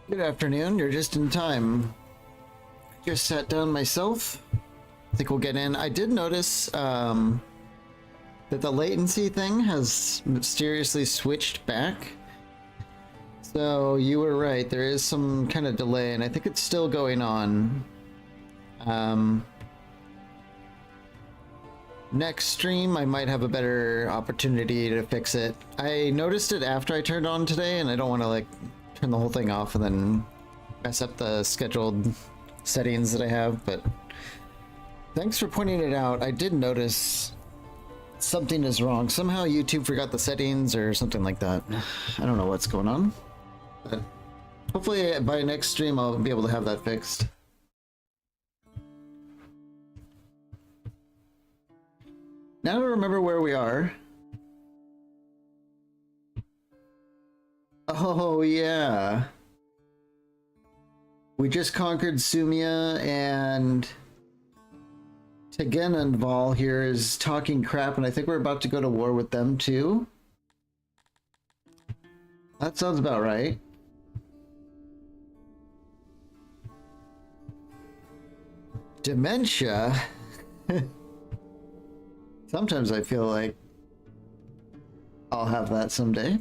Good afternoon, you're just in time. Just sat down myself. I think we'll get in. I did notice that the latency thing has mysteriously switched back. So you were right, there is some kind of delay, and I think it's still going on. Next stream, I might have a better opportunity to fix it. I noticed it after I turned on today, and I don't want to like turn the whole thing off and then mess up the scheduled settings that I have, but thanks for pointing it out. I did notice something is wrong. Somehow YouTube forgot the settings or something like that. I don't know what's going on, but hopefully by next stream I'll be able to have that fixed. Now to remember where we are. Oh yeah. We just conquered Sumia, and Tegenanval here is talking crap, and I think we're about to go to war with them too. That sounds about right. Dementia? Sometimes I feel like I'll have that someday.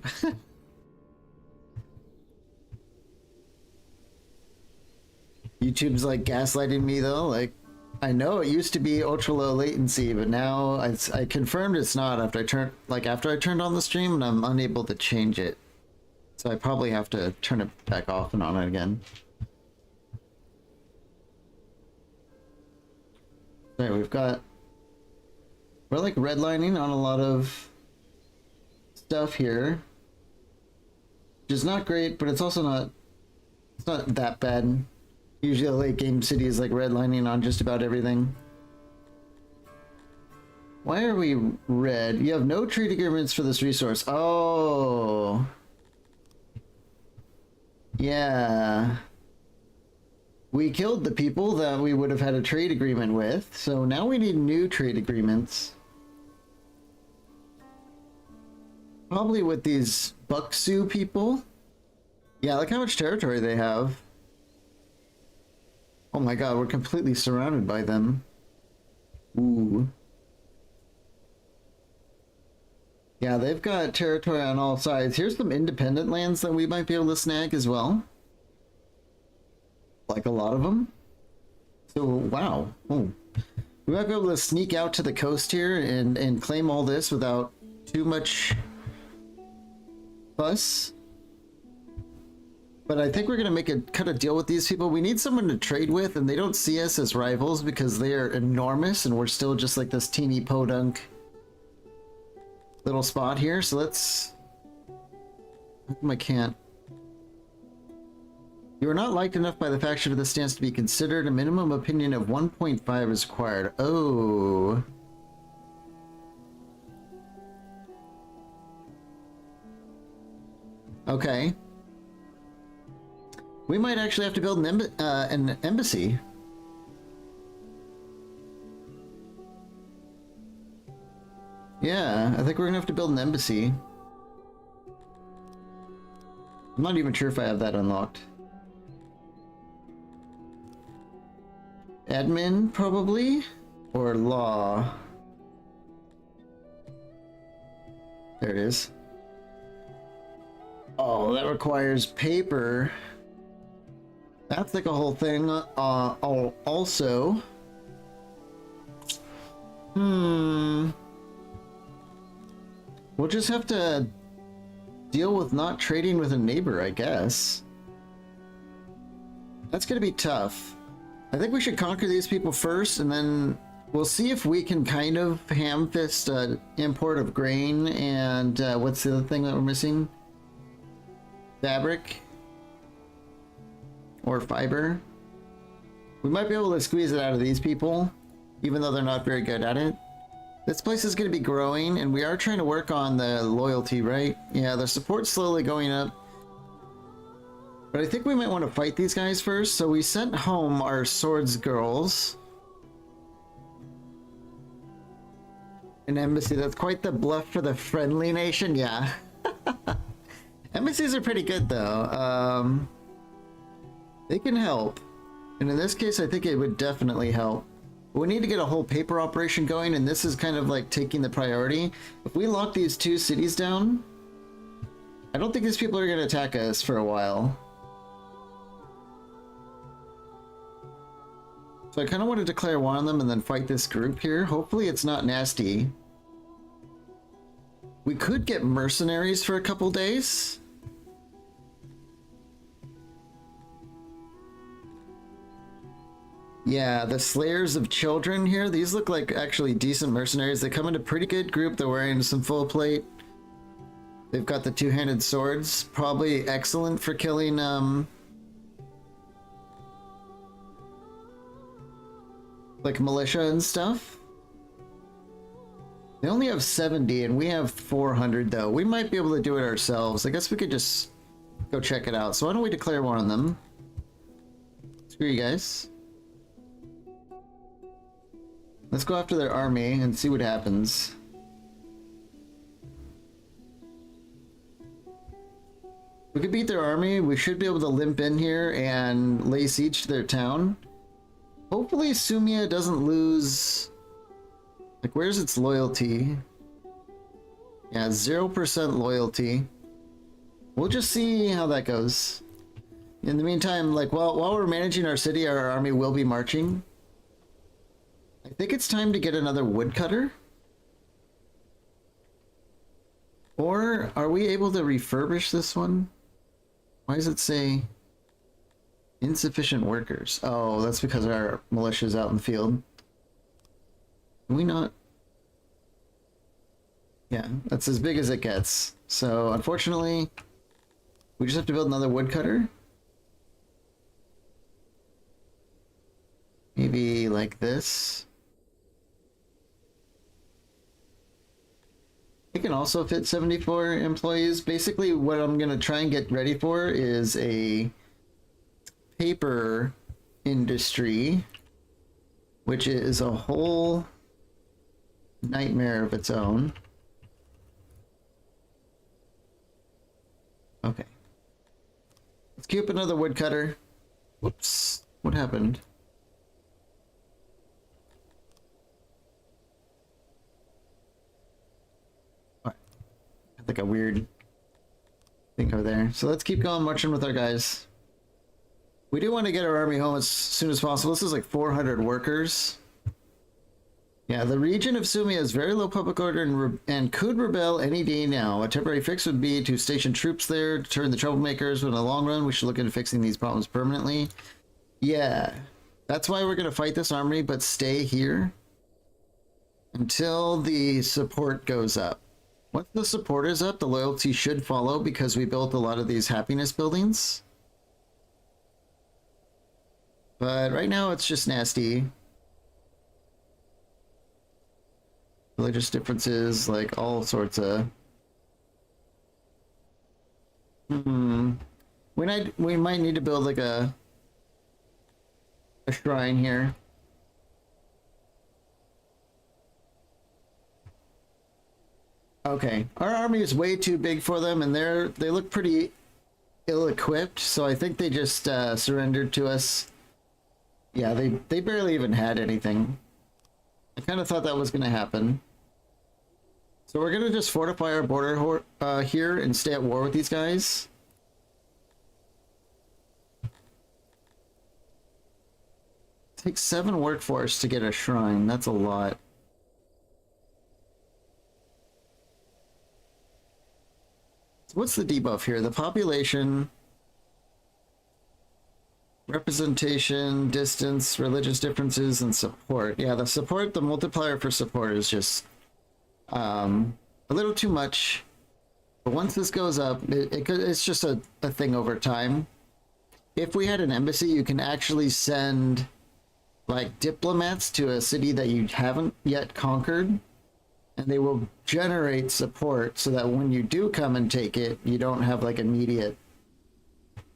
YouTube's like gaslighting me though. Like, I know it used to be ultra low latency, but now I confirmed it's not after I turned on the stream, and I'm unable to change it. So I probably have to turn it back off and on it again. Alright, we're like redlining on a lot of stuff here, which is not great, but it's also it's not that bad. Usually late game city is like redlining on just about everything. Why are we red? You have no trade agreements for this resource. Oh. Yeah. We killed the people that we would have had a trade agreement with, so now we need new trade agreements. Probably with these Buksu people. Yeah, look how much territory they have. Oh my god, we're completely surrounded by them. Ooh. Yeah, they've got territory on all sides. Here's some independent lands that we might be able to snag as well. Like a lot of them. So, wow. Oh. We might be able to sneak out to the coast here and claim all this without too much fuss. But I think we're going to cut a deal with these people. We need someone to trade with, and they don't see us as rivals because they are enormous, and we're still just like this teeny podunk little spot here. So let's... How come I can't? You are not liked enough by the faction of this stance to be considered. A minimum opinion of 1.5 is required. Oh. Okay. We might actually have to build an embassy. Yeah, I think we're gonna have to build an embassy. I'm not even sure if I have that unlocked. Admin, probably? Or law? There it is. Oh, that requires paper. That's like a whole thing. Also... We'll just have to deal with not trading with a neighbor, I guess. That's gonna be tough. I think we should conquer these people first, and then we'll see if we can kind of ham-fist import of grain and what's the other thing that we're missing? Fabric? Or fiber. We might be able to squeeze it out of these people, even though they're not very good at it. This place is going to be growing, and we are trying to work on the loyalty, right? Yeah, the support's slowly going up. But I think we might want to fight these guys first, so we sent home our swords girls. An embassy, that's quite the bluff for the friendly nation, yeah. Embassies are pretty good though. They can help. And in this case, I think it would definitely help. We need to get a whole paper operation going, and this is kind of like taking the priority. If we lock these two cities down, I don't think these people are going to attack us for a while. So I kind of want to declare war on them and then fight this group here. Hopefully it's not nasty. We could get mercenaries for a couple days. Yeah, the Slayers of Children here. These look like actually decent mercenaries. They come in a pretty good group. They're wearing some full plate. They've got the two-handed swords. Probably excellent for killing, like militia and stuff. They only have 70 and we have 400 though. We might be able to do it ourselves. I guess we could just go check it out. So why don't we declare war on them? Screw you guys. Let's go after their army and see what happens. We could beat their army. We should be able to limp in here and lay siege to their town. Hopefully Sumia doesn't lose... Like, where's its loyalty? Yeah, 0% loyalty. We'll just see how that goes. In the meantime, like, while we're managing our city, our army will be marching. I think it's time to get another woodcutter. Or are we able to refurbish this one? Why does it say insufficient workers? Oh, that's because our militia's out in the field. Can we not? Yeah, that's as big as it gets. So unfortunately, we just have to build another woodcutter. Maybe like this. It can also fit 74 employees. Basically, what I'm going to try and get ready for is a paper industry, which is a whole nightmare of its own. Okay. Let's queue up another woodcutter. Whoops. What happened? Like a weird thing over there. So let's keep going marching with our guys. We do want to get our army home as soon as possible. This is like 400 workers. Yeah, the region of Sumia has very low public order and could rebel any day now. A temporary fix would be to station troops there to turn the troublemakers, but in the long run we should look into fixing these problems permanently. Yeah, that's why we're going to fight this army, but stay here until the support goes up. Once the support is up, the loyalty should follow because we built a lot of these happiness buildings. But right now it's just nasty. Religious differences, like all sorts of... We might need to build like a shrine here. Okay, our army is way too big for them, and they look pretty ill-equipped, so I think they just surrendered to us. Yeah, they barely even had anything. I kind of thought that was going to happen. So we're going to just fortify our border here and stay at war with these guys. It takes 7 workforce to get a shrine. That's a lot. What's the debuff here? The population, representation, distance, religious differences, and support. Yeah, the support, the multiplier for support is just a little too much. But once this goes up, it's just a thing over time. If we had an embassy, you can actually send like diplomats to a city that you haven't yet conquered. And they will generate support so that when you do come and take it, you don't have like immediate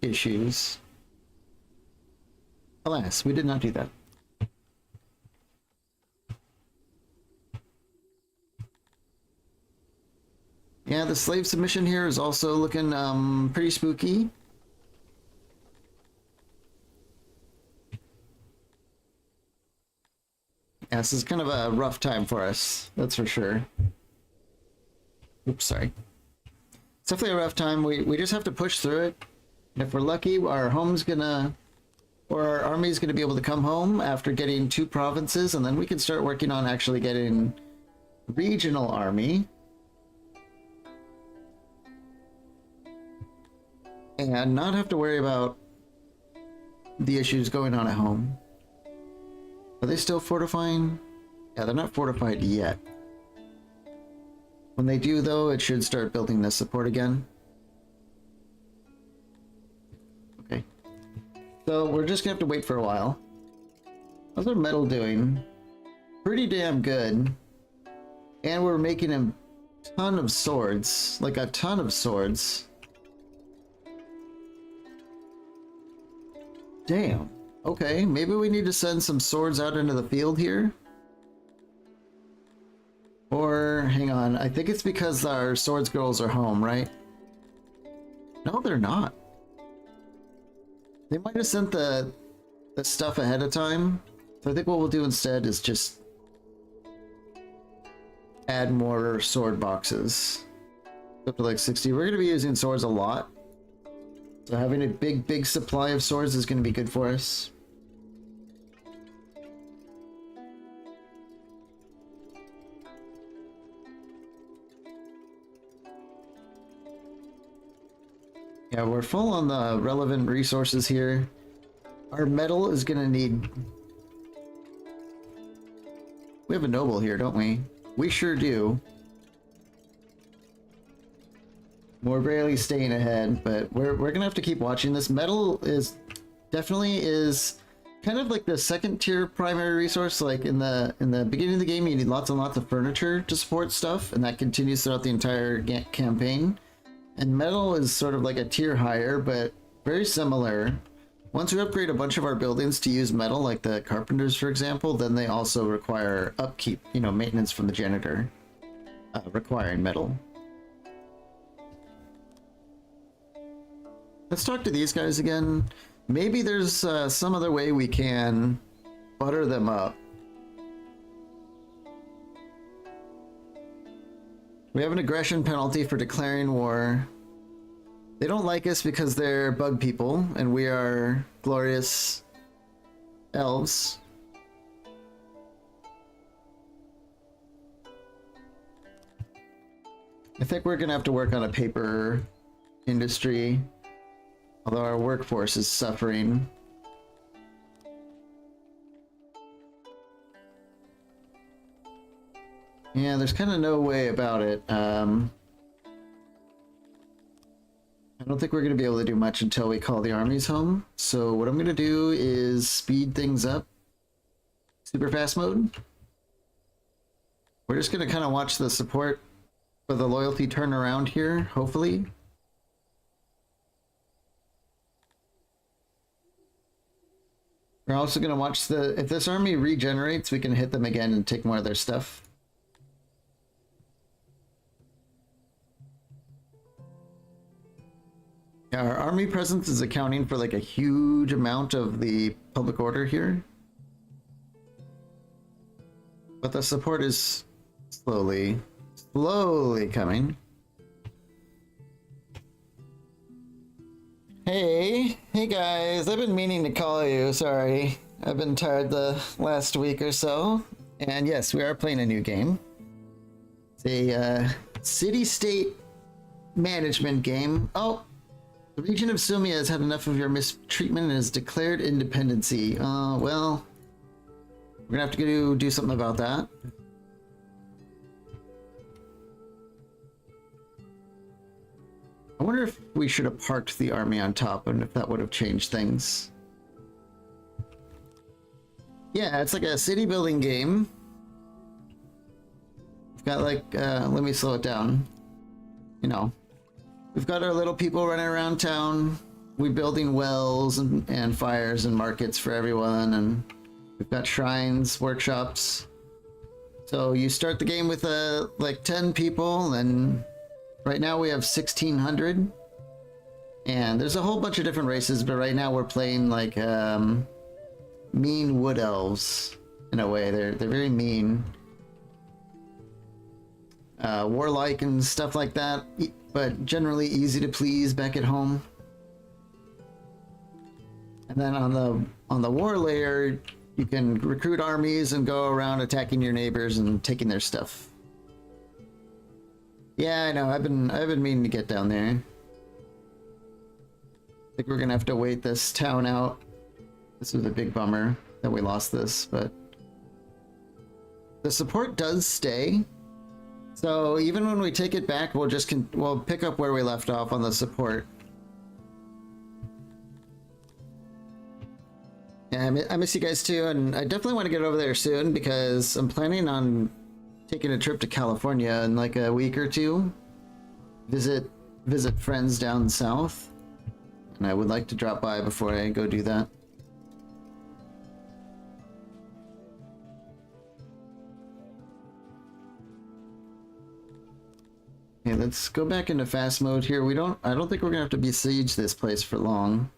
issues. Alas, we did not do that. Yeah, the slave submission here is also looking pretty spooky. This is kind of a rough time for us, that's for sure. Oops, sorry. It's definitely a rough time. We just have to push through it. And if we're lucky, our home's gonna, or our army's gonna be able to come home after getting 2 provinces, and then we can start working on actually getting regional army. And not have to worry about the issues going on at home. Are they still fortifying? Yeah, they're not fortified yet. When they do, though, it should start building this support again. Okay. So we're just gonna have to wait for a while. How's our metal doing? Pretty damn good. And we're making a ton of swords. Like a ton of swords. Damn. Okay, maybe we need to send some swords out into the field here. Or, hang on, I think it's because our swords girls are home, right? No, they're not. They might have sent the stuff ahead of time. So I think what we'll do instead is just add more sword boxes. Up to like 60. We're going to be using swords a lot. So having a big supply of swords is going to be good for us. Yeah, we're full on the relevant resources here. Our metal is going to need... We have a noble here, don't we? We sure do. We're barely staying ahead, but we're gonna have to keep watching this. Metal is definitely kind of like the second tier primary resource. Like in the beginning of the game, you need lots and lots of furniture to support stuff, and that continues throughout the entire campaign. And metal is sort of like a tier higher, but very similar. Once we upgrade a bunch of our buildings to use metal, like the carpenters, for example, then they also require upkeep, you know, maintenance from the janitor, requiring metal. Let's talk to these guys again. Maybe there's some other way we can butter them up. We have an aggression penalty for declaring war. They don't like us because they're bug people, and we are glorious elves. I think we're gonna have to work on a paper industry. Although our workforce is suffering. Yeah, there's kind of no way about it. I don't think we're going to be able to do much until we call the armies home. So what I'm going to do is speed things up. Super fast mode. We're just going to kind of watch the support for the loyalty turn around here, hopefully. We're also going to watch if this army regenerates, we can hit them again and take more of their stuff. Yeah, our army presence is accounting for like a huge amount of the public order here. But the support is slowly coming. Hey guys, I've been meaning to call you, sorry. I've been tired the last week or so. And yes, we are playing a new game. It's a city-state management game. Oh, the region of Sumia has had enough of your mistreatment and has declared independency. Well, we're gonna have to go do something about that. I wonder if we should have parked the army on top and if that would have changed things. Yeah, it's like a city building game. We've got like, let me slow it down. You know, we've got our little people running around town. We're building wells and fires and markets for everyone. And we've got shrines, workshops. So you start the game with like 10 people, and right now we have 1,600. And there's a whole bunch of different races, but right now we're playing like mean wood elves. in a way. They're very mean. Warlike and stuff like that, but generally easy to please back at home. And then on the war layer, you can recruit armies and go around attacking your neighbors and taking their stuff. Yeah, I know. I've been meaning to get down there. I think we're gonna have to wait this town out. This was a big bummer that we lost this, but the support does stay. So even when we take it back, we'll pick up where we left off on the support. Yeah, I miss you guys too, and I definitely want to get over there soon because I'm planning on taking a trip to California in like a week or two. Visit friends down south, and I would like to drop by before I go do that. Okay, let's go back into fast mode here. I don't think we're gonna have to besiege this place for long.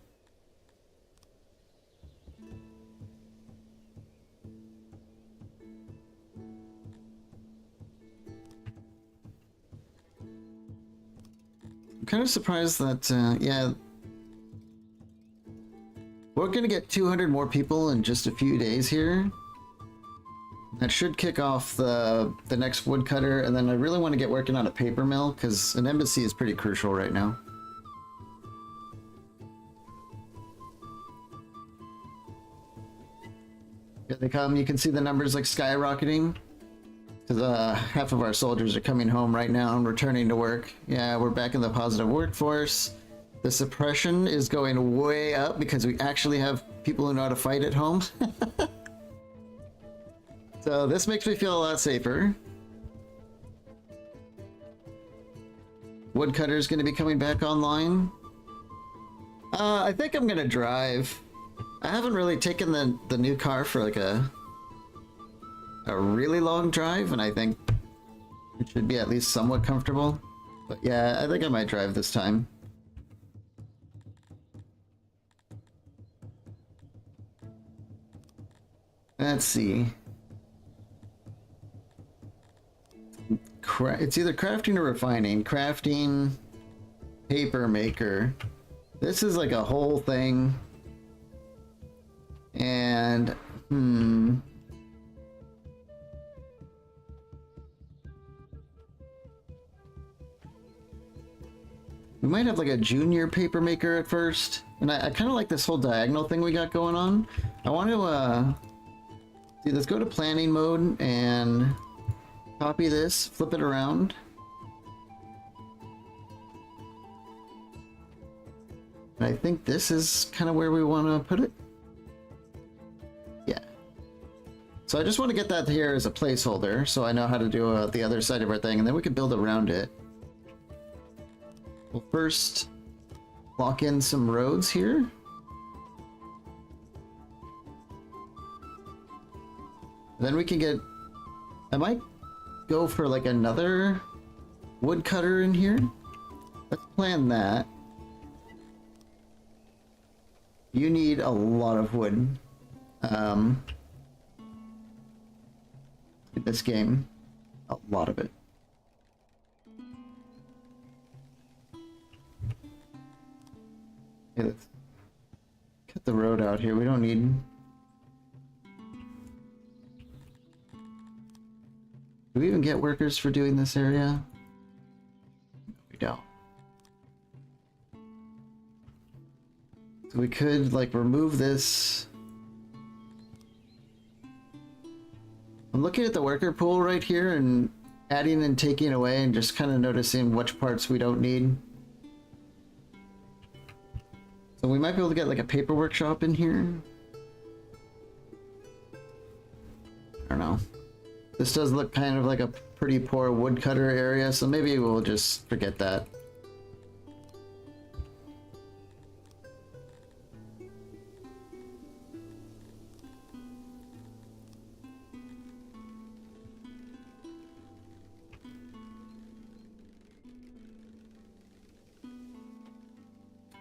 I'm kind of surprised that, yeah, we're gonna get 200 more people in just a few days here. That should kick off the next woodcutter, and then I really want to get working on a paper mill because an embassy is pretty crucial right now. Here they come. You can see the numbers like skyrocketing because half of our soldiers are coming home right now and returning to work. Yeah, we're back in the positive workforce. The suppression is going way up because we actually have people who know how to fight at home. So this makes me feel a lot safer. Woodcutter is going to be coming back online. I think I'm going to drive. I haven't really taken the new car for like a really long drive, and I think it should be at least somewhat comfortable. But yeah, I think I might drive this time. Let's see. It's either crafting or refining. Crafting, paper maker. This is like a whole thing. And, we might have like a junior paper maker at first. And I kind of like this whole diagonal thing we got going on. I want to, see, let's go to planning mode and copy this, flip it around. And I think this is kind of where we want to put it. Yeah. So I just want to get that here as a placeholder so I know how to do the other side of our thing, and then we can build around it. We'll first lock in some roads here. Then we can get... I might go for like another woodcutter in here. Let's plan that. You need a lot of wood in this game. A lot of it. Okay, let's cut the road out here. We don't need... Do we even get workers for doing this area? We don't. So we could like remove this. I'm looking at the worker pool right here and adding and taking away and just kind of noticing which parts we don't need. So we might be able to get like a paper workshop in here. I don't know. This does look kind of like a pretty poor woodcutter area, so maybe we'll just forget that.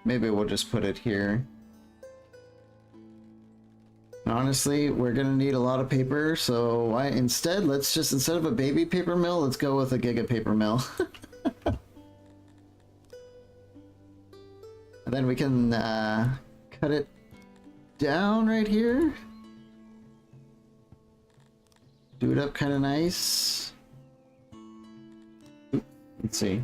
Maybe we'll just put it here. Honestly, we're gonna need a lot of paper, so let's just, instead of a baby paper mill, let's go with a giga paper mill. And then we can cut it down right here. Do it up kind of nice. Oop, let's see.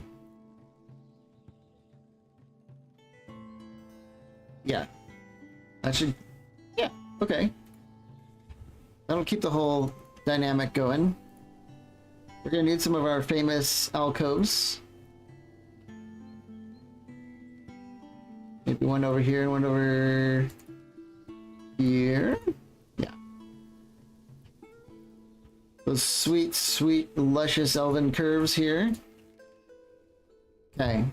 Yeah. That should... Yeah, okay. That'll keep the whole dynamic going. We're gonna need some of our famous alcoves. Maybe one over here and one over here. Yeah. Those sweet, sweet, luscious elven curves here. Okay.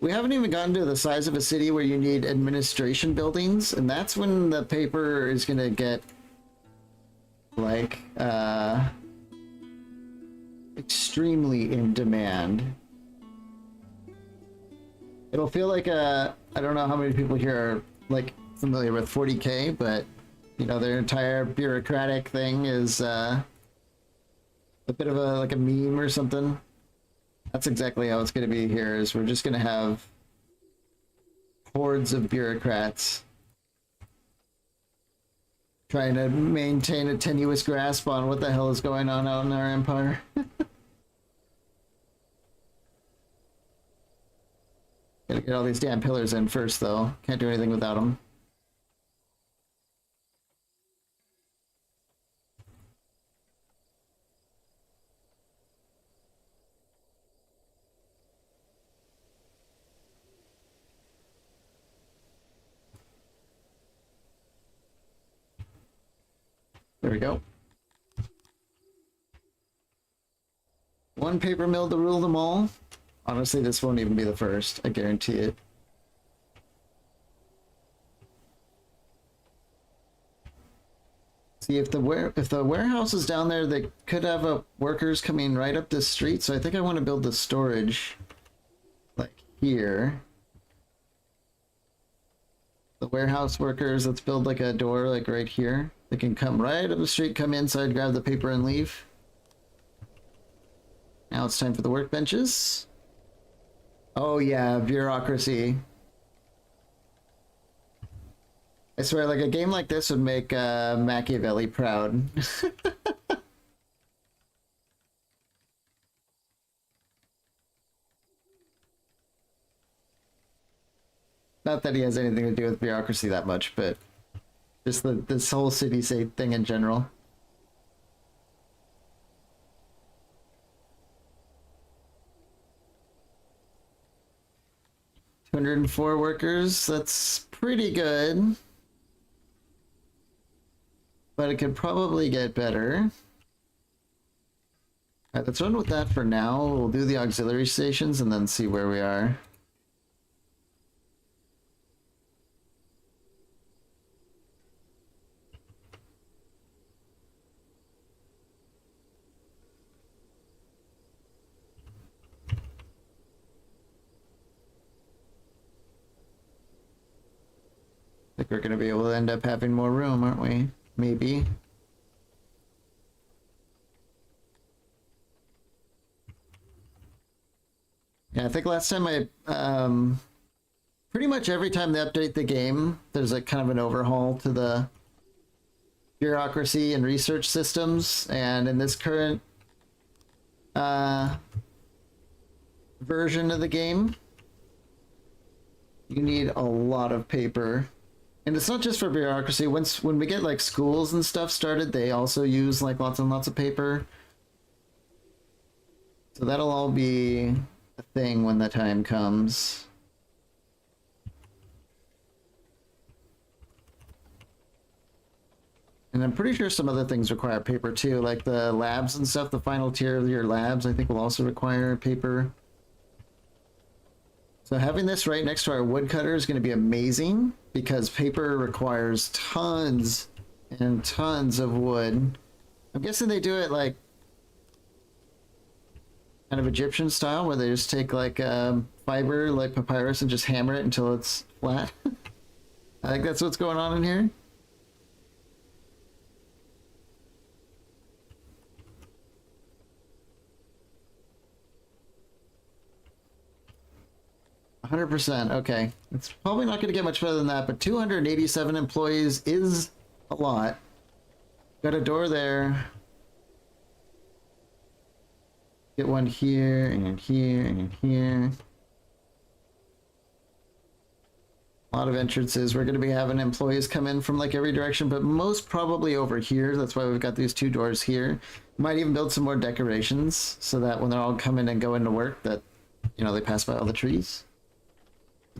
We haven't even gotten to the size of a city where you need administration buildings, and that's when the paper is gonna get like extremely in demand. It'll feel like I don't know how many people here are like familiar with 40K, but you know, their entire bureaucratic thing is a bit of a like a meme or something. That's exactly how it's going to be here, is we're just going to have hordes of bureaucrats trying to maintain a tenuous grasp on what the hell is going on out in our empire. Gotta get all these damn pillars in first, though. Can't do anything without them. There we go. One paper mill to rule them all. Honestly, this won't even be the first. I guarantee it. See, if the warehouse is down there, they could have workers coming right up this street. So I think I want to build the storage like here. The warehouse workers, let's build like a door like right here. They can come right up the street, come inside, grab the paper, and leave. Now it's time for the workbenches. Oh yeah, bureaucracy. I swear, like a game like this would make Machiavelli proud. Not that he has anything to do with bureaucracy that much, but just this whole city-state thing in general. $204 workers, that's pretty good. But it could probably get better. Alright, let's run with that for now. We'll do the auxiliary stations and then see where we are. I think we're going to be able to end up having more room, aren't we? Maybe. Yeah, I think last time pretty much every time they update the game, there's like kind of an overhaul to the bureaucracy and research systems, and in this current version of the game, you need a lot of paper. And it's not just for bureaucracy. When we get like schools and stuff started, they also use like lots and lots of paper. So that'll all be a thing when the time comes. And I'm pretty sure some other things require paper too, like the labs and stuff. The final tier of your labs, I think, will also require paper. So having this right next to our woodcutter is going to be amazing, because paper requires tons and tons of wood. I'm guessing they do it like kind of Egyptian style, where they just take like fiber like papyrus and just hammer it until it's flat. I think that's what's going on in here. %. Okay. It's probably not going to get much better than that, but 287 employees is a lot. Got a door there. Get one here, and here, and here. A lot of entrances. We're going to be having employees come in from like every direction, but most probably over here. That's why we've got these 2 doors here. Might even build some more decorations so that when they're all coming and going to work, that, you know, they pass by all the trees.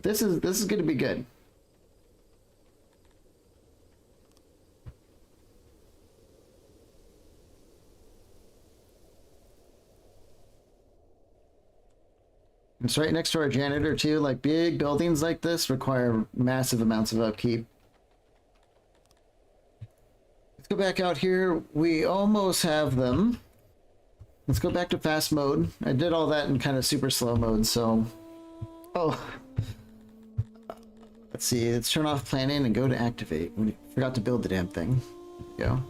This is going to be good. It's right next to our janitor too. Like big buildings like this require massive amounts of upkeep. Let's go back out here. We almost have them. Let's go back to fast mode. I did all that in kind of super slow mode, so... Oh. Let's see, let's turn off planning and go to activate. We forgot to build the damn thing. There we go.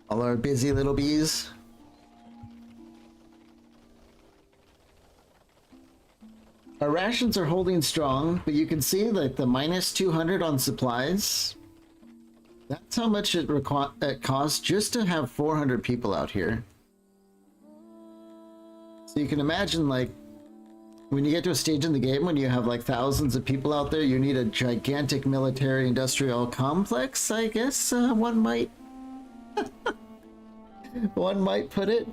All our busy little bees. Our rations are holding strong, but you can see like the -200 on supplies. That's how much it costs just to have 400 people out here. So you can imagine, like, when you get to a stage in the game when you have like thousands of people out there, you need a gigantic military industrial complex, I guess one might one might put it.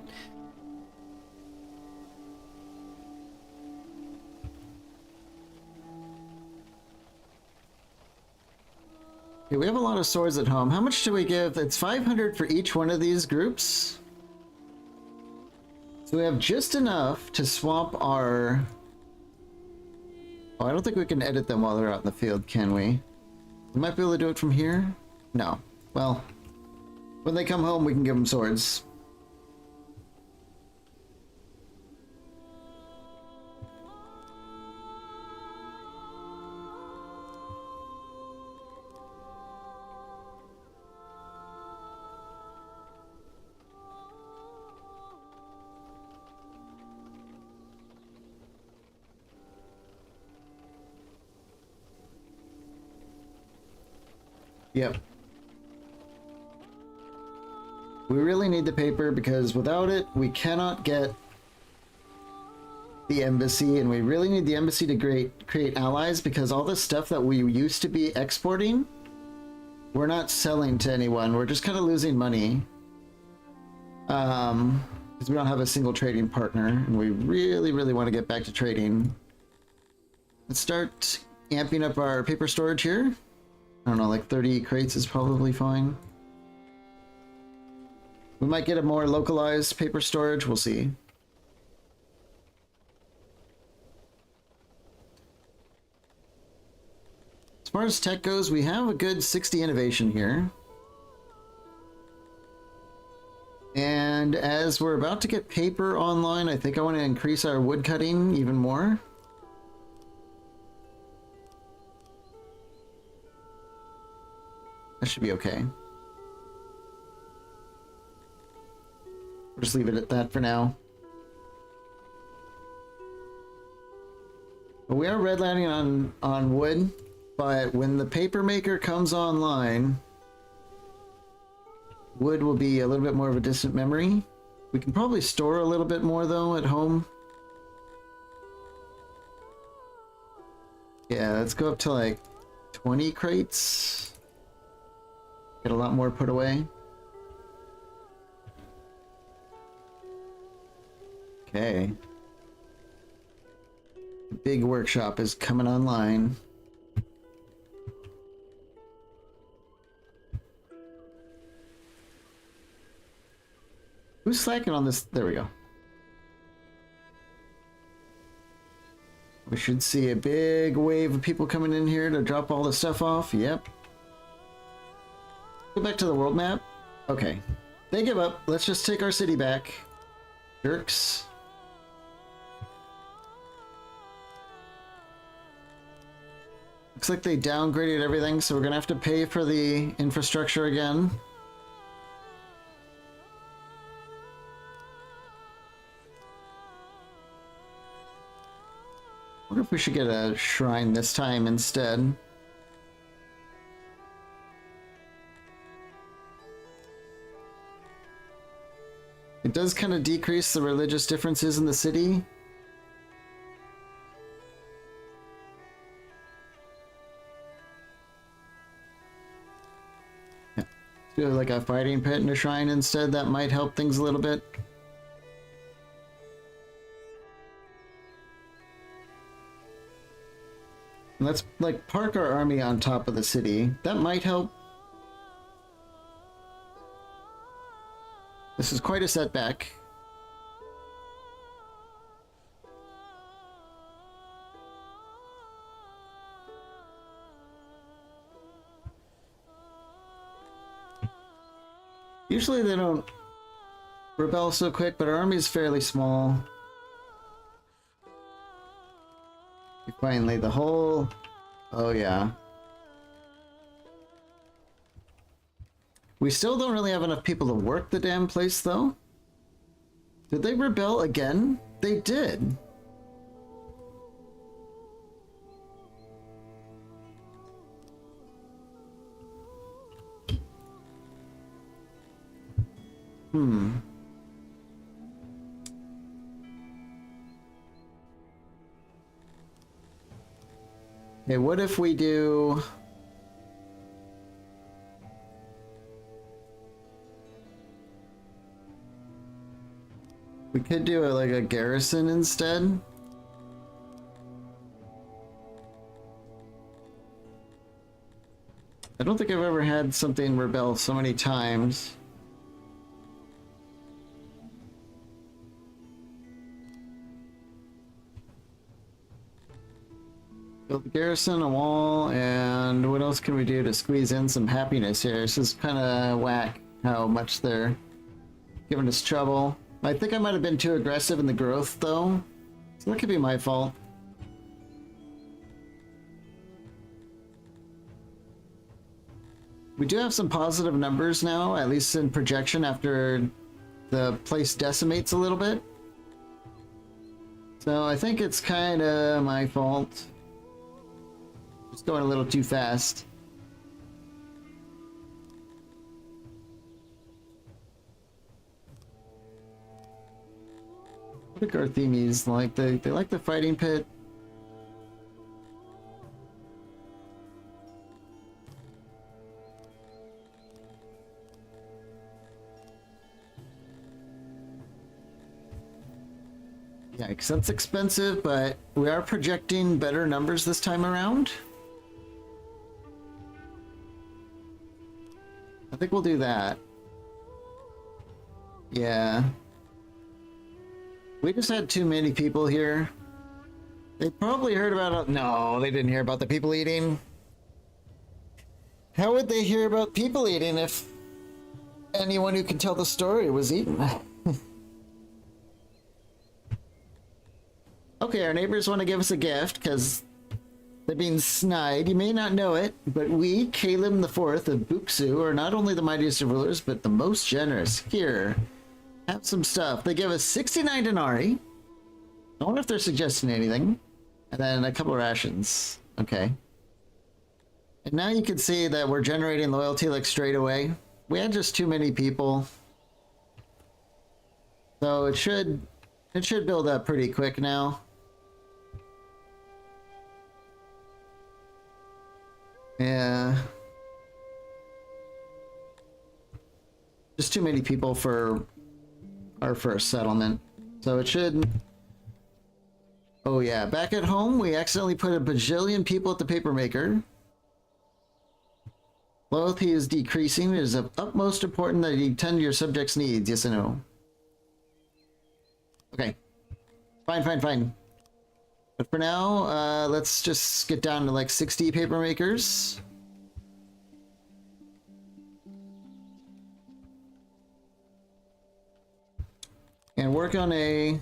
Okay, we have a lot of swords at home. How much do we give? It's 500 for each one of these groups. So we have just enough to swap our... Oh, I don't think we can edit them while they're out in the field, can we? We might be able to do it from here? No. Well, when they come home, we can give them swords. Yep. We really need the paper because without it, we cannot get the embassy, and we really need the embassy to create allies because all the stuff that we used to be exporting, we're not selling to anyone. We're just kind of losing money. Because we don't have a single trading partner, and we really, really want to get back to trading. Let's start amping up our paper storage here. I don't know, like 30 crates is probably fine. We might get a more localized paper storage, we'll see. As far as tech goes, we have a good 60 innovation here. And as we're about to get paper online, I think I want to increase our wood cutting even more. That should be okay. We'll just leave it at that for now. But we are redlining on wood, but when the paper maker comes online, wood will be a little bit more of a distant memory. We can probably store a little bit more though at home. Yeah, let's go up to like 20 crates. Get a lot more put away. Okay. The big workshop is coming online. Who's slacking on this? There we go. We should see a big wave of people coming in here to drop all the stuff off. Yep. Go back to the world map. Okay. They give up. Let's just take our city back. Jerks. Looks like they downgraded everything, so we're gonna have to pay for the infrastructure again. I wonder if we should get a shrine this time instead. It does kind of decrease the religious differences in the city. Yeah. Do like a fighting pit and a shrine instead. That might help things a little bit. Let's like park our army on top of the city. That might help. This is quite a setback. Usually they don't rebel so quick, but our army is fairly small. Finally, the whole... Oh, yeah. We still don't really have enough people to work the damn place, though. Did they rebel again? They did. Okay, what if we do... We could do like a garrison instead. I don't think I've ever had something rebel so many times. Build the garrison, a wall, and what else can we do to squeeze in some happiness here? This is kind of whack how much they're giving us trouble. I think I might have been too aggressive in the growth though, so that could be my fault. We do have some positive numbers now, at least in projection after the place decimates a little bit. So I think it's kind of my fault. Just going a little too fast. What do Garthemes like? They like the fighting pit. Yeah, because that's expensive, but we are projecting better numbers this time around. I think we'll do that. Yeah. We just had too many people here. They probably heard about it. No, they didn't hear about the people eating. How would they hear about people eating if anyone who can tell the story was eaten? Okay, our neighbors want to give us a gift because they're being snide. You may not know it, but we, Caleb IV of Buxu, are not only the mightiest of rulers, but the most generous. Here, have some stuff. They give us 69 denarii. I wonder if they're suggesting anything. And then a couple of rations. Okay. And now you can see that we're generating loyalty like straight away. We had just too many people. So it should build up pretty quick now. Yeah. Just too many people for our first settlement. So it should... Oh yeah, back at home we accidentally put a bajillion people at the paper maker. Loyalty is decreasing. It is of utmost importance that you tend to your subjects' needs. Yes or no? Okay. Fine. But for now, let's just get down to like 60 paper makers. And work on a...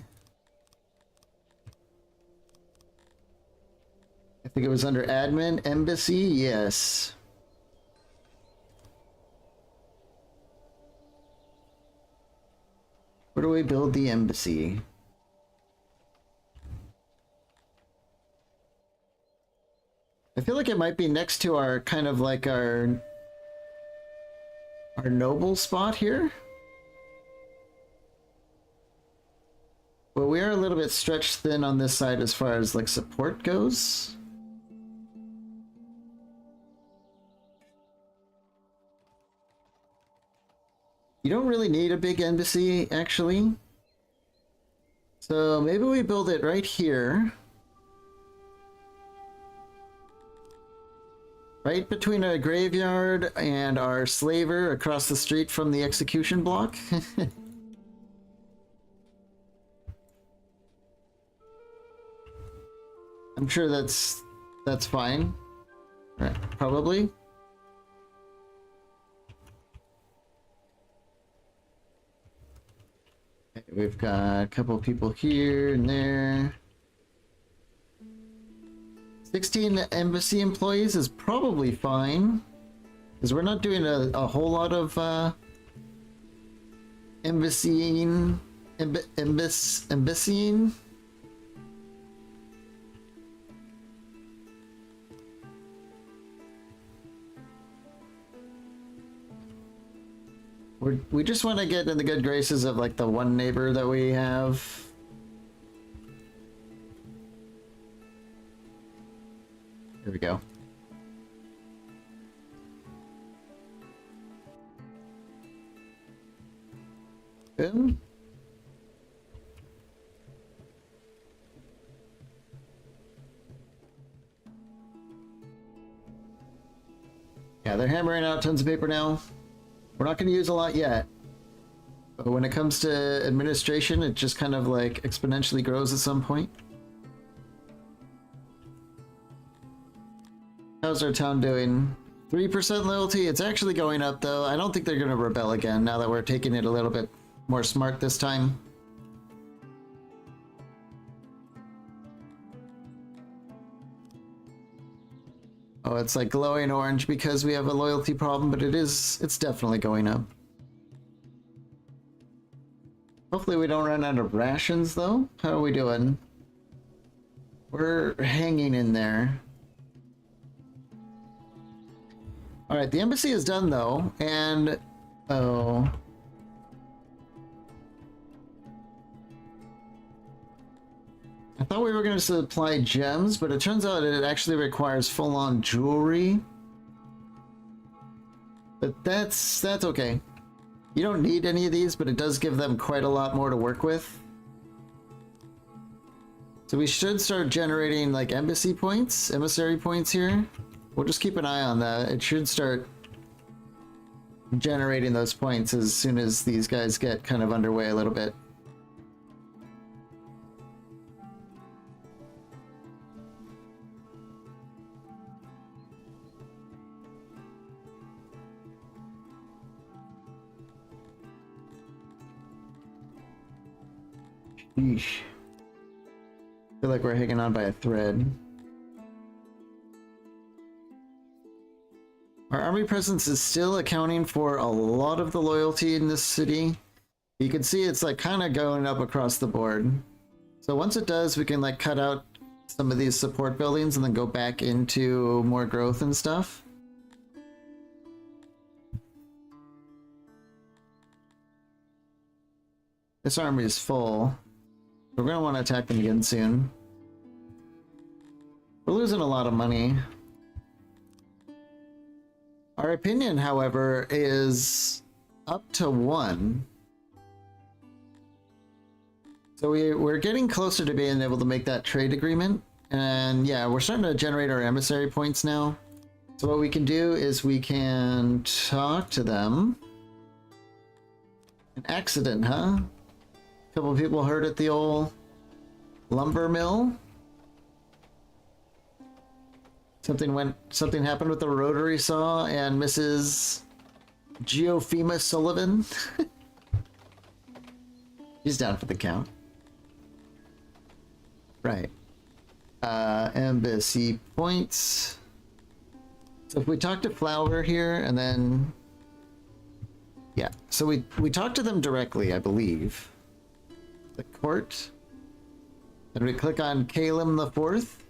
I think it was under admin, embassy, yes. Where do we build the embassy? I feel like it might be next to our kind of like our noble spot here. But we are a little bit stretched thin on this side as far as like support goes. You don't really need a big embassy, actually. So maybe we build it right here. Right between a graveyard and our slaver across the street from the execution block. I'm sure that's fine. Right, probably. Okay, we've got a couple people here and there. 16 embassy employees is probably fine, because we're not doing a whole lot of embassying. We just want to get in the good graces of like the one neighbor that we have. Here we go. Boom. Yeah, they're hammering out tons of paper now. We're not going to use a lot yet. But when it comes to administration, it just kind of like exponentially grows at some point. How's our town doing? 3% loyalty? It's actually going up though. I don't think they're going to rebel again now that we're taking it a little bit more smart this time. Oh, it's like glowing orange because we have a loyalty problem, but it's definitely going up. Hopefully we don't run out of rations though. How are we doing? We're hanging in there. Alright, the embassy is done though, and... oh... I thought we were going to supply gems, but it turns out it actually requires full-on jewelry. But that's okay. You don't need any of these, but it does give them quite a lot more to work with. So we should start generating like embassy points, emissary points here. We'll just keep an eye on that. It should start generating those points as soon as these guys get kind of underway a little bit. Yeesh. I feel like we're hanging on by a thread. Our army presence is still accounting for a lot of the loyalty in this city. You can see it's like kind of going up across the board. So once it does, we can like cut out some of these support buildings and then go back into more growth and stuff. This army is full. We're going to want to attack them again soon. We're losing a lot of money. Our opinion, however, is up to 1. So we're getting closer to being able to make that trade agreement. And yeah, we're starting to generate our emissary points now. So what we can do is we can talk to them. An accident, huh? Couple of people hurt at the old lumber mill. Something happened with the rotary saw and Mrs. Geophema Sullivan. She's down for the count. Right. Embassy points. So if we talk to Flower here and then... Yeah, so we talked to them directly, I believe. The court. And we click on Calum the Fourth.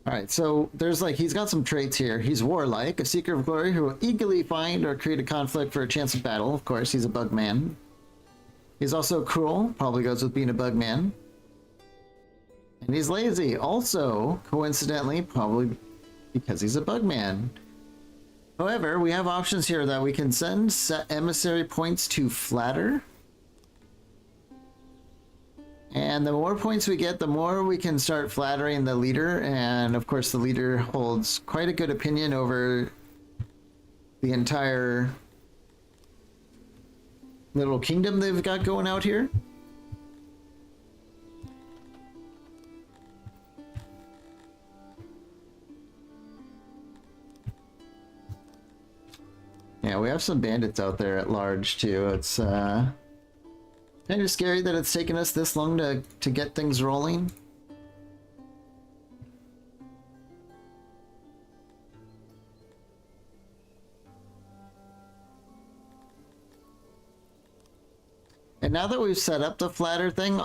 Alright, so there's like, he's got some traits here. He's warlike, a seeker of glory who will eagerly find or create a conflict for a chance of battle. Of course, he's a bug man. He's also cruel, probably goes with being a bug man. And he's lazy, also, coincidentally, probably because he's a bug man. However, we have options here that we can send emissary points to Flatter. And the more points we get, the more we can start flattering the leader. And of course, the leader holds quite a good opinion over the entire little kingdom they've got going out here. Yeah, we have some bandits out there at large too. It's kind of scary that it's taken us this long to get things rolling. And now that we've set up the flatter thing,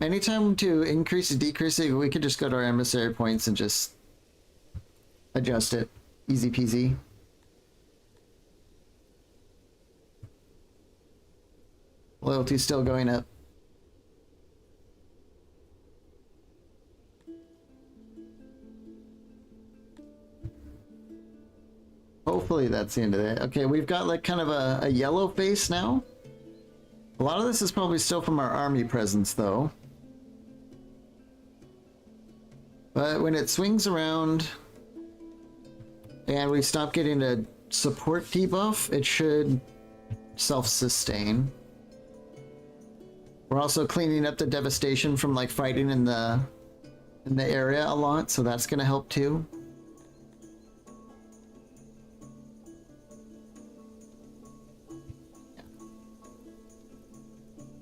anytime to increase or decrease it, we could just go to our emissary points and just adjust it. Easy peasy. Loyalty's still going up. Hopefully that's the end of it. Okay, we've got like kind of a yellow face now. A lot of this is probably still from our army presence though. But when it swings around and we stop getting a support debuff, it should self-sustain. We're also cleaning up the devastation from like fighting in the area a lot, so that's gonna help too.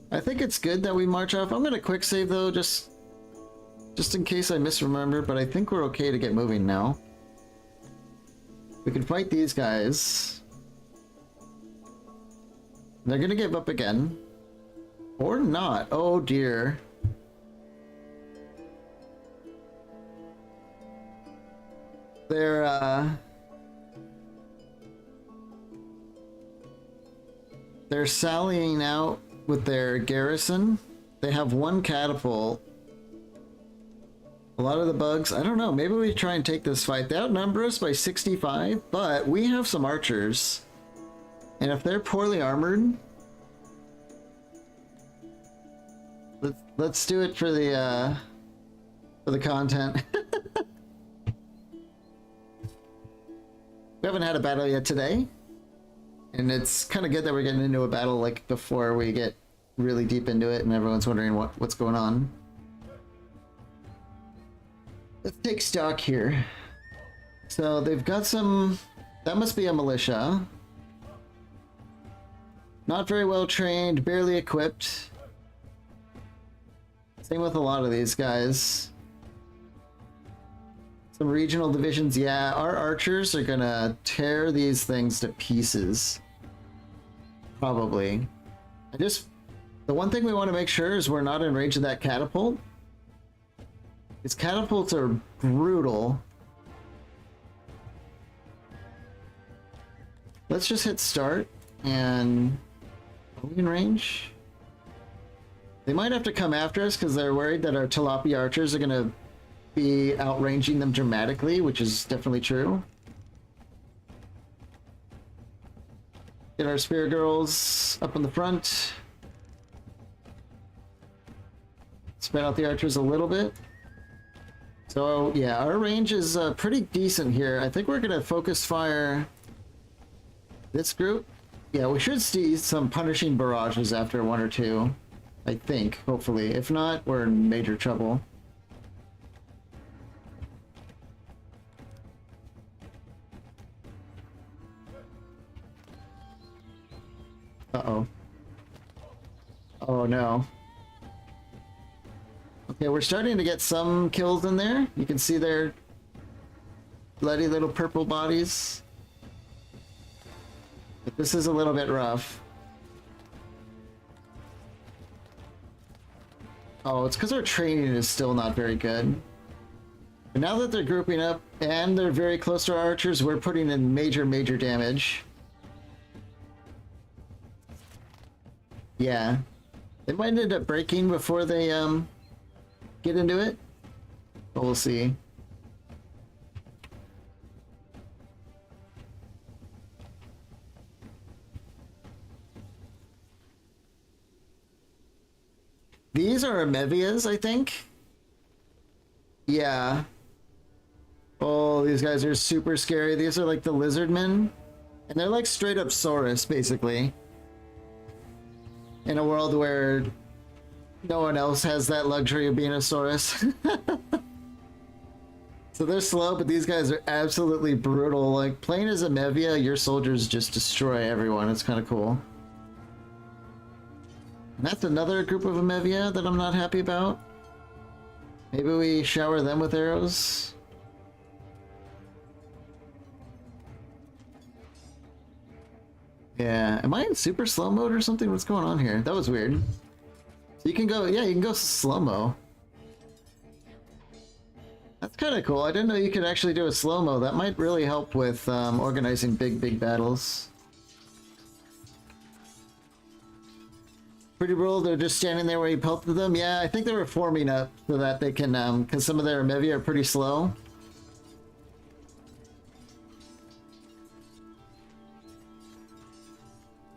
I think it's good that we march off. I'm gonna quick save though, just in case I misremember, but I think we're okay to get moving now. We can fight these guys. They're gonna give up again. Or not. Oh dear. They're sallying out with their garrison. They have one catapult. A lot of the bugs, I don't know, maybe we try and take this fight. They outnumber us by 65, but we have some archers. And if they're poorly armored, let's do it for the content. We haven't had a battle yet today, and it's kind of good that we're getting into a battle like before we get really deep into it and everyone's wondering what's going on. Let's take stock here. So they've got some, that must be a militia. Not very well trained, barely equipped. Same with a lot of these guys. Some regional divisions, yeah, our archers are gonna tear these things to pieces. Probably. The one thing we want to make sure is we're not in range of that catapult. These catapults are brutal. Let's just hit start and... Are we in range? They might have to come after us because they're worried that our tilapia archers are going to be outranging them dramatically, which is definitely true. Get our spear girls up in the front. Spread out the archers a little bit. So yeah, our range is pretty decent here. I think we're going to focus fire this group. Yeah, we should see some punishing barrages after one or two. I think, hopefully. If not, we're in major trouble. Uh-oh. Oh no. Okay, we're starting to get some kills in there. You can see their bloody little purple bodies. But this is a little bit rough. Oh, it's because our training is still not very good. But now that they're grouping up and they're very close to our archers, we're putting in major, major damage. Yeah. They might end up breaking before they get into it, but we'll see. These are Amevias, I think. Yeah. Oh, these guys are super scary. These are like the lizard men. And they're like straight up Saurus, basically. In a world where no one else has that luxury of being a Saurus. So they're slow, but these guys are absolutely brutal. Like, playing as a Mevia, your soldiers just destroy everyone. It's kind of cool. And that's another group of Mevia that I'm not happy about. Maybe we shower them with arrows. Yeah, am I in super slow mode or something? What's going on here? That was weird. So you can go, yeah, you can go slow-mo. That's kind of cool. I didn't know you could actually do a slow-mo. That might really help with organizing big battles. Pretty brutal. They're just standing there where you pelted them. Yeah, I think they were forming up so that they can, because some of their Mevia are pretty slow.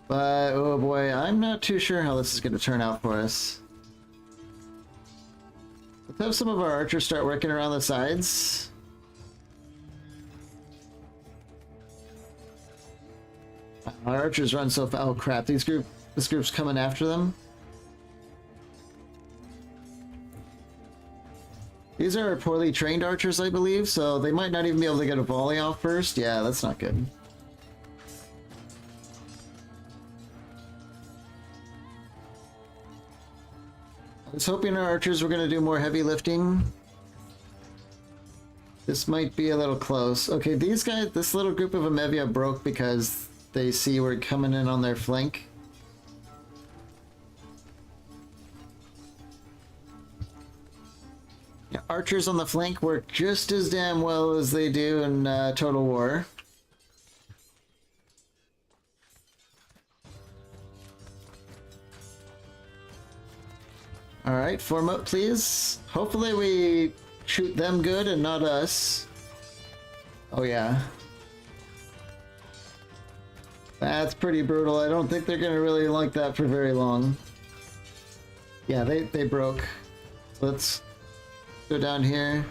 But, oh boy, I'm not too sure how this is going to turn out for us. Let's have some of our archers start working around the sides. Our archers run so fast. Oh crap, this group's coming after them. These are poorly trained archers, I believe, so they might not even be able to get a volley off first. Yeah, that's not good. I was hoping our archers were going to do more heavy lifting. This might be a little close. Okay, these guys, this little group of Amevia broke because they see we're coming in on their flank. Yeah, archers on the flank work just as damn well as they do in Total War. Alright, form up please. Hopefully we shoot them good and not us. Oh yeah. That's pretty brutal. I don't think they're gonna really like that for very long. Yeah, they broke. Let's go down here.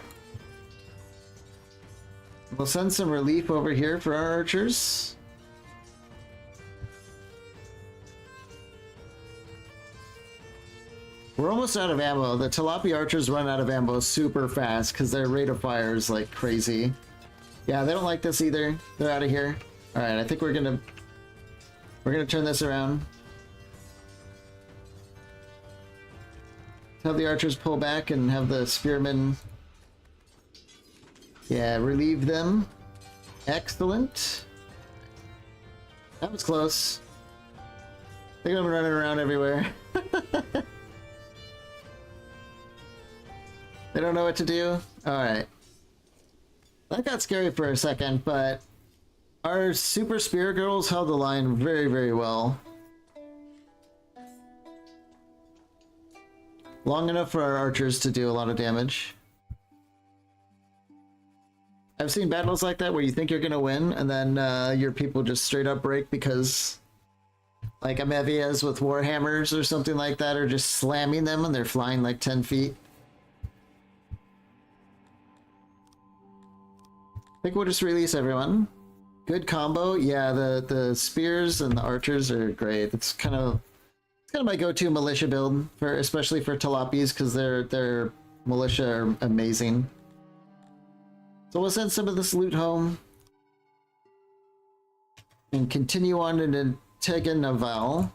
We'll send some relief over here for our archers. We're almost out of ammo. The Tilapia archers run out of ammo super fast because their rate of fire is like crazy. Yeah, they don't like this either. They're out of here. All right, I think we're gonna turn this around. Have the archers pull back and have the spearmen, yeah, relieve them. Excellent. That was close. They're gonna be running around everywhere. They don't know what to do? Alright. That got scary for a second, but our super spear girls held the line very, very well. Long enough for our archers to do a lot of damage. I've seen battles like that where you think you're gonna win, and then your people just straight up break because like Amevias with warhammers or something like that are just slamming them and they're flying like 10 feet. I think we'll just release everyone. Good combo. Yeah, the spears and the archers are great. It's kind of my go-to militia build for, especially for Tilapies, because their militia are amazing. So we'll send some of this loot home and continue on into Tegenaval,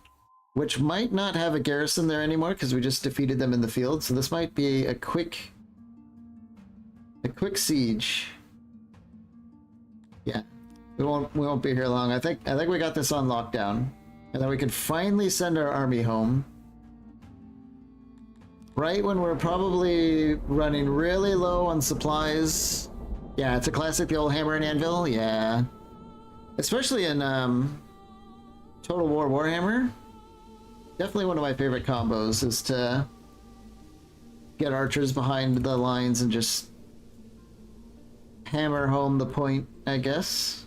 which might not have a garrison there anymore because we just defeated them in the field. So this might be a quick siege. Yeah, we won't be here long. I think we got this on lockdown, and then we can finally send our army home. Right when we're probably running really low on supplies. Yeah, it's a classic, the old hammer and anvil. Yeah, especially in Total War Warhammer. Definitely one of my favorite combos is to get archers behind the lines and just hammer home the point, I guess.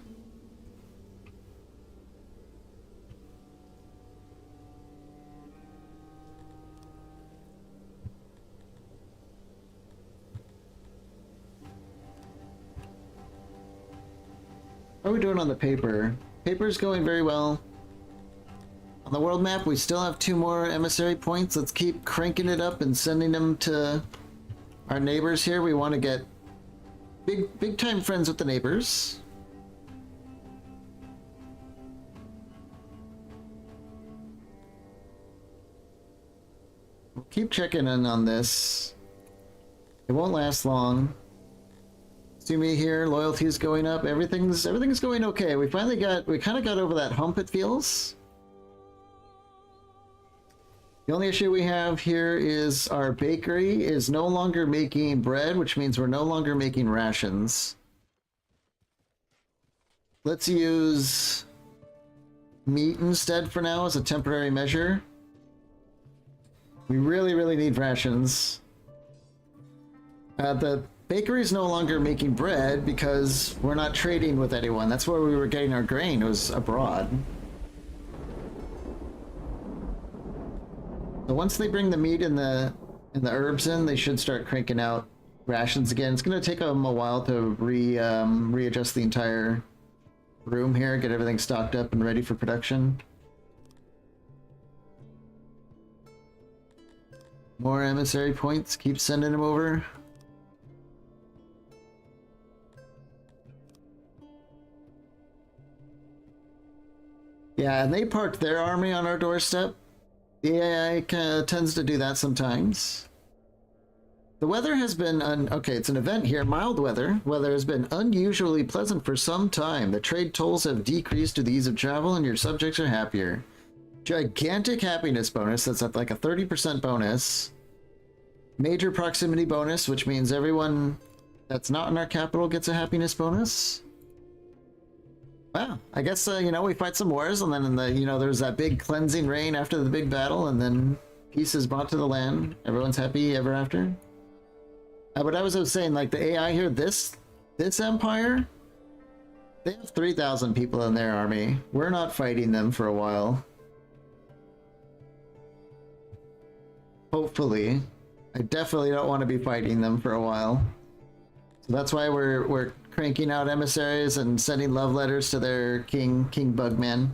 How are we doing on the paper? Paper's going very well. On the world map, we still have 2 more emissary points. Let's keep cranking it up and sending them to our neighbors here. We want to get big time friends with the neighbors. We'll keep checking in on this. It won't last long. See me here, loyalty is going up, everything's going okay. We kind of got over that hump, it feels. The only issue we have here is our bakery is no longer making bread, which means we're no longer making rations. Let's use meat instead for now as a temporary measure. We really need rations. The bakery is no longer making bread because we're not trading with anyone. That's where we were getting our grain, it was abroad. So once they bring the meat and the herbs in, they should start cranking out rations again. It's going to take them a while to readjust the entire room here, get everything stocked up and ready for production. More emissary points, keep sending them over. Yeah, and they parked their army on our doorstep. The AI tends to do that sometimes. The weather has been, okay, it's an event here, mild weather. Weather has been unusually pleasant for some time. The trade tolls have decreased to the ease of travel and your subjects are happier. Gigantic happiness bonus, that's at like a 30% bonus. Major proximity bonus, which means everyone that's not in our capital gets a happiness bonus. Wow, I guess, you know, we fight some wars, and then, there's that big cleansing rain after the big battle, and then peace is brought to the land. Everyone's happy ever after. But I was saying, like, the AI here, this empire, they have 3,000 people in their army. We're not fighting them for a while. Hopefully. I definitely don't want to be fighting them for a while. So that's why we're cranking out emissaries and sending love letters to their King Bugman.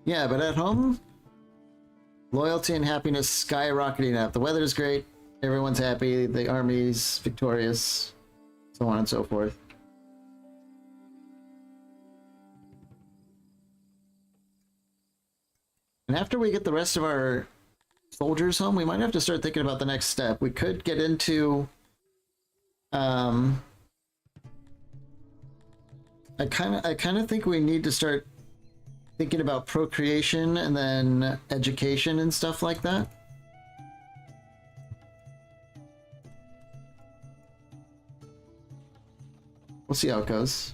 Yeah, but at home, loyalty and happiness skyrocketing up. The weather's great, everyone's happy, the army's victorious, so on and so forth. And after we get the rest of our soldiers home, we might have to start thinking about the next step. We could get into I kind of think we need to start thinking about procreation and then education and stuff like that. We'll see how it goes.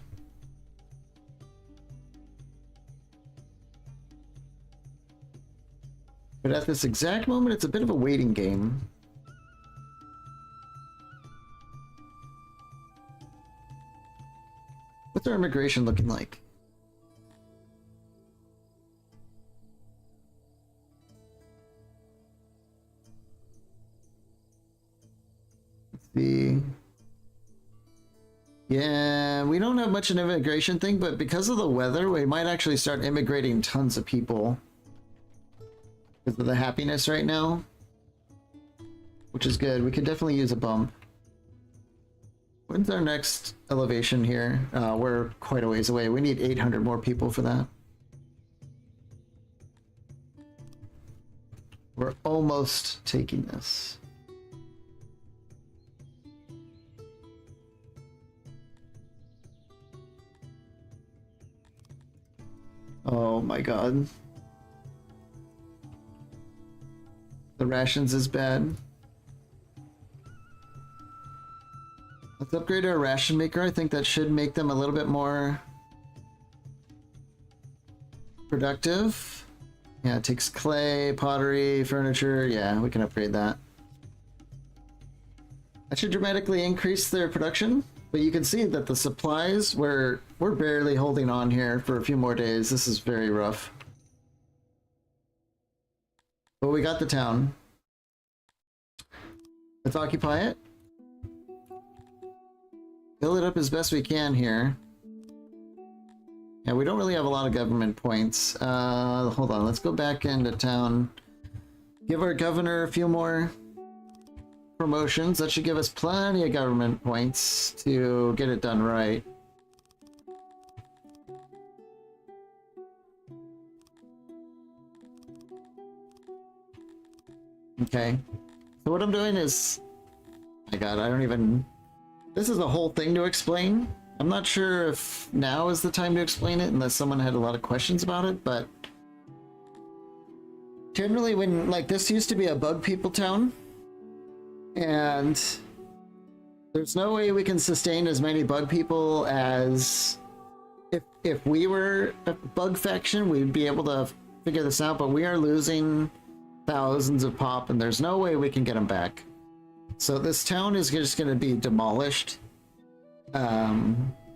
But at this exact moment, it's a bit of a waiting game. What's our immigration looking like? Let's see. Yeah, we don't have much of an immigration thing, but because of the weather, we might actually start immigrating tons of people. Because of the happiness right now. Which is good. We could definitely use a bump. When's our next elevation here? We're quite a ways away. We need 800 more people for that. We're almost taking this. Oh my god. The rations is bad. Let's upgrade our ration maker. I think that should make them a little bit more productive. Yeah, it takes clay, pottery, furniture. Yeah, we can upgrade that. That should dramatically increase their production, but you can see that the supplies, we're barely holding on here for a few more days. This is very rough. But we got the town. Let's occupy it. Build it up as best we can here. Yeah, we don't really have a lot of government points. Hold on, let's go back into town. Give our governor a few more promotions. That should give us plenty of government points to get it done right. Okay. So what I'm doing is... My god, I don't even... This is a whole thing to explain. I'm not sure if now is the time to explain it unless someone had a lot of questions about it, but... Generally when, like, this used to be a bug people town, and there's no way we can sustain as many bug people as... If we were a bug faction, we'd be able to figure this out, but we are losing thousands of pop, and there's no way we can get them back. So this town is just going to be demolished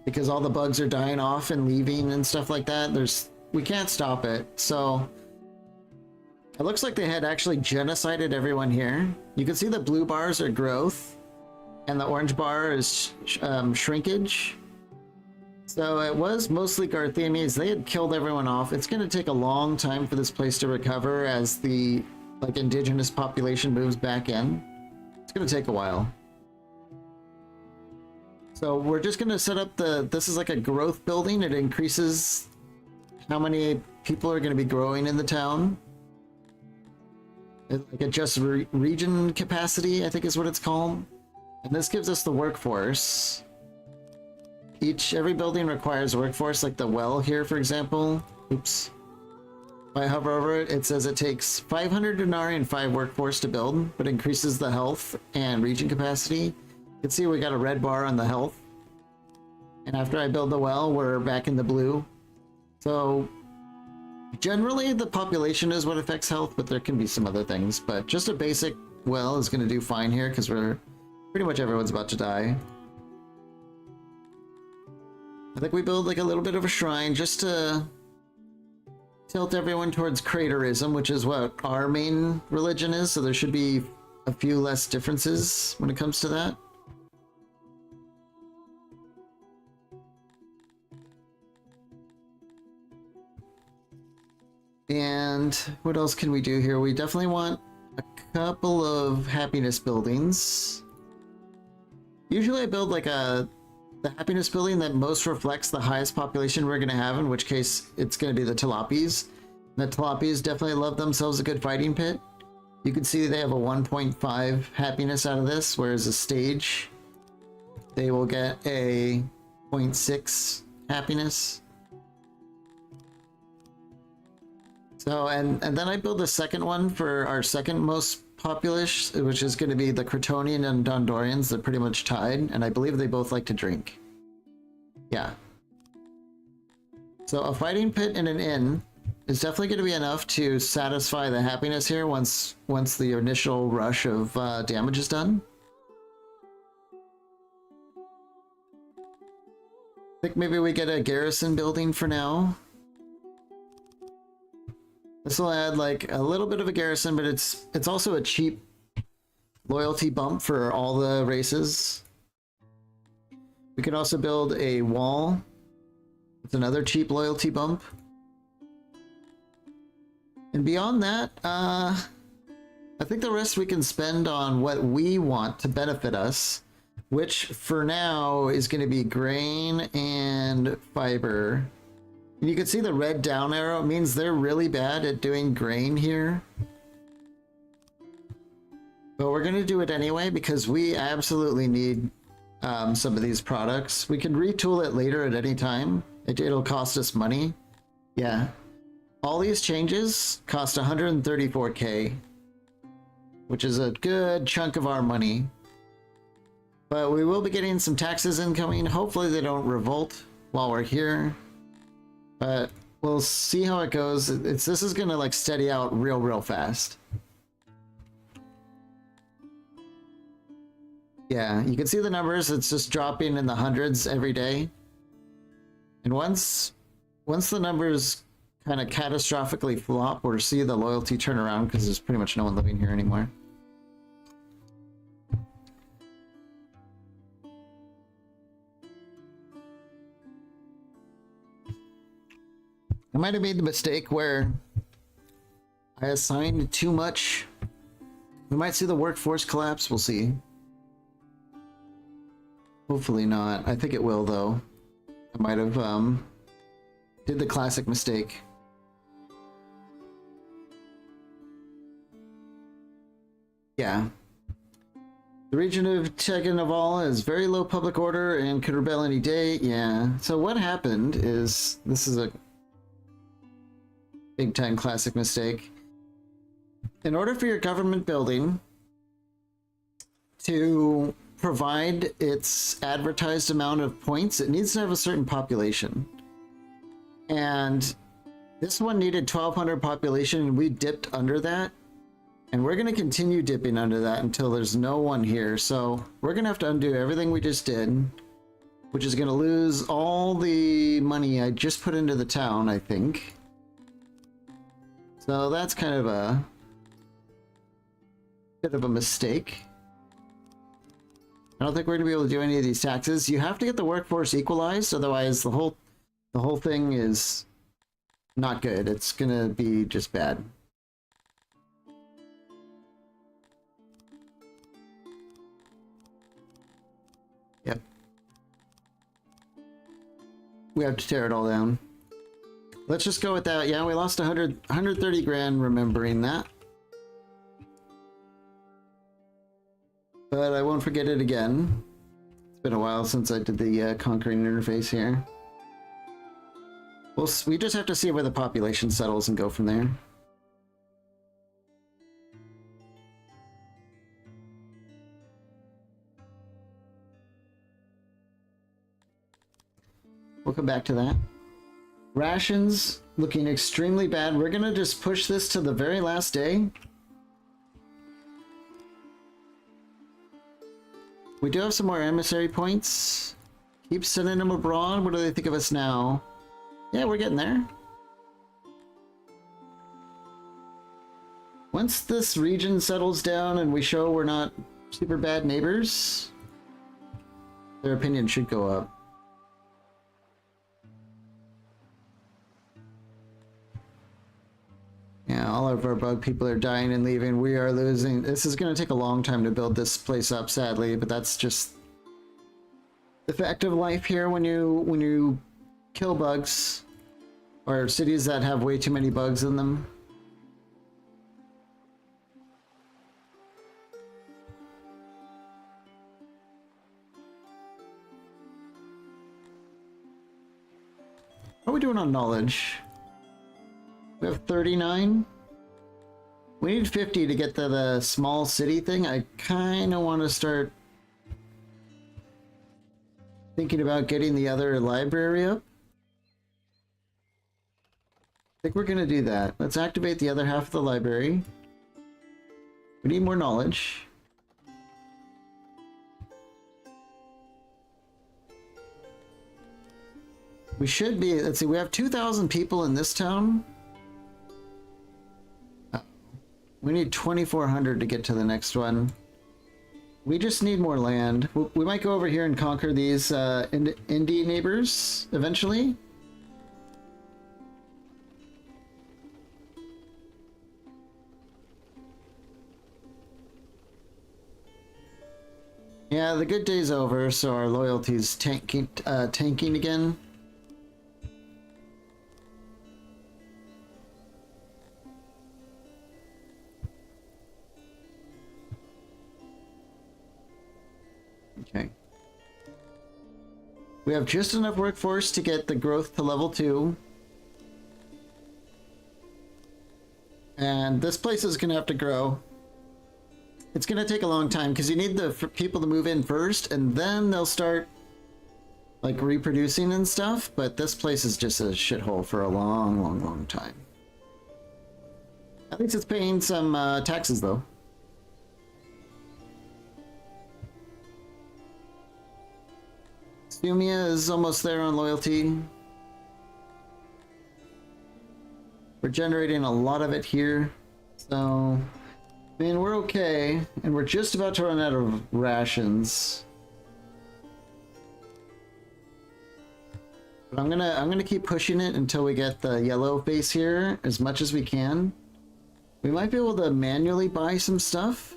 because all the bugs are dying off and leaving and stuff like that. We can't stop it. So it looks like they had actually genocided everyone here. You can see the blue bars are growth and the orange bar is shrinkage. So it was mostly Garthemians. They had killed everyone off. It's going to take a long time for this place to recover as the indigenous population moves back in. It's going to take a while. So we're just going to set up this is like a growth building. It increases how many people are going to be growing in the town. It adjusts region capacity, I think is what it's called. And this gives us the workforce. Every building requires workforce, like the well here, for example. Oops. If I hover over it, it says it takes 500 denarii and 5 workforce to build, but increases the health and region capacity. You can see we got a red bar on the health. And after I build the well, we're back in the blue. So generally the population is what affects health, but there can be some other things. But just a basic well is going to do fine here because pretty much everyone's about to die. I think we build like a little bit of a shrine just to tilt everyone towards craterism, which is what our main religion is, so there should be a few less differences when it comes to that. And what else can we do here? We definitely want a couple of happiness buildings. Usually I build like the happiness building that most reflects the highest population we're going to have, in which case it's going to be the Tilapis. The Tilapis definitely love themselves a good fighting pit. You can see they have a 1.5 happiness out of this, whereas a stage, they will get a 0.6 happiness. So, and then I build the second one for our second most populous, which is going to be the Cretonian and Dondorians. They're pretty much tied, and I believe they both like to drink. Yeah. So a fighting pit and an inn is definitely going to be enough to satisfy the happiness here once the initial rush of damage is done. I think maybe we get a garrison building for now. This will add like a little bit of a garrison, but it's also a cheap loyalty bump for all the races. We could also build a wall. It's another cheap loyalty bump. And beyond that, I think the rest we can spend on what we want to benefit us. which for now is going to be grain and fiber. And you can see the red down arrow. It means they're really bad at doing grain here. But we're going to do it anyway because we absolutely need some of these products. We can retool it later at any time. It'll cost us money. Yeah. All these changes cost 134k, which is a good chunk of our money. But we will be getting some taxes incoming. Hopefully they don't revolt while we're here. But we'll see how it goes. This is going to like steady out real fast. Yeah, you can see the numbers. It's just dropping in the hundreds every day. And once the numbers kind of catastrophically flop, we'll see the loyalty turn around because there's pretty much no one living here anymore. I might have made the mistake where I assigned too much. We might see the workforce collapse. We'll see. Hopefully not. I think it will, though. I might have did the classic mistake. Yeah. The region of Tegucigalpa has very low public order and could rebel any day. Yeah. So what happened is, this is a big time classic mistake. In order for your government building to provide its advertised amount of points, it needs to have a certain population. And this one needed 1,200 population, and we dipped under that. And we're going to continue dipping under that until there's no one here. So we're going to have to undo everything we just did, which is going to lose all the money I just put into the town, I think. So that's kind of a bit of a mistake. I don't think we're gonna be able to do any of these taxes. You have to get the workforce equalized, otherwise the whole thing is not good. It's gonna be just bad. Yep. We have to tear it all down. Let's just go with that. Yeah, we lost 130 grand remembering that. But I won't forget it again. It's been a while since I did the conquering interface here. We just have to see where the population settles and go from there. We'll come back to that. Rations looking extremely bad. We're gonna just push this to the very last day. We do have some more emissary points. Keep sending them abroad. What do they think of us now? Yeah, we're getting there. Once this region settles down and we show we're not super bad neighbors, their opinion should go up. Yeah, all of our bug people are dying and leaving. We are losing. This is going to take a long time to build this place up, sadly, but that's just the fact of life here when you kill bugs, or cities that have way too many bugs in them. What are we doing on knowledge? We have 39. We need 50 to get to the small city thing. I kind of want to start thinking about getting the other library up. I think we're going to do that. Let's activate the other half of the library. We need more knowledge. We should be, let's see, we have 2,000 people in this town. We need 2,400 to get to the next one. We just need more land. We might go over here and conquer these indie neighbors eventually. Yeah, Yeah, the good day's over, so our loyalty's tanking again. Okay. We have just enough workforce to get the growth to level 2. And this place is going to have to grow. It's going to take a long time because you need the people to move in first, and then they'll start like reproducing and stuff. But this place is just a shithole for a long time. At least it's paying some taxes though. Sumia is almost there on loyalty. We're generating a lot of it here, so I mean we're okay, and we're just about to run out of rations. But I'm gonna keep pushing it until we get the yellow face here as much as we can. We might be able to manually buy some stuff.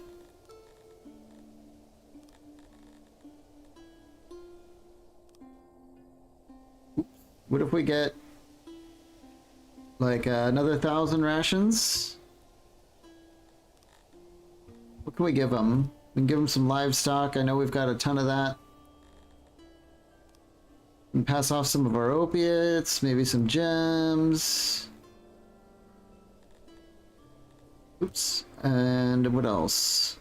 What if we get like another 1,000 rations? What can we give them? We can give them some livestock. I know we've got a ton of that. We can pass off some of our opiates, maybe some gems. Oops. And what else?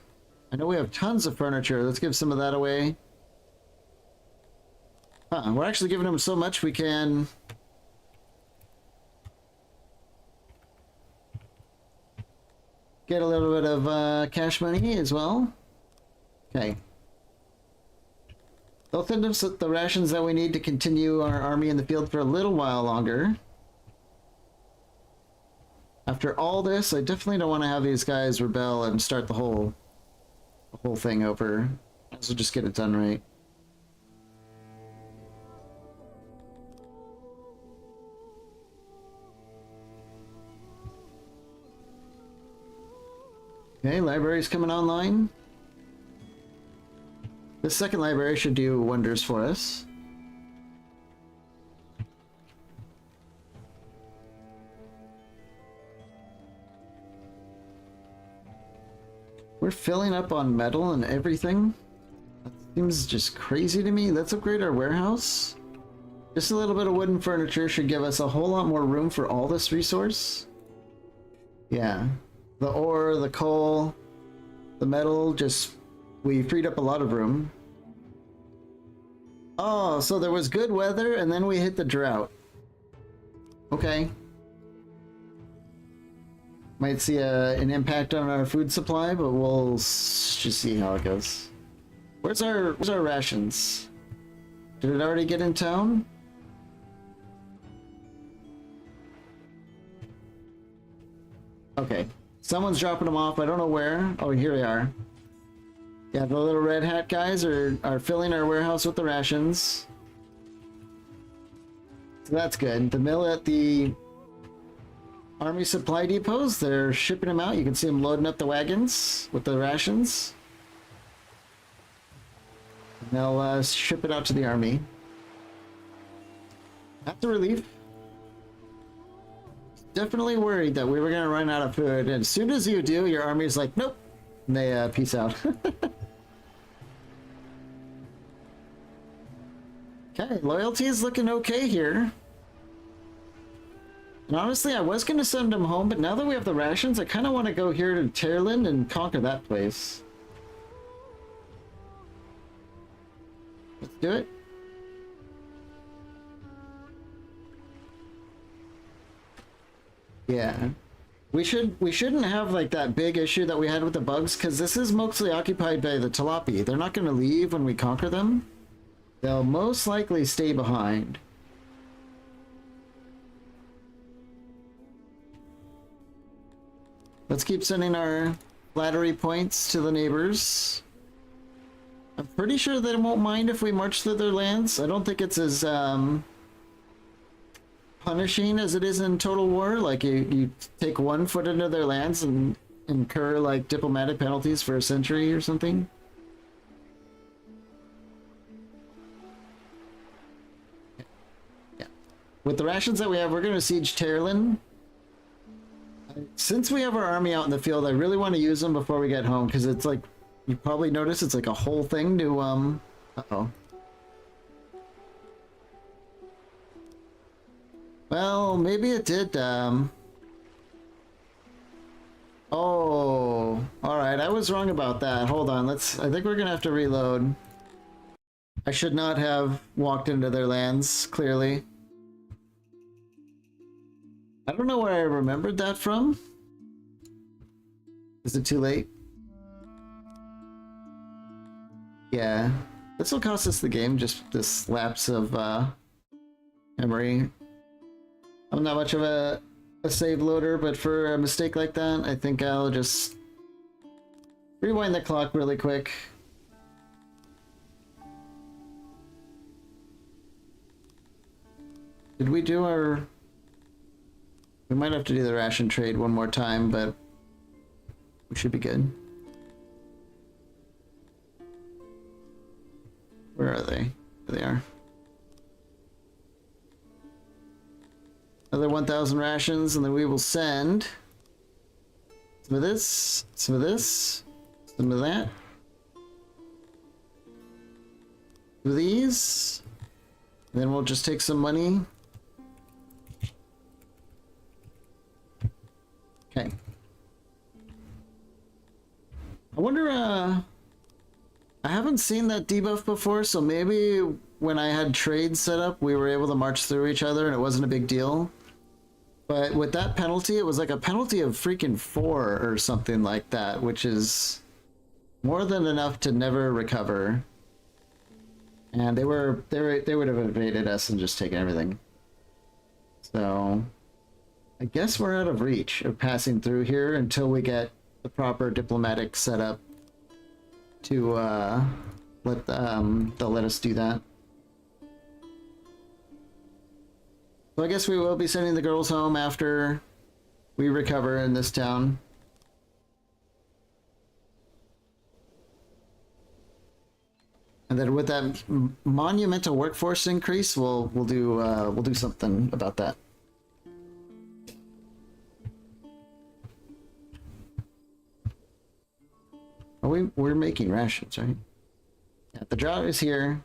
I know we have tons of furniture. Let's give some of that away. We're actually giving them so much we can get a little bit of cash money as well. Okay. They'll send us the rations that we need to continue our army in the field for a little while longer. After all this, I definitely don't want to have these guys rebel and start the whole thing over. So just get it done right. Okay, library's coming online. This second library should do wonders for us. We're filling up on metal and everything. That seems just crazy to me. Let's upgrade our warehouse. Just a little bit of wooden furniture should give us a whole lot more room for all this resource. Yeah. The ore, the coal, the metal, we freed up a lot of room. Oh, so there was good weather and then we hit the drought. Okay. Might see an impact on our food supply, but we'll just see how it goes. Where's our rations? Did it already get in town? Okay. Someone's dropping them off. I don't know where. Oh, here they are. Yeah, the little red hat guys are filling our warehouse with the rations. So that's good. The mill at the army supply depots, they're shipping them out. You can see them loading up the wagons with the rations. And they'll ship it out to the army. That's a relief. Definitely worried that we were going to run out of food, and as soon as you do, your army's like, nope, and they peace out. Okay, loyalty is looking okay here. And honestly, I was going to send them home, but now that we have the rations, I kind of want to go here to Tearland and conquer that place. Let's do it. Yeah. We shouldn't have like that big issue that we had with the bugs, because this is mostly occupied by the Talapi. They're not going to leave when we conquer them. They'll most likely stay behind. Let's keep sending our flattery points to the neighbors. I'm pretty sure they won't mind if we march through their lands. I don't think it's as punishing as it is in Total War. Like you take 1 foot into their lands and incur like diplomatic penalties for a century or something. with the rations that we have, we're gonna siege Terlin. Since we have our army out in the field, I really want to use them before we get home, because it's like, you probably noticed it's like a whole thing to, uh-oh. Well, maybe it did, oh, alright, I was wrong about that. Hold on, I think we're gonna have to reload. I should not have walked into their lands, clearly. I don't know where I remembered that from. Is it too late? Yeah. This will cost us the game, just this lapse of memory. I'm not much of a save loader, but for a mistake like that, I think I'll just rewind the clock really quick. Did we do our... We might have to do the ration trade one more time, but we should be good. Where are they? There they are. Another 1,000 rations, and then we will send some of this, some of this, some of that. Some of these. And then we'll just take some money. Okay. I wonder, I haven't seen that debuff before, so maybe when I had trades set up, we were able to march through each other and it wasn't a big deal. But with that penalty, it was like a penalty of freaking 4 or something like that, which is more than enough to never recover. And they would have evaded us and just taken everything. So I guess we're out of reach of passing through here until we get the proper diplomatic setup to they'll let us do that. So I guess we will be sending the girls home after we recover in this town. And then with that monumental workforce increase, we'll do something about that. We're making rations, right? Yeah, the drought is here.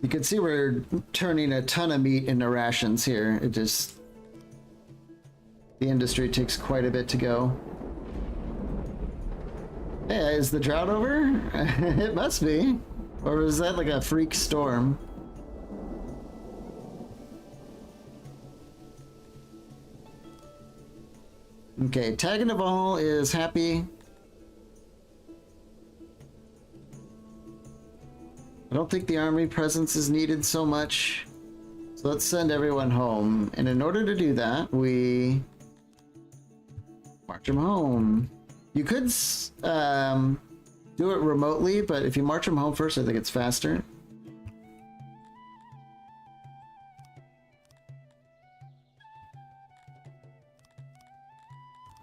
You can see we're turning a ton of meat into rations here. It just... The industry takes quite a bit to go. Hey, is the drought over? It must be. Or is that like a freak storm? Okay, Taganabal is happy. I don't think the army presence is needed so much. So let's send everyone home. And in order to do that, we march them home. You could do it remotely, but if you march them home first, I think it's faster.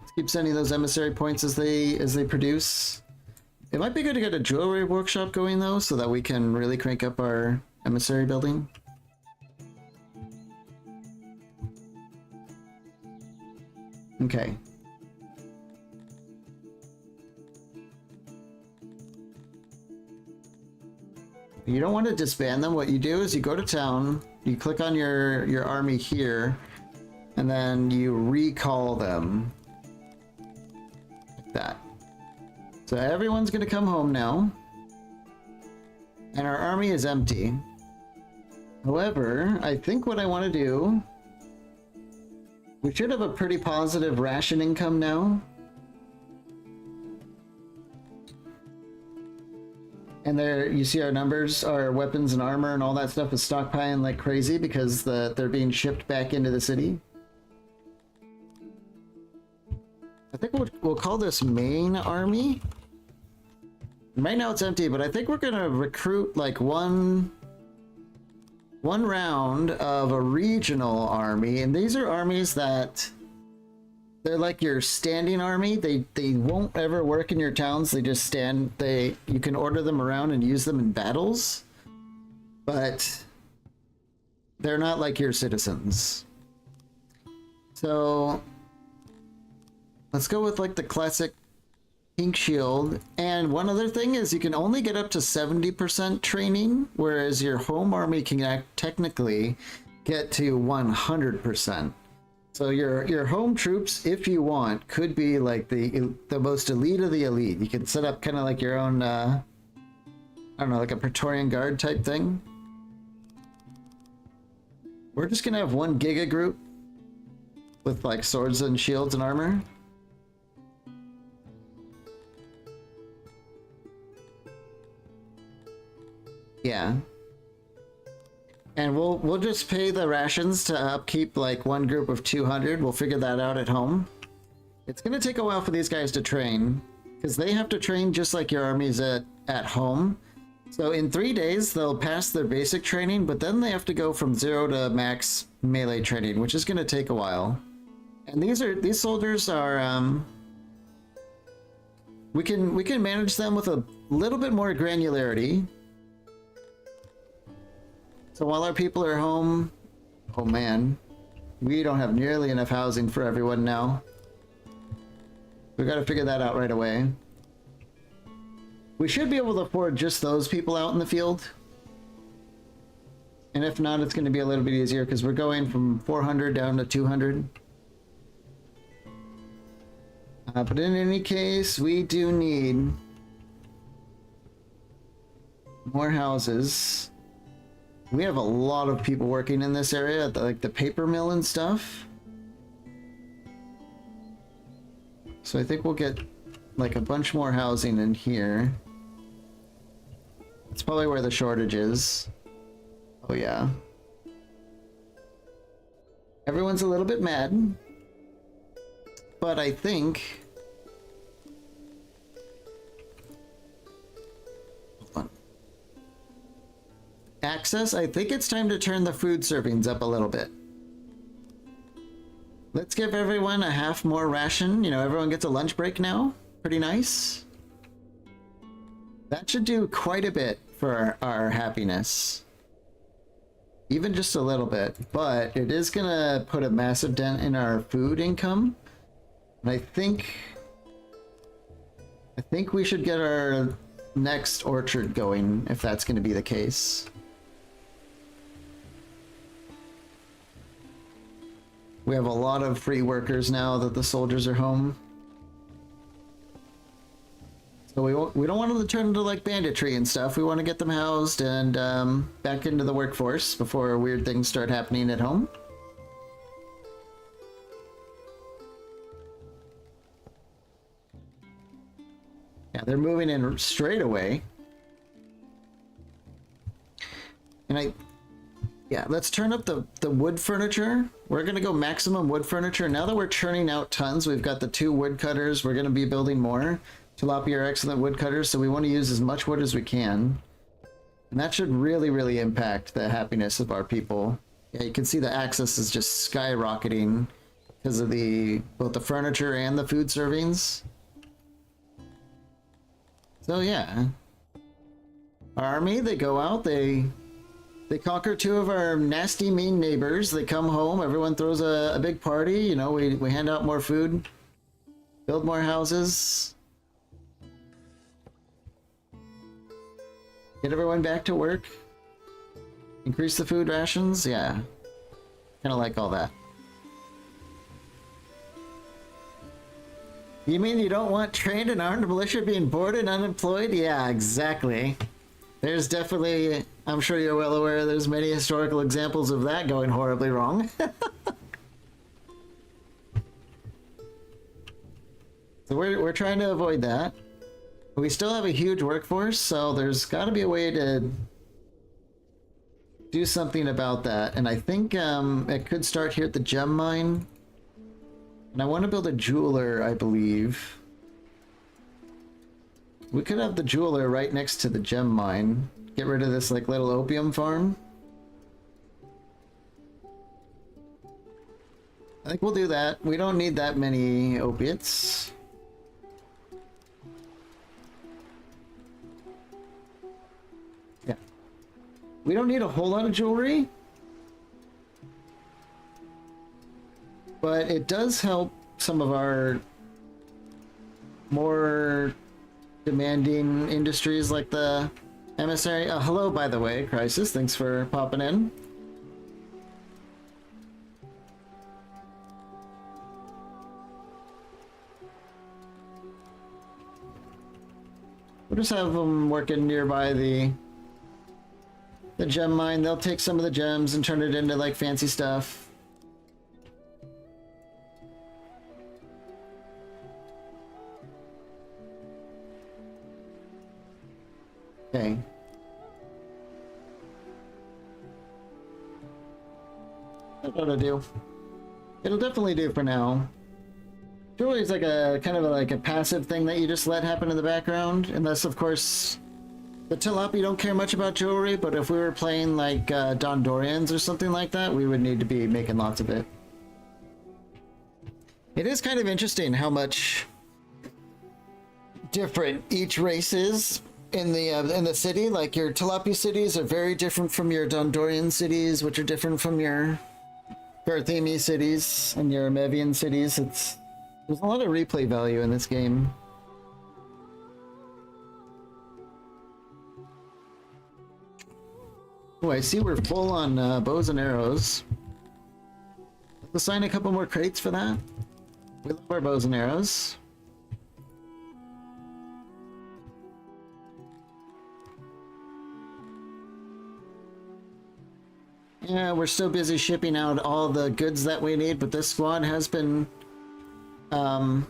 Let's keep sending those emissary points as they produce. It might be good to get a jewelry workshop going though, so that we can really crank up our emissary building. Okay. You don't want to disband them. What you do is you go to town, you click on your army here, and then you recall them. Like that. So everyone's gonna come home now. And our army is empty. However, I think what I want to do... We should have a pretty positive ration income now. And there, you see our numbers, our weapons and armor and all that stuff is stockpiling like crazy because they're being shipped back into the city. I think we'll call this main army. Right now it's empty, but I think we're gonna recruit like one one round of a regional army, and these are armies that they're like your standing army. They won't ever work in your towns. They just stand. You can order them around and use them in battles, but they're not like your citizens. So let's go with like the classic pink shield. And one other thing is you can only get up to 70% training, whereas your home army can technically get to 100%. So your home troops, if you want, could be like the most elite of the elite. You can set up kind of like your own, I don't know, like a Praetorian Guard type thing. We're just gonna have one Giga group with like swords and shields and armor. Yeah. And we'll just pay the rations to upkeep like one group of 200. We'll figure that out at home. It's gonna take a while for these guys to train, because they have to train just like your armies at home. So in 3 days they'll pass their basic training, but then they have to go from 0 to max melee training, which is gonna take a while. And these soldiers are we can manage them with a little bit more granularity. So while our people are home, oh man, we don't have nearly enough housing for everyone now. We gotta figure that out right away. We should be able to afford just those people out in the field. And if not, it's gonna be a little bit easier because we're going from 400 down to 200. But in any case, we do need more houses. We have a lot of people working in this area, like the paper mill and stuff. So I think we'll get like a bunch more housing in here. That's probably where the shortage is. Oh yeah. Everyone's a little bit mad. But I think... access, I think it's time to turn the food servings up a little bit. Let's give everyone a half more ration. You know, everyone gets a lunch break now. Pretty nice. That should do quite a bit for our happiness. Even just a little bit. But it is gonna put a massive dent in our food income. And I think we should get our next orchard going if that's gonna be the case. We have a lot of free workers now that the soldiers are home. So we don't want them to turn into like banditry and stuff. We want to get them housed and back into the workforce before weird things start happening at home. Yeah, they're moving in straight away. And yeah, let's turn up the wood furniture. We're gonna go maximum wood furniture. Now that we're churning out tons, we've got the 2 woodcutters. We're gonna be building more. Tilapia are excellent woodcutters, so we want to use as much wood as we can. And that should really, really impact the happiness of our people. Yeah, you can see the access is just skyrocketing because of both the furniture and the food servings. So yeah. Our army, they go out, they conquer 2 of our nasty, mean neighbors. They come home. Everyone throws a big party. You know, we hand out more food, build more houses, get everyone back to work, increase the food rations. Yeah, kind of like all that. You mean you don't want trained and armed militia being bored and unemployed? Yeah, exactly. There's definitely, I'm sure you're well aware, there's many historical examples of that going horribly wrong. So we're trying to avoid that. We still have a huge workforce, so there's got to be a way to do something about that. And I think it could start here at the gem mine. And I want to build a jeweler, I believe. We could have the jeweler right next to the gem mine. Get rid of this like little opium farm. I think we'll do that. We don't need that many opiates. Yeah. We don't need a whole lot of jewelry. But it does help some of our more demanding industries like the emissary. Hello, by the way, Crisis. Thanks for popping in. We'll just have them working nearby the gem mine. They'll take some of the gems and turn it into like fancy stuff. Okay. That'll do. It'll definitely do for now. Jewelry is like a kind of like a passive thing that you just let happen in the background, unless of course the tilapia don't care much about jewelry. But if we were playing like Dondorians or something like that, we would need to be making lots of it. It is kind of interesting how much different each race is in the city. Like your tilapia cities are very different from your Dondorian cities, which are different from your Garthemi cities and your Mevian cities. There's a lot of replay value in this game. Oh, I see we're full on bows and arrows. Let's assign a couple more crates for that. We love our bows and arrows. Yeah, we're still busy shipping out all the goods that we need, but this squad has been...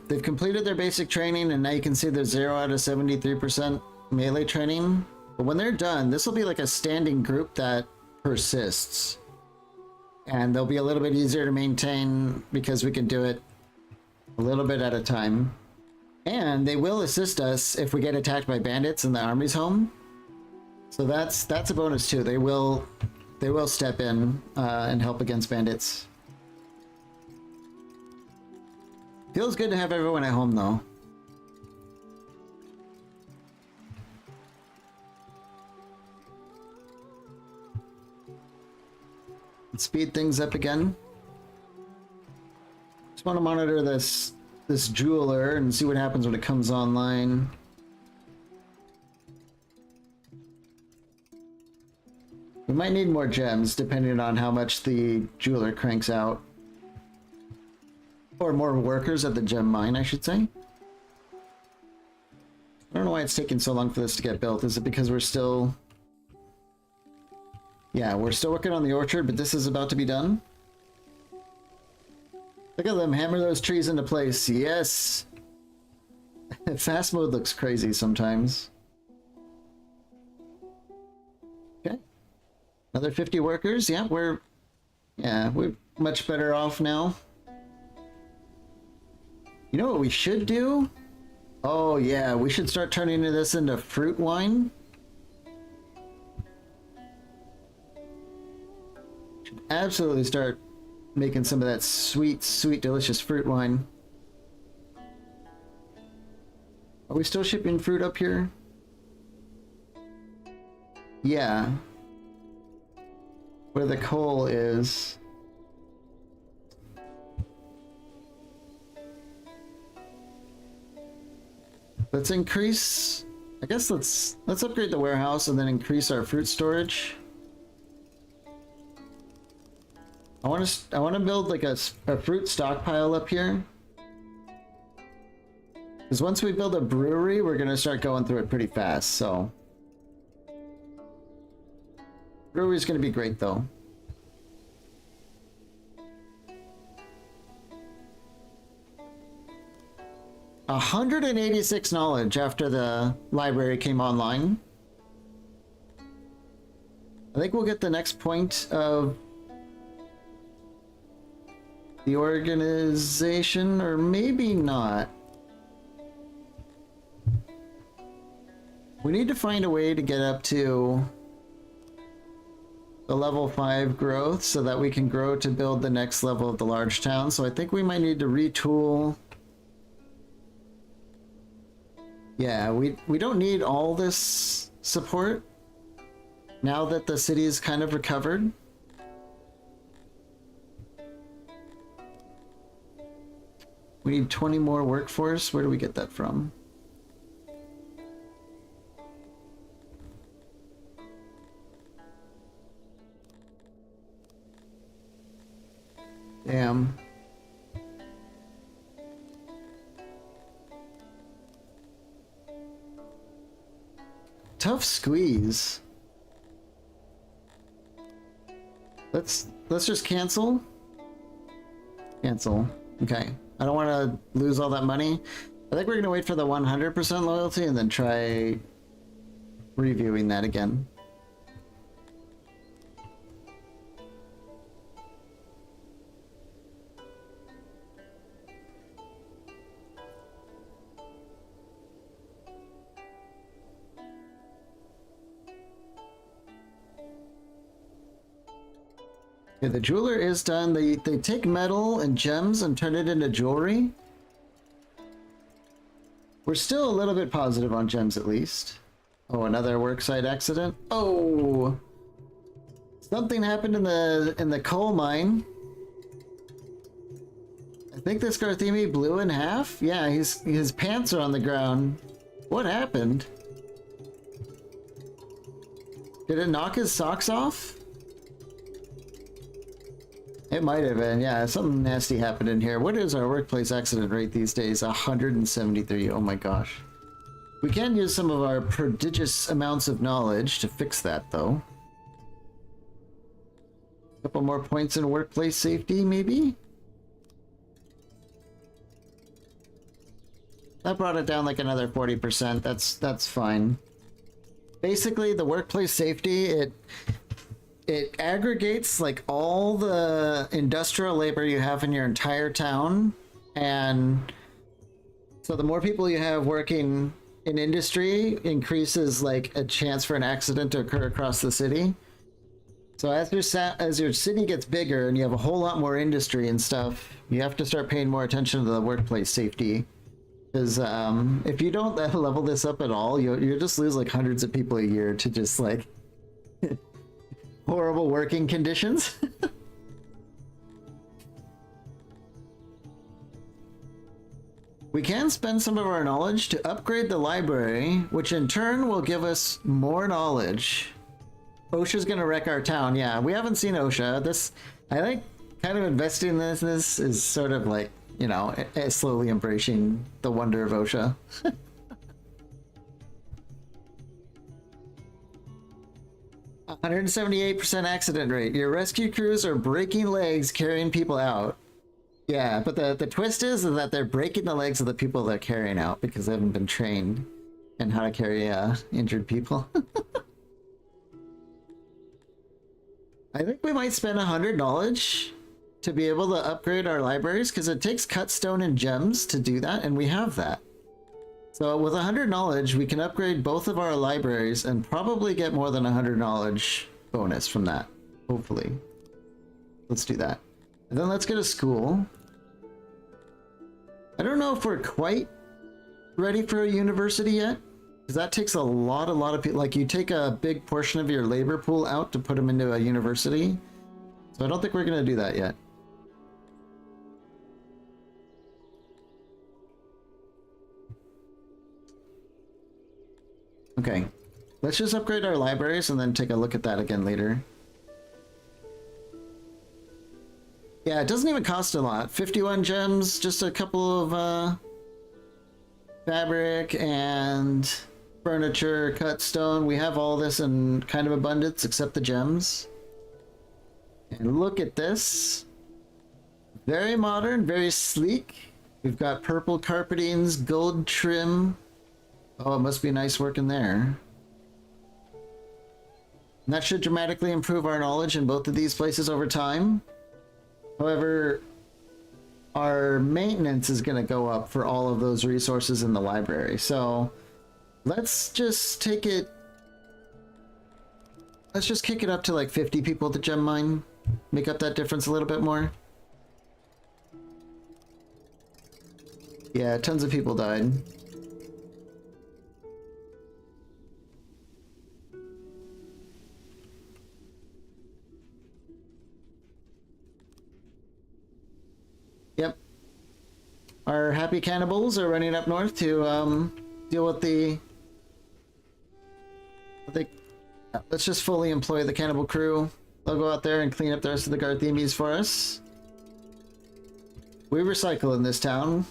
they've completed their basic training, and now you can see they're 0 out of 73% melee training. But when they're done, this will be like a standing group that persists. And they'll be a little bit easier to maintain because we can do it a little bit at a time. And they will assist us if we get attacked by bandits in the army's home. So that's a bonus too. They will step in and help against bandits. Feels good to have everyone at home though. Let's speed things up again. Just want to monitor this jeweler and see what happens when it comes online. We might need more gems depending on how much the jeweler cranks out. Or more workers at the gem mine, I should say. I don't know why it's taking so long for this to get built. Is it because we're still... Yeah, we're still working on the orchard, but this is about to be done. Look at them hammer those trees into place. Yes! Fast mode looks crazy sometimes. Okay. Another 50 workers. Yeah, we're much better off now. You know what we should do? Oh yeah, we should start turning this into fruit wine. Should absolutely start making some of that sweet, sweet, delicious fruit wine. Are we still shipping fruit up here? Yeah. Where the coal is. Let's increase... I guess let's upgrade the warehouse and then increase our fruit storage. I want to build like a fruit stockpile up here. Because once we build a brewery, we're going to start going through it pretty fast, so... Brewery's going to be great, though. A 186 knowledge after the library came online. I think we'll get the next point of the organization, or maybe not. We need to find a way to get up to the level 5 growth so that we can grow to build the next level of the large town. So I think we might need to retool. Yeah, we don't need all this support now that the city is kind of recovered. We need 20 more workforce. Where do we get that from? Damn. Tough squeeze. Let's just cancel. Cancel. Okay. I don't want to lose all that money. I think we're going to wait for the 100% loyalty and then try reviewing that again. Okay, the jeweler is done. They take metal and gems and turn it into jewelry. We're still a little bit positive on gems at least. Oh, another worksite accident. Oh, something happened in the coal mine. I think this Garthemi blew in half. Yeah, his pants are on the ground. What happened? Did it knock his socks off? It might have been, yeah. Something nasty happened in here. What is our workplace accident rate these days? 173. Oh my gosh. We can use some of our prodigious amounts of knowledge to fix that, though. A couple more points in workplace safety, maybe? That brought it down like another 40%. That's fine. Basically, the workplace safety, it aggregates like all the industrial labor you have in your entire town, and so the more people you have working in industry increases like a chance for an accident to occur across the city. So as your city gets bigger and you have a whole lot more industry and stuff, you have to start paying more attention to the workplace safety. Because if you don't level this up at all, you'll just lose like hundreds of people a year to just like horrible working conditions. We can spend some of our knowledge to upgrade the library, which in turn will give us more knowledge. OSHA's gonna wreck our town. Yeah, we haven't seen OSHA. I think kind of investing in this is sort of like, you know, slowly embracing the wonder of OSHA. 178% accident rate. Your rescue crews are breaking legs carrying people out. Yeah, but the twist is that they're breaking the legs of the people they're carrying out because they haven't been trained in how to carry injured people. I think we might spend 100 knowledge to be able to upgrade our libraries, because it takes cut stone and gems to do that, and we have that. So with 100 knowledge, we can upgrade both of our libraries and probably get more than 100 knowledge bonus from that, hopefully. Let's do that. And then let's get a school. I don't know if we're quite ready for a university yet, because that takes a lot of people. Like, you take a big portion of your labor pool out to put them into a university. So I don't think we're going to do that yet. Okay, let's just upgrade our libraries and then take a look at that again later. Yeah, it doesn't even cost a lot. 51 gems, just a couple of fabric and furniture, cut stone. We have all this in kind of abundance except the gems. And look at this. Very modern, very sleek. We've got purple carpetings, gold trim. Oh, it must be nice work in there. And that should dramatically improve our knowledge in both of these places over time. However, our maintenance is going to go up for all of those resources in the library. So let's just take it Let's just kick it up to like 50 people at the gem mine. Make up that difference a little bit more. Yeah, tons of people died. Yep. Our happy cannibals are running up north to deal with the... Let's just fully employ the cannibal crew. They'll go out there and clean up the rest of the Garthemies for us. We recycle in this town.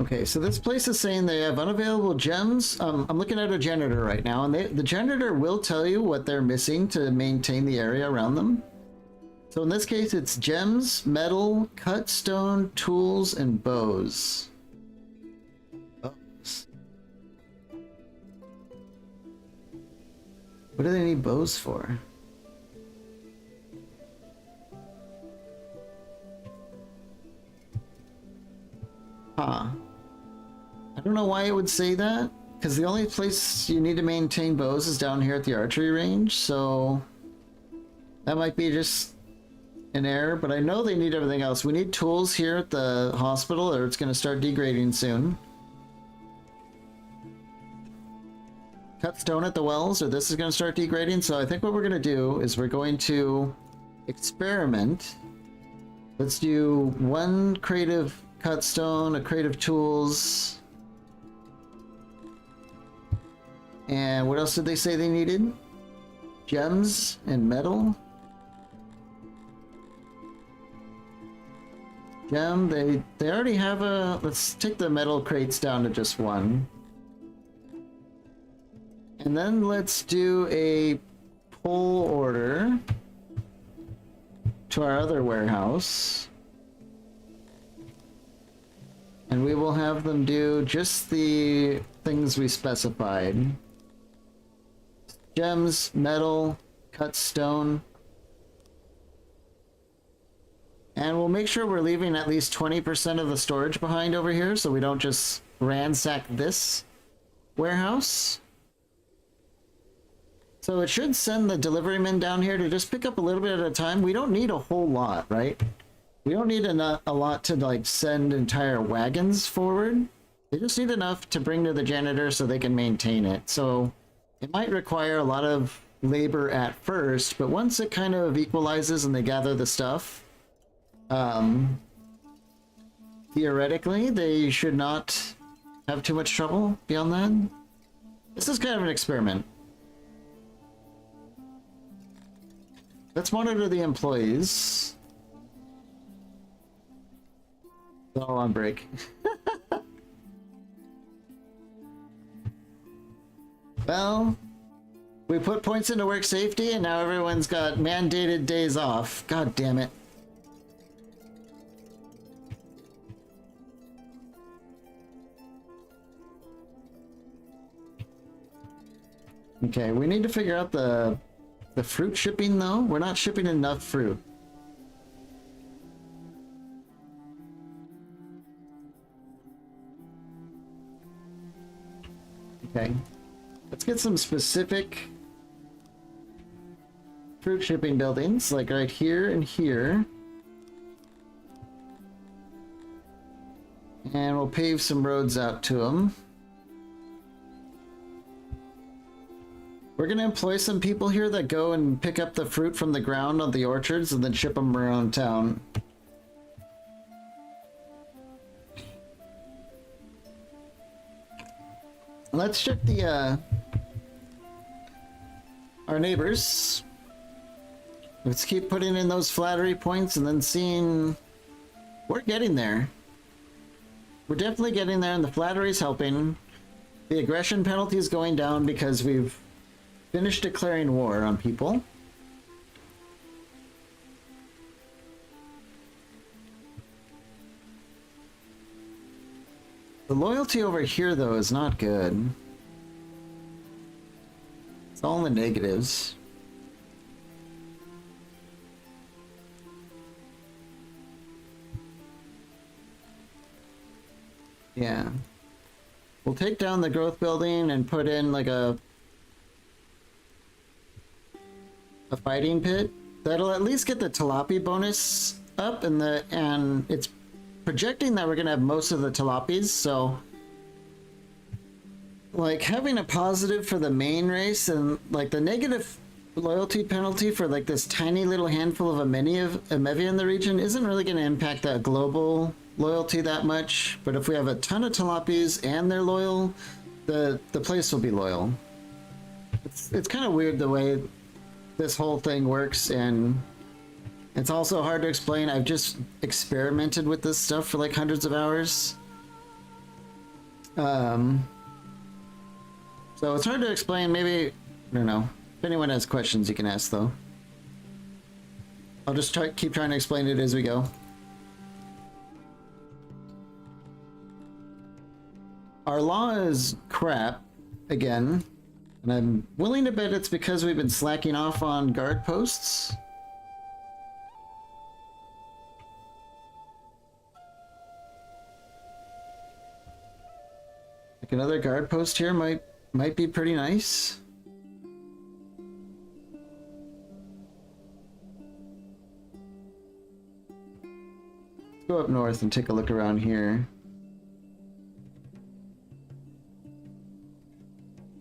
Okay, so this place is saying they have unavailable gems. I'm looking at a janitor right now, and the janitor will tell you what they're missing to maintain the area around them. So in this case, it's gems, metal, cut stone, tools, and bows. Bows. What do they need bows for? Huh. I don't know why it would say that, because the only place you need to maintain bows is down here at the archery range, so that might be just an error, but I know they need everything else. We need tools here at the hospital, or it's going to start degrading soon. Cut stone at the wells, or this is going to start degrading, so I think what we're going to do is we're going to experiment. Let's do one crate of cut stone, a crate of tools. And what else did they say they needed? Gems and metal. Gem, they already have a... Let's take the metal crates down to just one. And then let's do a pull order to our other warehouse. And we will have them do just the things we specified. Gems, metal, cut stone. And we'll make sure we're leaving at least 20% of the storage behind over here so we don't just ransack this warehouse. So it should send the delivery men down here to just pick up a little bit at a time. We don't need a whole lot, right? We don't need a lot to like send entire wagons forward. They just need enough to bring to the janitor so they can maintain it. So it might require a lot of labor at first, but once it kind of equalizes and they gather the stuff, theoretically, they should not have too much trouble beyond that. This is kind of an experiment. Let's monitor the employees. They're all on break. Well, we put points into work safety and now everyone's got mandated days off. God damn it. Okay, we need to figure out the fruit shipping though. We're not shipping enough fruit. Okay. Let's get some specific fruit shipping buildings, like right here and here. And we'll pave some roads out to them. We're going to employ some people here that go and pick up the fruit from the ground of the orchards and then ship them around town. Let's check the, our neighbors. Let's keep putting in those flattery points and then seeing... We're getting there. We're definitely getting there, and the flattery's helping. The aggression penalty is going down because we've finished declaring war on people. The loyalty over here, though, is not good. It's all in the negatives. Yeah. We'll take down the growth building and put in like a fighting pit. That'll at least get the tilapia bonus up, and it's projecting that we're gonna have most of the tilapias, so like having a positive for the main race and like the negative loyalty penalty for like this tiny little handful of Amevia in the region isn't really going to impact that global loyalty that much. But if we have a ton of tilapias and they're loyal, the place will be loyal. It's kind of weird the way this whole thing works, and it's also hard to explain. I've just experimented with this stuff for like hundreds of hours. So it's hard to explain. Maybe, I don't know. If anyone has questions, you can ask though. I'll just keep trying to explain it as we go. Our law is crap, again. And I'm willing to bet it's because we've been slacking off on guard posts. Like another guard post here might be pretty nice. Let's go up north and take a look around here.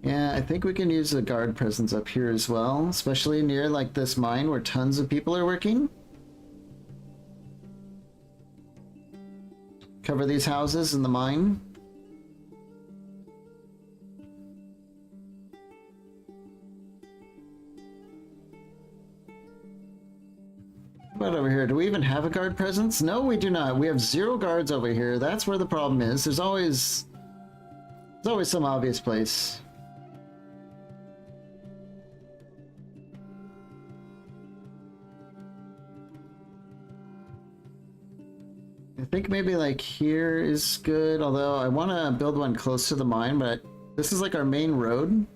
Yeah, I think we can use a guard presence up here as well, especially near like this mine where tons of people are working. Cover these houses in the mine. What about over here? Do we even have a guard presence? No, we do not. We have 0 guards over here. That's where the problem is. There's always some obvious place. I think maybe like here is good, although I want to build one close to the mine, but this is like our main road.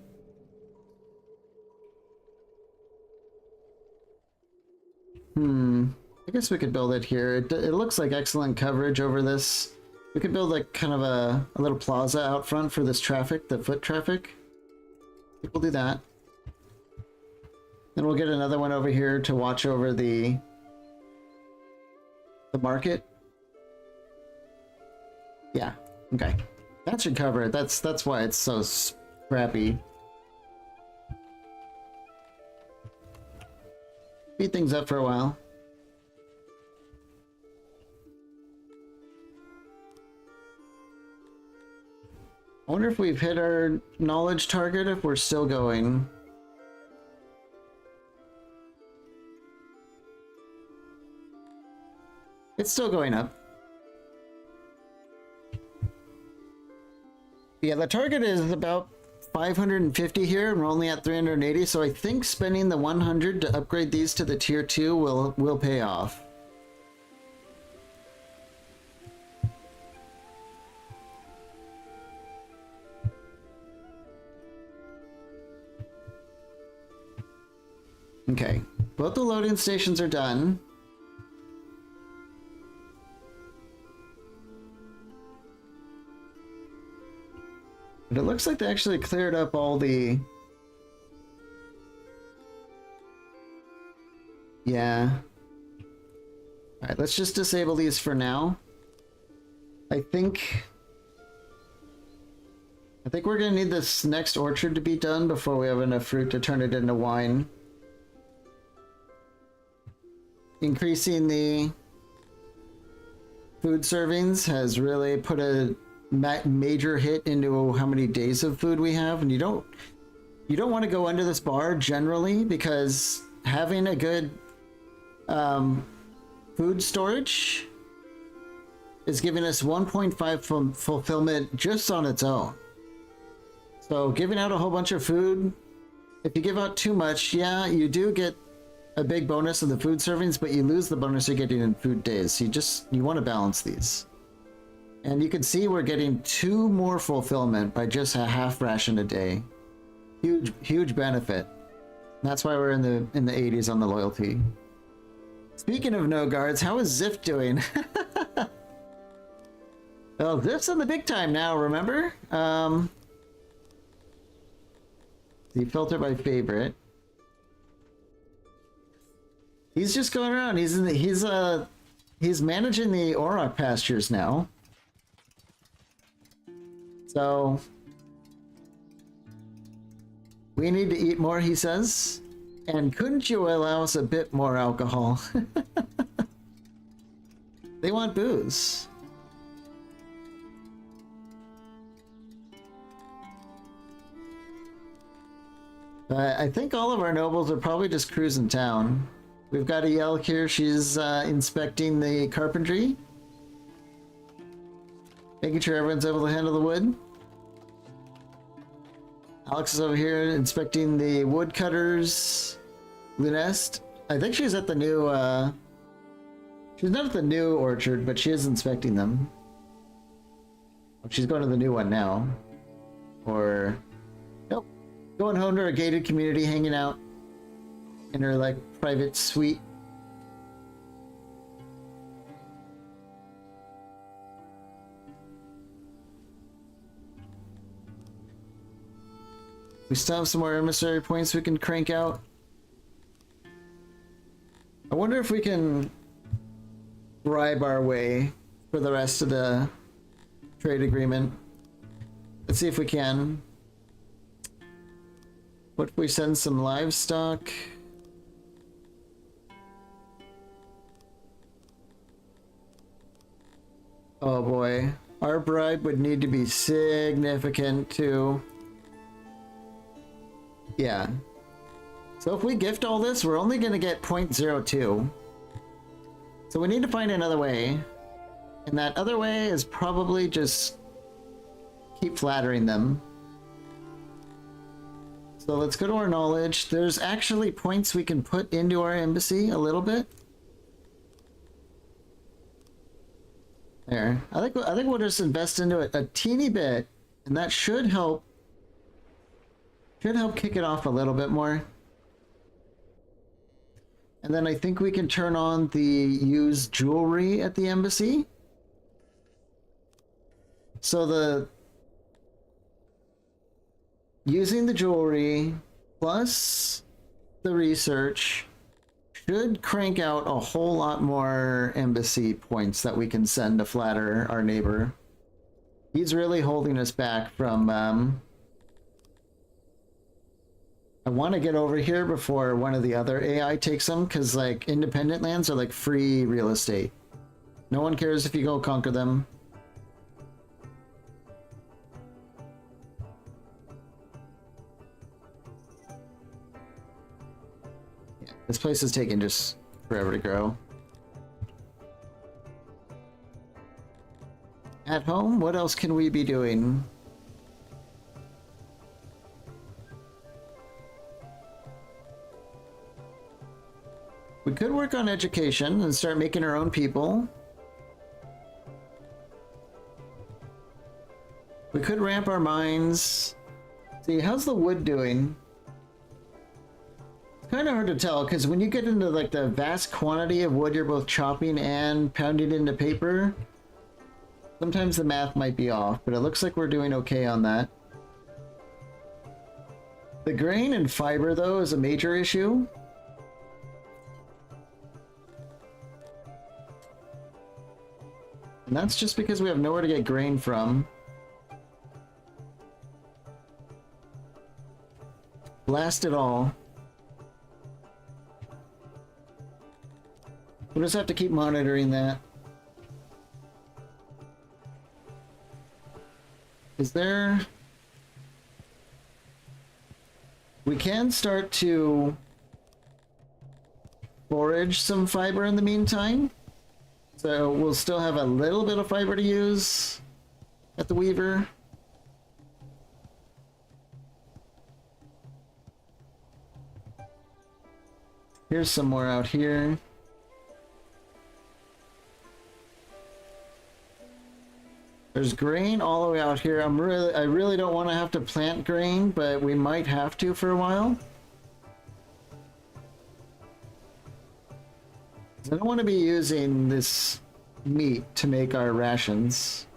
I guess we could build it here. It looks like excellent coverage over this. We could build like kind of a little plaza out front for this traffic, the foot traffic. We'll do that. Then we'll get another one over here to watch over the market. Yeah, okay. That should cover it. That's why it's so scrappy. Speed things up for a while. I wonder if we've hit our knowledge target, if we're still going. It's still going up. Yeah, the target is about 550 here, and we're only at 380, so I think spending the 100 to upgrade these to the tier 2 will pay off. Okay, both the loading stations are done. But it looks like they actually cleared up all the... Yeah. Alright, let's just disable these for now. I think we're gonna need this next orchard to be done before we have enough fruit to turn it into wine. Increasing the food servings has really put a major hit into how many days of food we have, and you don't want to go under this bar generally, because having a good food storage is giving us 1.5 fulfillment just on its own. So giving out a whole bunch of food, if you give out too much, yeah, you do get a big bonus in the food servings, but you lose the bonus you're getting in food days. So you want to balance these. And you can see we're getting 2 more fulfillment by just a half ration a day. Huge benefit. That's why we're in the 80s on the loyalty. Speaking of no guards, how is Ziff doing? Well, Ziff's in the big time now, remember? The filter by favorite. He's just going around. He's managing the Auroch pastures now. So we need to eat more, he says. And couldn't you allow us a bit more alcohol? They want booze. I think all of our nobles are probably just cruising town. We've got a Yelk here. She's inspecting the carpentry. Making sure everyone's able to handle the wood. Alex is over here inspecting the woodcutters. Lunest. I think she's at the new, she's not at the new orchard, but she is inspecting them. She's going to the new one now. Or, nope. Going home to her gated community, hanging out in her, like, private suite. We still have some more emissary points we can crank out. I wonder if we can bribe our way for the rest of the trade agreement. Let's see if we can. What if we send some livestock? Oh boy. Our bribe would need to be significant too. Yeah. So if we gift all this, we're only going to get 0.02. So we need to find another way. And that other way is probably just keep flattering them. So let's go to our knowledge. There's actually points we can put into our embassy a little bit. There. I think we'll just invest into it a teeny bit, and that should help. Should help kick it off a little bit more. And then I think we can turn on the use jewelry at the embassy. So the using the jewelry plus the research should crank out a whole lot more embassy points that we can send to flatter our neighbor. He's really holding us back from I want to get over here before one of the other AI takes them, because like independent lands are like free real estate. No one cares if you go conquer them. Yeah, this place is taking just forever to grow. At home, what else can we be doing? We could work on education and start making our own people. We could ramp our mines. See, how's the wood doing? It's kind of hard to tell, because when you get into like the vast quantity of wood you're both chopping and pounding into paper, sometimes the math might be off, but it looks like we're doing okay on that. The grain and fiber, though, is a major issue. And that's just because we have nowhere to get grain from. Blast it all. We'll just have to keep monitoring that. Is there... We can start to forage some fiber in the meantime. So we'll still have a little bit of fiber to use at the Weaver. Here's some more out here. There's grain all the way out here. I really don't want to have to plant grain, but we might have to for a while. I don't want to be using this meat to make our rations.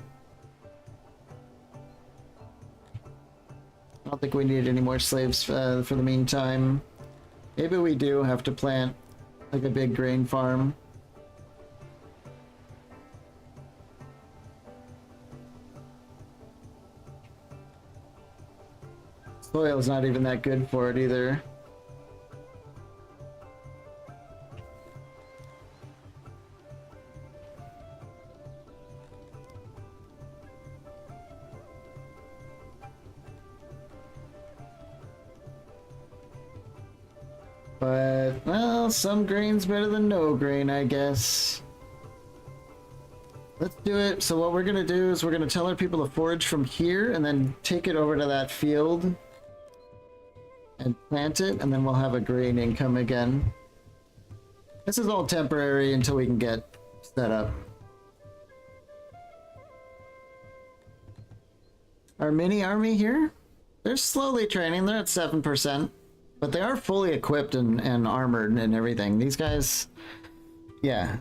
I don't think we need any more slaves for the meantime. Maybe we do have to plant like a big grain farm. Soil's not even that good for it either. But, well, some grain's better than no grain, I guess. Let's do it. So what we're gonna do is we're gonna tell our people to forage from here and then take it over to that field and plant it, and then we'll have a grain income again. This is all temporary until we can get set up. Our mini army here, they're slowly training. They're at 7%, but they are fully equipped and armored and everything. These guys, yeah.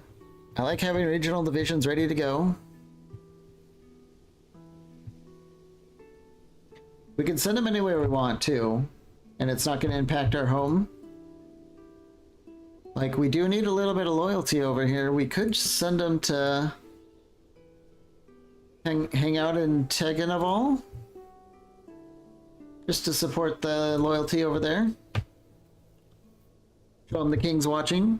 I like having regional divisions ready to go. We can send them anywhere we want too, and it's not going to impact our home. Like, we do need a little bit of loyalty over here. We could send them to hang out in Teganaval, just to support the loyalty over there. Show them the king's watching.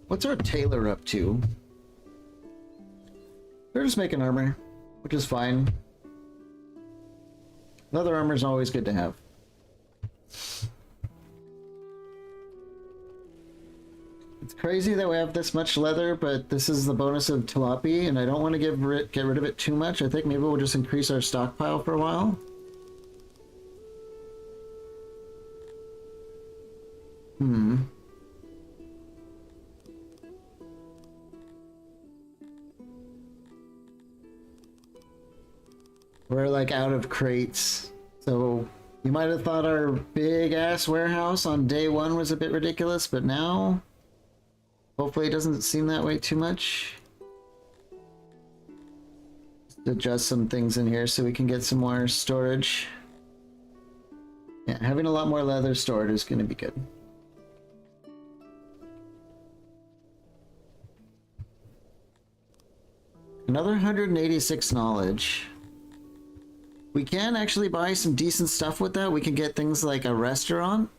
What's our tailor up to? They're just making armor, which is fine. Leather armor is always good to have. It's crazy that we have this much leather, but this is the bonus of tilapia, and I don't want to get rid of it too much. I think maybe we'll just increase our stockpile for a while. We're like out of crates, so you might have thought our big ass warehouse on day one was a bit ridiculous, but now hopefully it doesn't seem that way too much. Just adjust some things in here so we can get some more storage. Yeah, having a lot more leather stored is going to be good. Another 186 knowledge. We can actually buy some decent stuff with that. We can get things like a restaurant.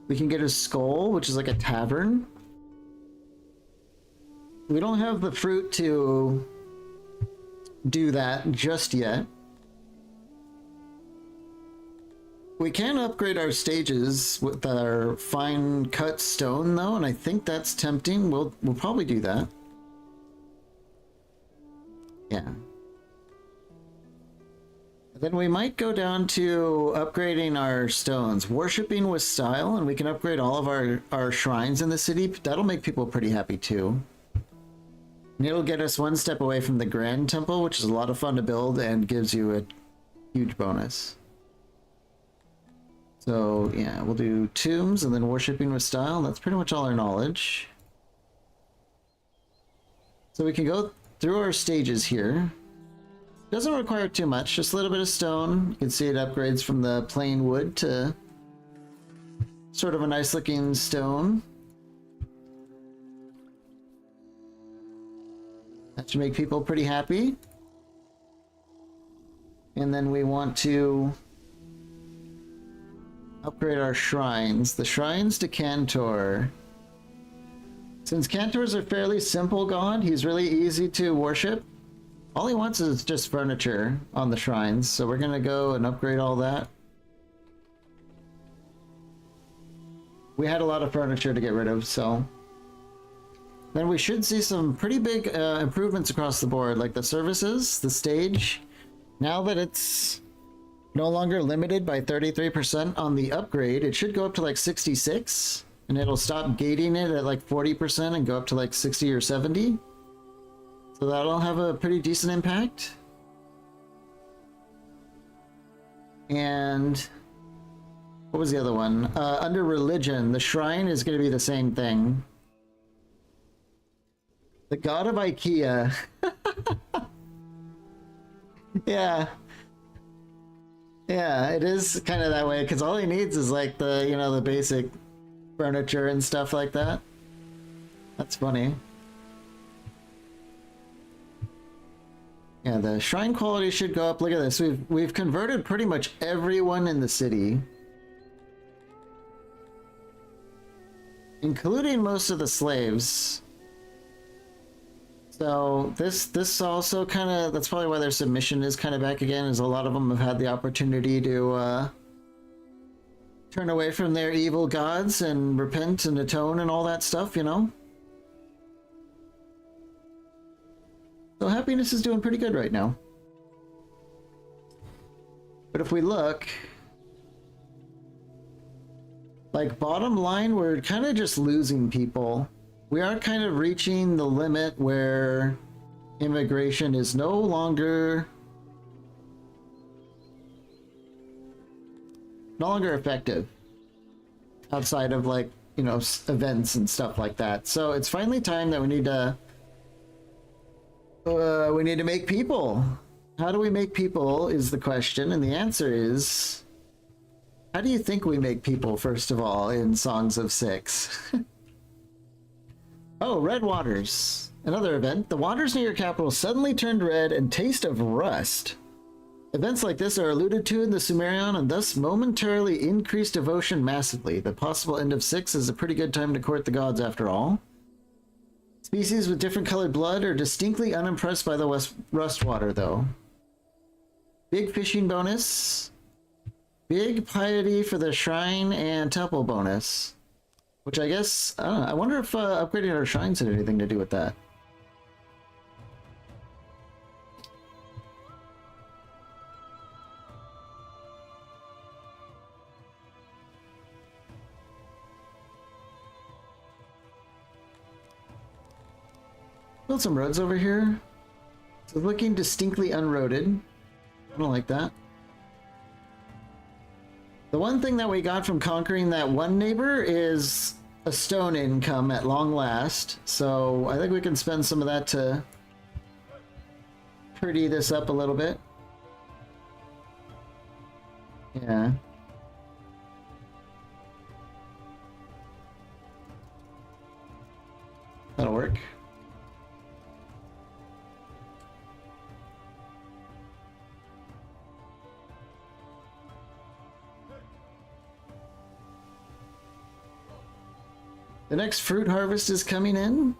We can get a skull, which is like a tavern. We don't have the fruit to do that just yet. We can upgrade our stages with our fine cut stone though, and I think that's tempting. We'll probably do that. Yeah. Then we might go down to upgrading our stones. Worshipping with style, and we can upgrade all of our shrines in the city. That'll make people pretty happy too. And it'll get us one step away from the Grand Temple, which is a lot of fun to build and gives you a huge bonus. So yeah, we'll do tombs and then worshipping with style. That's pretty much all our knowledge. So we can go through our stages here. Doesn't require too much, just a little bit of stone. You can see it upgrades from the plain wood to sort of a nice looking stone. That should make people pretty happy. And then we want to upgrade our shrines. The shrines to Cantor. Since Cantor's a fairly simple god, he's really easy to worship. All he wants is just furniture on the shrines, so we're gonna go and upgrade all that. We had a lot of furniture to get rid of, so... Then we should see some pretty big improvements across the board, like the services, the stage. Now that it's No longer limited by 33% on the upgrade. It should go up to like 66, and it'll stop gating it at like 40% and go up to like 60 or 70. So that'll have a pretty decent impact. And what was the other one? Under religion, the shrine is going to be the same thing. The god of IKEA. Yeah. Yeah, it is kind of that way, because all he needs is like the, you know, the basic furniture and stuff like that. That's funny. Yeah, the shrine quality should go up. Look at this. We've converted pretty much everyone in the city, including most of the slaves. So this also kind of, that's probably why their submission is kind of back again, is a lot of them have had the opportunity to turn away from their evil gods and repent and atone and all that stuff, you know? So happiness is doing pretty good right now. But if we look, like bottom line, we're kind of just losing people. We are kind of reaching the limit where immigration is no longer effective outside of, like, you know, events and stuff like that. So it's finally time that we need to make people. How do we make people is the question, and the answer is, how do you think we make people, first of all, in Songs of Six? Oh, red waters. Another event. The waters near your capital suddenly turned red and taste of rust. Events like this are alluded to in the Sumerian and thus momentarily increase devotion massively. The possible end of 6 is a pretty good time to court the gods after all. Species with different colored blood are distinctly unimpressed by the rust water, though. Big fishing bonus. Big piety for the shrine and temple bonus. Which I guess, I don't know, I wonder if upgrading our shrines had anything to do with that. Build some roads over here. It's looking distinctly unroaded. I don't like that. The one thing that we got from conquering that one neighbor is a stone income at long last, so I think we can spend some of that to pretty this up a little bit. Yeah. That'll work. The next fruit harvest is coming in.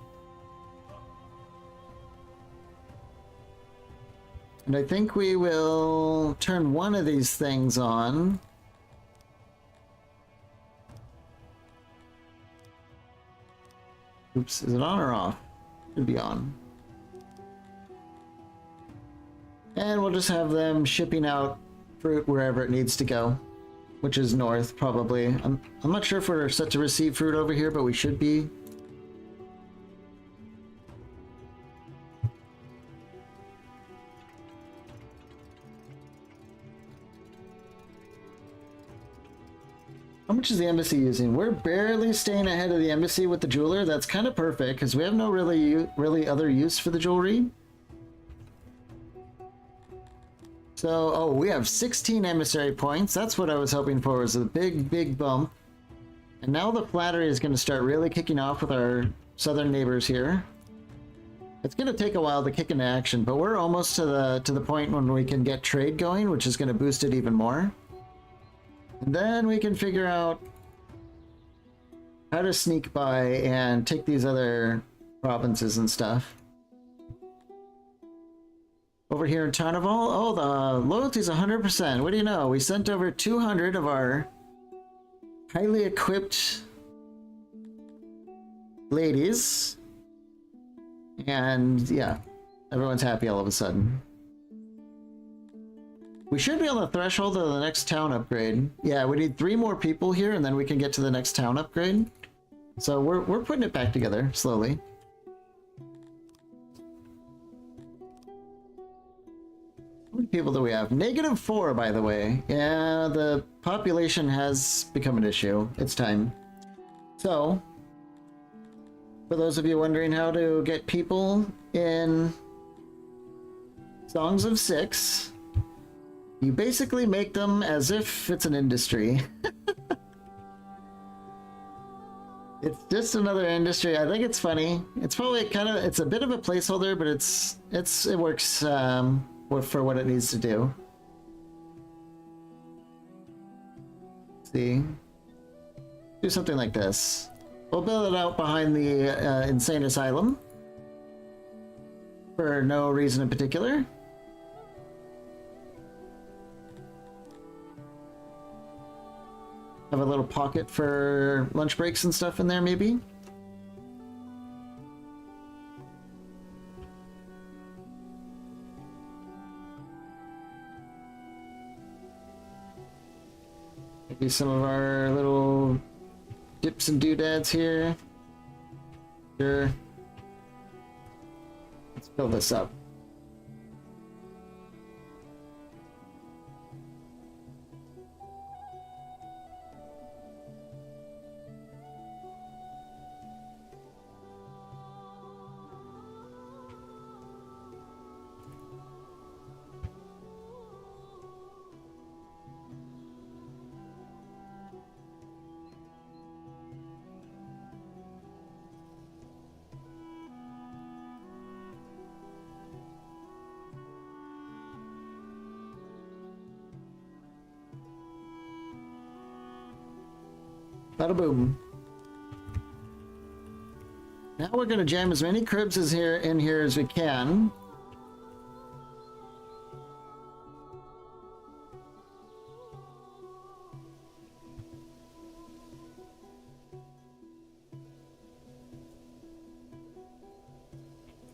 And I think we will turn one of these things on. Oops, is it on or off? It should be on. And we'll just have them shipping out fruit wherever it needs to go. Which is north, probably. I'm not sure if we're set to receive fruit over here, but we should be. How much is the embassy using? We're barely staying ahead of the embassy with the jeweler. That's kind of perfect, because we have no really other use for the jewelry. So, oh, we have 16 emissary points. That's what I was hoping for, was a big bump. And now the flattery is going to start really kicking off with our southern neighbors here. It's going to take a while to kick into action, but we're almost to the point when we can get trade going, which is going to boost it even more. And then we can figure out how to sneak by and take these other provinces and stuff. Over here in Tarnival, oh, the loyalty's 100%. What do you know? We sent over 200 of our highly equipped ladies. And yeah, everyone's happy all of a sudden. We should be on the threshold of the next town upgrade. Yeah, we need 3 more people here, and then we can get to the next town upgrade. So we're putting it back together, slowly. How many people do we have? -4, by the way. Yeah, the population has become an issue. It's time. So, for those of you wondering how to get people in Songs of Six, you basically make them as if it's an industry. It's just another industry. I think it's funny. It's probably it's a bit of a placeholder, but it works for what it needs to do. Let's see, do something like this. We'll build it out behind the insane asylum for no reason in particular. Have a little pocket for lunch breaks and stuff in there, maybe. Maybe some of our little dips and doodads here. Sure. Let's fill this up. Bada boom. Now we're gonna jam as many cribs in here as we can.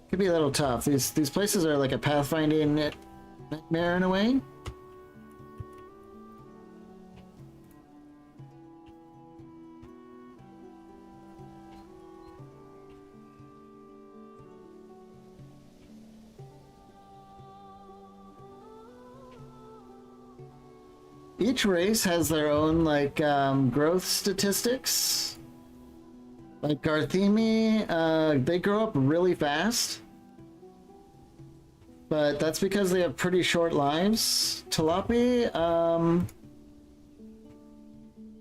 Could be a little tough. These places are like a pathfinding nightmare in a way. Each race has their own like growth statistics. Like Garthemi, they grow up really fast, but that's because they have pretty short lives. Talapi,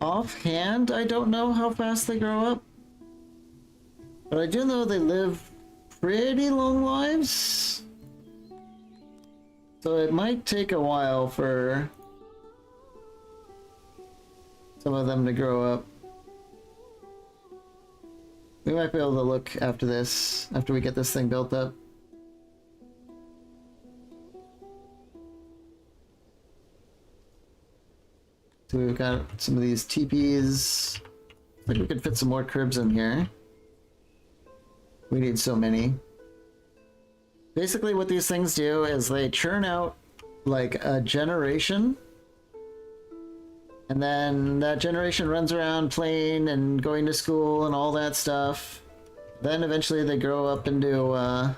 offhand, I don't know how fast they grow up, but I do know they live pretty long lives. So it might take a while for some of them to grow up. We might be able to look after this, after we get this thing built up. So we've got some of these teepees. I think we could fit some more cribs in here. We need so many. Basically what these things do is they churn out like a generation, and then that generation runs around playing and going to school and all that stuff. Then eventually they grow up into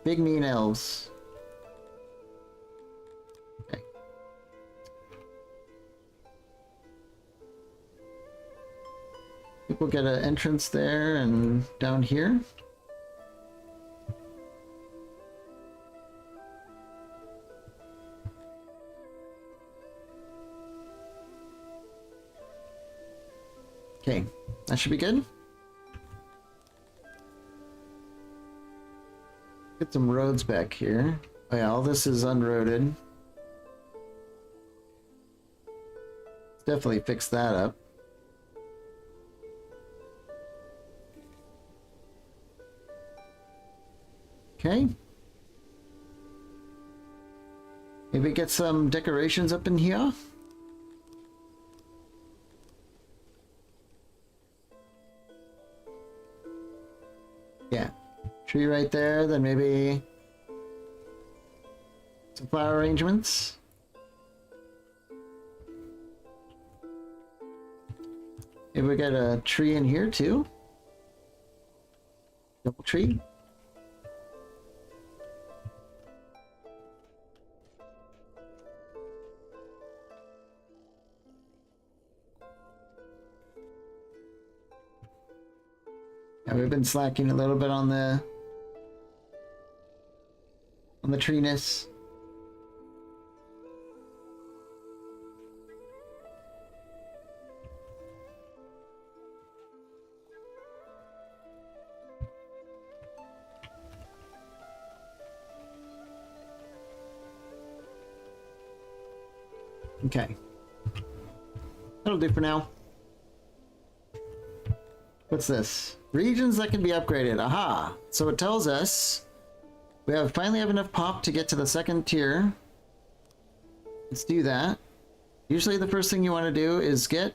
big mean elves. Okay. I think we'll get an entrance there and down here. Okay, that should be good. Get some roads back here. Oh yeah, all this is unroaded. Let's definitely fix that up. Okay. Maybe get some decorations up in here. Yeah, tree right there, then maybe Some flower arrangements. Maybe we got a tree in here too. Double tree. Yeah, we've been slacking a little bit on the treeness. Okay. That'll do for now. What's this? Regions that can be upgraded. Aha! So it tells us we finally have enough pop to get to the second tier. Let's do that. Usually the first thing you want to do is get...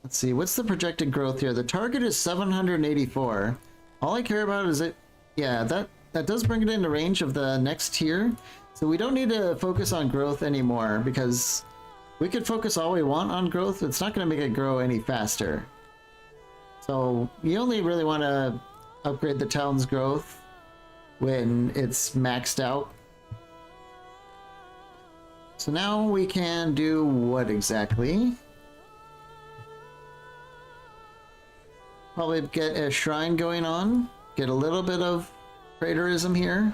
Let's see, what's the projected growth here? The target is 784. All I care about is it... Yeah, that does bring it into range of the next tier. So we don't need to focus on growth anymore because we could focus all we want on growth. It's not going to make it grow any faster. So you only really want to upgrade the town's growth when it's maxed out. So now we can do what exactly? Probably get a shrine going on. Get a little bit of praetorism here.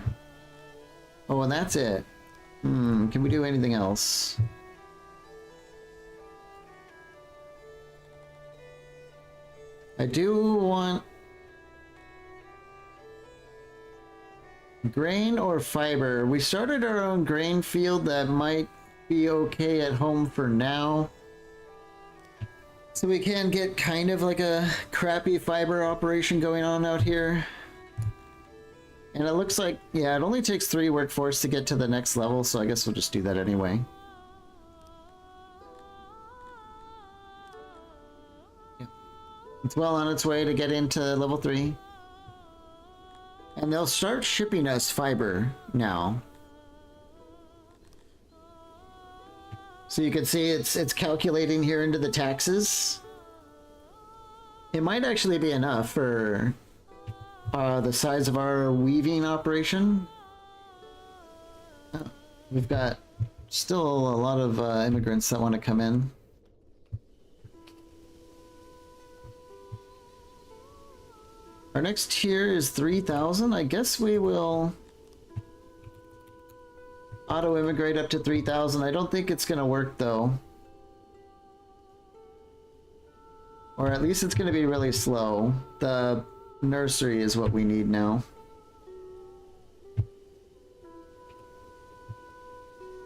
Oh, and that's it. Can we do anything else? I do want grain or fiber. We started our own grain field that might be okay at home for now. So we can get kind of like a crappy fiber operation going on out here. And it looks like, yeah, it only takes 3 workforce to get to the next level, so I guess we'll just do that anyway. It's well on its way to get into level 3. And they'll start shipping us fiber now. So you can see it's calculating here into the taxes. It might actually be enough for the size of our weaving operation. We've got still a lot of immigrants that want to come in. Our next tier is 3,000. I guess we will auto-immigrate up to 3,000. I don't think it's going to work, though. Or at least it's going to be really slow. The nursery is what we need now.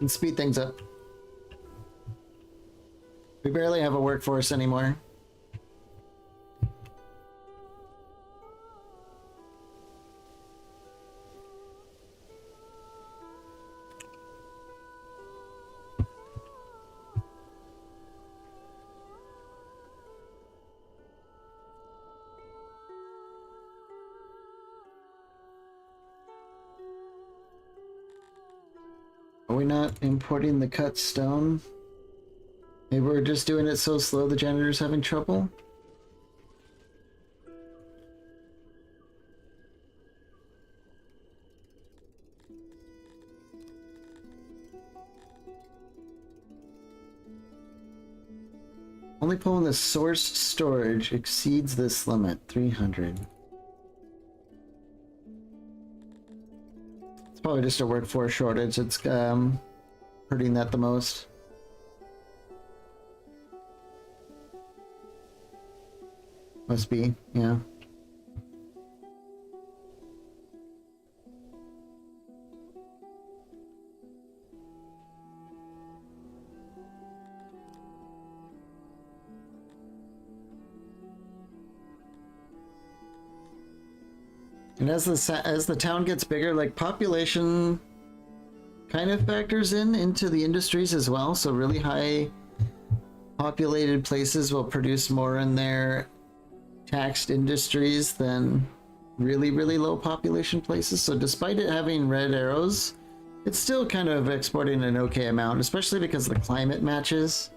And speed things up. We barely have a workforce anymore. Are we not importing the cut stone? Maybe we're just doing it so slow the janitor's having trouble? Only pulling the source storage exceeds this limit, 300. It's probably just a workforce shortage. It's hurting that the most. Must be, yeah. And as the town gets bigger, like population kind of factors into the industries as well. So really high populated places will produce more in their taxed industries than really, really low population places. So despite it having red arrows, It's still kind of exporting an okay amount, especially because the climate matches.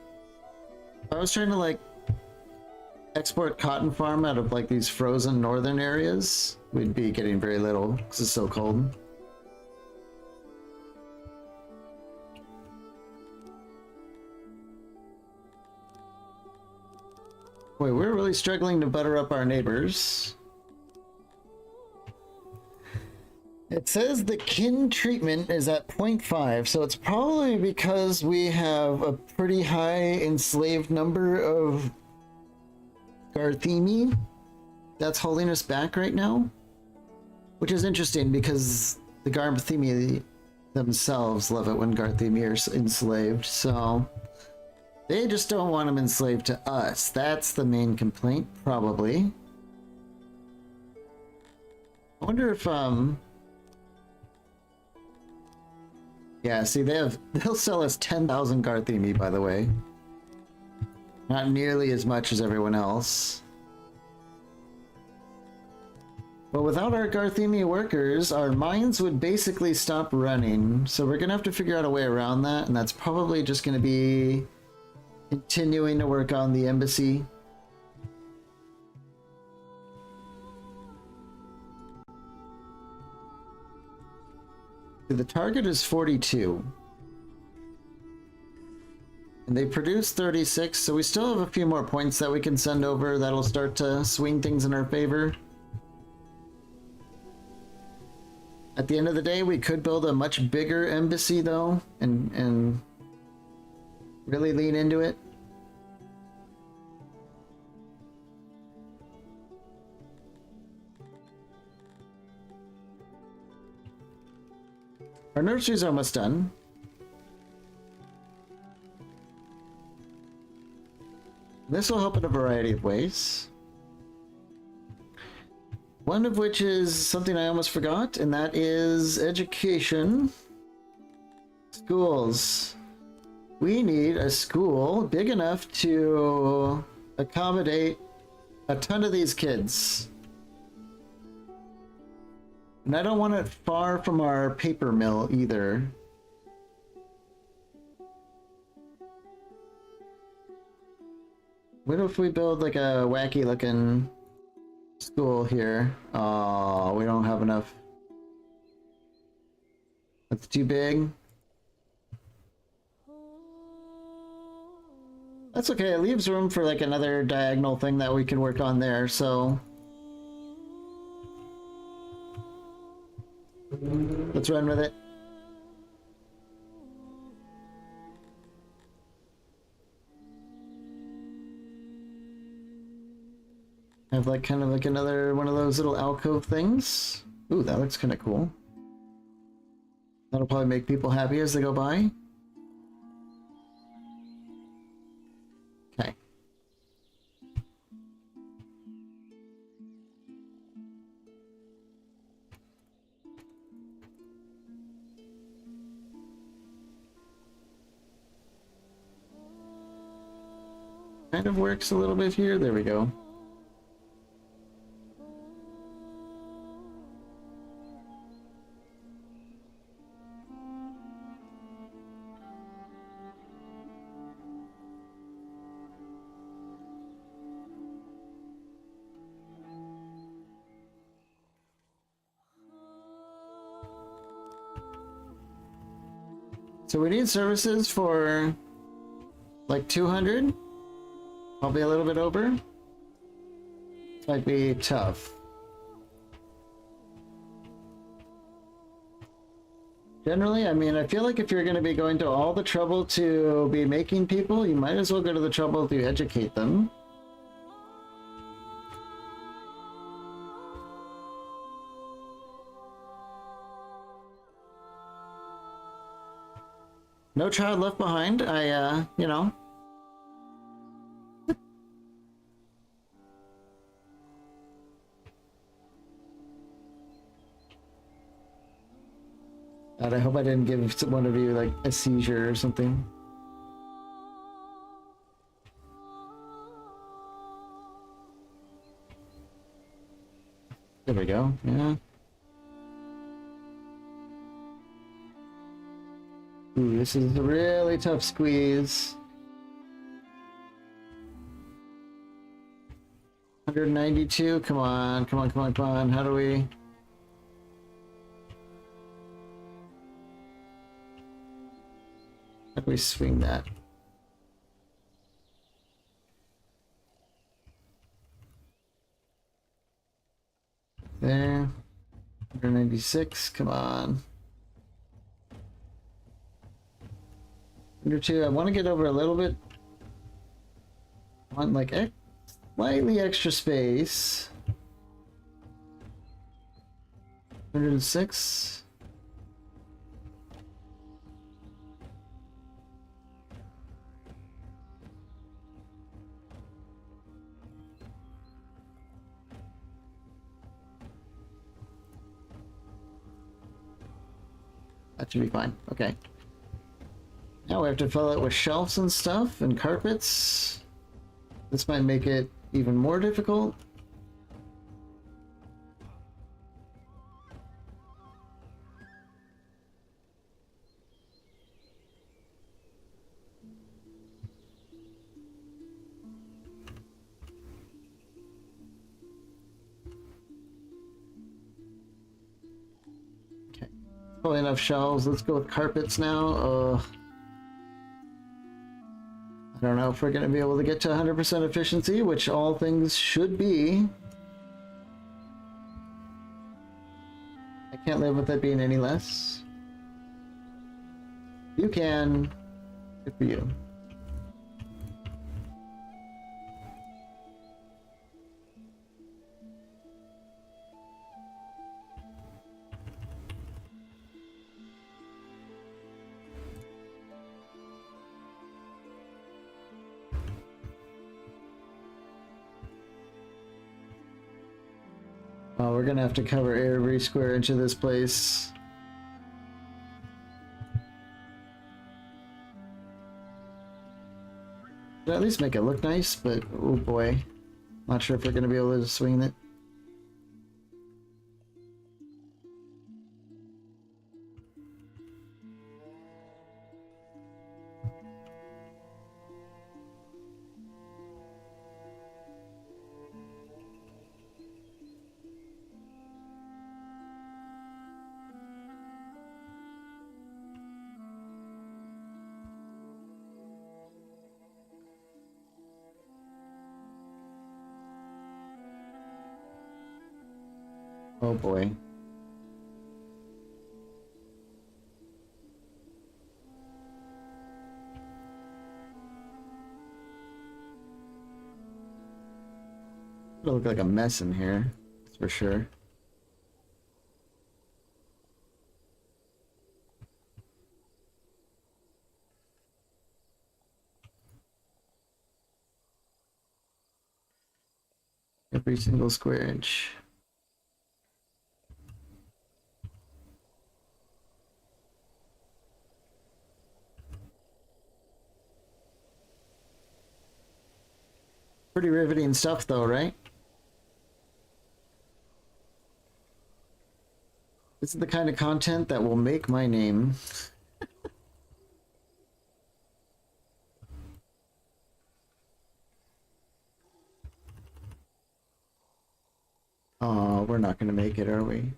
If I was trying to like export cotton farm out of like these frozen northern areas, we'd be getting very little because it's so cold. Boy, we're really struggling to butter up our neighbors. It says the kin treatment is at 0.5, so it's probably because we have a pretty high enslaved number of Garthemi that's holding us back right now. Which is interesting because the Garthemi themselves love it when Garthemi are enslaved, so they just don't want them enslaved to us. That's the main complaint, probably. I wonder if, yeah, see, they'll sell us 10,000 Garthemi, by the way. Not nearly as much as everyone else. But without our Garthemi workers, our mines would basically stop running. So we're gonna have to figure out a way around that, and that's probably just gonna be continuing to work on the embassy. The target is 42. And they produce 36, so we still have a few more points that we can send over that'll start to swing things in our favor. At the end of the day, we could build a much bigger embassy though, and really lean into it. Our nursery's almost done. This will help in a variety of ways. One of which is something I almost forgot, and that is education. Schools. We need a school big enough to accommodate a ton of these kids. And I don't want it far from our paper mill either. What if we build like a wacky looking school here? Oh, we don't have enough. That's too big. That's okay, it leaves room for like another diagonal thing that we can work on there, so let's run with it. Have like kind of like another one of those little alcove things. Ooh, that looks kind of cool. That'll probably make people happy as they go by. Okay. Kind of works a little bit here. There we go. So we need services for like 200. Probably a little bit over. Might be tough. Generally, I mean, I feel like if you're going to be going to all the trouble to be making people, you might as well go to the trouble to educate them. No child left behind. You know. God, I hope I didn't give one of you like a seizure or something. There we go. Yeah. Ooh, this is a really tough squeeze. 192, come on, come on, come on, come on. How do we... How do we swing that? There. 196, come on. Under 2, I want to get over a little bit. I want like slightly extra space. 106. That should be fine. Okay. Now we have to fill it with shelves and stuff and carpets. This might make it even more difficult. Okay. Probably enough shelves. Let's go with carpets now. I don't know if we're going to be able to get to 100% efficiency, which all things should be. I can't live with it being any less. You can. Good for you. Oh, we're gonna have to cover every square inch of this place. Should at least make it look nice, but oh boy. Not sure if we're gonna be able to swing it. Oh boy. It'll look like a mess in here, that's for sure. Every single square inch. Pretty riveting stuff though, right? This is the kind of content that will make my name. Oh, we're not gonna make it, are we?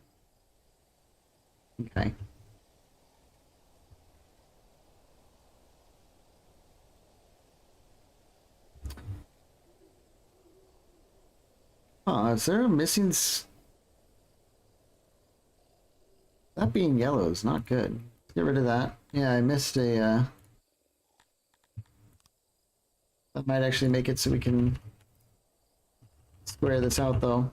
Okay. Is there a missing that being yellow is not good. Let's get rid of that. Yeah, I missed a that might actually make it so we can square this out though.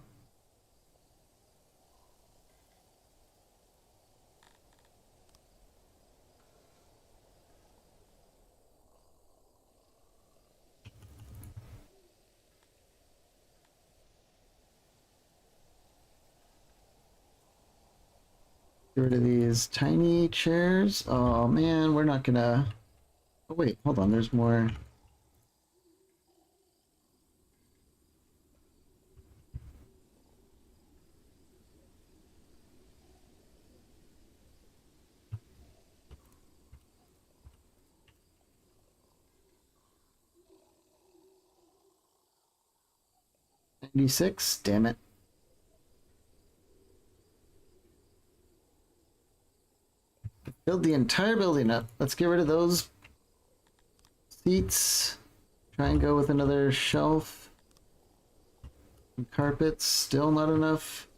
Get rid of these tiny chairs. Oh man, we're not gonna... Oh wait, hold on, there's more. 96? Damn it. Build the entire building up. Let's get rid of those seats. Try and go with another shelf. And carpets, still not enough.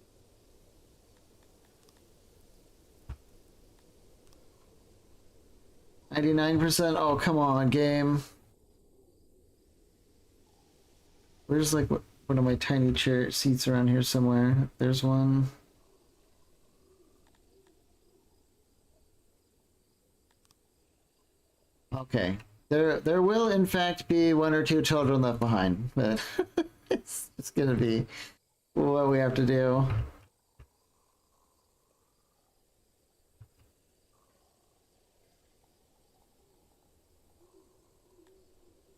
$99%. Oh, come on, game. Where's like one of my tiny chair seats around here somewhere? There's one. Okay. There will in fact be one or two children left behind, but it's gonna be what we have to do.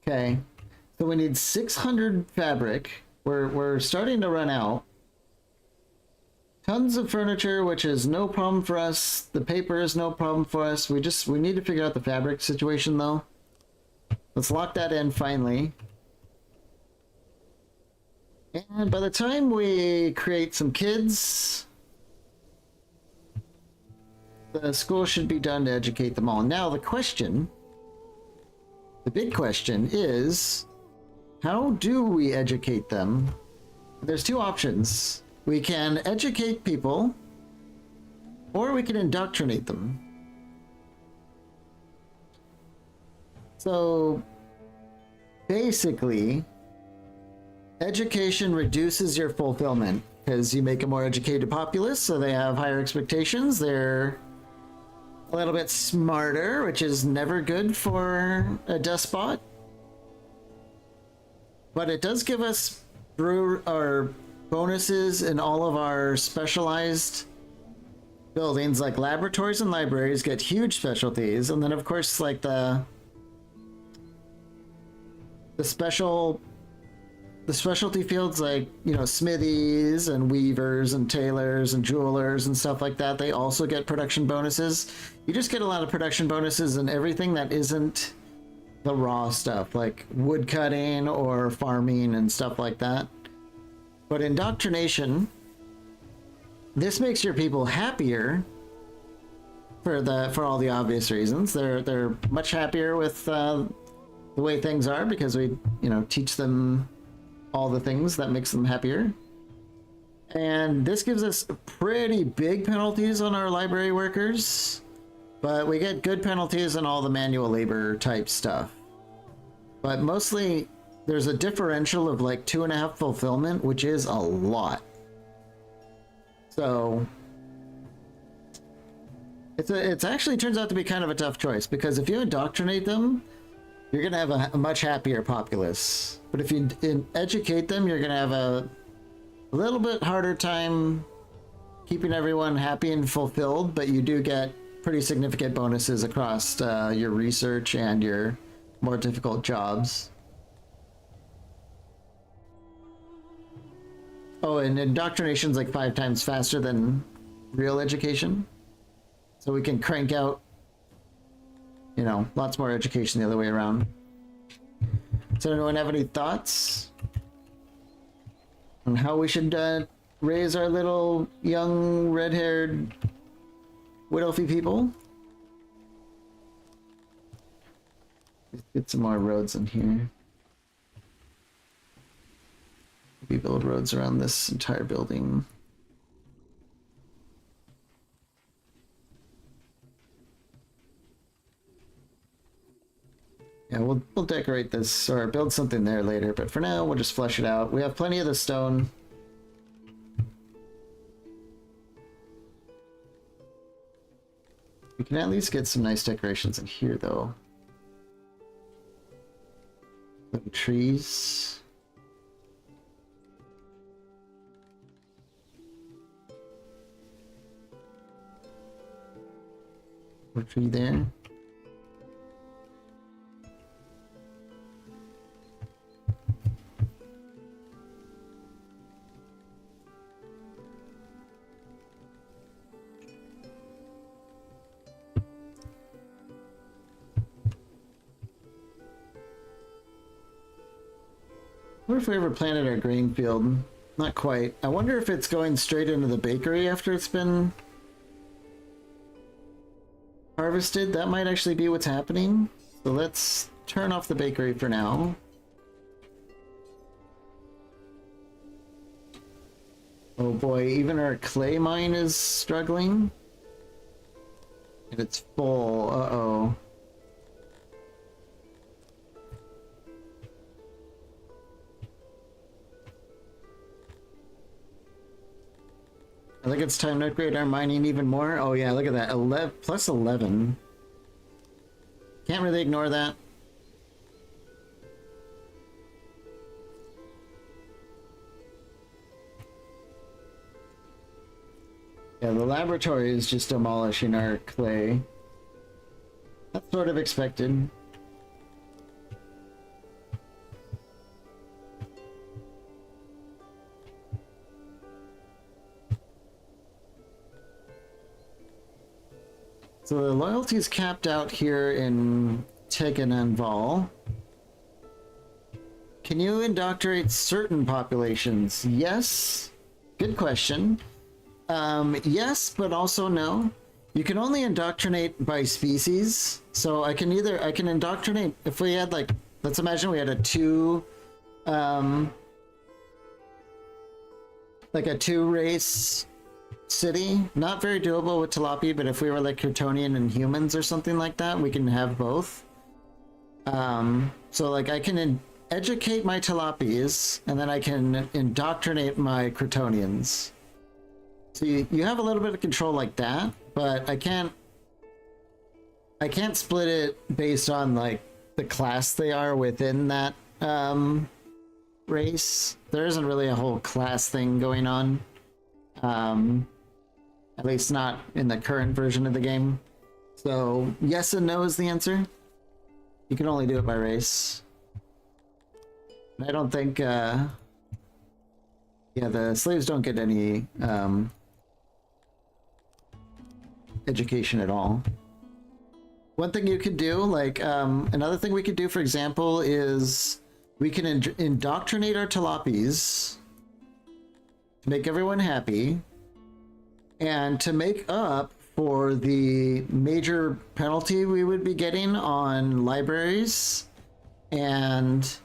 Okay. So we need 600 fabric. We're starting to run out. Tons of furniture, which is no problem for us. The paper is no problem for us. We need to figure out the fabric situation though. Let's lock that in finally. And by the time we create some kids, the school should be done to educate them all. Now the big question is, how do we educate them? There's two options. We can educate people, or we can indoctrinate them. So basically, education reduces your fulfillment because you make a more educated populace, so they have higher expectations. They're a little bit smarter, which is never good for a despot. But it does give us bonuses in all of our specialized buildings, like laboratories and libraries get huge specialties, and then of course like the specialty fields, like, you know, smithies and weavers and tailors and jewelers and stuff like that, they also get production bonuses. You just get a lot of production bonuses in everything that isn't the raw stuff, like wood cutting or farming and stuff like that. But indoctrination, this makes your people happier for all the obvious reasons. They're much happier with the way things are because we, you know, teach them all the things that makes them happier. And this gives us pretty big penalties on our library workers, but we get good penalties on all the manual labor type stuff. But mostly there's a differential of like 2.5 fulfillment, which is a lot. So it's actually turns out to be kind of a tough choice, because if you indoctrinate them, you're gonna have a much happier populace. But if you educate them, you're gonna have a little bit harder time keeping everyone happy and fulfilled, but you do get pretty significant bonuses across your research and your more difficult jobs. Oh, and indoctrination's like 5 times faster than real education. So we can crank out, you know, lots more education the other way around. Does anyone have any thoughts on how we should raise our little young red-haired widowfee people? Let's get some more roads in here. Maybe build roads around this entire building. Yeah, we'll decorate this or build something there later, but for now we'll just flesh it out. We have plenty of the stone. We can at least get some nice decorations in here though. Little trees. More tree there. wonder if we ever planted our grain field. Not quite. I wonder if it's going straight into the bakery after it's been harvested. That might actually be what's happening. So let's turn off the bakery for now. Oh boy, even our clay mine is struggling. And it's full. Uh-oh. I think it's time to upgrade our mining even more. Oh yeah, look at that. 11 plus 11. Can't really ignore that. Yeah, the laboratory is just demolishing our clay. That's sort of expected. So the loyalty is capped out here in Tegan and Val. Can you indoctrinate certain populations? Yes. Good question. Yes, but also no. You can only indoctrinate by species. So I can indoctrinate if we had like, let's imagine we had a two race city. Not very doable with Tilapia, but if we were like Kryptonian and humans or something like that, we can have both. So like I can educate my Tilapias and then I can indoctrinate my Kryptonians. So you have a little bit of control like that, but I can't split it based on like the class they are within that race. There isn't really a whole class thing going on. At least not in the current version of the game. So yes and no is the answer. You can only do it by race. I don't think yeah, the slaves don't get any education at all. One thing you could do, like another thing we could do, for example, is we can indoctrinate our Tilapis to make everyone happy, and to make up for the major penalty we would be getting on libraries and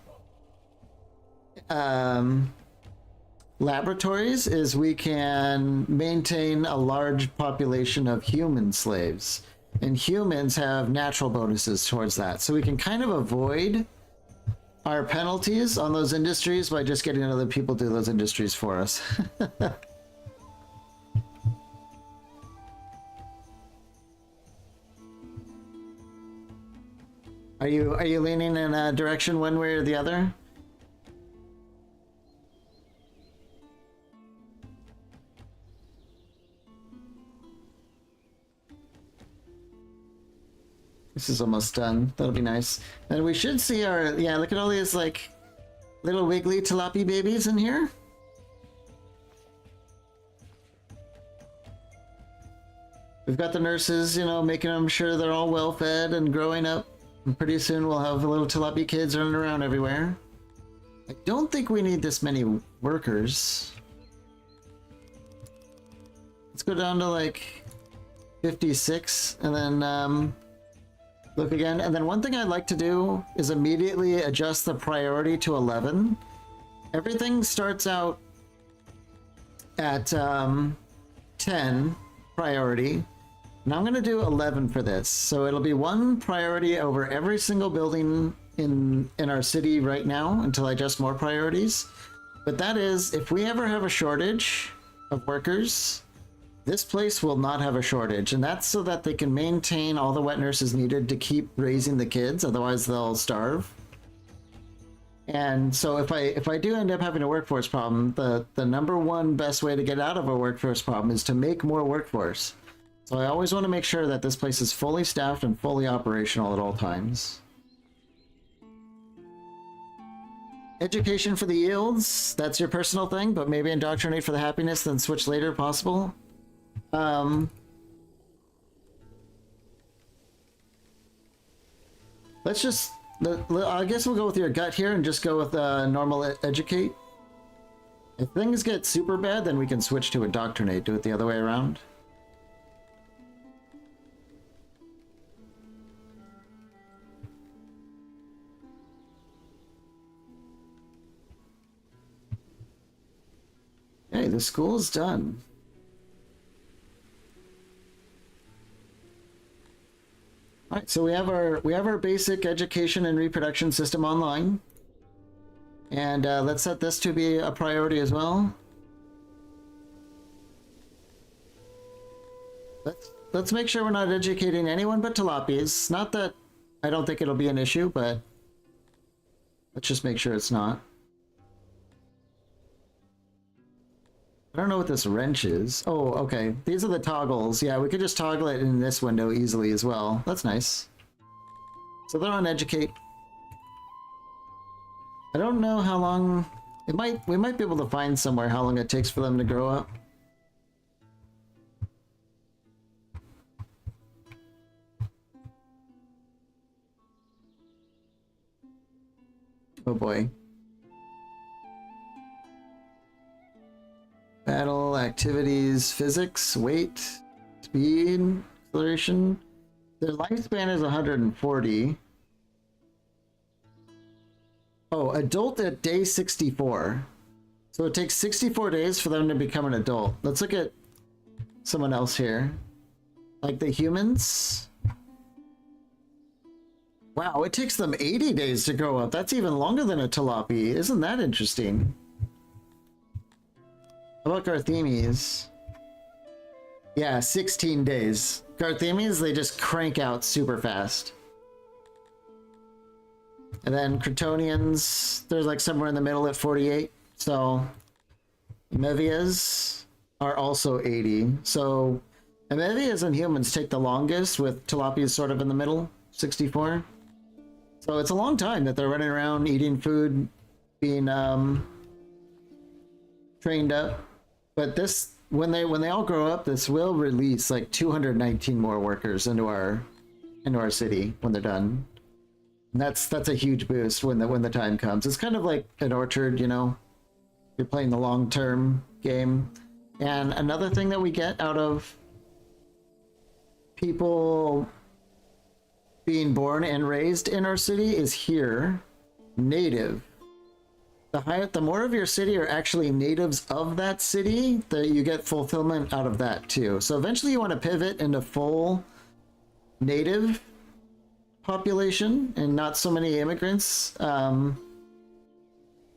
laboratories, is we can maintain a large population of human slaves, and humans have natural bonuses towards that, so we can kind of avoid our penalties on those industries by just getting other people to do those industries for us. Are you leaning in a direction one way or the other? This is almost done. That'll be nice. And we should see our, yeah, look at all these like little wiggly tilapia babies in here. We've got the nurses, you know, making them sure they're all well fed and growing up. And pretty soon we'll have little tilapia kids running around everywhere. I don't think we need this many workers. Let's go down to like 56 and then look again. And then one thing I'd like to do is immediately adjust the priority to 11. Everything starts out at 10 priority. And I'm going to do 11 for this. So it'll be one priority over every single building in our city right now until I adjust more priorities. But that is, if we ever have a shortage of workers, this place will not have a shortage. And that's so that they can maintain all the wet nurses needed to keep raising the kids. Otherwise they'll starve. And so if I do end up having a workforce problem, the number one best way to get out of a workforce problem is to make more workforce. So I always want to make sure that this place is fully staffed and fully operational at all times. Education for the yields, that's your personal thing, but maybe indoctrinate for the happiness, then switch later if possible. Let's just I guess we'll go with your gut here and just go with normal educate. If things get super bad, then we can switch to indoctrinate. Do it the other way around. Hey, the school's done. All right, so we have our basic education and reproduction system online, and let's set this to be a priority as well. Let's make sure we're not educating anyone but tilapias. Not that I don't think it'll be an issue, but let's just make sure it's not. I don't know what this wrench is. Oh, okay. These are the toggles. Yeah, we could just toggle it in this window easily as well. That's nice. So they're on educate. I don't know how long we might be able to find somewhere how long it takes for them to grow up. Oh boy. Battle, activities, physics, weight, speed, acceleration. Their lifespan is 140. Oh, adult at day 64. So it takes 64 days for them to become an adult. Let's look at someone else here. Like the humans. Wow, it takes them 80 days to grow up. That's even longer than a tilapia. Isn't that interesting? How about Garthemes? Yeah, 16 days. Garthemes, they just crank out super fast. And then Crotonians, there's like somewhere in the middle at 48. So Mevias are also 80. So Mevias and humans take the longest, with tilapias sort of in the middle, 64. So it's a long time that they're running around eating food, being trained up. But this, when they all grow up, this will release like 219 more workers into our city when they're done. And that's a huge boost when the time comes. It's kind of like an orchard, you know. You're playing the long-term game. And another thing that we get out of people being born and raised in our city is here, native. The more of your city are actually natives of that city, that you get fulfillment out of that too. So eventually you want to pivot into full native population and not so many immigrants.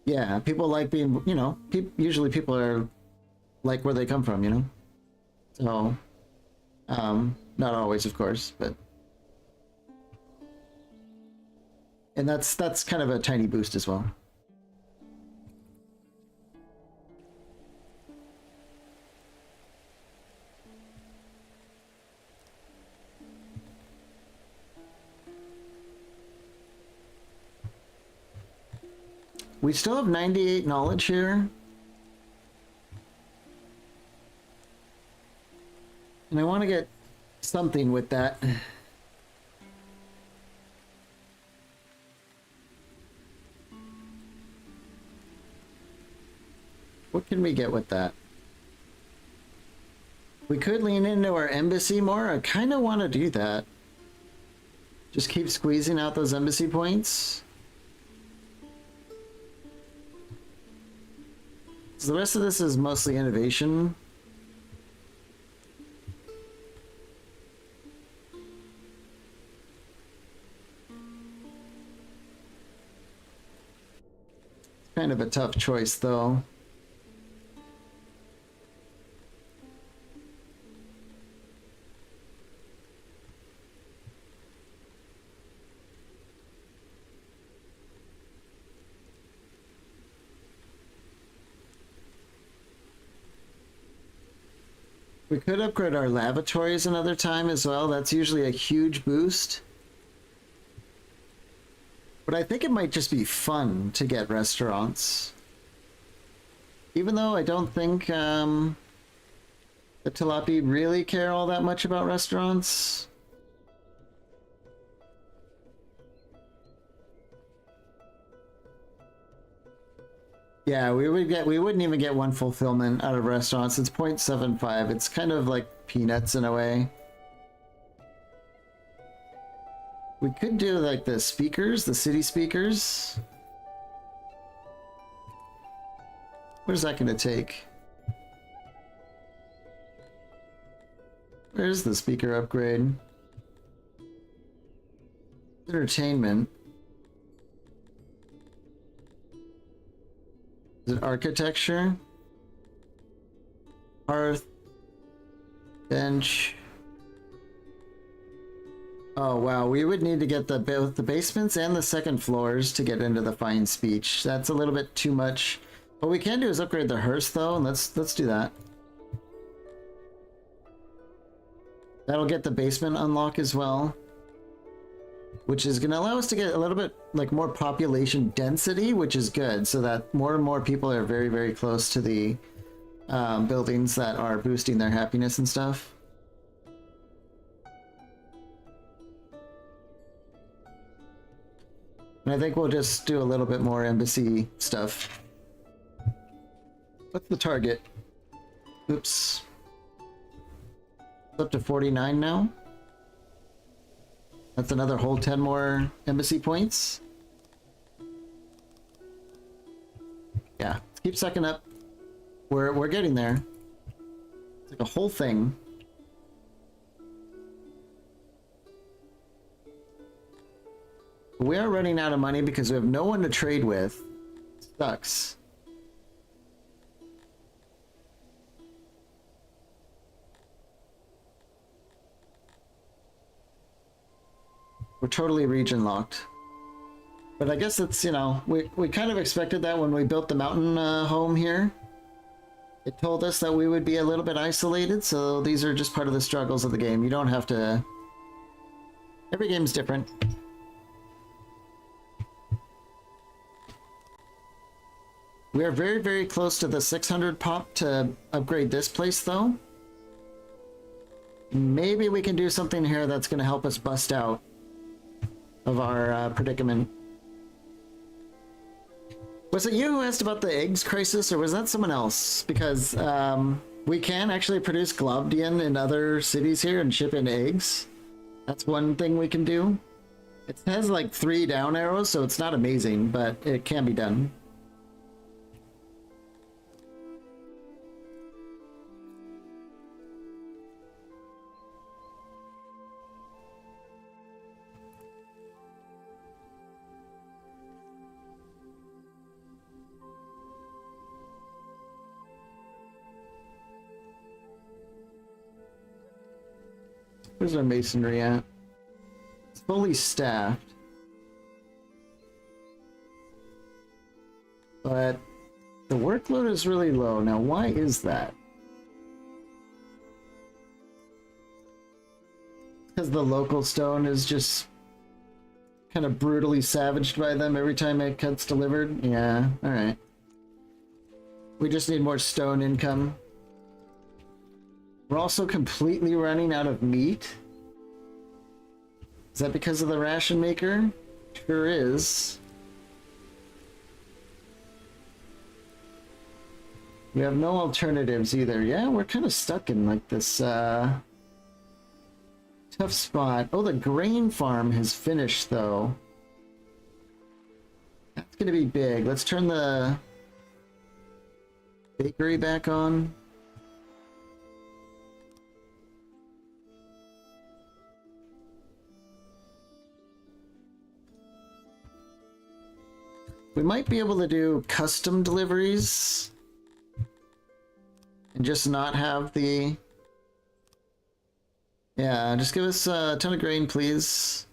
Yeah, people like being, you know, usually people are like where they come from, you know? So, not always, of course, but... And that's kind of a tiny boost as well. We still have 98 knowledge here. And I want to get something with that. What can we get with that? We could lean into our embassy more. I kind of want to do that. Just keep squeezing out those embassy points. So the rest of this is mostly innovation. Kind of a tough choice, though. We could upgrade our lavatories another time as well. That's usually a huge boost. But I think it might just be fun to get restaurants. Even though I don't think the Tilapi really care all that much about restaurants. Yeah, we wouldn't even get one fulfillment out of restaurants. It's 0.75. It's kind of like peanuts in a way. We could do like the speakers, the city speakers. What is that going to take? Where's the speaker upgrade? Entertainment. Is it architecture? Hearth. Bench. Oh wow, we would need to get both the basements and the second floors to get into the fine speech. That's a little bit too much. What we can do is upgrade the hearse though, and let's do that. That'll get the basement unlock as well, which is going to allow us to get a little bit like more population density, which is good, so that more and more people are very, very close to the buildings that are boosting their happiness and stuff. And I think we'll just do a little bit more embassy stuff. What's the target? Oops. It's up to 49 now. That's another whole 10 more embassy points. Yeah, keep sucking up. We're getting there. It's like a whole thing. We are running out of money because we have no one to trade with. Sucks. We're totally region locked. But I guess it's, you know, we kind of expected that when we built the mountain home here. It told us that we would be a little bit isolated, so these are just part of the struggles of the game. You don't have to... Every game's different. We are very, very close to the 600 pop to upgrade this place, though. Maybe we can do something here that's going to help us bust out of our predicament. Was it you who asked about the eggs crisis, or was that someone else? Because we can actually produce Globdian in other cities here and ship in eggs. That's one thing we can do. It has like 3 down arrows, so it's not amazing, but it can be done. Where's our masonry at? It's fully staffed. But the workload is really low. Now, why is that? Because the local stone is just kind of brutally savaged by them every time it gets delivered? Yeah, alright. We just need more stone income. We're also completely running out of meat. Is that because of the ration maker? Sure is. We have no alternatives either. Yeah, we're kind of stuck in like this tough spot. Oh, the grain farm has finished though. That's gonna be big. Let's turn the bakery back on. We might be able to do custom deliveries and just not have the... Yeah, just give us a ton of grain, please.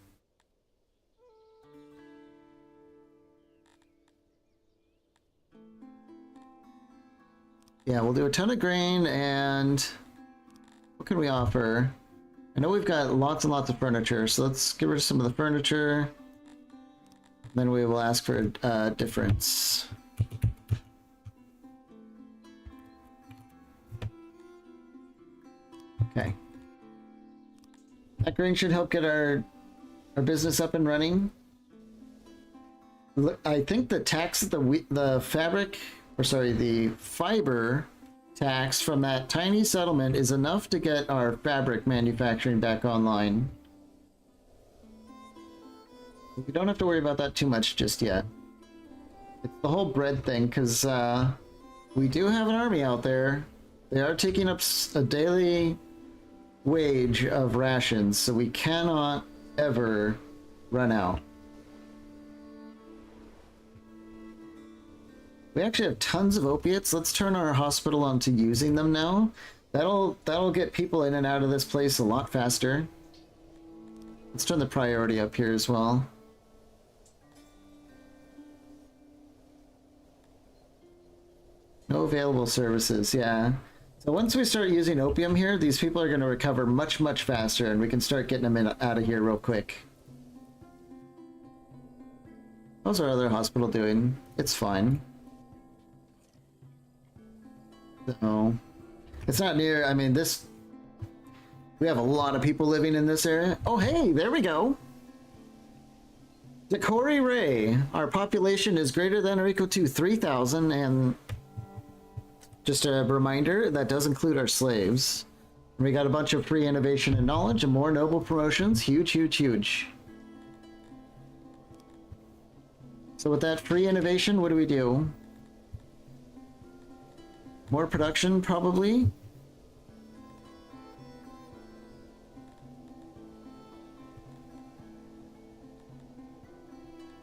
Yeah, we'll do a ton of grain, and what can we offer? I know we've got lots and lots of furniture, so let's get rid of some of the furniture. Then we will ask for a difference. Okay. That grain should help get our business up and running. Look, I think the tax, the fabric or sorry, the fiber tax from that tiny settlement is enough to get our fabric manufacturing back online. We don't have to worry about that too much just yet. It's the whole bread thing, because we do have an army out there. They are taking up a daily wage of rations, so we cannot ever run out. We actually have tons of opiates. Let's turn our hospital onto using them now. That'll get people in and out of this place a lot faster. Let's turn the priority up here as well. No available services, yeah. So once we start using opium here, these people are going to recover much, much faster, and we can start getting them out of here real quick. How's our other hospital doing? It's fine. So, it's not near, I mean, this... We have a lot of people living in this area. Oh, hey, there we go! Decory Ray. Our population is greater than or equal to 3,000, and... Just a reminder, that does include our slaves. We got a bunch of free innovation and knowledge and more noble promotions. Huge, huge, huge. So with that free innovation, what do we do? More production, probably?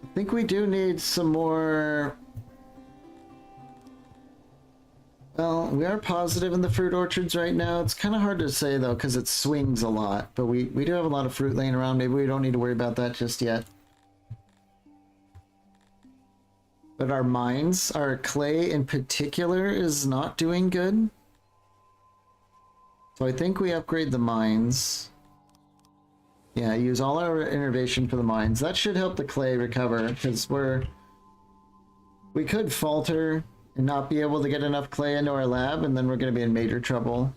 I think we do need some more... Well, we are positive in the fruit orchards right now. It's kind of hard to say, though, because it swings a lot. But we do have a lot of fruit laying around. Maybe we don't need to worry about that just yet. But our mines, our clay in particular, is not doing good. So I think we upgrade the mines. Yeah, use all our innovation for the mines. That should help the clay recover, because we could falter and not be able to get enough clay into our lab, and then we're going to be in major trouble.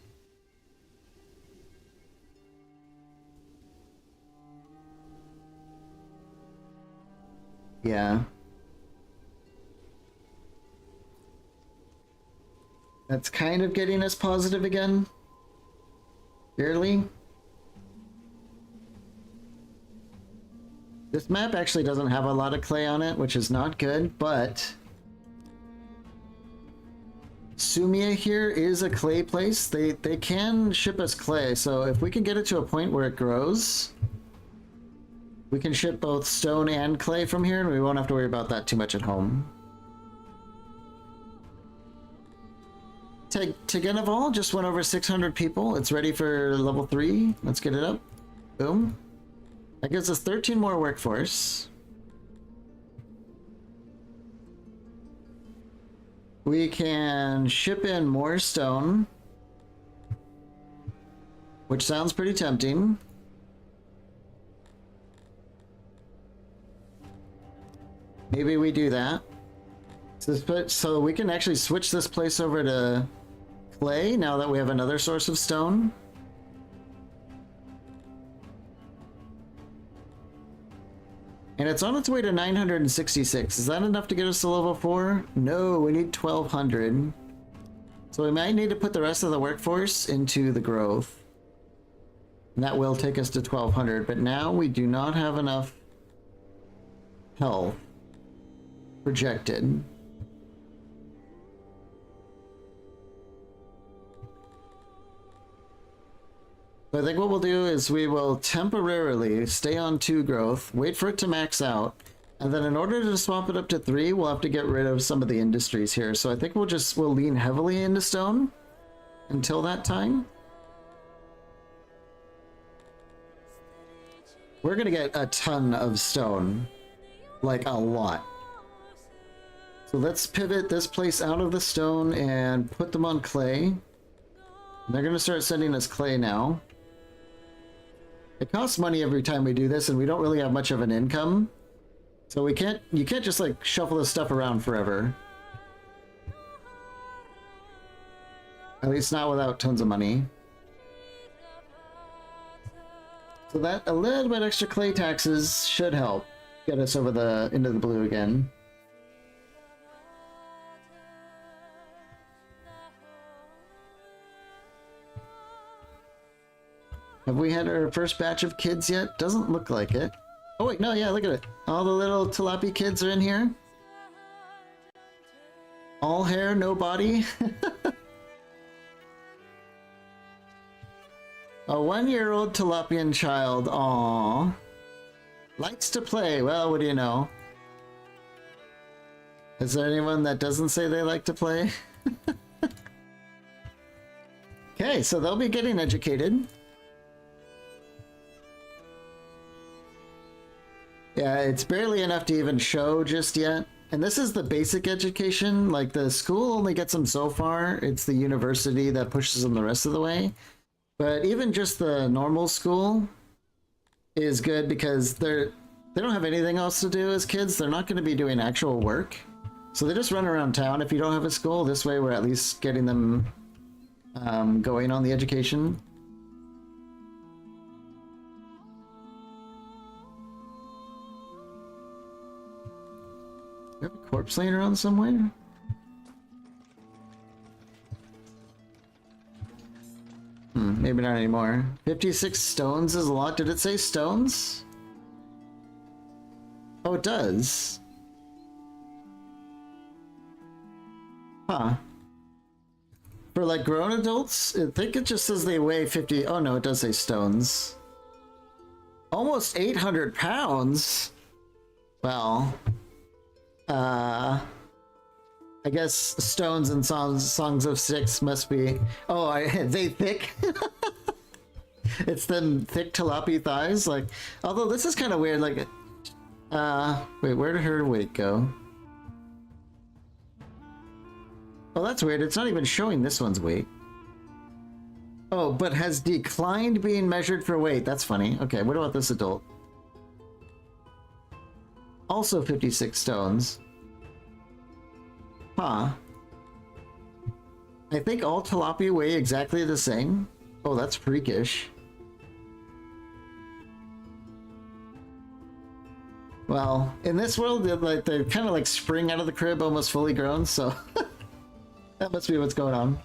Yeah. That's kind of getting us positive again. Barely. This map actually doesn't have a lot of clay on it, which is not good, but... Sumia here is a clay place. They can ship us clay, so if we can get it to a point where it grows, we can ship both stone and clay from here, and we won't have to worry about that too much at home. Tegenaval just went over 600 people. It's ready for level 3. Let's get it up. Boom. That gives us 13 more workforce. We can ship in more stone, which sounds pretty tempting. Maybe we do that. So we can actually switch this place over to clay now that we have another source of stone. And it's on its way to 966. Is that enough to get us to level 4? No, we need 1200. So we might need to put the rest of the workforce into the growth. And that will take us to 1200, but now we do not have enough health projected. So I think what we'll do is we will temporarily stay on 2 growth, wait for it to max out, and then in order to swap it up to 3, we'll have to get rid of some of the industries here. So I think we'll lean heavily into stone until that time. We're gonna get a ton of stone, like a lot. So let's pivot this place out of the stone and put them on clay. They're gonna start sending us clay now. It costs money every time we do this, and we don't really have much of an income. So you can't just like shuffle this stuff around forever. At least not without tons of money. So that a little bit extra clay taxes should help get us over into the blue again. Have we had our first batch of kids yet? Doesn't look like it. Oh wait, no, yeah, look at it. All the little tilapia kids are in here. All hair, no body. A 1-year-old tilapian child, aww. Likes to play, well, what do you know? Is there anyone that doesn't say they like to play? Okay, so they'll be getting educated. Yeah, it's barely enough to even show just yet. And this is the basic education. Like, the school only gets them so far. It's the university that pushes them the rest of the way. But even just the normal school is good because they don't have anything else to do as kids. They're not going to be doing actual work. So they just run around town if you don't have a school. This way we're at least getting them going on the education. Do we have a corpse laying around somewhere? Maybe not anymore. 56 stones is a lot. Did it say stones? Oh, it does. Huh. For like grown adults, I think it just says they weigh 50. Oh no, it does say stones. Almost 800 pounds. Well, I guess stones and songs of six must be. Oh, they thick. It's them thick tilapia thighs. Like, although this is kind of weird. Like, wait, where did her weight go? Oh, that's weird. It's not even showing this one's weight. Oh, but has declined being measured for weight. That's funny. Okay, what about this adult? Also 56 stones. Huh. I think all tilapia weigh exactly the same. Oh, that's freakish. Well, in this world, they're kind of like spring out of the crib, almost fully grown, so that must be what's going on.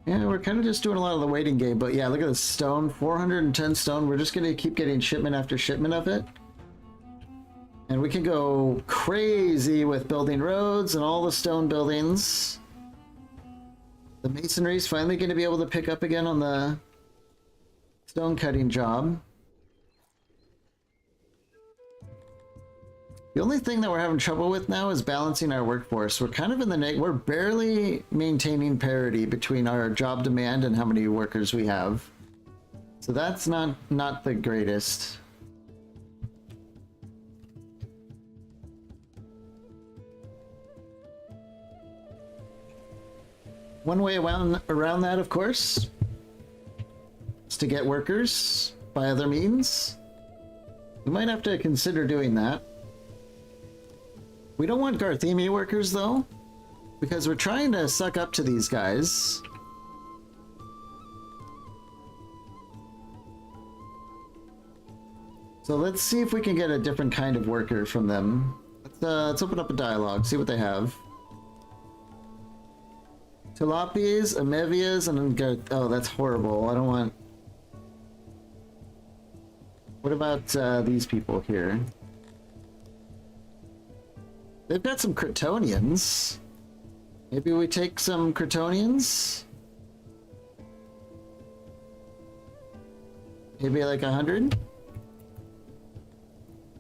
Yeah, we're kind of just doing a lot of the waiting game, but yeah, look at this stone, 410 stone. We're just going to keep getting shipment after shipment of it. And we can go crazy with building roads and all the stone buildings. The masonry is finally going to be able to pick up again on the stone cutting job. The only thing that we're having trouble with now is balancing our workforce. We're kind of in the we're barely maintaining parity between our job demand and how many workers we have. So that's not the greatest. One way around that, of course, is to get workers by other means. We might have to consider doing that. We don't want Garthemi workers, though, because we're trying to suck up to these guys. So let's see if we can get a different kind of worker from them. Let's open up a dialogue, see what they have. Tilapias, Amevias, and oh, that's horrible. I don't want... What about these people here? They've got some Cretonians. Maybe we take some Cretonians? Maybe like 100?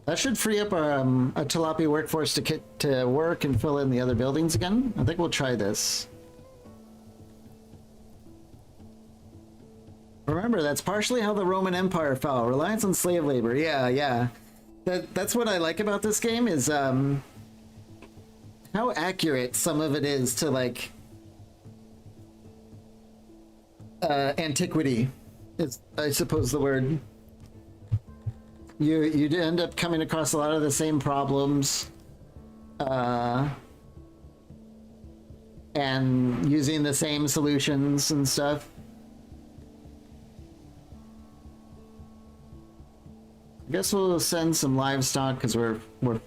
That should free up a tilapia workforce to work and fill in the other buildings again. I think we'll try this. Remember, that's partially how the Roman Empire fell. Reliance on slave labor. Yeah. That's what I like about this game is how accurate some of it is to, like, antiquity is, I suppose, the word. You end up coming across a lot of the same problems, and using the same solutions and stuff. I guess we'll send some livestock because we're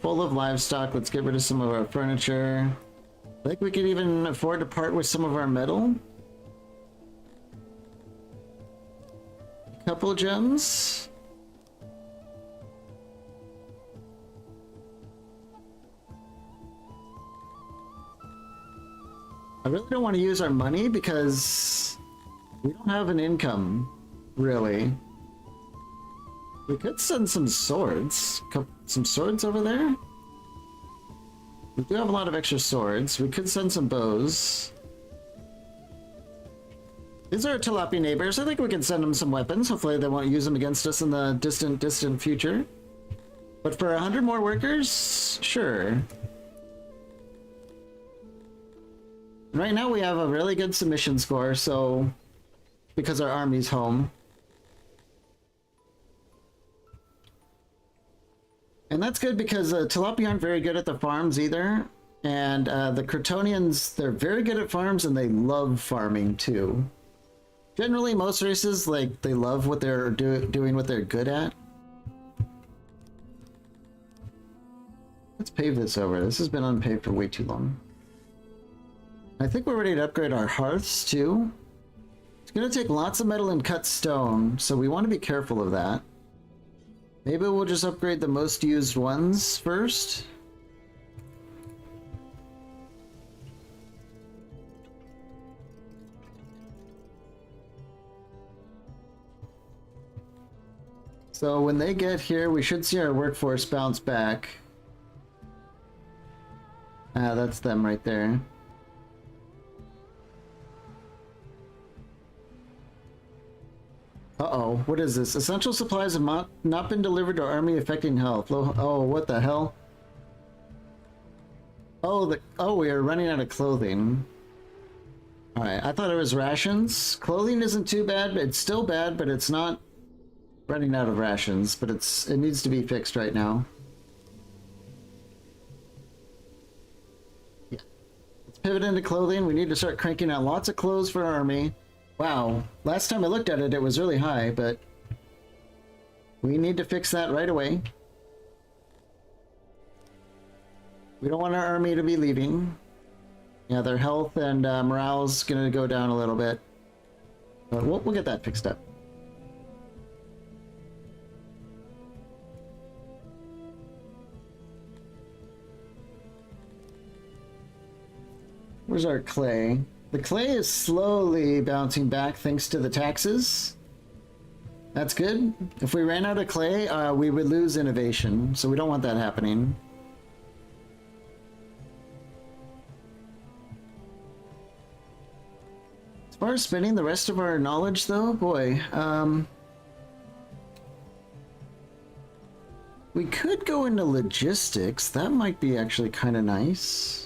full of livestock. Let's get rid of some of our furniture. I think we could even afford to part with some of our metal. A couple gems. I really don't want to use our money because we don't have an income, really. We could send some swords. Some swords over there? We do have a lot of extra swords. We could send some bows. These are tilapia neighbors. I think we can send them some weapons. Hopefully they won't use them against us in the distant future. But for 100 more workers? Sure. Right now we have a really good submission score, so... because our army's home. And that's good because tilapia aren't very good at the farms either. And the Crotonians, they're very good at farms and they love farming too. Generally, most races, like, they love what they're doing what they're good at. Let's pave this over. This has been unpaved for way too long. I think we're ready to upgrade our hearths too. It's going to take lots of metal and cut stone, so we want to be careful of that. Maybe we'll just upgrade the most used ones first. So when they get here, we should see our workforce bounce back. Ah, that's them right there. Uh-oh, what is this? Essential supplies have not been delivered to army affecting health. Oh, what the hell? Oh, we are running out of clothing. Alright, I thought it was rations. Clothing isn't too bad, it's still bad, but it's not running out of rations, but it needs to be fixed right now. Yeah. Let's pivot into clothing. We need to start cranking out lots of clothes for our army. Wow, last time I looked at it, it was really high, but we need to fix that right away. We don't want our army to be leaving. Yeah, their health and morale's gonna go down a little bit. But we'll get that fixed up. Where's our clay? The clay is slowly bouncing back thanks to the taxes. That's good. If we ran out of clay, we would lose innovation, so we don't want that happening. As far as spending the rest of our knowledge, though, boy, we could go into logistics. That might be actually kind of nice.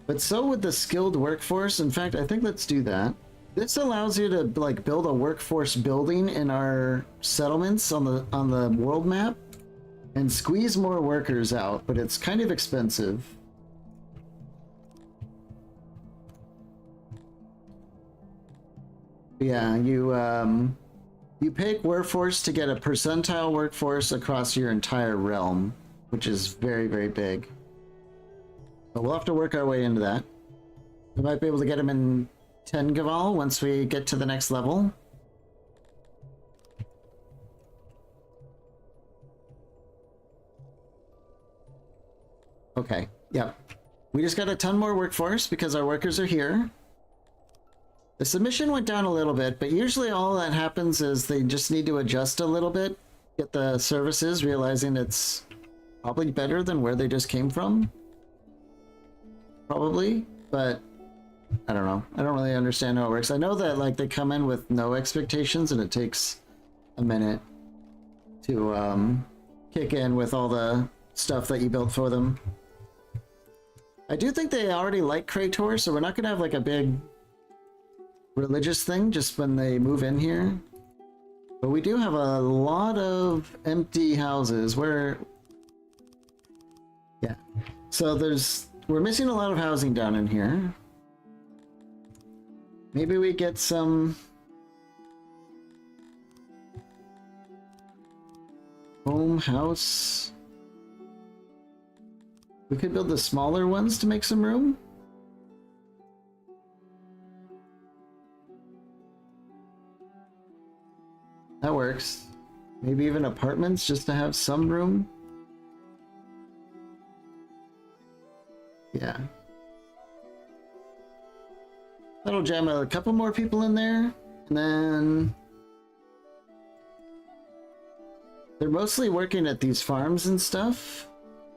But so would the skilled workforce. In fact, I think let's do that. This allows you to like build a workforce building in our settlements on the world map and squeeze more workers out, but it's kind of expensive. Yeah, you pay workforce to get a percentile workforce across your entire realm, which is very, very big. But we'll have to work our way into that. We might be able to get him in 10 Gaval once we get to the next level. Okay, yep. We just got a ton more workforce because our workers are here. The submission went down a little bit, but usually all that happens is they just need to adjust a little bit, get the services, realizing it's probably better than where they just came from. Probably, but I don't know. I don't really understand how it works. I know that like they come in with no expectations and it takes a minute to kick in with all the stuff that you built for them. I do think they already like Krator, so we're not gonna have like a big religious thing just when they move in here. But we do have a lot of empty houses where... yeah. So we're missing a lot of housing down in here. Maybe we get some room house. We could build the smaller ones to make some room. That works. Maybe even apartments just to have some room. Yeah. That'll jam a couple more people in there. And then they're mostly working at these farms and stuff.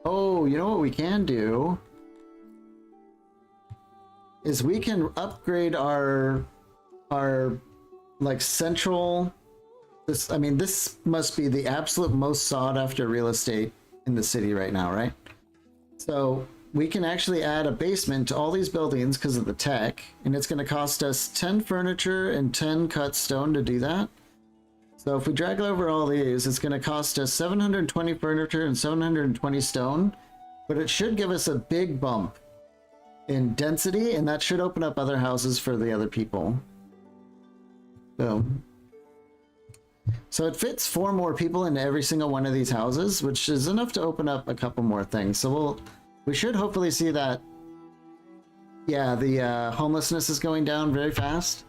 Oh, you know what we can do? Is we can upgrade our like central. I mean, this must be the absolute most sought after real estate in the city right now, right? So we can actually add a basement to all these buildings because of the tech, and it's going to cost us 10 furniture and 10 cut stone to do that. So if we drag over all these, it's going to cost us 720 furniture and 720 stone, but it should give us a big bump in density, and that should open up other houses for the other people. Boom. So it fits 4 more people into every single one of these houses, which is enough to open up a couple more things. So we should hopefully see that. Yeah, the homelessness is going down very fast.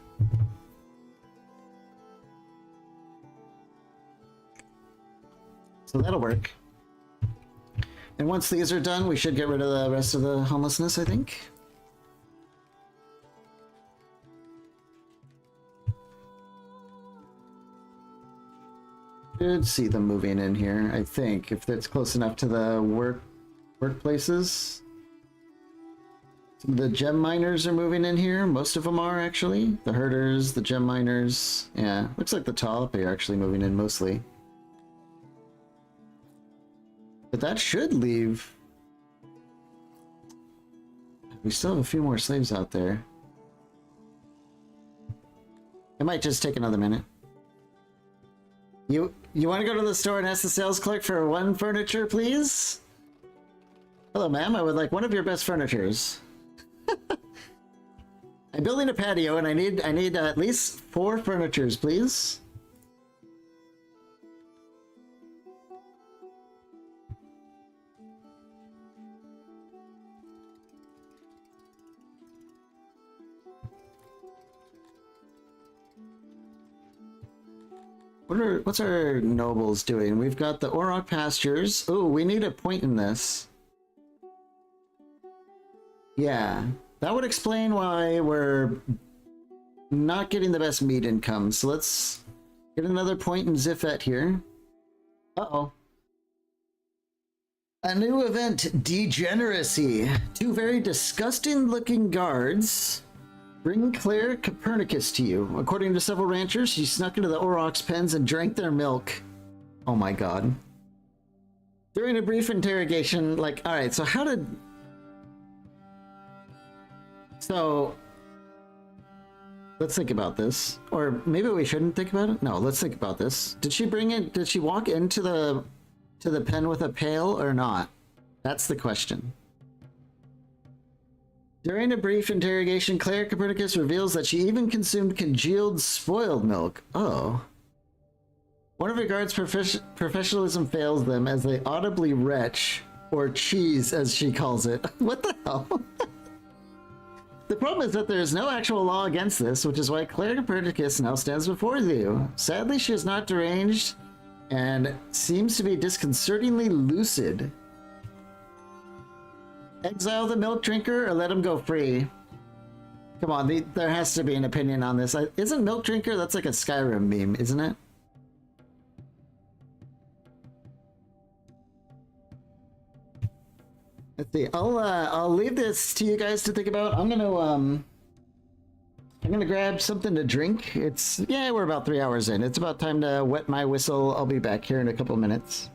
So that'll work. And once these are done, we should get rid of the rest of the homelessness, I think. Should see them moving in here, I think, if that's close enough to the workplaces. Some of the gem miners are moving in here. Most of them are, actually. The herders, the gem miners. Yeah, looks like the top are actually moving in mostly. But that should leave. We still have a few more slaves out there. It might just take another minute. You want to go to the store and ask the sales clerk for 1 furniture, please? Hello, ma'am. I would like one of your best furnitures. I'm building a patio and I need at least 4 furnitures, please. What's our nobles doing? We've got the Auroch pastures. Oh, we need a point in this. Yeah, that would explain why we're not getting the best meat income. So let's get another point in Zifet here. Uh-oh. A new event, Degeneracy. 2 very disgusting looking guards bring Claire Copernicus to you. According to several ranchers, she snuck into the Aurochs' pens and drank their milk. Oh my god. During a brief interrogation, like, alright, so how did... So... Let's think about this. Or maybe we shouldn't think about it? No, let's think about this. Did she bring it... Did she walk into the pen with a pail or not? That's the question. During a brief interrogation, Claire Copernicus reveals that she even consumed congealed spoiled milk. Oh. One of her guards' professionalism fails them as they audibly retch, or cheese as she calls it. What the hell? The problem is that there is no actual law against this, which is why Claire Copernicus now stands before you. Sadly, she is not deranged and seems to be disconcertingly lucid. Exile the milk drinker or let him go free? Come on, there has to be an opinion on this. Isn't milk drinker? That's like a Skyrim meme, isn't it? Let's see. I'll leave this to you guys to think about. I'm gonna grab something to drink. Yeah, we're about 3 hours in. It's about time to wet my whistle. I'll be back here in a couple minutes.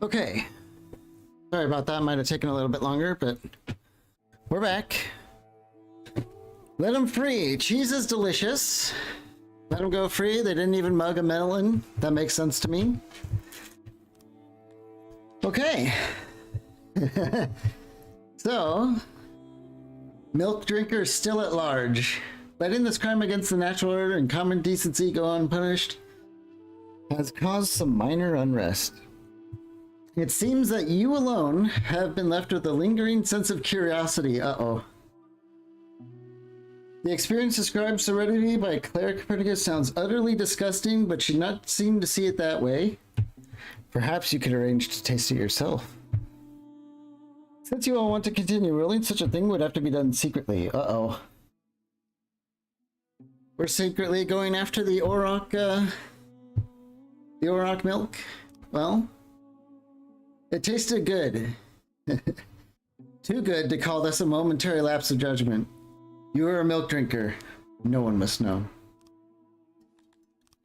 Okay. Sorry about that. Might have taken a little bit longer, but we're back. Let them free. Cheese is delicious. Let them go free. They didn't even mug a melon. That makes sense to me. Okay. So, milk drinker still at large. Letting this crime against the natural order and common decency go unpunished has caused some minor unrest. It seems that you alone have been left with a lingering sense of curiosity. Uh-oh. The experience described serenity by Claire Copernicus sounds utterly disgusting, but should not seem to see it that way. Perhaps you could arrange to taste it yourself. Since you all want to continue ruling, such a thing would have to be done secretly. Uh-oh. We're secretly going after the Auroch milk? Well, it tasted good. Too good to call this a momentary lapse of judgment. You are a milk drinker. No one must know.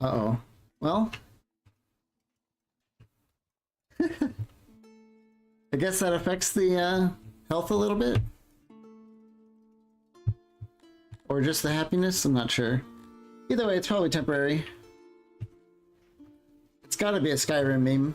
Uh-oh. Well. I guess that affects the health a little bit. Or just the happiness, I'm not sure. Either way, it's probably temporary. It's gotta be a Skyrim meme.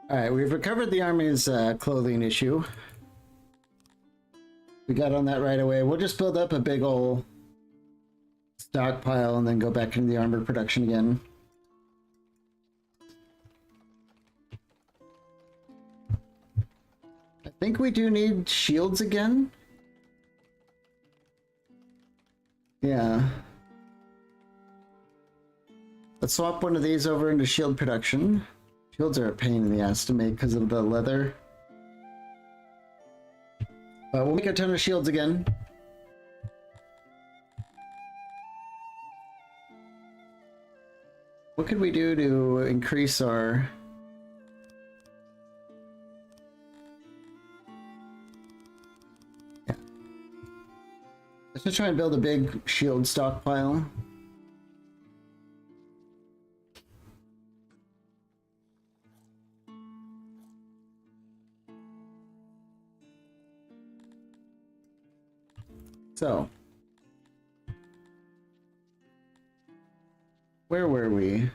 Alright, we've recovered the army's clothing issue. We got on that right away. We'll just build up a big ol' stockpile and then go back into the armor production again. I think we do need shields again. Yeah. Let's swap one of these over into shield production. Shields are a pain in the ass to make because of the leather. We'll make a ton of shields again. What could we do to increase our... Yeah. Let's just try and build a big shield stockpile. So, where were we?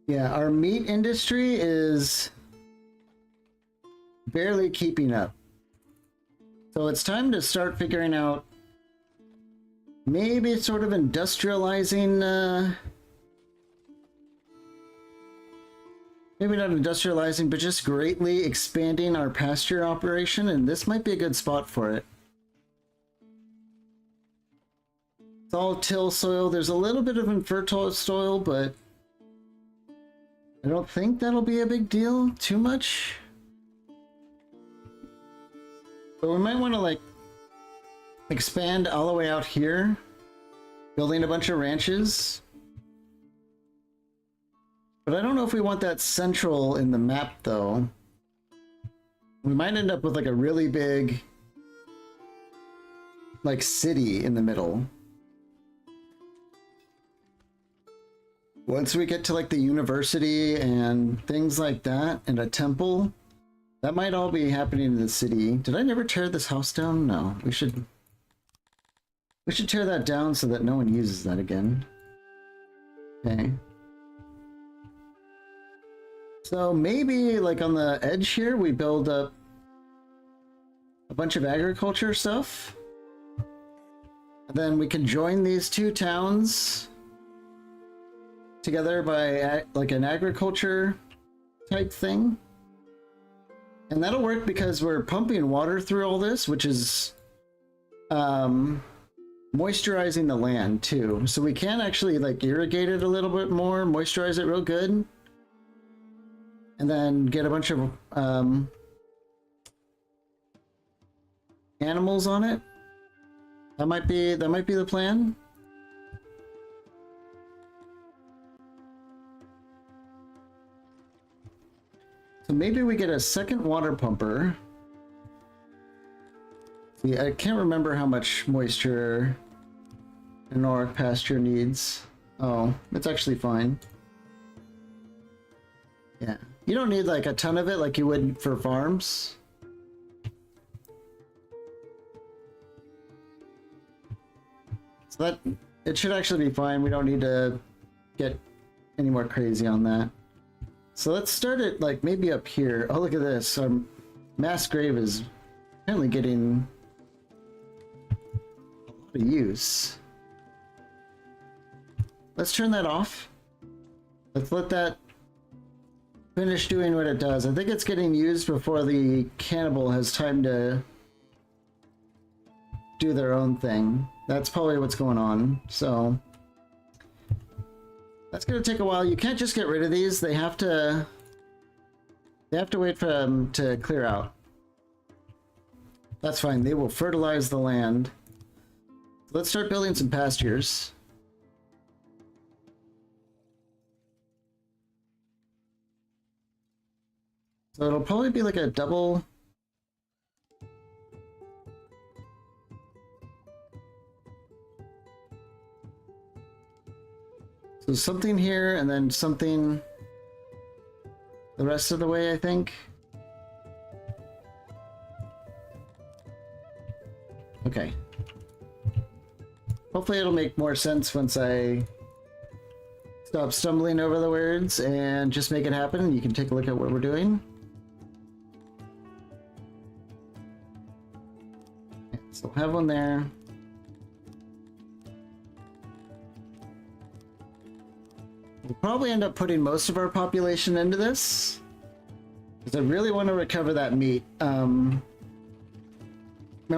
Yeah, our meat industry is barely keeping up. So it's time to start figuring out maybe sort of industrializing, maybe not industrializing, but just greatly expanding our pasture operation, and this might be a good spot for it. It's all till soil. There's a little bit of infertile soil, but I don't think that'll be a big deal too much. But we might want to like expand all the way out here, building a bunch of ranches. But I don't know if we want that central in the map, though. We might end up with like a really big, like, city in the middle. Once we get to like the university and things like that, and a temple, that might all be happening in the city. Did I never tear this house down? No. We should tear that down so that no one uses that again. Okay. So maybe like on the edge here, we build up a bunch of agriculture stuff. And then we can join these two towns together by like an agriculture type thing. And that'll work because we're pumping water through all this, which is moisturizing the land too. So we can actually like irrigate it a little bit more, moisturize it real good. And then get a bunch of animals on it. That might be the plan. So maybe we get a second water pumper. See, I can't remember how much moisture an Auric pasture needs. Oh, it's actually fine. Yeah. You don't need like a ton of it like you would for farms. So that it should actually be fine. We don't need to get any more crazy on that. So let's start it like maybe up here. Oh, look at this. Our mass grave is apparently getting a lot of use. Let's turn that off. Let's let that finish doing what it does. I think it's getting used before the cannibal has time to do their own thing. That's probably what's going on. So that's gonna take a while. You can't just get rid of these. They have to wait for them to clear out. That's fine. They will fertilize the land. Let's start building some pastures. So it'll probably be like a double. So something here and then something the rest of the way, I think. Okay. Hopefully it'll make more sense once I stop stumbling over the words and just make it happen, and you can take a look at what we're doing. So have one there. We'll probably end up putting most of our population into this, because I really want to recover that meat. Remember,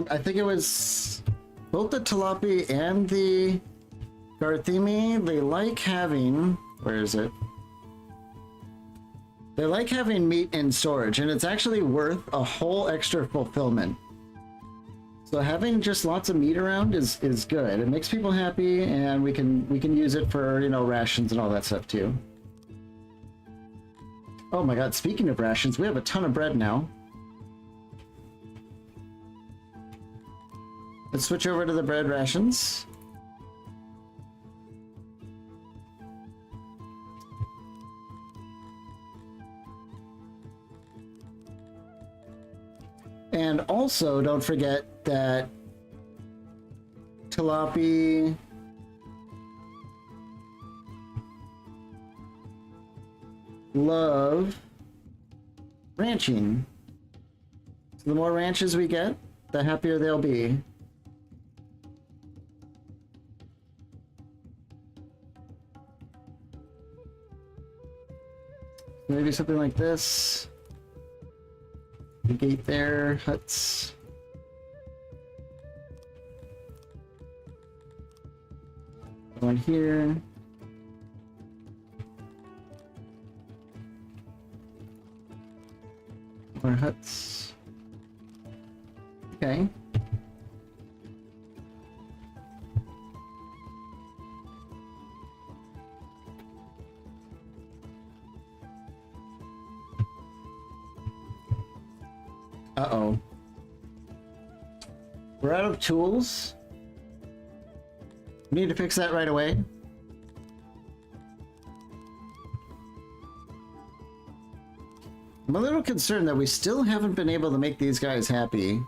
I think it was both the Tilapia and the Garthimi, they like having... Where is it? They like having meat in storage, and it's actually worth a whole extra fulfillment. So having just lots of meat around is good. It makes people happy, and we can use it for, you know, rations and all that stuff too. Oh my god, speaking of rations, we have a ton of bread now. Let's switch over to the bread rations. And also, don't forget that Tilapia love ranching. So the more ranches we get, the happier they'll be. Maybe something like this. The gate there, huts. One here. More huts. Okay. Uh-oh. We're out of tools. We need to fix that right away. I'm a little concerned that we still haven't been able to make these guys happy.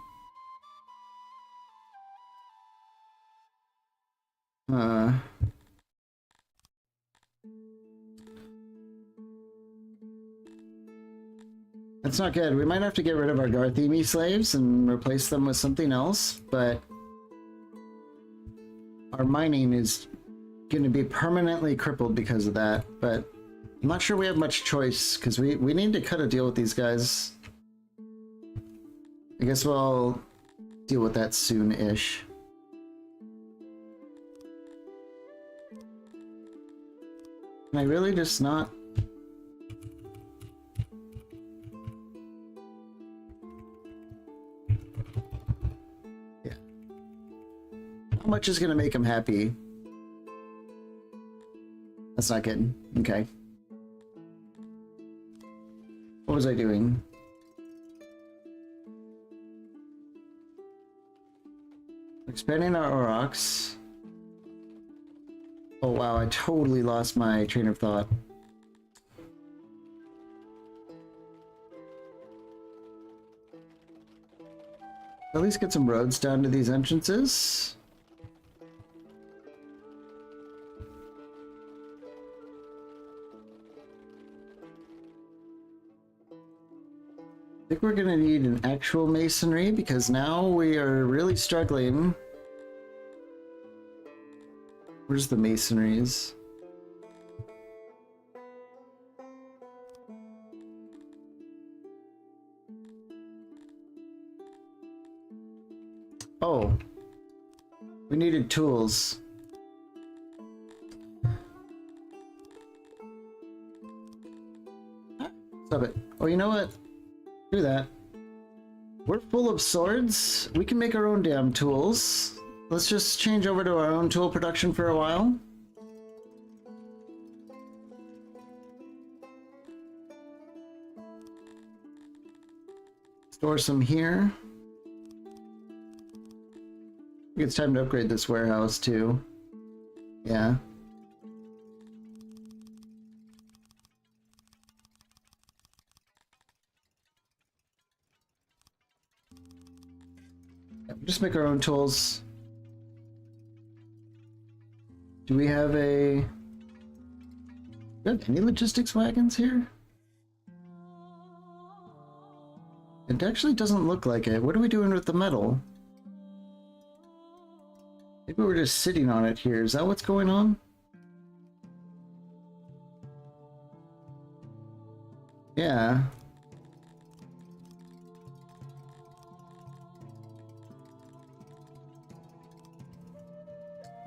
That's not good. We might have to get rid of our Garthimi slaves and replace them with something else, but our mining is going to be permanently crippled because of that. But I'm not sure we have much choice, because we need to cut a deal with these guys. I guess we'll deal with that soon-ish. Can I really just not... much is gonna make him happy? That's not good. Okay. What was I doing? Expanding our aurochs. Oh wow, I totally lost my train of thought. At least get some roads down to these entrances. I think we're gonna need an actual masonry because now we are really struggling. Where's the masonries? Oh, we needed tools. Stop it. Oh, you know what? Do that. We're full of swords. We can make our own damn tools. Let's just change over to our own tool production for a while. Store some here. I think it's time to upgrade this warehouse too. Yeah. Just make our own tools. Do we have any logistics wagons here? It actually doesn't look like it. What are we doing with the metal? Maybe we're just sitting on it here. Is that what's going on? Yeah.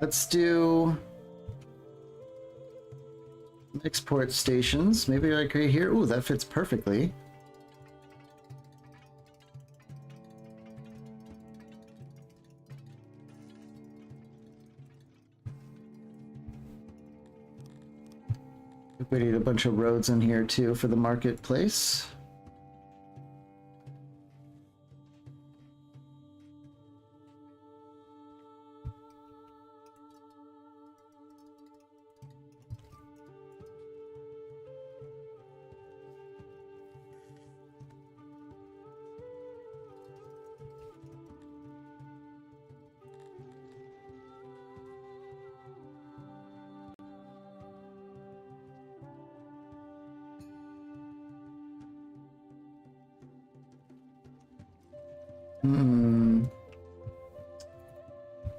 Let's do export stations. Maybe like right here. Ooh, that fits perfectly. We need a bunch of roads in here too for the marketplace.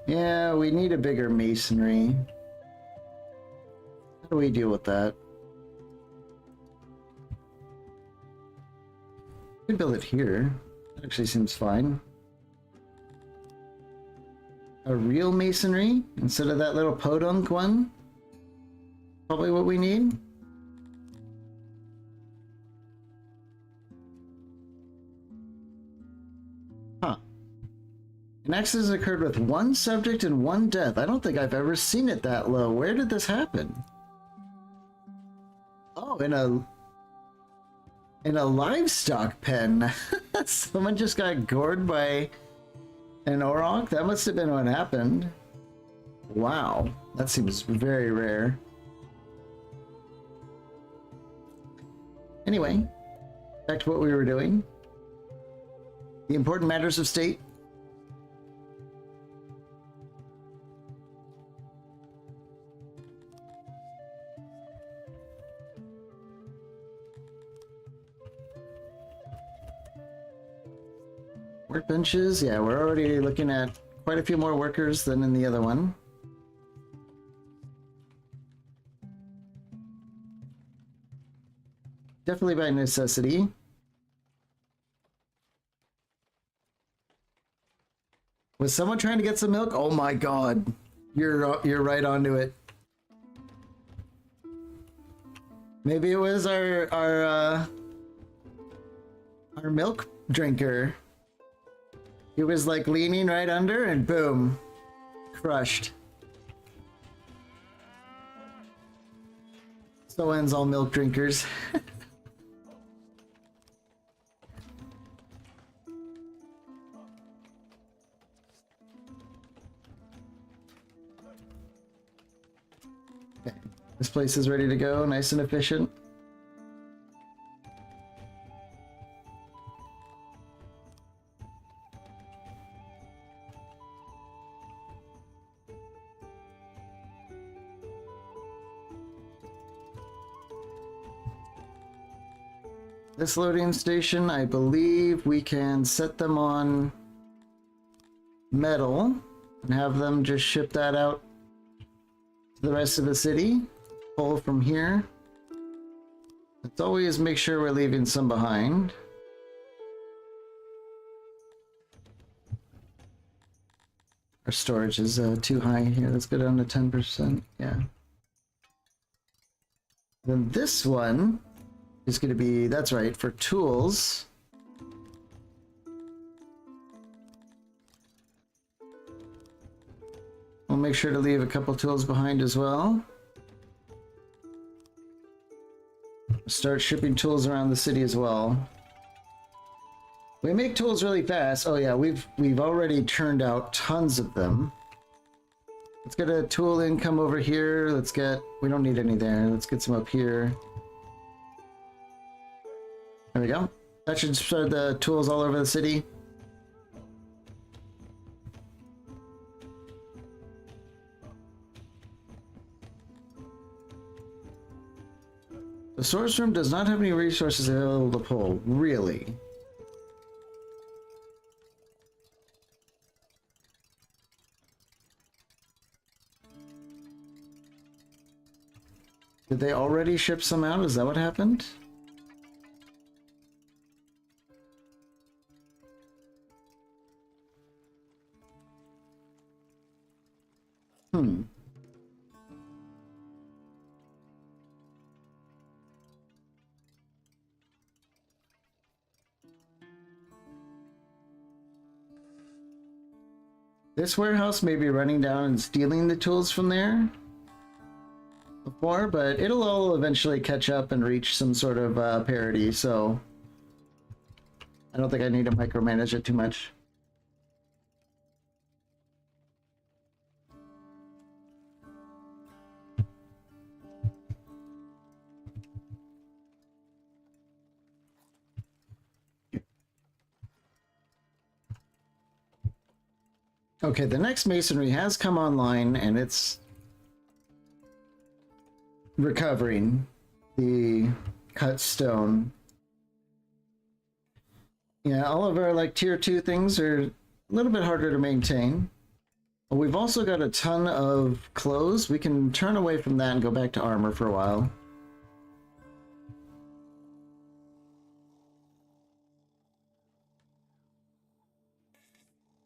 Yeah, we need a bigger masonry. How do we deal with that? We can build it here. That actually seems fine. A real masonry instead of that little podunk one. Probably what we need. Huh. An accident occurred with one subject and one death. I don't think I've ever seen it that low. Where did this happen? Oh, in a livestock pen. Someone just got gored by an auroch? That must have been what happened. Wow, that seems very rare. Anyway, back to what we were doing. The important matters of state. Workbenches, yeah, we're already looking at quite a few more workers than in the other one. Definitely by necessity. Was someone trying to get some milk? Oh my god. You're right onto it. Maybe it was our milk drinker. He was like leaning right under and boom. Crushed. So ends all milk drinkers. Okay. This place is ready to go, nice and efficient. This loading station, I believe we can set them on metal and have them just ship that out to the rest of the city. Pull from here. Let's always make sure we're leaving some behind. Our storage is too high here. Let's go down to 10%. Yeah. Then this one is going to be, that's right, for tools. We'll make sure to leave a couple tools behind as well. Start shipping tools around the city as well. We make tools really fast. Oh yeah, we've already churned out tons of them. Let's get a tool income over here. Let's get, we don't need any there. Let's get some up here. There we go. That should spread the tools all over the city. The source room does not have any resources available to pull. Really? Did they already ship some out? Is that what happened? This warehouse may be running down and stealing the tools from there before, but it'll all eventually catch up and reach some sort of parity, so I don't think I need to micromanage it too much. Okay, the next masonry has come online and it's recovering the cut stone. Yeah, all of our like tier 2 things are a little bit harder to maintain. But we've also got a ton of clothes. We can turn away from that and go back to armor for a while.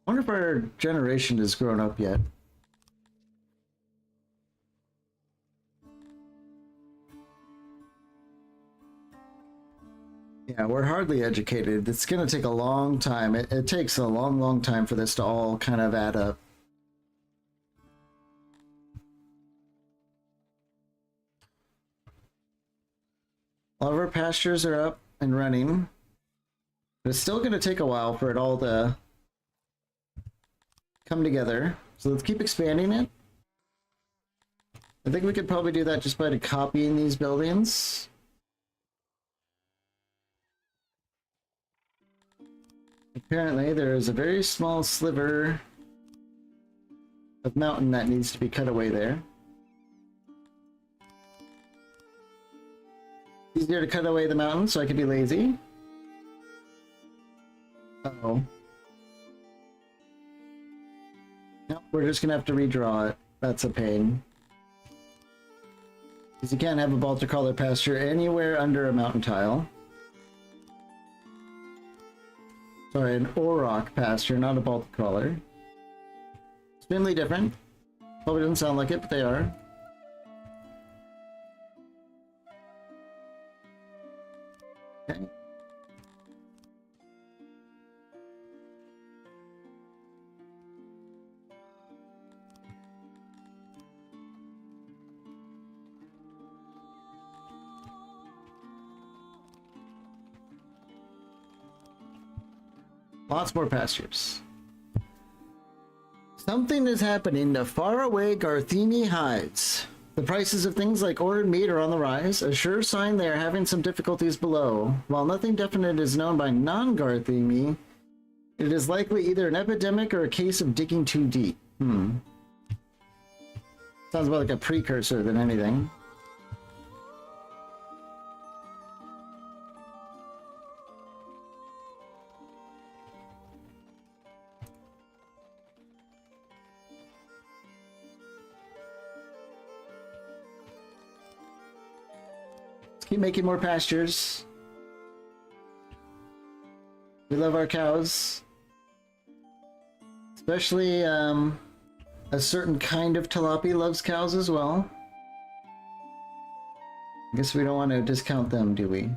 I wonder if our generation has grown up yet. Yeah, we're hardly educated. It's going to take a long time. It takes a long, long time for this to all kind of add up. All of our pastures are up and running. But it's still going to take a while for it all to come together. So let's keep expanding it. I think we could probably do that just by copying these buildings. Apparently there is a very small sliver of mountain that needs to be cut away there. Easier to cut away the mountain so I can be lazy. Uh-oh. Nope, we're just gonna have to redraw it. That's a pain. Because you can't have a Baltic collar pasture anywhere under a mountain tile. Sorry, an Auroch pasture, not a Baltic collar. Spindly different. Probably doesn't sound like it, but they are. Okay. Lots more pastures. Something is happening to faraway Garthini hides. The prices of things like ordered meat are on the rise, a sure sign they are having some difficulties below. While nothing definite is known by non-Garthini, it is likely either an epidemic or a case of digging too deep. Sounds more like a precursor than anything. Keep making more pastures. We love our cows. Especially, a certain kind of tilapia loves cows as well. I guess we don't want to discount them, do we?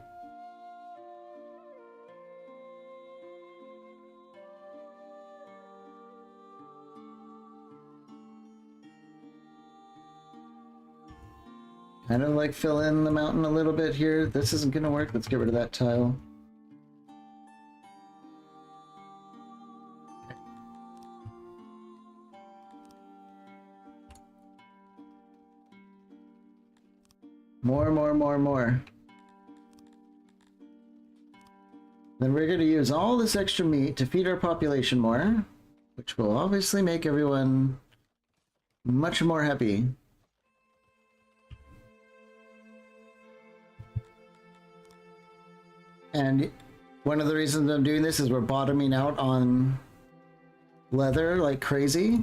Kind of like fill in the mountain a little bit here. This isn't gonna work. Let's get rid of that tile. More. Then we're gonna use all this extra meat to feed our population more, which will obviously make everyone much more happy. And one of the reasons I'm doing this is we're bottoming out on leather like crazy.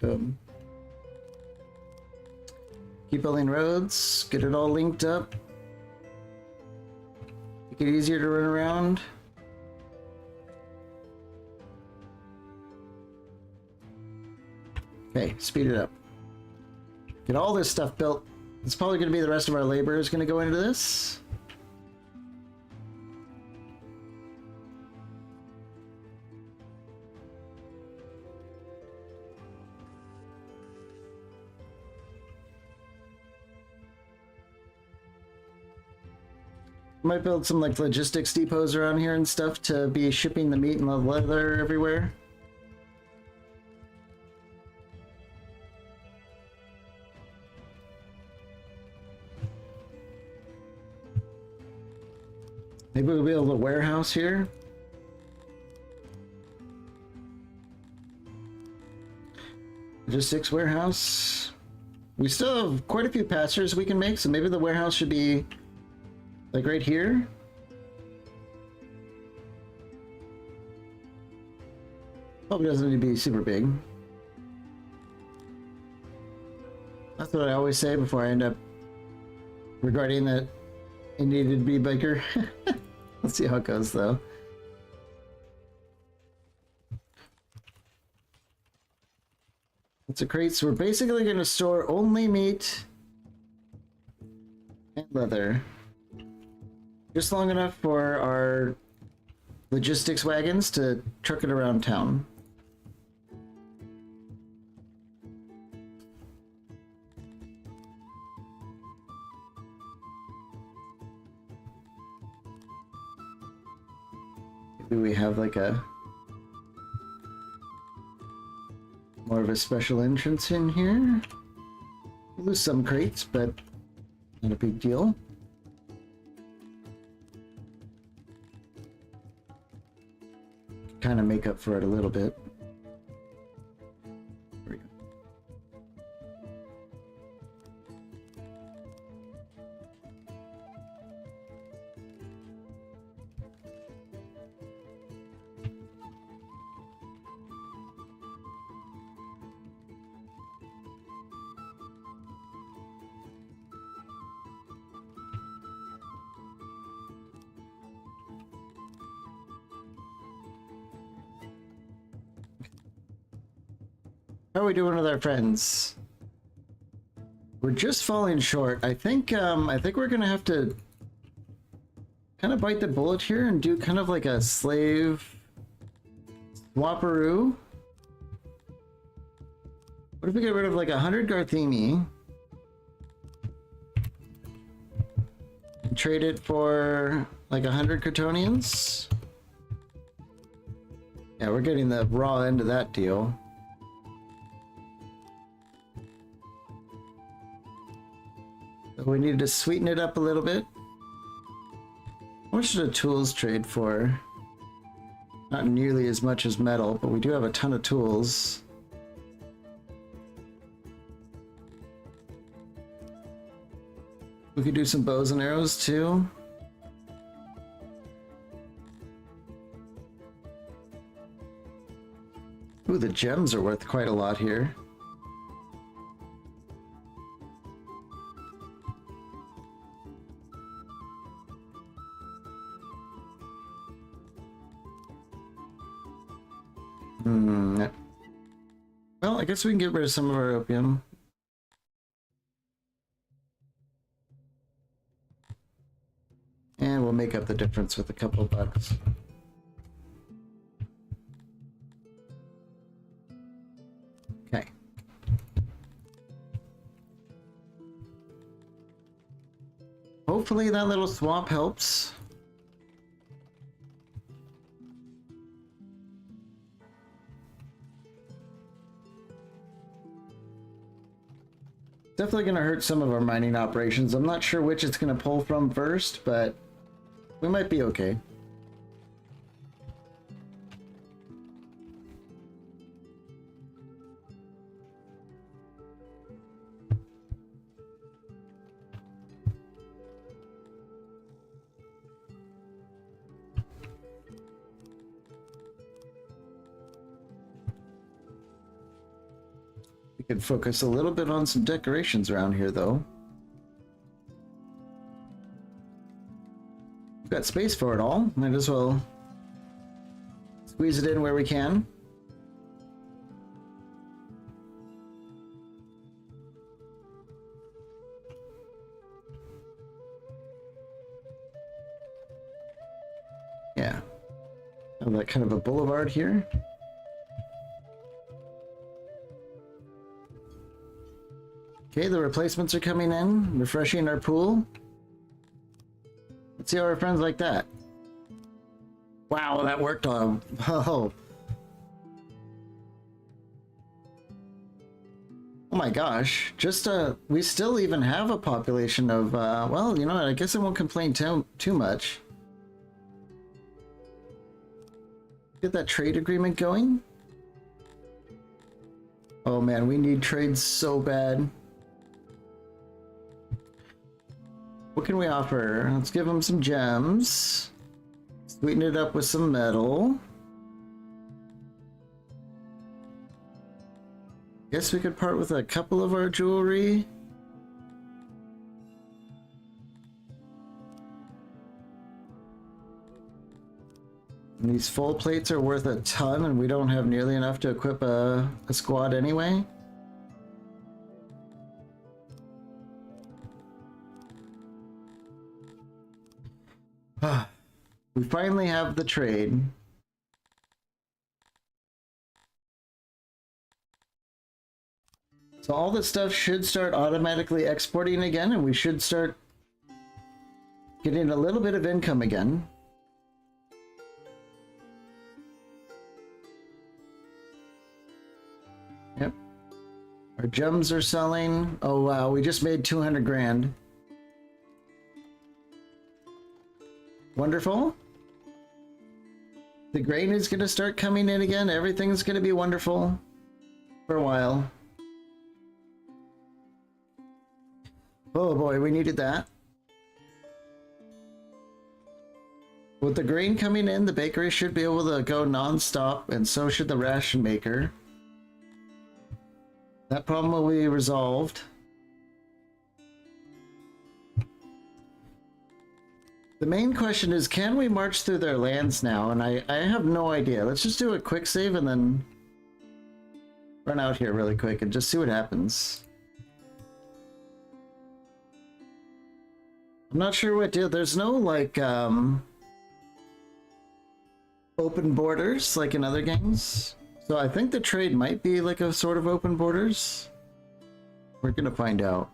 Boom. Keep building roads, get it all linked up. Make it easier to run around. Okay, speed it up. Get all this stuff built. It's probably going to be the rest of our labor is going to go into this. Might build some like logistics depots around here and stuff to be shipping the meat and the leather everywhere. Maybe we'll build a warehouse here. Logistics warehouse. We still have quite a few pastures we can make, so maybe the warehouse should be like right here. Probably doesn't need to be super big. That's what I always say before I end up regretting that it needed to be bigger. Let's see how it goes though. It's a crate, so we're basically going to store only meat and leather. Just long enough for our logistics wagons to truck it around town. Maybe we have like a more of a special entrance in here. We'll lose some crates, but not a big deal. Kind of make up for it a little bit. There we go. How are we doing with our friends? We're just falling short. I think we're gonna have to kind of bite the bullet here and do kind of like a slave swapperoo. What if we get rid of like 100 Garthemi? And trade it for like 100 Kryptonians? Yeah, we're getting the raw end of that deal. So we need to sweeten it up a little bit. What should the tools trade for? Not nearly as much as metal, but we do have a ton of tools. We could do some bows and arrows too. Ooh, the gems are worth quite a lot here. Well, I guess we can get rid of some of our opium. And we'll make up the difference with a couple of bucks. Okay. Hopefully that little swamp helps. Definitely going to hurt some of our mining operations. I'm not sure which it's going to pull from first, but we might be okay. We could focus a little bit on some decorations around here, though. We've got space for it all. Might as well squeeze it in where we can. Yeah. Have that kind of a boulevard here. Okay, the replacements are coming in, refreshing our pool. Let's see how our friends like that. Wow, that worked on. Oh. Oh my gosh. Just, we still even have a population of, well, you know what, I guess I won't complain too much. Get that trade agreement going. Oh man, we need trades so bad. What can we offer? Let's give them some gems. Sweeten it up with some metal. Guess we could part with a couple of our jewelry. And these full plates are worth a ton, and we don't have nearly enough to equip a squad anyway. We finally have the trade. So all this stuff should start automatically exporting again, and we should start getting a little bit of income again. Yep. Our gems are selling. Oh wow, we just made 200 grand. Wonderful. The grain is going to start coming in again. Everything's going to be wonderful for a while. Oh boy, we needed that. With the grain coming in, the bakery should be able to go non-stop, and so should the ration maker. That problem will be resolved. The main question is, can we march through their lands now? And I have no idea. Let's just do a quick save and then run out here really quick and just see what happens. I'm not sure what deal. There's no, like, open borders like in other games. So I think the trade might be like a sort of open borders. We're gonna find out.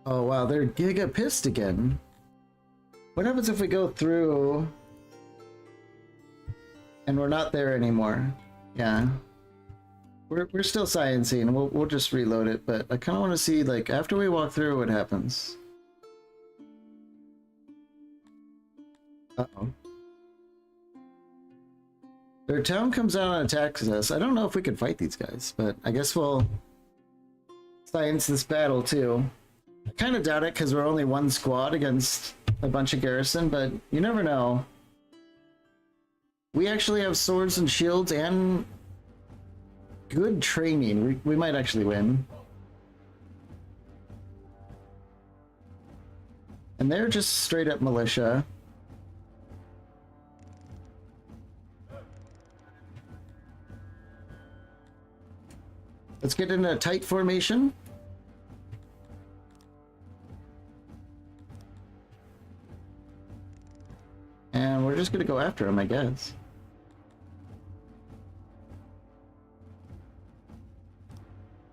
Oh wow, they're giga pissed again. What happens if we go through and we're not there anymore? Yeah. We're still sciencing. We'll just reload it, but I kind of want to see, like, after we walk through, what happens. Uh-oh. Their town comes out and attacks us. I don't know if we can fight these guys, but I guess we'll science this battle too. I kind of doubt it because we're only one squad against a bunch of garrison, but you never know. We actually have swords and shields and good training. We might actually win. And they're just straight up militia. Let's get in a tight formation. And we're just gonna go after him, I guess.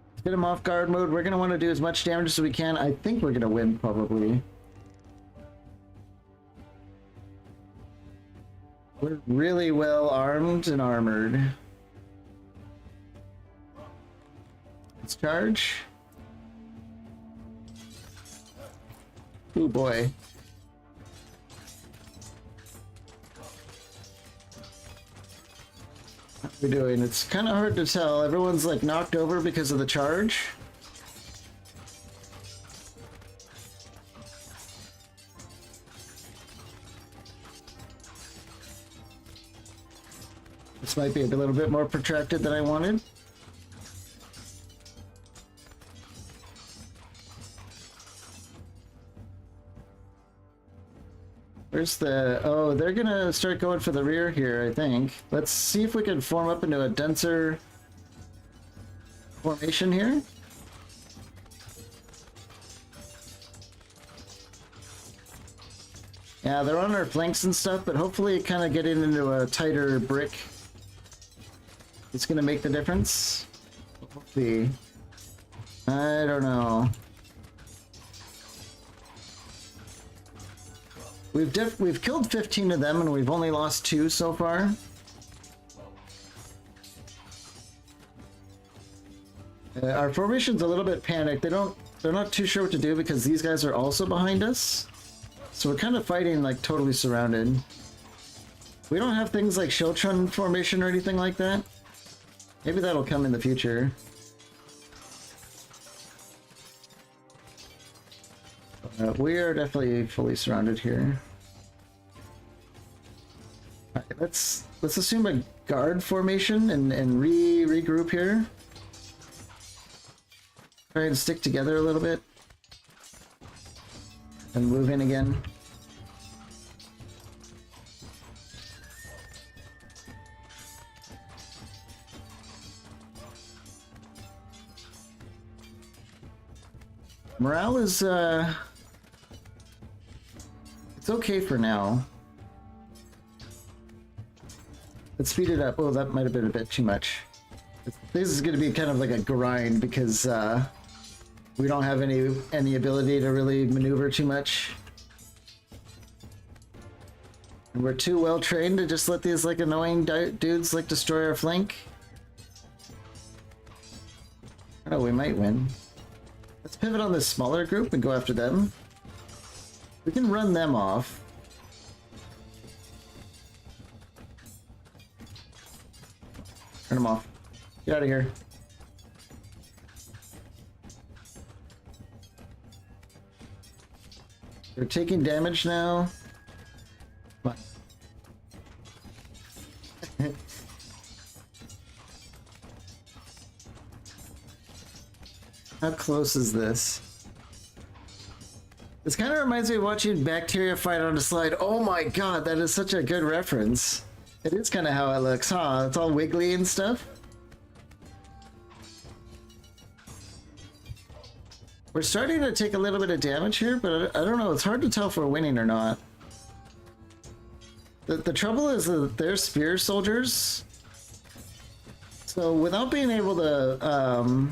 Let's get him off guard mode. We're gonna want to do as much damage as we can. I think we're gonna win, probably. We're really well armed and armored. Let's charge. Oh boy. What are we doing? It's kind of hard to tell. Everyone's like knocked over because of the charge. This might be a little bit more protracted than I wanted. Where's the... Oh, they're gonna start going for the rear here, I think. Let's see if we can form up into a denser formation here. Yeah, they're on our flanks and stuff, but hopefully kind of getting into a tighter brick is gonna make the difference. Hopefully. I don't know. We've killed 15 of them and we've only lost 2 so far. Our formation's a little bit panicked. They're not too sure what to do because these guys are also behind us. So we're kind of fighting like totally surrounded. We don't have things like Shiltron formation or anything like that. Maybe that'll come in the future. We are definitely fully surrounded here. Alright, let's assume a guard formation and regroup here. Try and stick together a little bit. And move in again. Morale is it's okay for now. Let's speed it up. Oh, that might have been a bit too much. This is going to be kind of like a grind because we don't have any ability to really maneuver too much. And we're too well trained to just let these like annoying dudes like destroy our flank. Oh, we might win. Let's pivot on this smaller group and go after them. We can run them off. Turn them off. Get out of here. They're taking damage now. Come on. How close is this? This kind of reminds me of watching bacteria fight on a slide. Oh my god, that is such a good reference. It is kind of how it looks, huh? It's all wiggly and stuff. We're starting to take a little bit of damage here, but I don't know. It's hard to tell if we're winning or not. The trouble is that they're spear soldiers. So without being able to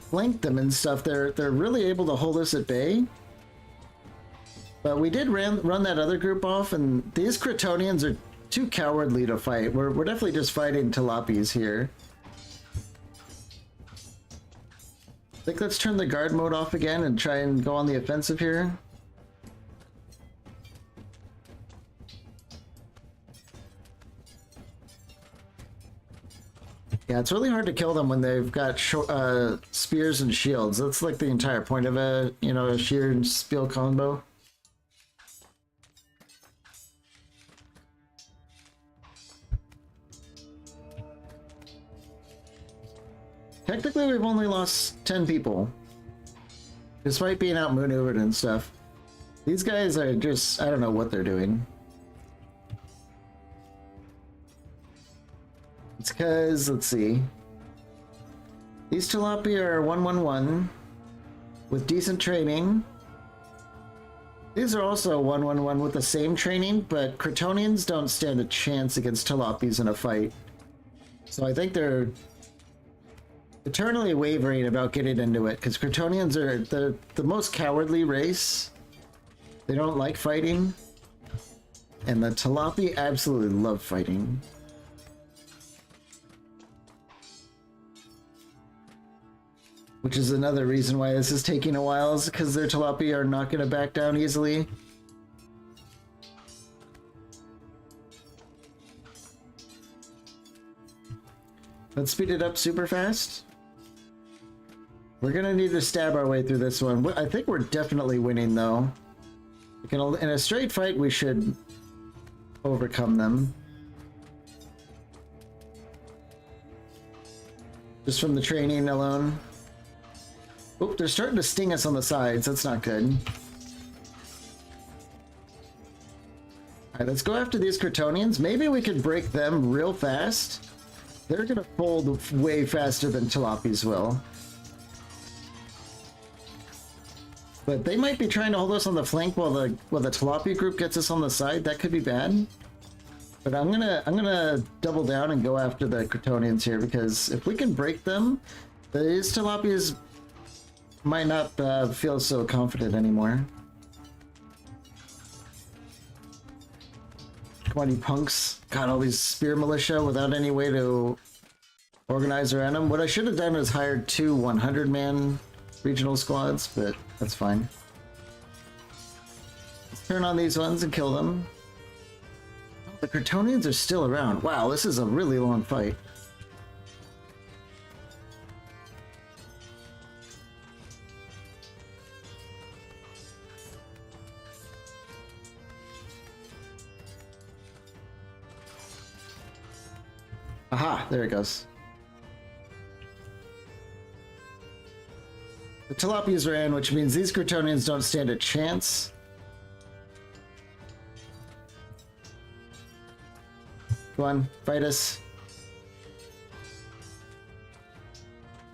flank them and stuff, they're really able to hold us at bay. But we did run that other group off, and these Cretonians are too cowardly to fight. We're definitely just fighting Tilapis here. I think let's turn the guard mode off again and try and go on the offensive here. Yeah, it's really hard to kill them when they've got spears and shields. That's like the entire point of a, you know, a shear and spiel combo. Technically, we've only lost 10 people, despite being outmaneuvered and stuff. These guys are just, I don't know what they're doing. It's because, let's see. These Tilapia are 1-1-1 with decent training. These are also 1-1-1 with the same training, but Cretonians don't stand a chance against Tilapies in a fight. So I think they're eternally wavering about getting into it, because Cretonians are the most cowardly race. They don't like fighting. And the Tilapi absolutely love fighting. Which is another reason why this is taking a while, is because their Tilapia are not going to back down easily. Let's speed it up super fast. We're going to need to stab our way through this one. I think we're definitely winning, though. In a straight fight, we should overcome them. Just from the training alone. Oop, they're starting to sting us on the sides. That's not good. Alright, let's go after these Cretonians. Maybe we can break them real fast. They're gonna fold way faster than Tilapis will. But they might be trying to hold us on the flank while the Tilapia group gets us on the side. That could be bad. But I'm gonna double down and go after the Cretonians here, because if we can break them, these Tilapias might not feel so confident anymore. Come on, you punks. Got all these spear militia without any way to organize around them. What I should have done is hired 2 100-man regional squads, but that's fine. Let's turn on these ones and kill them. The Cretonians are still around. Wow, this is a really long fight. Aha, there it goes. The Tilapias ran, which means these Cretonians don't stand a chance. Come on, fight us.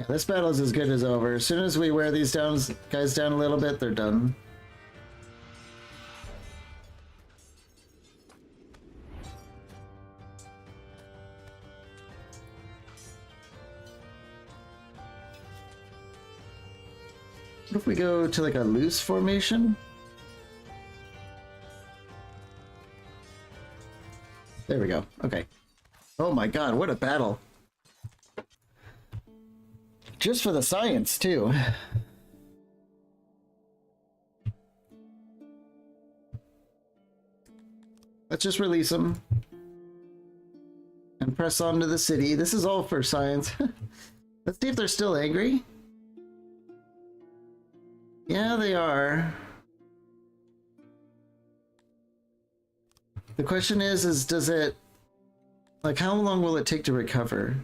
Yeah, this battle is as good as over. As soon as we wear these guys down a little bit, they're done. What if we go to like a loose formation? There we go. Okay. Oh my god, what a battle. Just for the science, too. Let's just release them. And press on to the city. This is all for science. Let's see if they're still angry. Yeah, they are. The question is does it... like, how long will it take to recover?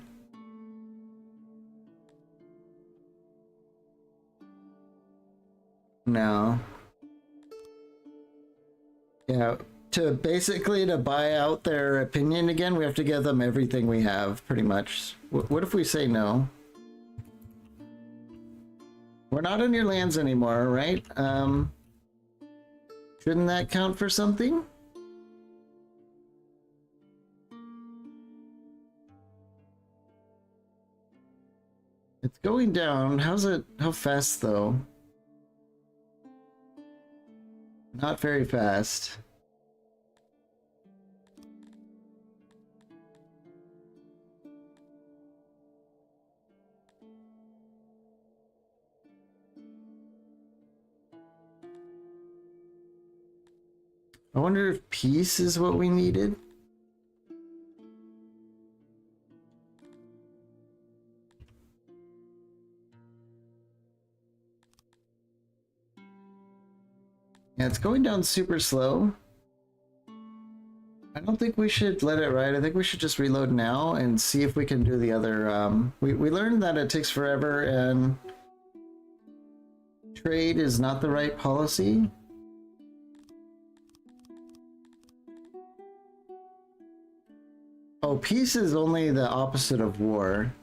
No. Yeah, to buy out their opinion again, we have to give them everything we have, pretty much. What if we say no? We're not on your lands anymore, right? Shouldn't that count for something? It's going down. How's it? How fast though? Not very fast. I wonder if peace is what we needed. Yeah, it's going down super slow. I don't think we should let it ride. I think we should just reload now and see if we can do the other. We learned that it takes forever and trade is not the right policy. Oh, peace is only the opposite of war.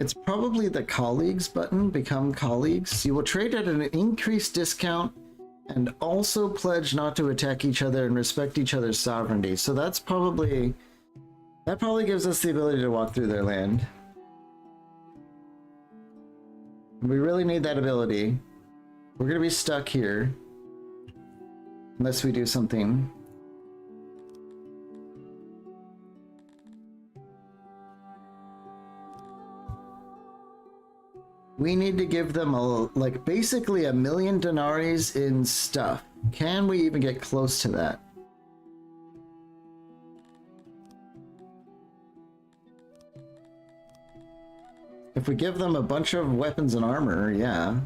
It's probably the colleagues button, become colleagues. You will trade at an increased discount and also pledge not to attack each other and respect each other's sovereignty. So that probably gives us the ability to walk through their land. We really need that ability. We're gonna be stuck here unless we do something. We need to give them like basically 1,000,000 denaries in stuff. Can we even get close to that? If we give them a bunch of weapons and armor, yeah.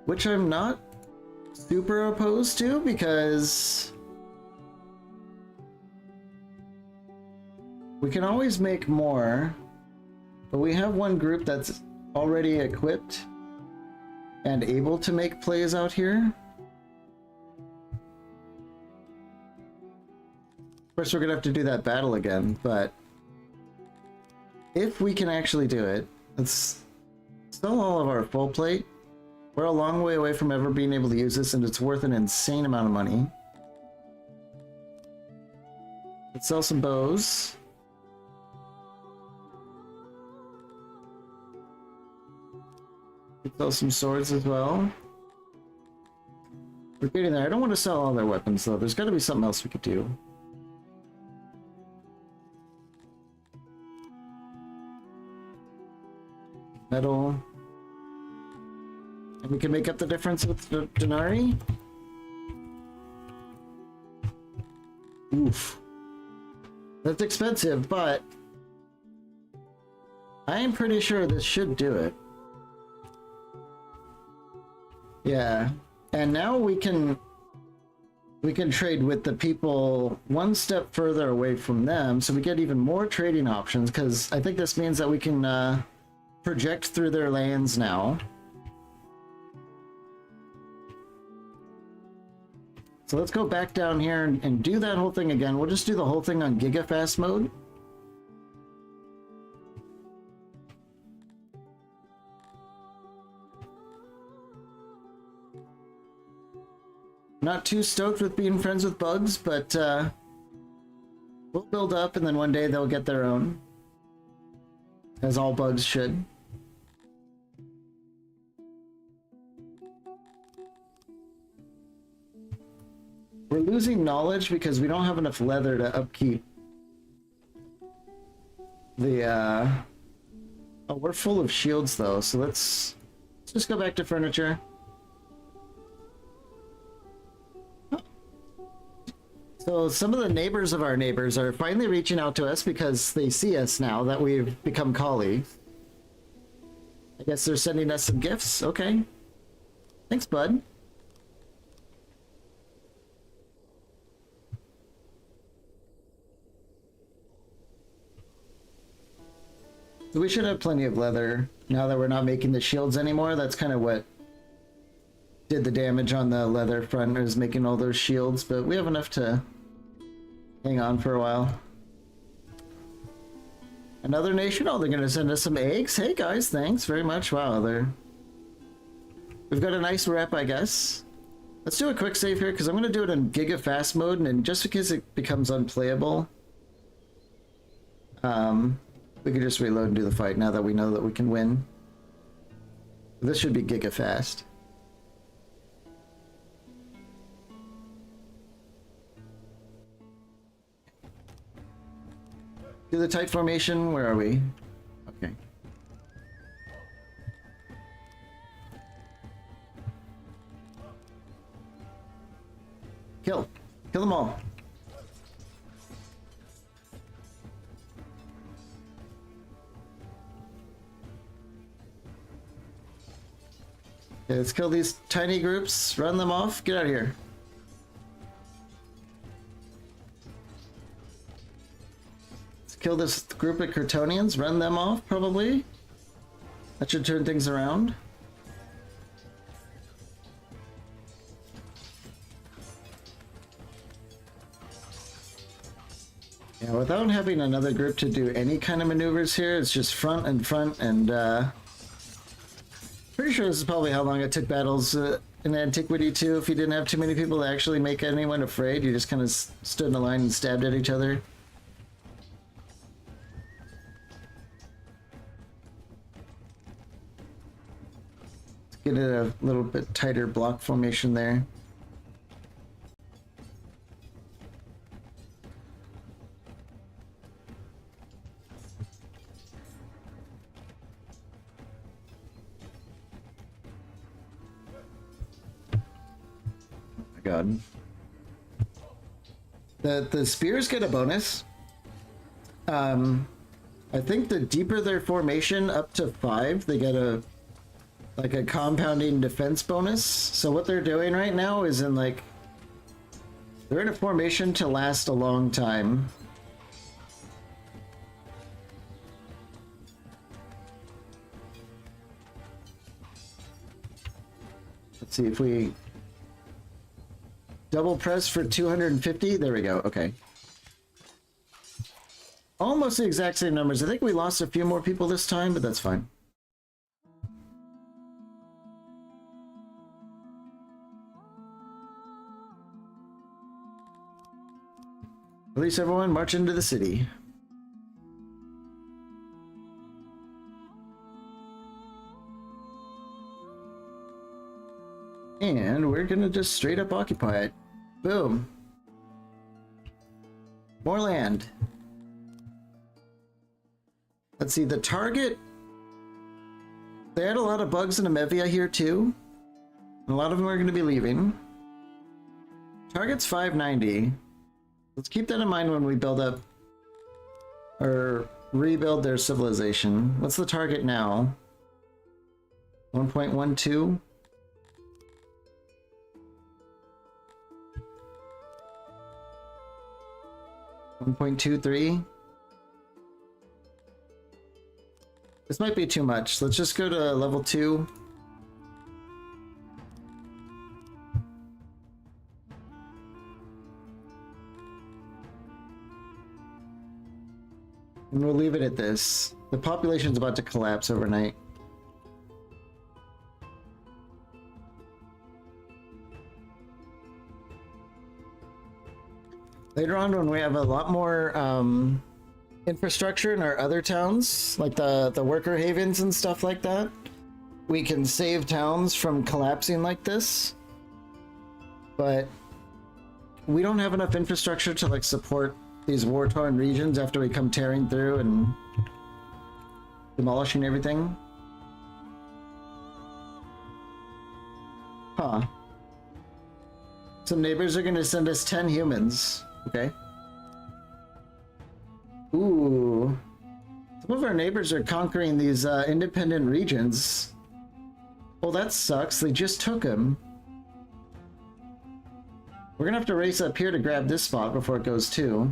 Which I'm not super opposed to, because we can always make more, but we have one group that's already equipped and able to make plays out here. Of course, we're gonna have to do that battle again, but if we can actually do it, let's sell all of our full plate. We're a long way away from ever being able to use this, and it's worth an insane amount of money. Let's sell some bows. Sell some swords as well. We're getting there. I don't want to sell all their weapons though. There's got to be something else we could do. Metal. And we can make up the difference with the denarii. Oof. That's expensive, but I am pretty sure this should do it. Yeah, and now we can trade with the people one step further away from them, so we get even more trading options, because I think this means that we can project through their lands now. So let's go back down here and do that whole thing again. We'll just do the whole thing on gigafast mode. Not too stoked with being friends with bugs, but we'll build up and then one day they'll get their own. As all bugs should. We're losing knowledge because we don't have enough leather to upkeep the oh, we're full of shields though, so let's just go back to furniture. So some of the neighbors of our neighbors are finally reaching out to us because they see us now that we've become colleagues. I guess they're sending us some gifts. Okay. Thanks, bud. So we should have plenty of leather now that we're not making the shields anymore. That's kind of what did the damage on the leather front, is making all those shields, but we have enough to hang on for a while. Another nation? Oh, they're gonna send us some eggs? Hey guys, thanks very much. Wow, we've got a nice rep, I guess. Let's do a quick save here, because I'm gonna do it in Giga Fast mode, and just because it becomes unplayable, we can just reload and do the fight now that we know that we can win. This should be Giga Fast. Do the tight formation. Where are we? Okay. Kill them all. Okay, let's kill these tiny groups. Run them off. Get out of here. Kill this group of Kryptonians, run them off, probably. That should turn things around. Yeah, without having another group to do any kind of maneuvers here, it's just front, and pretty sure this is probably how long it took battles in Antiquity too. If you didn't have too many people to actually make anyone afraid, you just kind of stood in a line and stabbed at each other. Get it a little bit tighter block formation there. Oh my god. The spears get a bonus. I think the deeper their formation, up to 5, they get a compounding defense bonus. So what they're doing right now is they're in a formation to last a long time. Let's see if we double press for 250. There we go. Okay. Almost the exact same numbers. I think we lost a few more people this time, but that's fine. Release everyone, march into the city. And we're gonna just straight up occupy it. Boom. More land. Let's see, the target. They had a lot of bugs in Amevia here too. A lot of them are going to be leaving. Target's 590. Let's keep that in mind when we build up or rebuild their civilization. What's the target now? 1.12? 1.23? This might be too much. Let's just go to level 2. And we'll leave it at this. The population's about to collapse overnight. Later on, when we have a lot more infrastructure in our other towns, like the worker havens and stuff like that, we can save towns from collapsing like this. But we don't have enough infrastructure to like support these war-torn regions after we come tearing through and demolishing everything. Huh. Some neighbors are gonna send us 10 humans. Okay. Ooh. Some of our neighbors are conquering these independent regions. Well, that sucks. They just took them. We're gonna have to race up here to grab this spot before it goes too.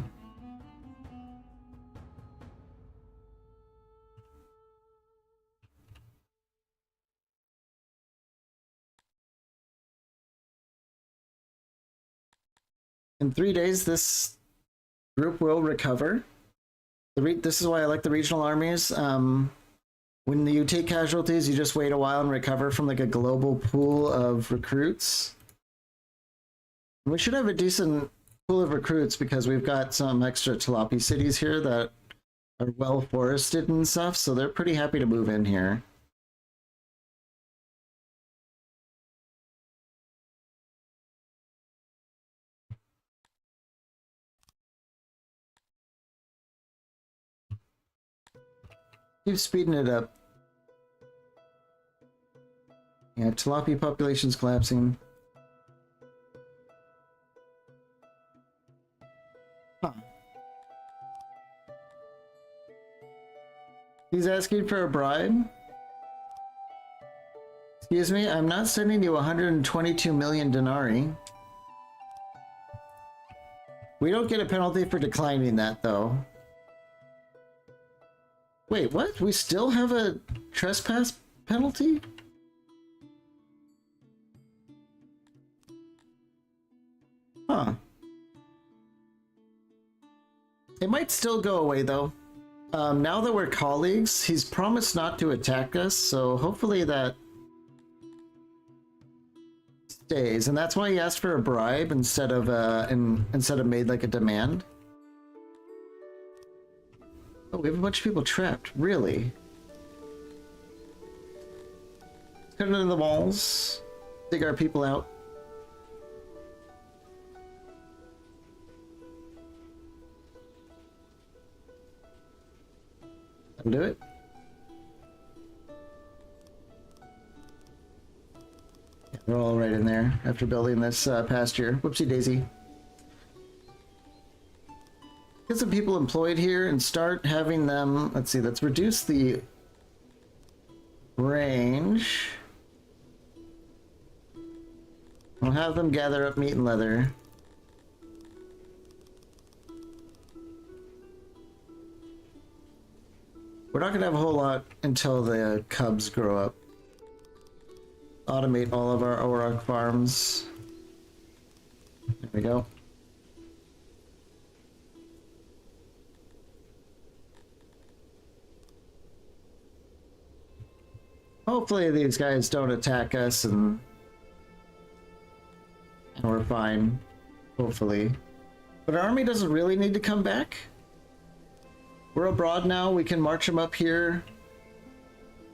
In 3 days, this group will recover. This is why I like the regional armies. When you take casualties, you just wait a while and recover from like a global pool of recruits. We should have a decent pool of recruits because we've got some extra Tilapia cities here that are well forested and stuff, so they're pretty happy to move in here. Keep speeding it up. Yeah, Tilapia population's collapsing. Huh. He's asking for a bribe? Excuse me, I'm not sending you 122 million denarii. We don't get a penalty for declining that, though. Wait, what? We still have a trespass penalty? Huh. It might still go away, though. Now that we're colleagues, he's promised not to attack us, so hopefully that stays. And that's why he asked for a bribe instead of made like a demand. Oh, we have a bunch of people trapped. Really? Cut into the walls. Dig our people out. Do it. Yeah, they're all right in there after building this pasture. Whoopsie daisy. Get some people employed here and start having them. Let's see, let's reduce the range. We'll have them gather up meat and leather. We're not gonna have a whole lot until the cubs grow up. Automate all of our Auroch farms. There we go. Hopefully these guys don't attack us and we're fine. Hopefully. But our army doesn't really need to come back. We're abroad now, we can march them up here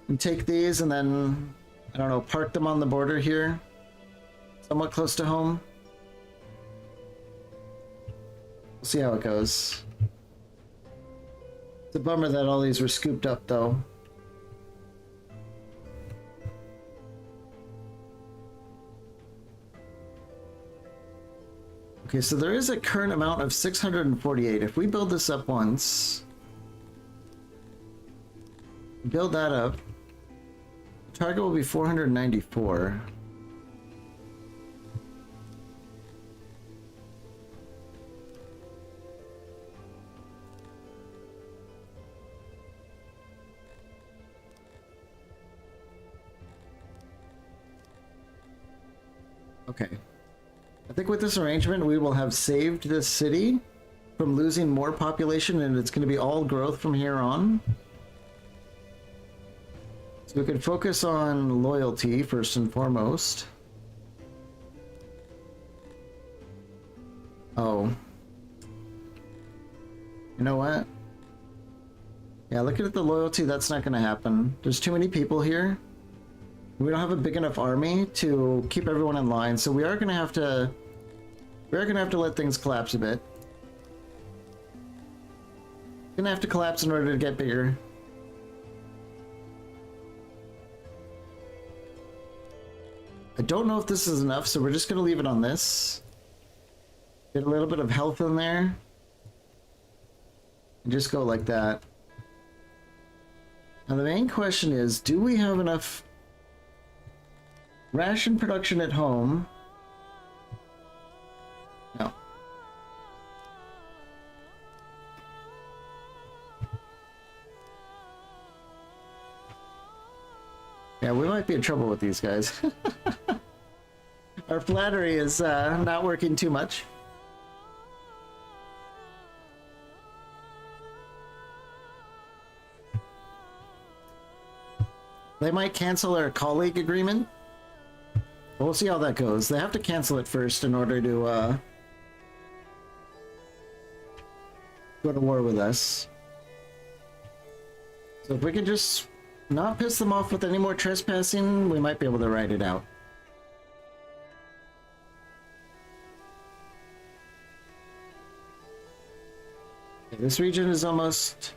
and take these and then, I don't know, park them on the border here, somewhat close to home. We'll see how it goes. It's a bummer that all these were scooped up though. Okay, so there is a current amount of 648. If we build this up once, build that up, the target will be 494. Okay. I think with this arrangement, we will have saved this city from losing more population, and it's going to be all growth from here on. So we can focus on loyalty first and foremost. Oh. You know what? Yeah, looking at the loyalty, that's not going to happen. There's too many people here. We don't have a big enough army to keep everyone in line, so we are going to have to let things collapse a bit. Gonna have to collapse in order to get bigger. I don't know if this is enough, so we're just gonna leave it on this. Get a little bit of health in there. And just go like that. Now the main question is, do we have enough ration production at home? No. Yeah, we might be in trouble with these guys. Our flattery is not working too much. They might cancel our colleague agreement. We'll see how that goes. They have to cancel it first in order to go to war with us. So if we can just not piss them off with any more trespassing, we might be able to ride it out. Okay, this region is almost...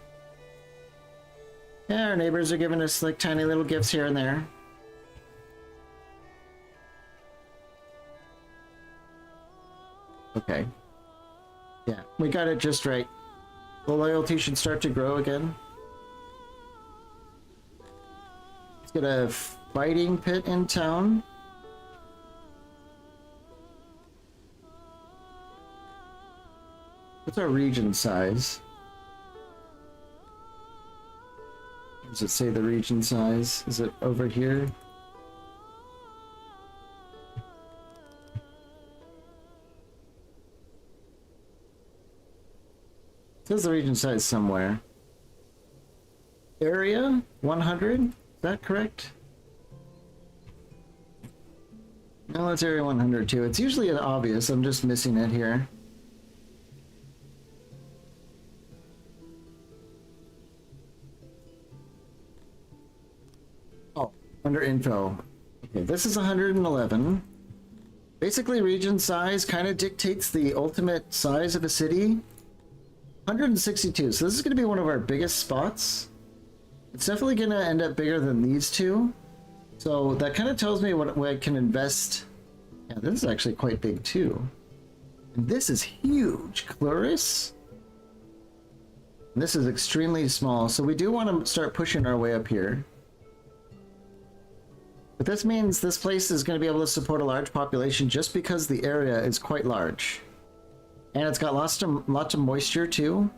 Yeah, our neighbors are giving us like tiny little gifts here and there. Okay. Yeah, we got it just right. The loyalty should start to grow again. Let's get a fighting pit in town. What's our region size? Does it say the region size? Is it over here? It says the region size somewhere. Area 100? Is that correct? No, it's area 100 too. It's usually obvious. I'm just missing it here. Oh, under info. Okay, this is 111. Basically, region size kind of dictates the ultimate size of a city. 162, so this is going to be one of our biggest spots. It's definitely going to end up bigger than these two. So that kind of tells me what I can invest. Yeah, this is actually quite big too. And this is huge, Cluris. This is extremely small, so we do want to start pushing our way up here. But this means this place is going to be able to support a large population just because the area is quite large. And it's got lots of moisture too.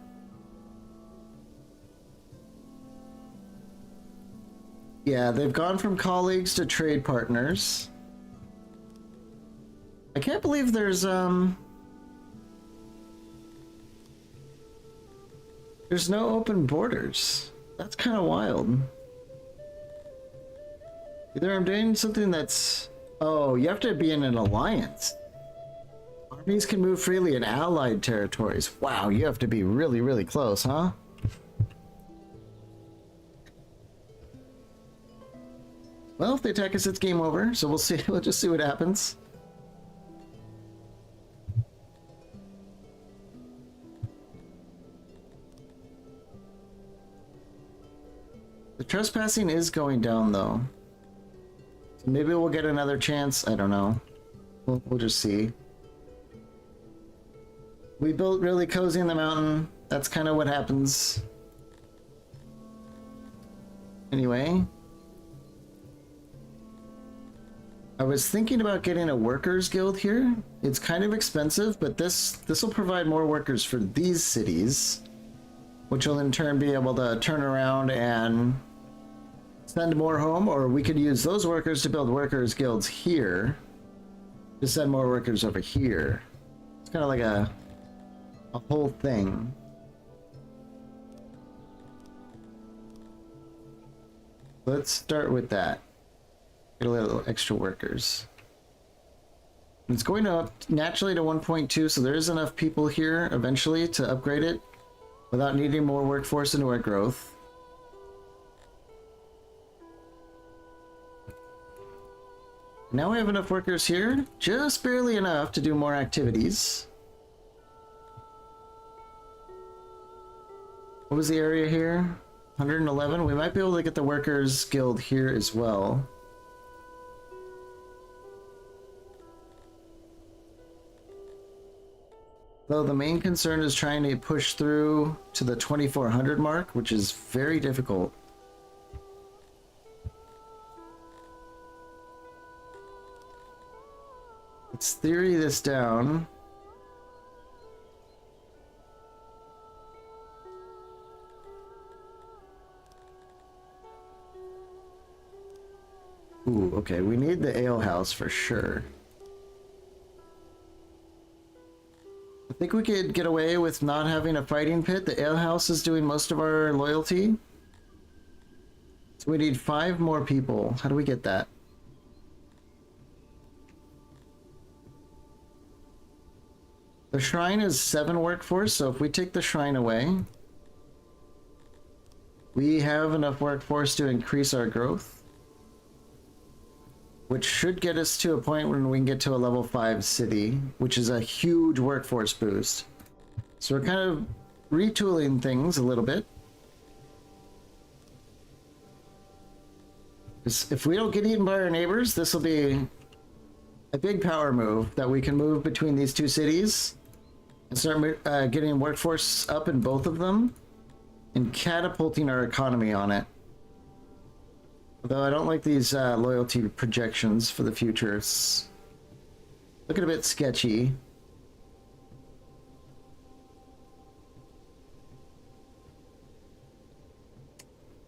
Yeah, they've gone from colleagues to trade partners. I can't believe there's no open borders. That's kind of wild. Either I'm doing something that's... Oh, you have to be in an alliance. Armies can move freely in allied territories. Wow, you have to be really, really close, huh? Well, if they attack us, it's game over, so we'll see. We'll just see what happens. The trespassing is going down, though. So maybe we'll get another chance. I don't know. We'll just see. We built really cozy in the mountain. That's kind of what happens. Anyway. I was thinking about getting a workers guild here. It's kind of expensive, but this will provide more workers for these cities, which will in turn be able to turn around and send more home, or we could use those workers to build workers guilds here to send more workers over here. It's kind of like a whole thing. Let's start with that. Get a little extra workers. It's going up naturally to 1.2, so there is enough people here eventually to upgrade it without needing more workforce into our growth. Now we have enough workers here, just barely enough to do more activities. What was the area here? 111? We might be able to get the workers guild here as well. Though the main concern is trying to push through to the 2400 mark, which is very difficult. Let's theory this down. Ooh, okay, we need the ale house for sure. I think we could get away with not having a fighting pit. The ale house is doing most of our loyalty. So we need 5 more people. How do we get that? The shrine is 7 workforce, so if we take the shrine away, we have enough workforce to increase our growth, which should get us to a point when we can get to a level 5 city, which is a huge workforce boost. So we're kind of retooling things a little bit. Because if we don't get eaten by our neighbors, this will be a big power move that we can move between these 2 cities and start getting workforce up in both of them and catapulting our economy on it. Although I don't like these loyalty projections for the future. It's looking a bit sketchy.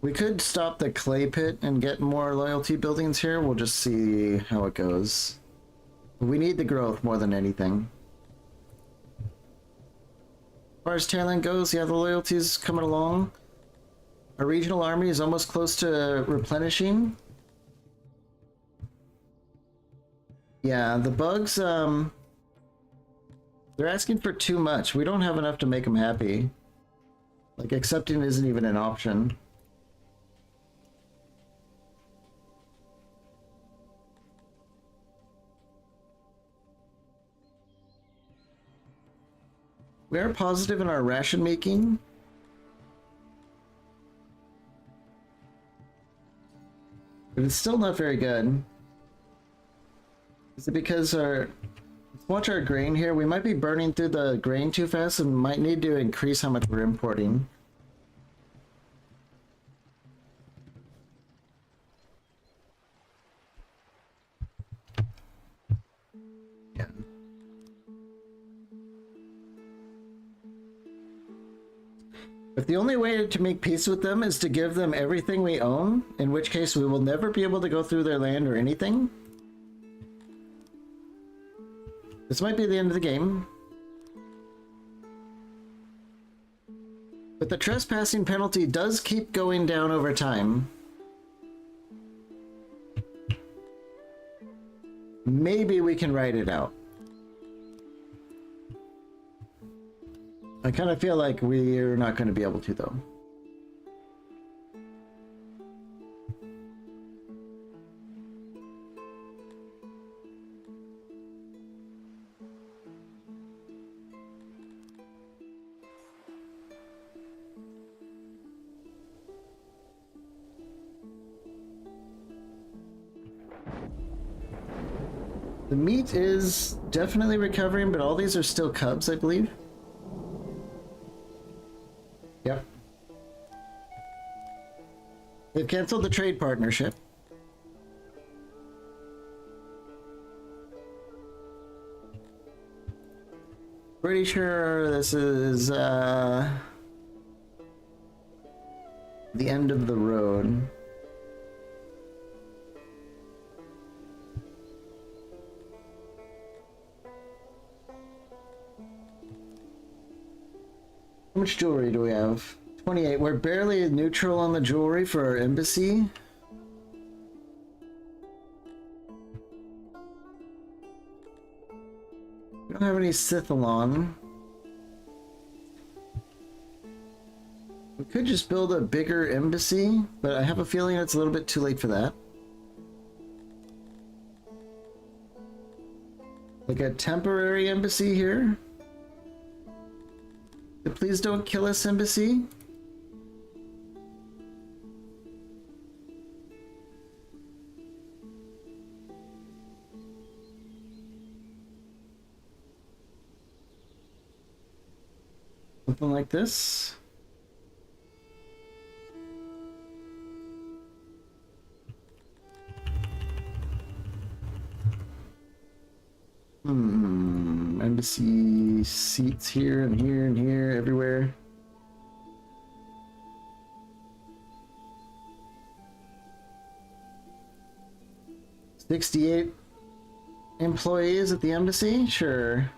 We could stop the clay pit and get more loyalty buildings here. We'll just see how it goes. We need the growth more than anything. As far as Thailand goes, yeah, the loyalty is coming along. Our regional army is almost close to replenishing. Yeah, the bugs, they're asking for too much. We don't have enough to make them happy. Like, accepting isn't even an option. We are positive in our ration making. But it's still not very good. Is it because our... Let's watch our grain here. We might be burning through the grain too fast and might need to increase how much we're importing. Yeah. If the only way to make peace with them is to give them everything we own, in which case we will never be able to go through their land or anything, this might be the end of the game. But the trespassing penalty does keep going down over time. Maybe we can write it out. I kind of feel like we're not going to be able to, though. The meat is definitely recovering, but all these are still cubs, I believe. Yep. They've canceled the trade partnership. Pretty sure this is the end of the road. How much jewelry do we have? 28. We're barely neutral on the jewelry for our embassy. We don't have any Scythalon. We could just build a bigger embassy, but I have a feeling it's a little bit too late for that. Like a temporary embassy here. Please don't kill us, embassy. Something like this. Embassy seats here and here and here, everywhere. $68 employees at the embassy? Sure.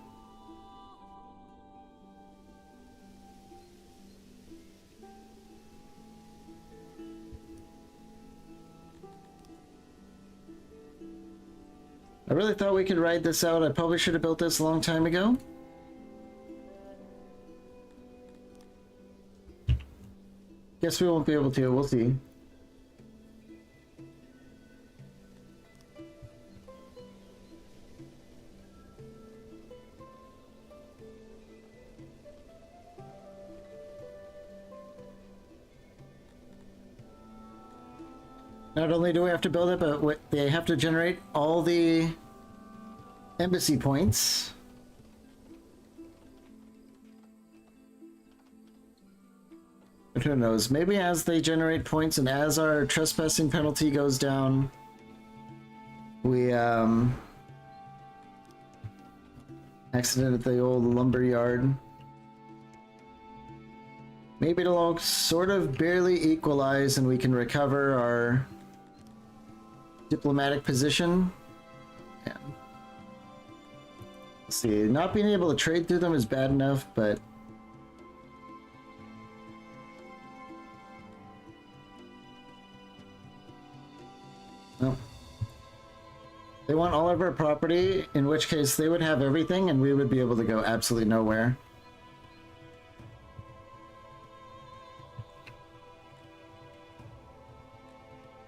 really thought we could ride this out. I probably should have built this a long time ago. Guess we won't be able to. We'll see. Not only do we have to build it, but they have to generate all the embassy points. But who knows? Maybe as they generate points and as our trespassing penalty goes down, we accident at the old lumber yard. Maybe it'll all sort of barely equalize and we can recover our diplomatic position. Yeah. Let's see, not being able to trade through them is bad enough, but no. They want all of our property, in which case they would have everything and we would be able to go absolutely nowhere.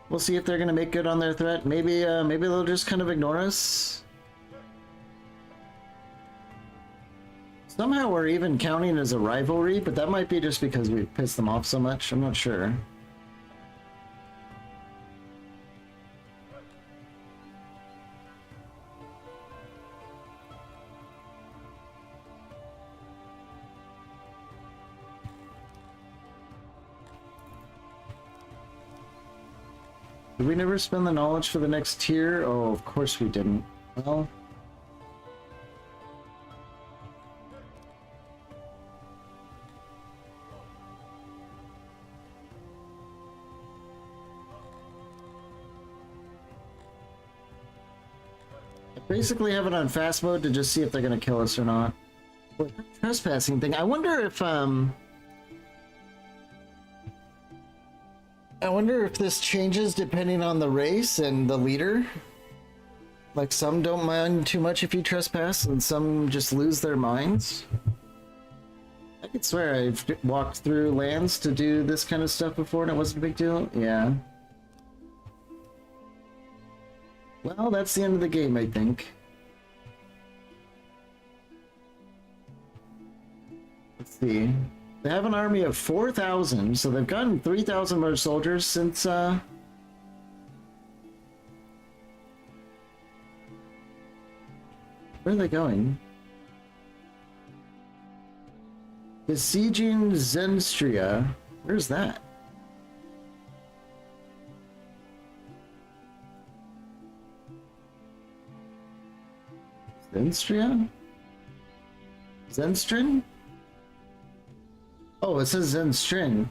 We'll see if they're gonna make good on their threat. Maybe maybe they'll just kind of ignore us. Somehow we're even counting as a rivalry, but that might be just because we pissed them off so much. I'm not sure. Did we never spend the knowledge for the next tier? Oh, of course we didn't. Well... I basically have it on fast mode to just see if they're gonna kill us or not. Well, that trespassing thing, I wonder if this changes depending on the race and the leader. Like, some don't mind too much if you trespass, and some just lose their minds. I could swear I've walked through lands to do this kind of stuff before and it wasn't a big deal. Yeah. Well, that's the end of the game, I think. Let's see. They have an army of 4,000, so they've gotten 3,000 more soldiers since, Where are they going? Besieging Zenstria. Where's that? Zenstria? Zenstrin? Oh, it says Zenstrin.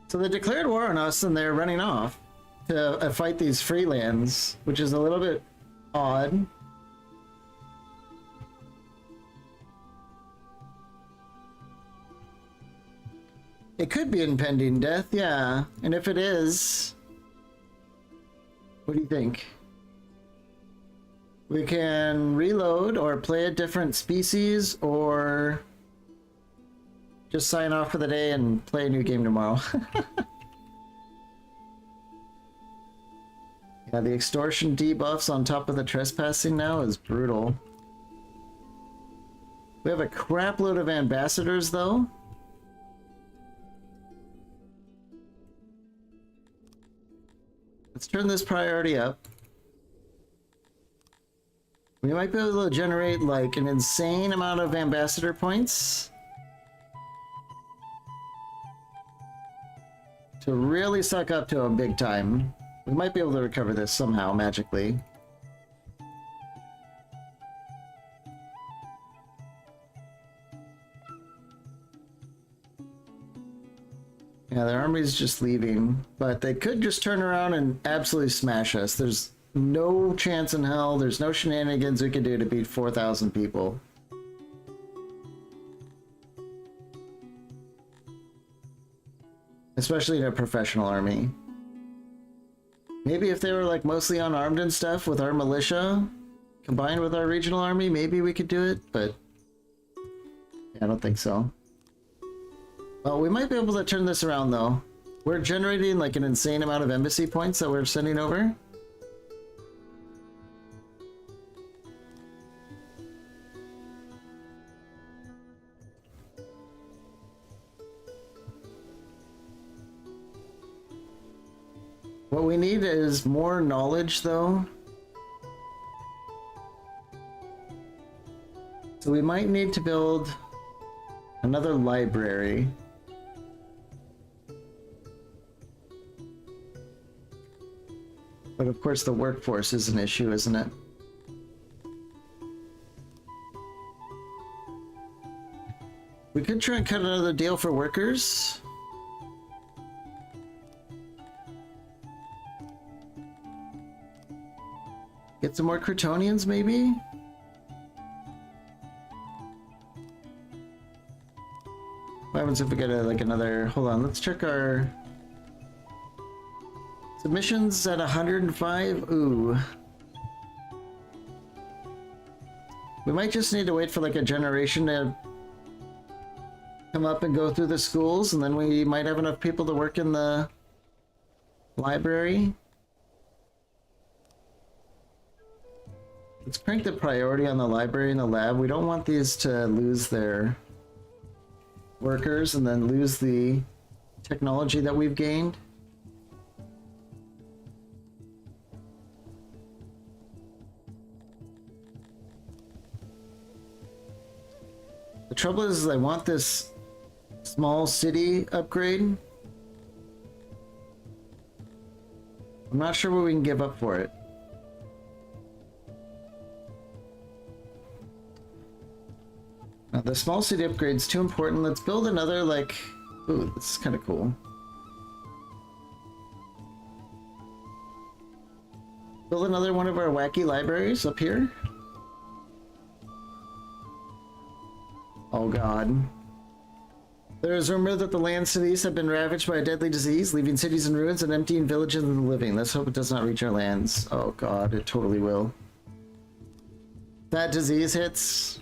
So they declared war on us and they're running off to fight these free lands, which is a little bit odd. It could be impending death, yeah. And if it is, what do you think? We can reload or play a different species or just sign off for the day and play a new game tomorrow. Yeah, the extortion debuffs on top of the trespassing now is brutal. We have a crap load of ambassadors though. Let's turn this priority up. We might be able to generate like an insane amount of ambassador points to really suck up to them big time. We might be able to recover this somehow magically. Yeah, their army's just leaving, but they could just turn around and absolutely smash us. There's no chance in hell, there's no shenanigans we can do to beat 4,000 people. Especially in a professional army. Maybe if they were like mostly unarmed and stuff with our militia, combined with our regional army, maybe we could do it, but yeah, I don't think so. Well, we might be able to turn this around though. We're generating like an insane amount of embassy points that we're sending over. What we need is more knowledge though. So we might need to build another library. But of course the workforce is an issue, isn't it? We could try and cut another deal for workers. Get some more Crotonians, maybe? What happens if we get like another... Hold on, let's check our... Submissions at 105? Ooh. We might just need to wait for like a generation to come up and go through the schools, and then we might have enough people to work in the library. Let's crank the priority on the library and the lab. We don't want these to lose their workers and then lose the technology that we've gained. The trouble is I want this small city upgrade. I'm not sure what we can give up for it. Now, the small city upgrade's too important. Let's build another, like... Ooh, this is kind of cool. Build another one of our wacky libraries up here. Oh god. There is rumor that the land cities have been ravaged by a deadly disease, leaving cities in ruins and emptying villages in the living. Let's hope it does not reach our lands. Oh god, it totally will. If that disease hits...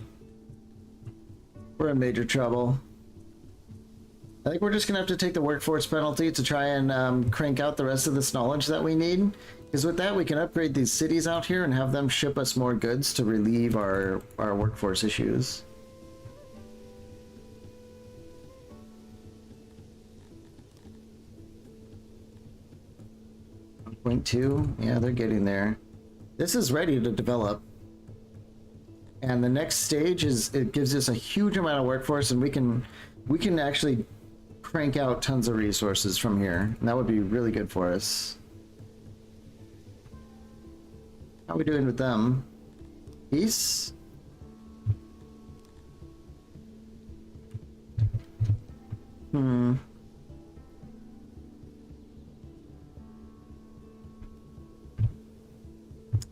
we're in major trouble. I think we're just gonna have to take the workforce penalty to try and crank out the rest of this knowledge that we need. Because with that, we can upgrade these cities out here and have them ship us more goods to relieve our workforce issues. Point 2, yeah, they're getting there. This is ready to develop. And the next stage is it gives us a huge amount of workforce, and we can actually crank out tons of resources from here, and that would be really good for us. How are we doing with them? Peace?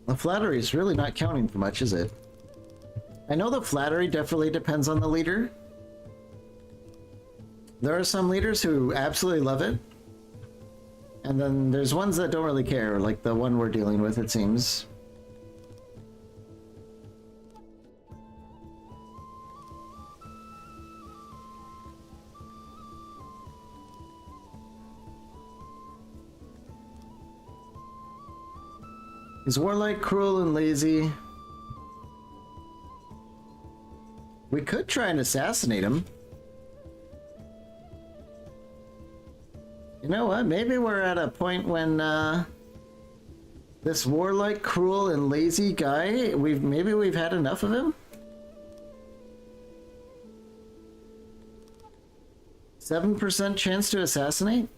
The flattery is really not counting for much, is it? I know the flattery definitely depends on the leader. There are some leaders who absolutely love it. And then there's ones that don't really care, like the one we're dealing with, it seems. He's warlike, cruel, and lazy. We could try and assassinate him. You know what? Maybe we're at a point when this warlike, cruel, and lazy guy, maybe we've had enough of him? 7% chance to assassinate?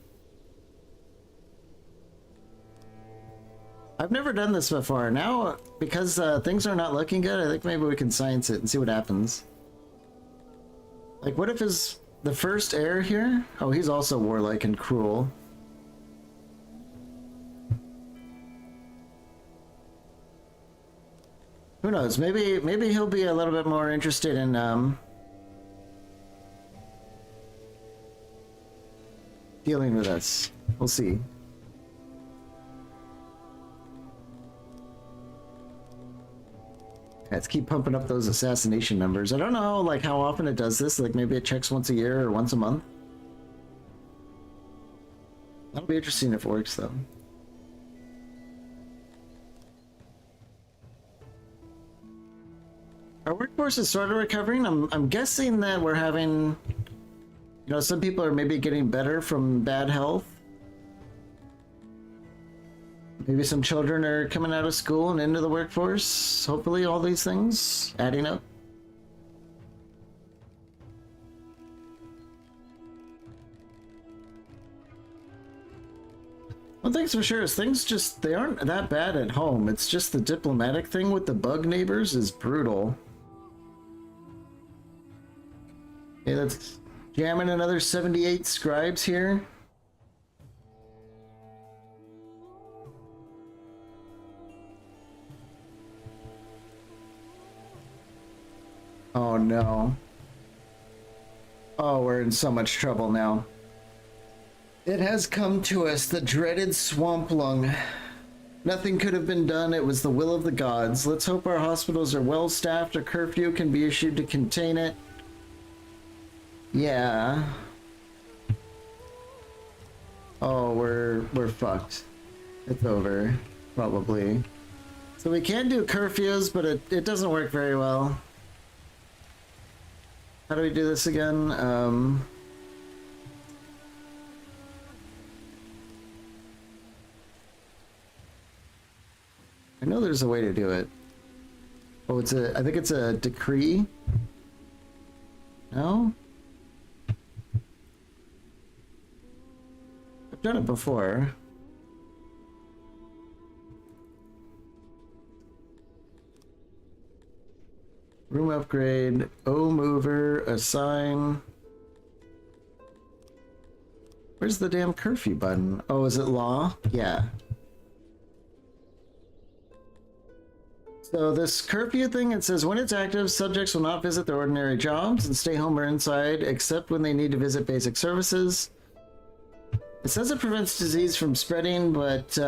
I've never done this before. Now, because things are not looking good, I think maybe we can science it and see what happens. Like, what if the first heir here? Oh, he's also warlike and cruel. Who knows? Maybe he'll be a little bit more interested in dealing with us. We'll see. Let's keep pumping up those assassination numbers. I don't know like how often it does this. Like maybe it checks once a year or once a month. That'll be interesting if it works though. Our workforce is sort of recovering. I'm guessing that we're having, you know, some people are maybe getting better from bad health. Maybe some children are coming out of school and into the workforce. Hopefully all these things adding up. One thing's for sure is things just, they aren't that bad at home. It's just the diplomatic thing with the bug neighbors is brutal. Okay, let's jam in another 78 scribes here. Oh no. Oh, we're in so much trouble now. It has come to us, the dreaded swamp lung. Nothing could have been done, it was the will of the gods. Let's hope our hospitals are well staffed, a curfew can be issued to contain it. Yeah. Oh, we're fucked. It's over, probably. So we can do curfews, but it doesn't work very well. How do we do this again? I know there's a way to do it. Oh, I think it's a decree. No? I've done it before. Room upgrade, O mover, assign. Where's the damn curfew button? Oh, is it law? Yeah. So this curfew thing, it says when it's active, subjects will not visit their ordinary jobs and stay home or inside except when they need to visit basic services. It says it prevents disease from spreading, but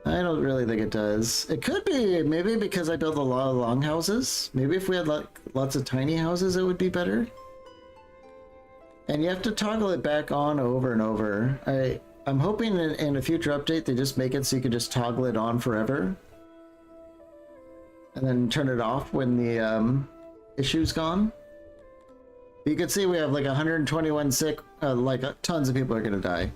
I don't really think it does. It could be maybe because I built a lot of long houses. Maybe if we had like lots of tiny houses, it would be better. And you have to toggle it back on over and over. I'm hoping in a future update they just make it so you can just toggle it on forever. And then turn it off when the issue's gone. You can see we have like 121 sick, like tons of people are gonna die.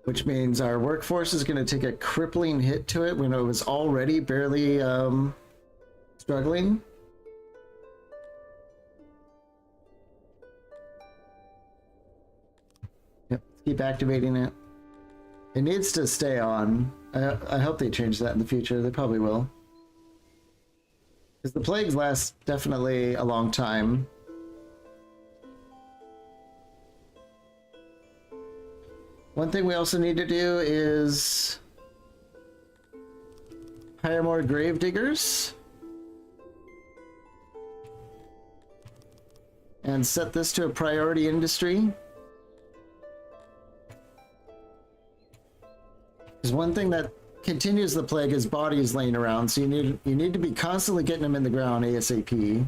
Which means our workforce is gonna take a crippling hit to it when it was already barely struggling. Yep, keep activating it. It needs to stay on. I hope they change that in the future. They probably will. Because the plagues last definitely a long time. One thing we also need to do is hire more grave diggers. And set this to a priority industry. Because one thing that continues the plague is bodies laying around, so you need to be constantly getting them in the ground ASAP.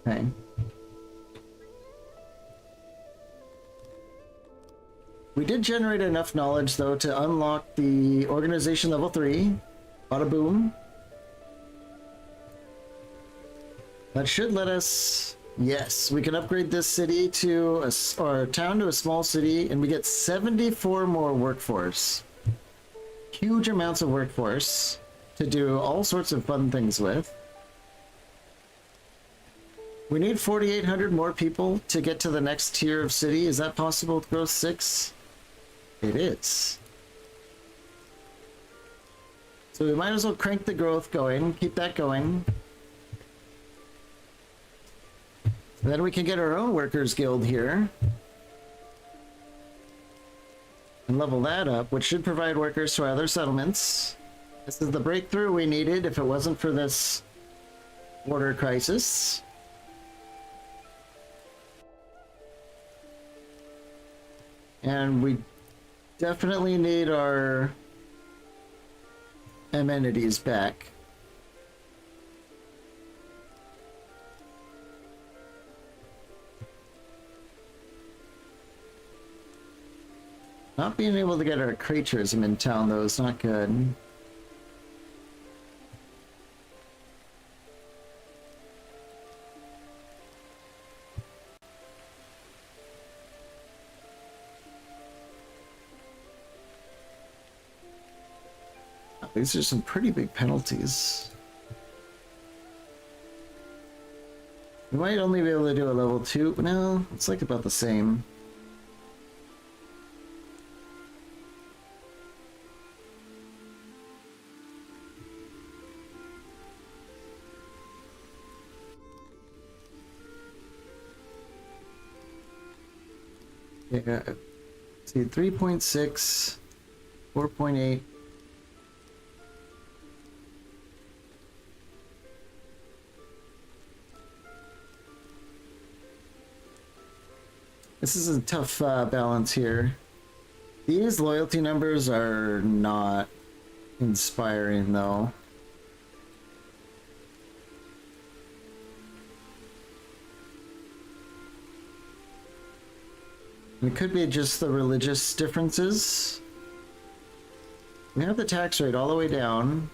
Okay. We did generate enough knowledge though to unlock the organization level 3. Bada boom. That should let us, yes, we can upgrade this city to or town to a small city, and we get 74 more workforce. Huge amounts of workforce to do all sorts of fun things with. We need 4,800 more people to get to the next tier of city. Is that possible with growth 6? It is. So we might as well crank the growth going, keep that going. Then we can get our own workers guild here. And level that up, which should provide workers to our other settlements. This is the breakthrough we needed. If it wasn't for this border crisis. And we definitely need our amenities back. Not being able to get our creatures in town though is not good. These are some pretty big penalties. We might only be able to do a level 2. No, it's like about the same. Yeah, see 3.6, 4.8. This is a tough balance here. These loyalty numbers are not inspiring though. It could be just the religious differences. We have the tax rate all the way down.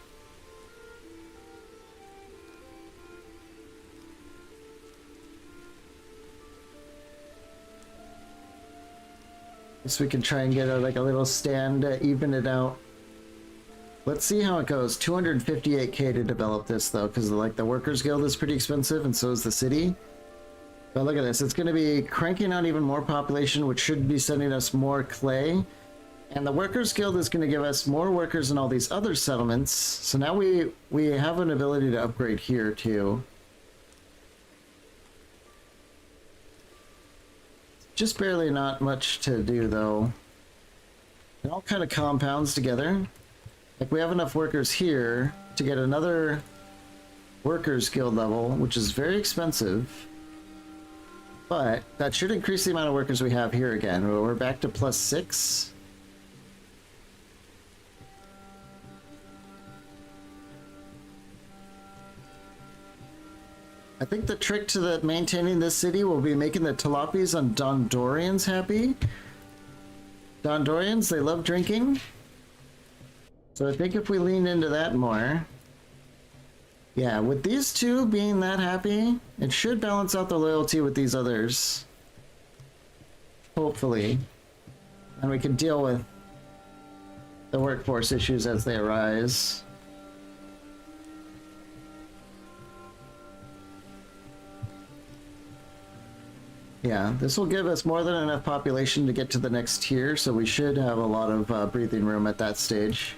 Guess we can try and get like a little stand to even it out. Let's see how it goes. 258k to develop this though, because like the Workers Guild is pretty expensive and so is the city. But look at this, it's going to be cranking out even more population, which should be sending us more clay. And the Workers Guild is going to give us more workers in all these other settlements. So now we have an ability to upgrade here too. Just barely, not much to do though. It all kind of compounds together. Like we have enough workers here to get another Workers Guild level, which is very expensive. But that should increase the amount of workers we have here again. We're back to +6. I think the trick to maintaining this city will be making the Tilapis on Dondorians happy. Dondorians, they love drinking. So I think if we lean into that more... Yeah, with these two being that happy, it should balance out the loyalty with these others. Hopefully. And we can deal with the workforce issues as they arise. Yeah, this will give us more than enough population to get to the next tier, so we should have a lot of breathing room at that stage.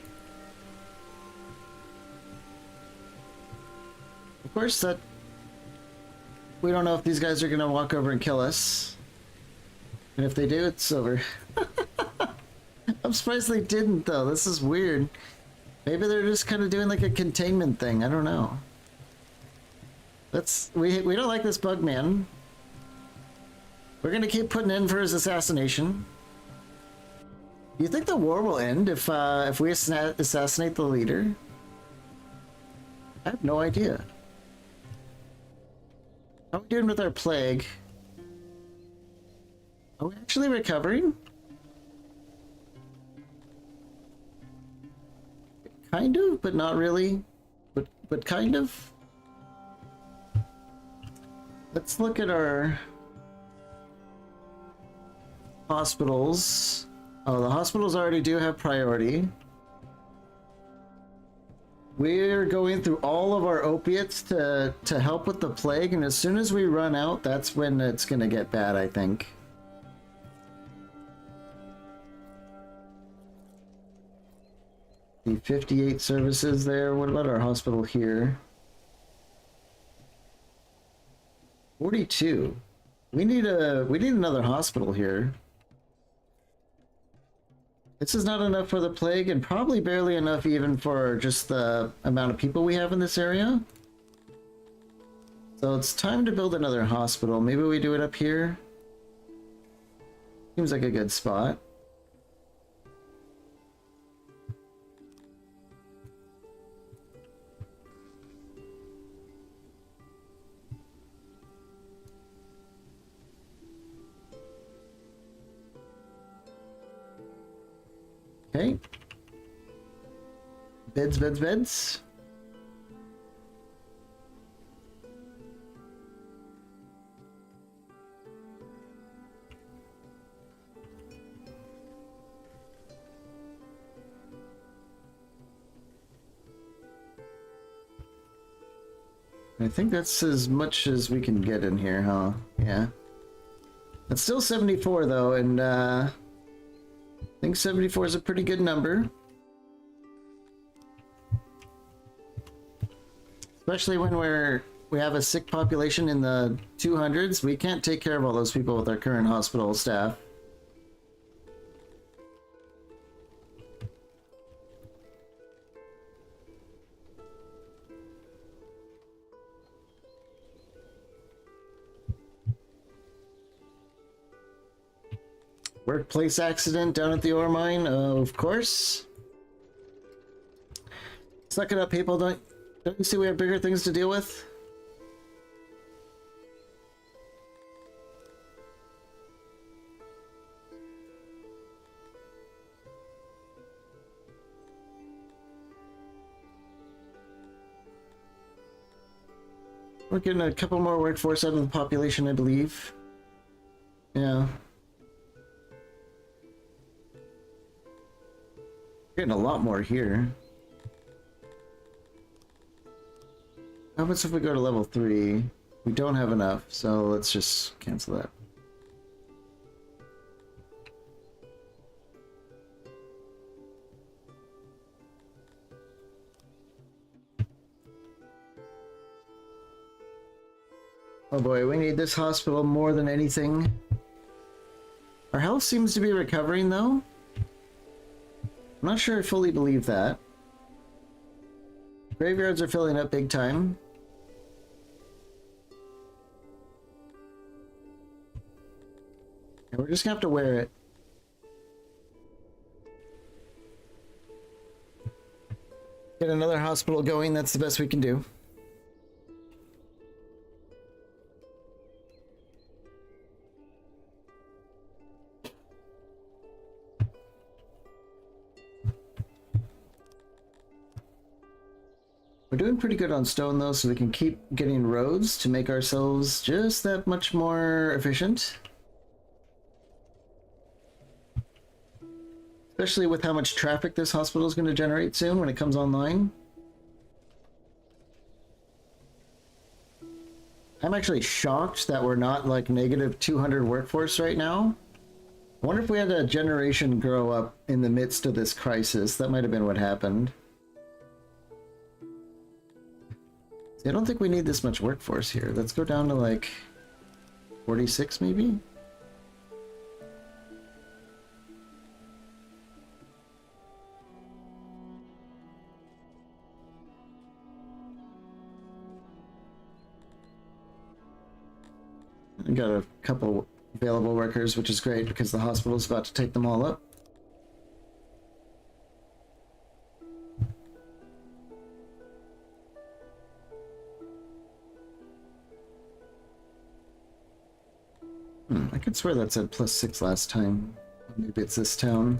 Of course, that we don't know if these guys are gonna walk over and kill us. And if they do, it's over. I'm surprised they didn't though. This is weird. Maybe they're just kind of doing like a containment thing. I don't know. We don't like this bug man. We're gonna keep putting in for his assassination. Do you think the war will end if we assassinate the leader? I have no idea. How are we doing with our plague? Are we actually recovering? Kind of, but not really. But kind of. Let's look at our hospitals. Oh, the hospitals already do have priority. We're going through all of our opiates to help with the plague, and as soon as we run out, that's when it's gonna get bad, I think. The 58 services there. What about our hospital here? 42. We need another hospital here. This is not enough for the plague, and probably barely enough even for just the amount of people we have in this area. So it's time to build another hospital. Maybe we do it up here. Seems like a good spot. Okay. Beds, beds, beds. I think that's as much as we can get in here, huh? Yeah. It's still 74 though, and I think 74 is a pretty good number. Especially when we have a sick population in the 200s. We can't take care of all those people with our current hospital staff. Workplace accident down at the ore mine, of course. Suck it up, people. Don't you see we have bigger things to deal with? We're getting a couple more workforce out of the population, I believe. Yeah. Getting a lot more here. How about if we go to level 3? We don't have enough, so let's just cancel that. Oh boy, we need this hospital more than anything. Our health seems to be recovering though. I'm not sure I fully believe that. Graveyards are filling up big time. And we're just gonna have to wear it. Get another hospital going, that's the best we can do. We're doing pretty good on stone though, so we can keep getting roads to make ourselves just that much more efficient. Especially with how much traffic this hospital is going to generate soon when it comes online. I'm actually shocked that we're not like negative 200 workforce right now. I wonder if we had a generation grow up in the midst of this crisis. That might have been what happened. See, I don't think we need this much workforce here. Let's go down to like 46 maybe? I got a couple available workers, which is great because the hospital's about to take them all up. I could swear that said +6 last time. Maybe it's this town.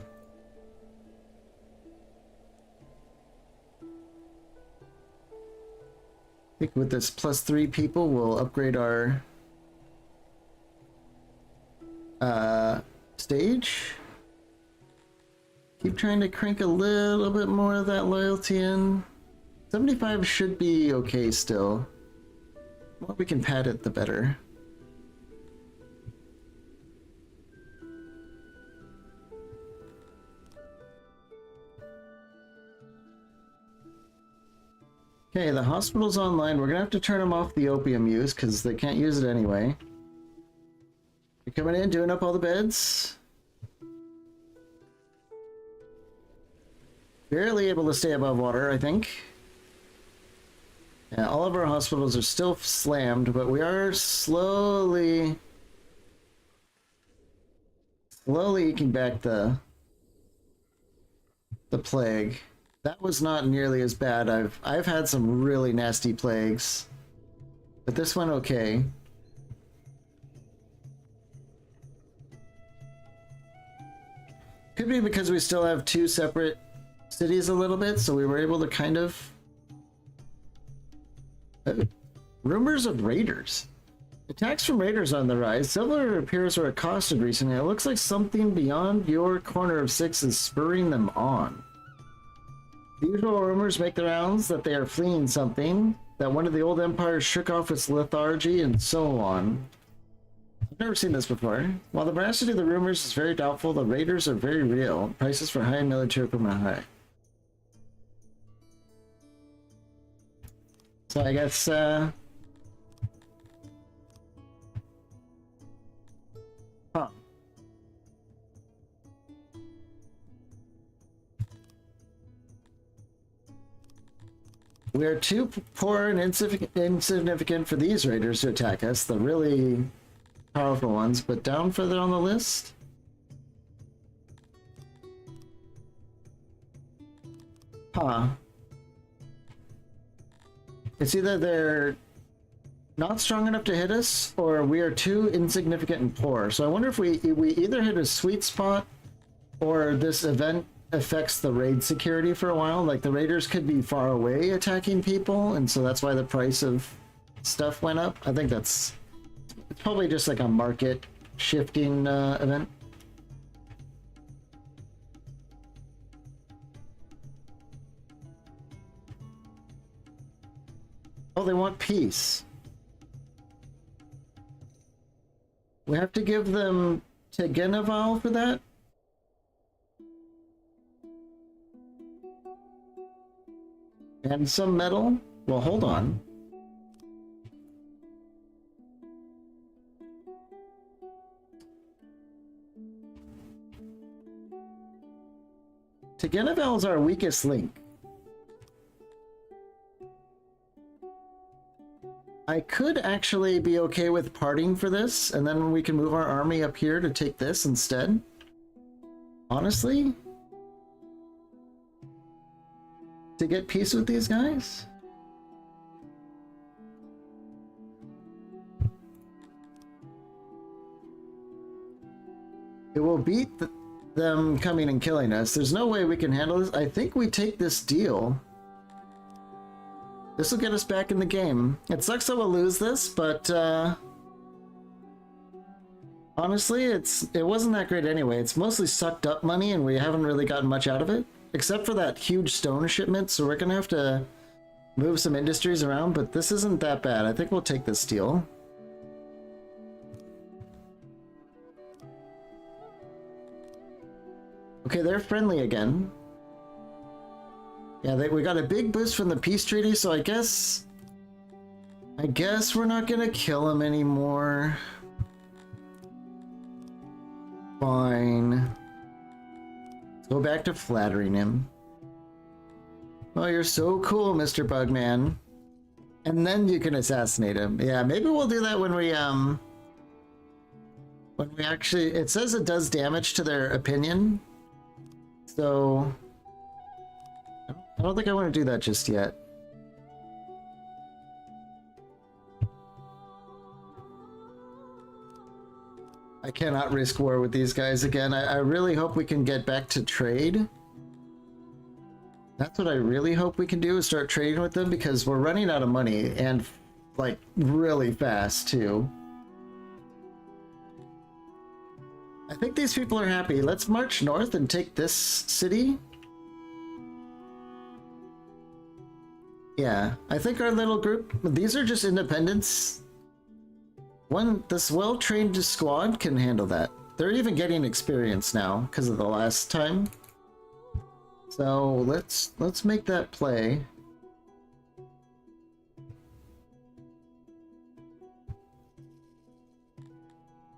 I think with this +3 people, we'll upgrade our stage. Keep trying to crank a little bit more of that loyalty in. 75 should be okay still. The more we can pad it, the better. Okay, the hospital's online. We're gonna have to turn them off the opium use because they can't use it anyway. You're coming in, doing up all the beds. Barely able to stay above water, I think. Yeah, all of our hospitals are still slammed, but we are slowly eking back the plague. That was not nearly as bad. I've had some really nasty plagues, but this went okay. Could be because we still have two separate cities a little bit, so we were able to kind of... rumors of raiders. Attacks from raiders on the rise. Several repairs were accosted recently. It looks like something beyond your corner of 6 is spurring them on. The usual rumors make the rounds that they are fleeing something, that one of the old empires shook off its lethargy, and so on. I've never seen this before. While the veracity of the rumors is very doubtful, the raiders are very real. Prices for high military equipment are high. So I guess, we are too poor and insignificant for these raiders to attack us, the really powerful ones, but down further on the list? Huh. It's either they're not strong enough to hit us, or we are too insignificant and poor. So I wonder if we either hit a sweet spot, or this event affects the raid security for a while. Like, the raiders could be far away attacking people, and so that's why the price of stuff went up. I think it's probably just like a market shifting event. Oh, they want peace. We have to give them Tegenaval for that? And some metal? Well, hold on. Tegenaval is our weakest link. I could actually be okay with parting for this, and then we can move our army up here to take this instead. Honestly? To get peace with these guys? It will beat them coming and killing us. There's no way we can handle this. I think we take this deal. This will get us back in the game. It sucks that we'll lose this, but honestly, it wasn't that great anyway. It's mostly sucked up money, and we haven't really gotten much out of it, except for that huge stone shipment. So we're gonna have to move some industries around, but this isn't that bad. I think we'll take this deal. Okay, they're friendly again. Yeah, we got a big boost from the peace treaty, so I guess we're not gonna kill him anymore. Fine. Let's go back to flattering him. Oh, you're so cool, Mr. Bugman. And then you can assassinate him. Yeah, maybe we'll do that when we actually... It says it does damage to their opinion. So... I don't think I want to do that just yet. I cannot risk war with these guys again. I really hope we can get back to trade. That's what I really hope we can do, is start trading with them, because we're running out of money, and like really fast too. I think these people are happy. Let's march north and take this city. Yeah, I think our little group, these are just independents. This well-trained squad can handle that. They're even getting experience now because of the last time. So let's make that play.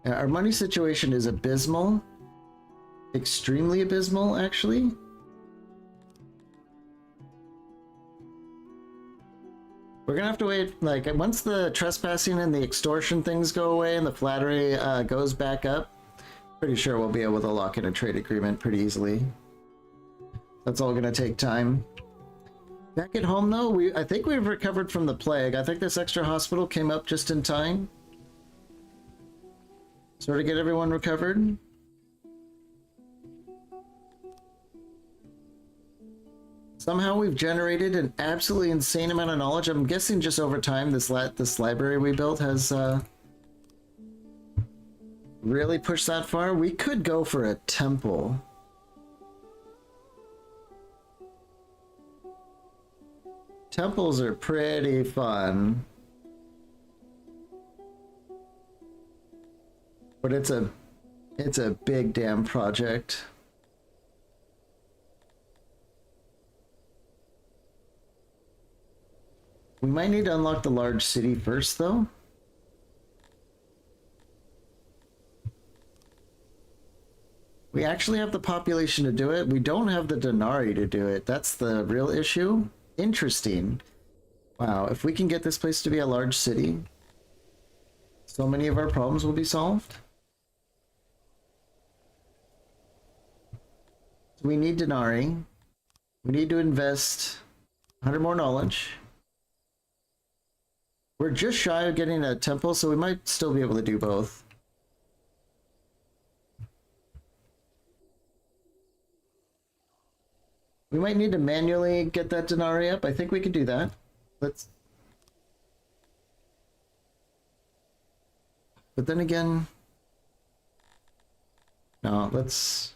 Yeah, our money situation is abysmal. Extremely abysmal, actually. We're gonna have to wait, like, once the trespassing and the extortion things go away and the flattery goes back up, pretty sure we'll be able to lock in a trade agreement pretty easily. That's all gonna take time. Back at home though, I think we've recovered from the plague. I think this extra hospital came up just in time. Sort of get everyone recovered. Somehow we've generated an absolutely insane amount of knowledge. I'm guessing just over time this library we built has really pushed that far. We could go for a temple. Temples are pretty fun. But it's a big damn project. We might need to unlock the large city first, though. We actually have the population to do it. We don't have the denarii to do it. That's the real issue. Interesting. Wow, if we can get this place to be a large city, so many of our problems will be solved. So we need denarii. We need to invest 100 more knowledge. We're just shy of getting a temple, so we might still be able to do both. We might need to manually get that denarii up. I think we could do that. But then again, no, let's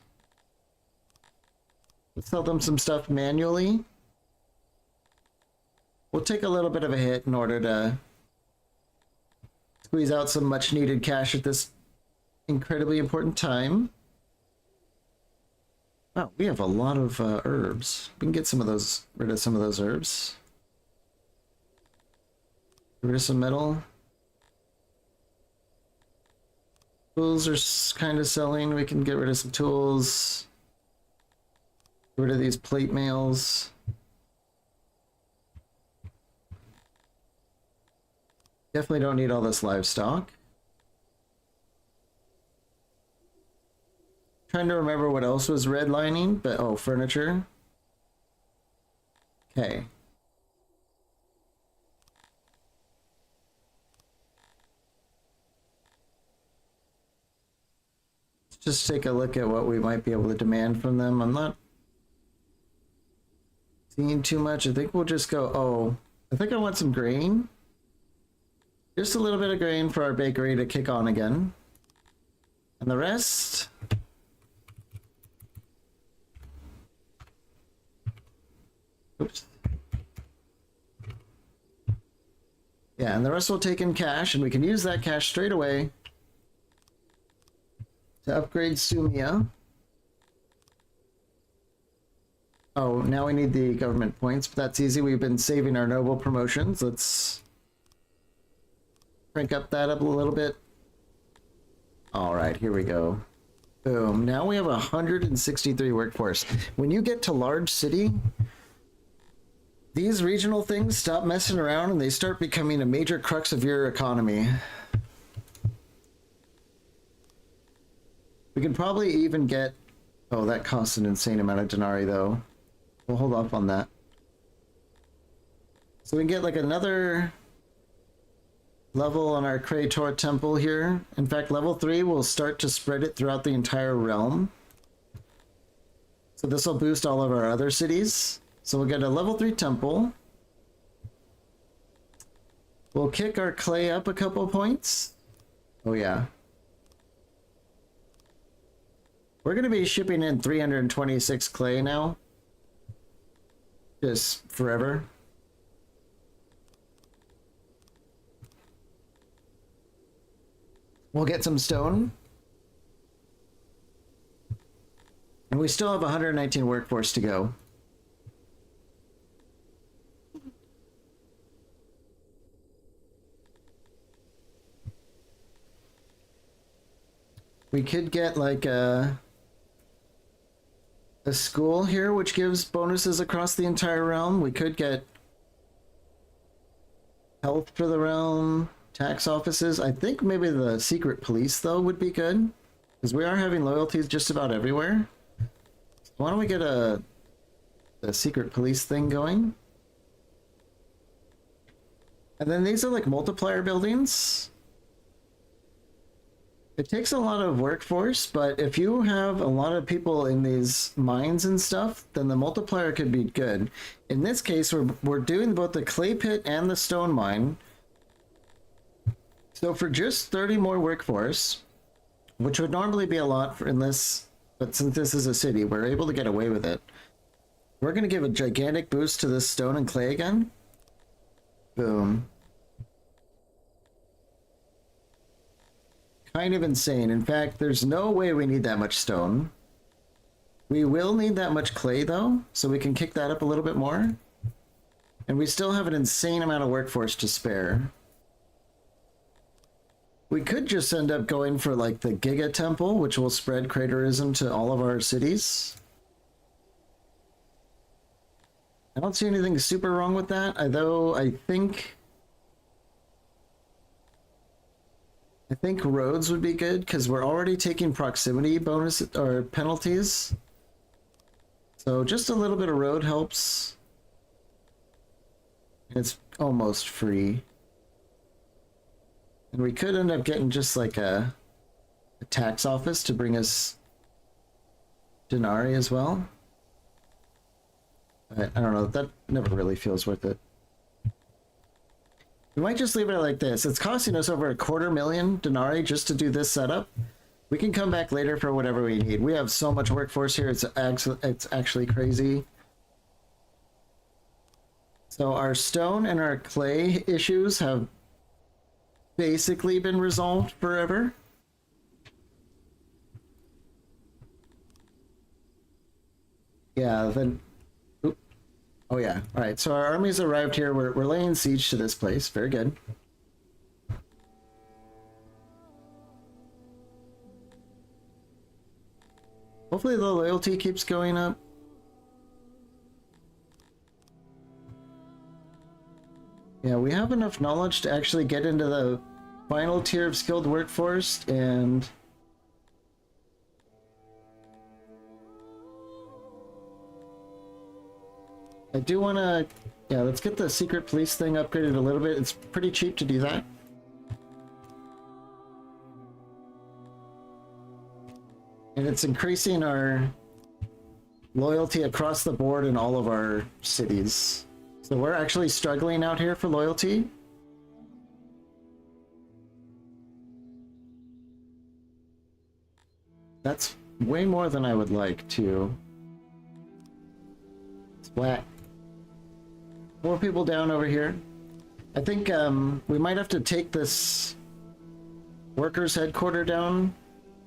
sell them some stuff manually. We'll take a little bit of a hit in order to squeeze out some much needed cash at this incredibly important time. Wow, we have a lot of herbs. We can get rid of some of those herbs. Get rid of some metal. Tools are kind of selling. We can get rid of some tools. Get rid of these plate mails. Definitely don't need all this livestock. Trying to remember what else was redlining, but oh, furniture. Okay. Let's just take a look at what we might be able to demand from them. I'm not seeing too much. I think we'll just go, oh, I think I want some grain. Just a little bit of grain for our bakery to kick on again. And the rest... Oops. Yeah, and the rest will take in cash, and we can use that cash straight away to upgrade Sumia. Oh, now we need the government points, but that's easy. We've been saving our noble promotions. Let's crank up that up a little bit. All right, here we go. Boom. Now we have 163 workforce. When you get to large city, these regional things stop messing around and they start becoming a major crux of your economy. We can probably even get... Oh, that costs an insane amount of denarii, though. We'll hold off on that. So we can get like another level on our Krator temple here. In fact, level 3 will start to spread it throughout the entire realm. So this will boost all of our other cities. So we'll get a level 3 temple. We'll kick our clay up a couple points. Oh yeah. We're going to be shipping in 326 clay now. Just forever. We'll get some stone. And we still have 119 workforce to go. We could get like a school here which gives bonuses across the entire realm. We could get Health for the realm, tax offices. I think maybe the secret police though would be good, because we are having loyalties just about everywhere. Why don't we get a secret police thing going? And then these are like multiplier buildings. It takes a lot of workforce, but if you have a lot of people in these mines and stuff, then the multiplier could be good. In this case, we're doing both the clay pit and the stone mine. So for just 30 more workforce, which would normally be a lot in this, but since this is a city, we're able to get away with it. We're going to give a gigantic boost to this stone and clay again. Boom. Kind of insane. In fact, there's no way we need that much stone. We will need that much clay though, so we can kick that up a little bit more. And we still have an insane amount of workforce to spare. We could just end up going for like the Giga Temple, which will spread craterism to all of our cities. I don't see anything super wrong with that, although I think roads would be good because we're already taking proximity bonus or penalties. So just a little bit of road helps. It's almost free. And we could end up getting just like a tax office to bring us denarii as well. I don't know, that never really feels worth it. We might just leave it like this. It's costing us over 250,000 denarii just to do this setup. We can come back later for whatever we need. We have so much workforce here, it's actually crazy. So our stone and our clay issues have basically been resolved forever. Yeah, then... Oh yeah, alright, so our army's arrived here. We're laying siege to this place. Very good. Hopefully the loyalty keeps going up. Yeah, we have enough knowledge to actually get into the final tier of skilled workforce, and I do want to, yeah, let's get the secret police thing upgraded a little bit. It's pretty cheap to do that. And it's increasing our loyalty across the board in all of our cities. So we're actually struggling out here for loyalty. That's way more than I would like to. Splat. More people down over here. I think we might have to take this workers' headquarters down,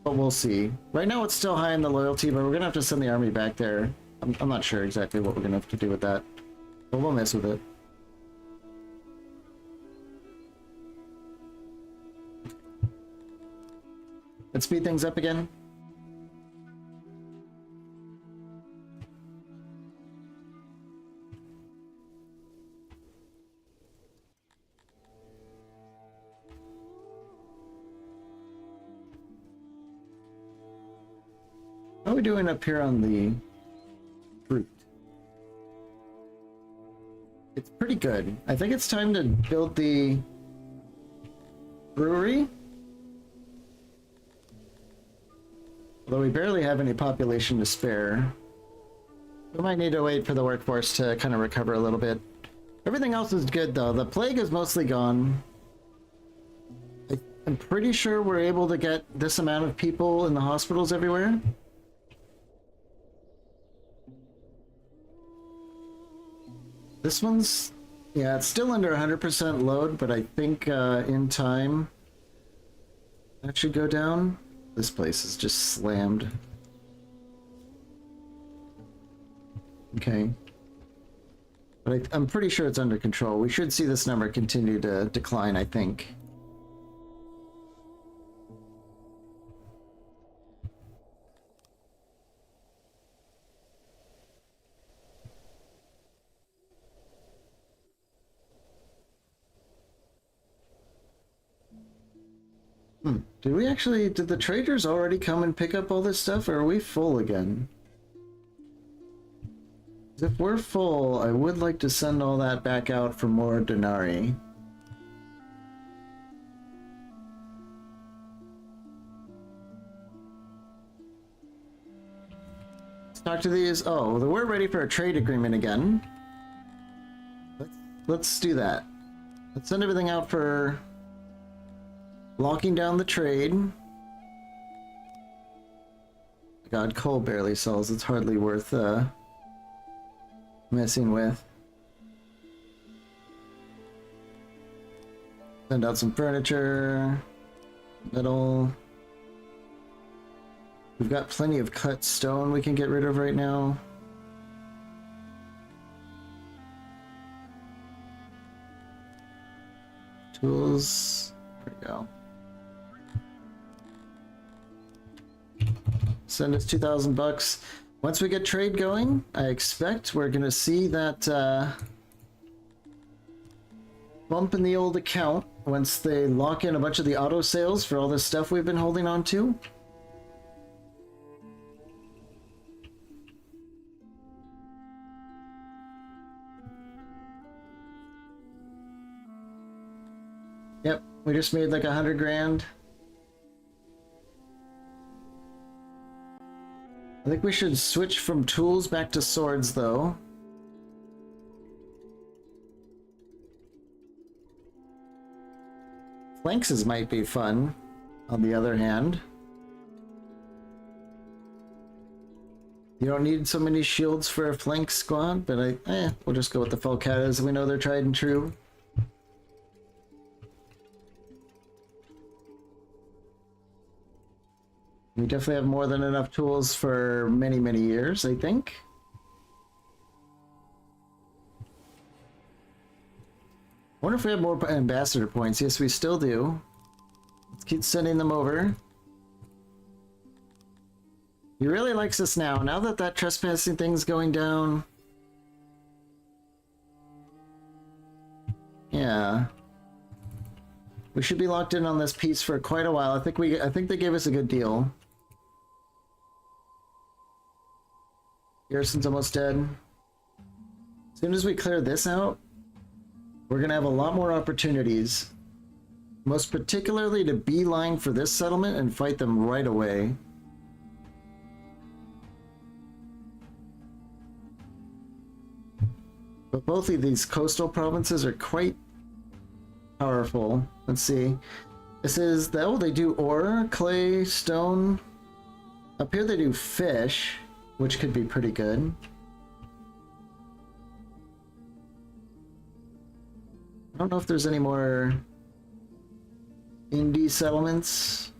but we'll see. Right now it's still high in the loyalty, but we're gonna have to send the army back there. I'm not sure exactly what we're gonna have to do with that, but we'll mess with it. Let's speed things up again. How are we doing up here on the fruit? It's pretty good. I think it's time to build the brewery. Although we barely have any population to spare. We might need to wait for the workforce to kind of recover a little bit. Everything else is good though. The plague is mostly gone. I'm pretty sure we're able to get this amount of people in the hospitals everywhere. This one's, yeah, it's still under 100% load, but I think in time that should go down. This place is just slammed. Okay. But I'm pretty sure it's under control. We should see this number continue to decline, I think. Did we actually, did the traders already come and pick up all this stuff, or are we full again? If we're full, I would like to send all that back out for more denarii. Let's talk to these. Oh, we're ready for a trade agreement again. Let's do that. Let's send everything out for locking down the trade. God, coal barely sells. It's hardly worth messing with. Send out some furniture, metal. We've got plenty of cut stone we can get rid of right now. Tools. There we go. Send us 2,000 bucks. Once we get trade going, I expect we're gonna see that bump in the old account once they lock in a bunch of the auto sales for all this stuff we've been holding on to. Yep, we just made like 100 grand. I think we should switch from tools back to swords, though. Flanks might be fun, on the other hand. You don't need so many shields for a flank squad, but we'll just go with the Falcatas. We know they're tried and true. We definitely have more than enough tools for many, many years, I think. I wonder if we have more ambassador points. Yes, we still do. Let's keep sending them over. He really likes us now. Now that that trespassing thing's going down. Yeah. We should be locked in on this piece for quite a while. I think they gave us a good deal. Garrison's almost dead. As soon as we clear this out, we're gonna have a lot more opportunities. Most particularly to beeline for this settlement and fight them right away. But both of these coastal provinces are quite powerful. Let's see. This is, they do ore, clay, stone. Up here they do fish, which could be pretty good. I don't know if there's any more indie settlements.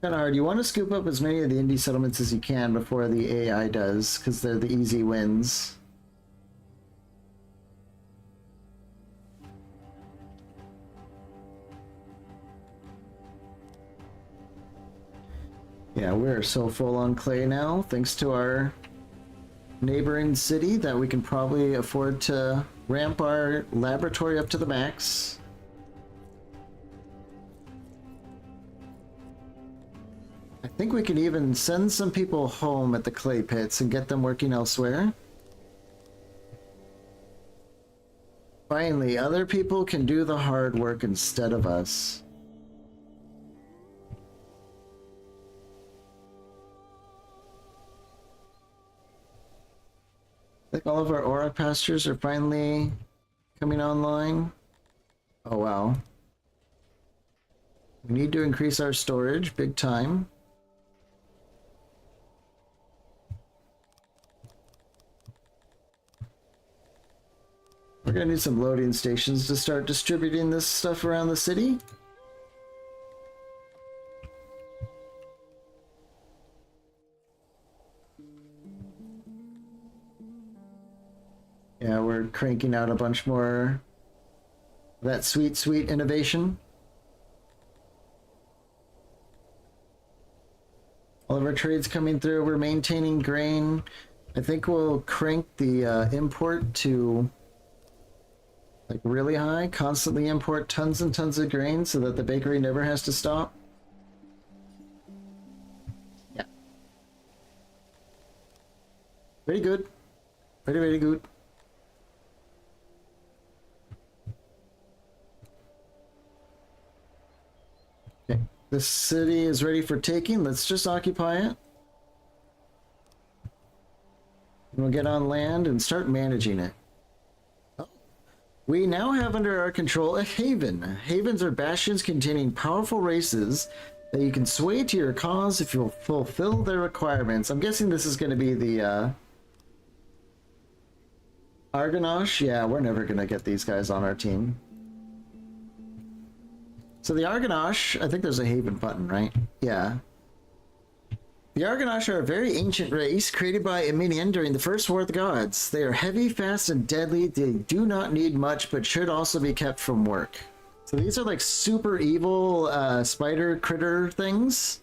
Kind of hard. You want to scoop up as many of the indie settlements as you can before the AI does, because they're the easy wins. Yeah, we're so full on clay now, thanks to our neighboring city, that we can probably afford to ramp our laboratory up to the max. I think we can even send some people home at the clay pits and get them working elsewhere. Finally, other people can do the hard work instead of us. I think all of our aura pastures are finally coming online. Oh wow. We need to increase our storage big time. We're gonna need some loading stations to start distributing this stuff around the city. Yeah, we're cranking out a bunch more of that sweet, sweet innovation. All of our trades coming through. We're maintaining grain. I think we'll crank the import to Like really high, constantly import tons and tons of grain so that the bakery never has to stop. Yeah. Very good. Very, very good. Okay. This city is ready for taking. Let's just occupy it. And we'll get on land and start managing it. We now have under our control a haven. Havens are bastions containing powerful races that you can sway to your cause if you'll fulfill their requirements. I'm guessing this is going to be the Argonash. Yeah, we're never going to get these guys on our team. So the Argonash, I think there's a haven button, right? Yeah. The Argonash are a very ancient race created by Eminian during the First War of the Gods. They are heavy, fast, and deadly. They do not need much, but should also be kept from work. So these are like super evil spider critter things,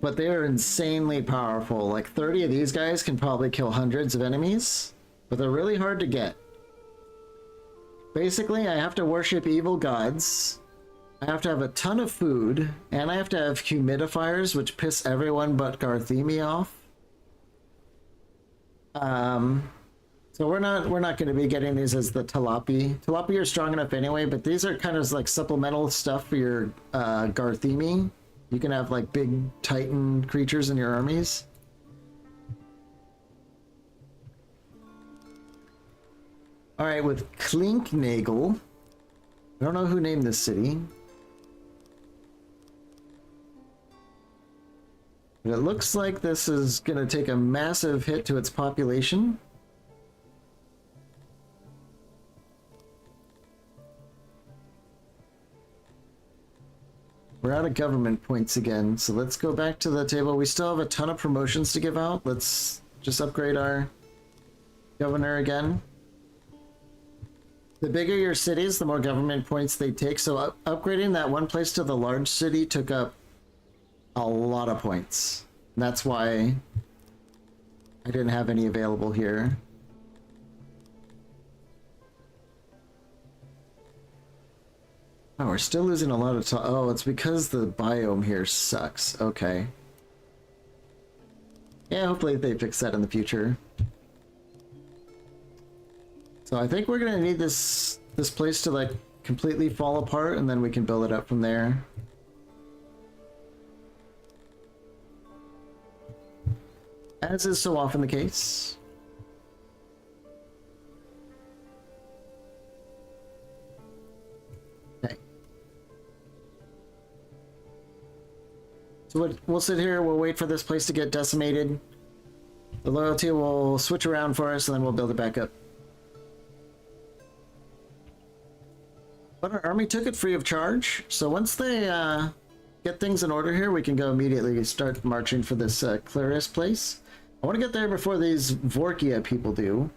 but they are insanely powerful. Like 30 of these guys can probably kill hundreds of enemies, but they're really hard to get. Basically, I have to worship evil gods. I have to have a ton of food, and I have to have humidifiers, which piss everyone but Garthemi off. So we're not going to be getting these as the Talapi. Talapi are strong enough anyway, but these are kind of like supplemental stuff for your Garthemi. You can have like big Titan creatures in your armies. All right, with Klinknagel. I don't know who named this city. But it looks like this is going to take a massive hit to its population. We're out of government points again, so let's go back to the table. We still have a ton of promotions to give out. Let's just upgrade our governor again. The bigger your cities, the more government points they take. So upgrading that one place to the large city took up a lot of points. And that's why I didn't have any available here. Oh, we're still losing a lot of time. Oh, it's because the biome here sucks. Okay. Yeah, hopefully they fix that in the future. So I think we're gonna need this place to like completely fall apart, and then we can build it up from there. As is so often the case. Okay. So we'll sit here, we'll wait for this place to get decimated. The loyalty will switch around for us, and then we'll build it back up. But our army took it free of charge, so once they get things in order here, we can go immediately start marching for this Clarice place. I want to get there before these Vorkia people do.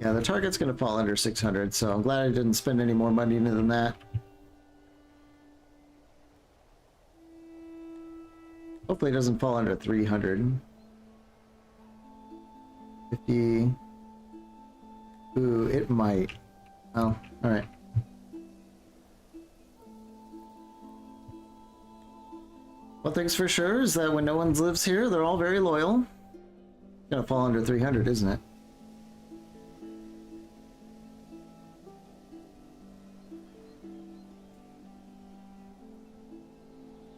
Yeah, the target's going to fall under 600, so I'm glad I didn't spend any more money than that. Hopefully it doesn't fall under 300. 50. Ooh, it might. Oh, alright. One thing's for sure is that when no one lives here, they're all very loyal. It's gonna fall under 300, isn't it?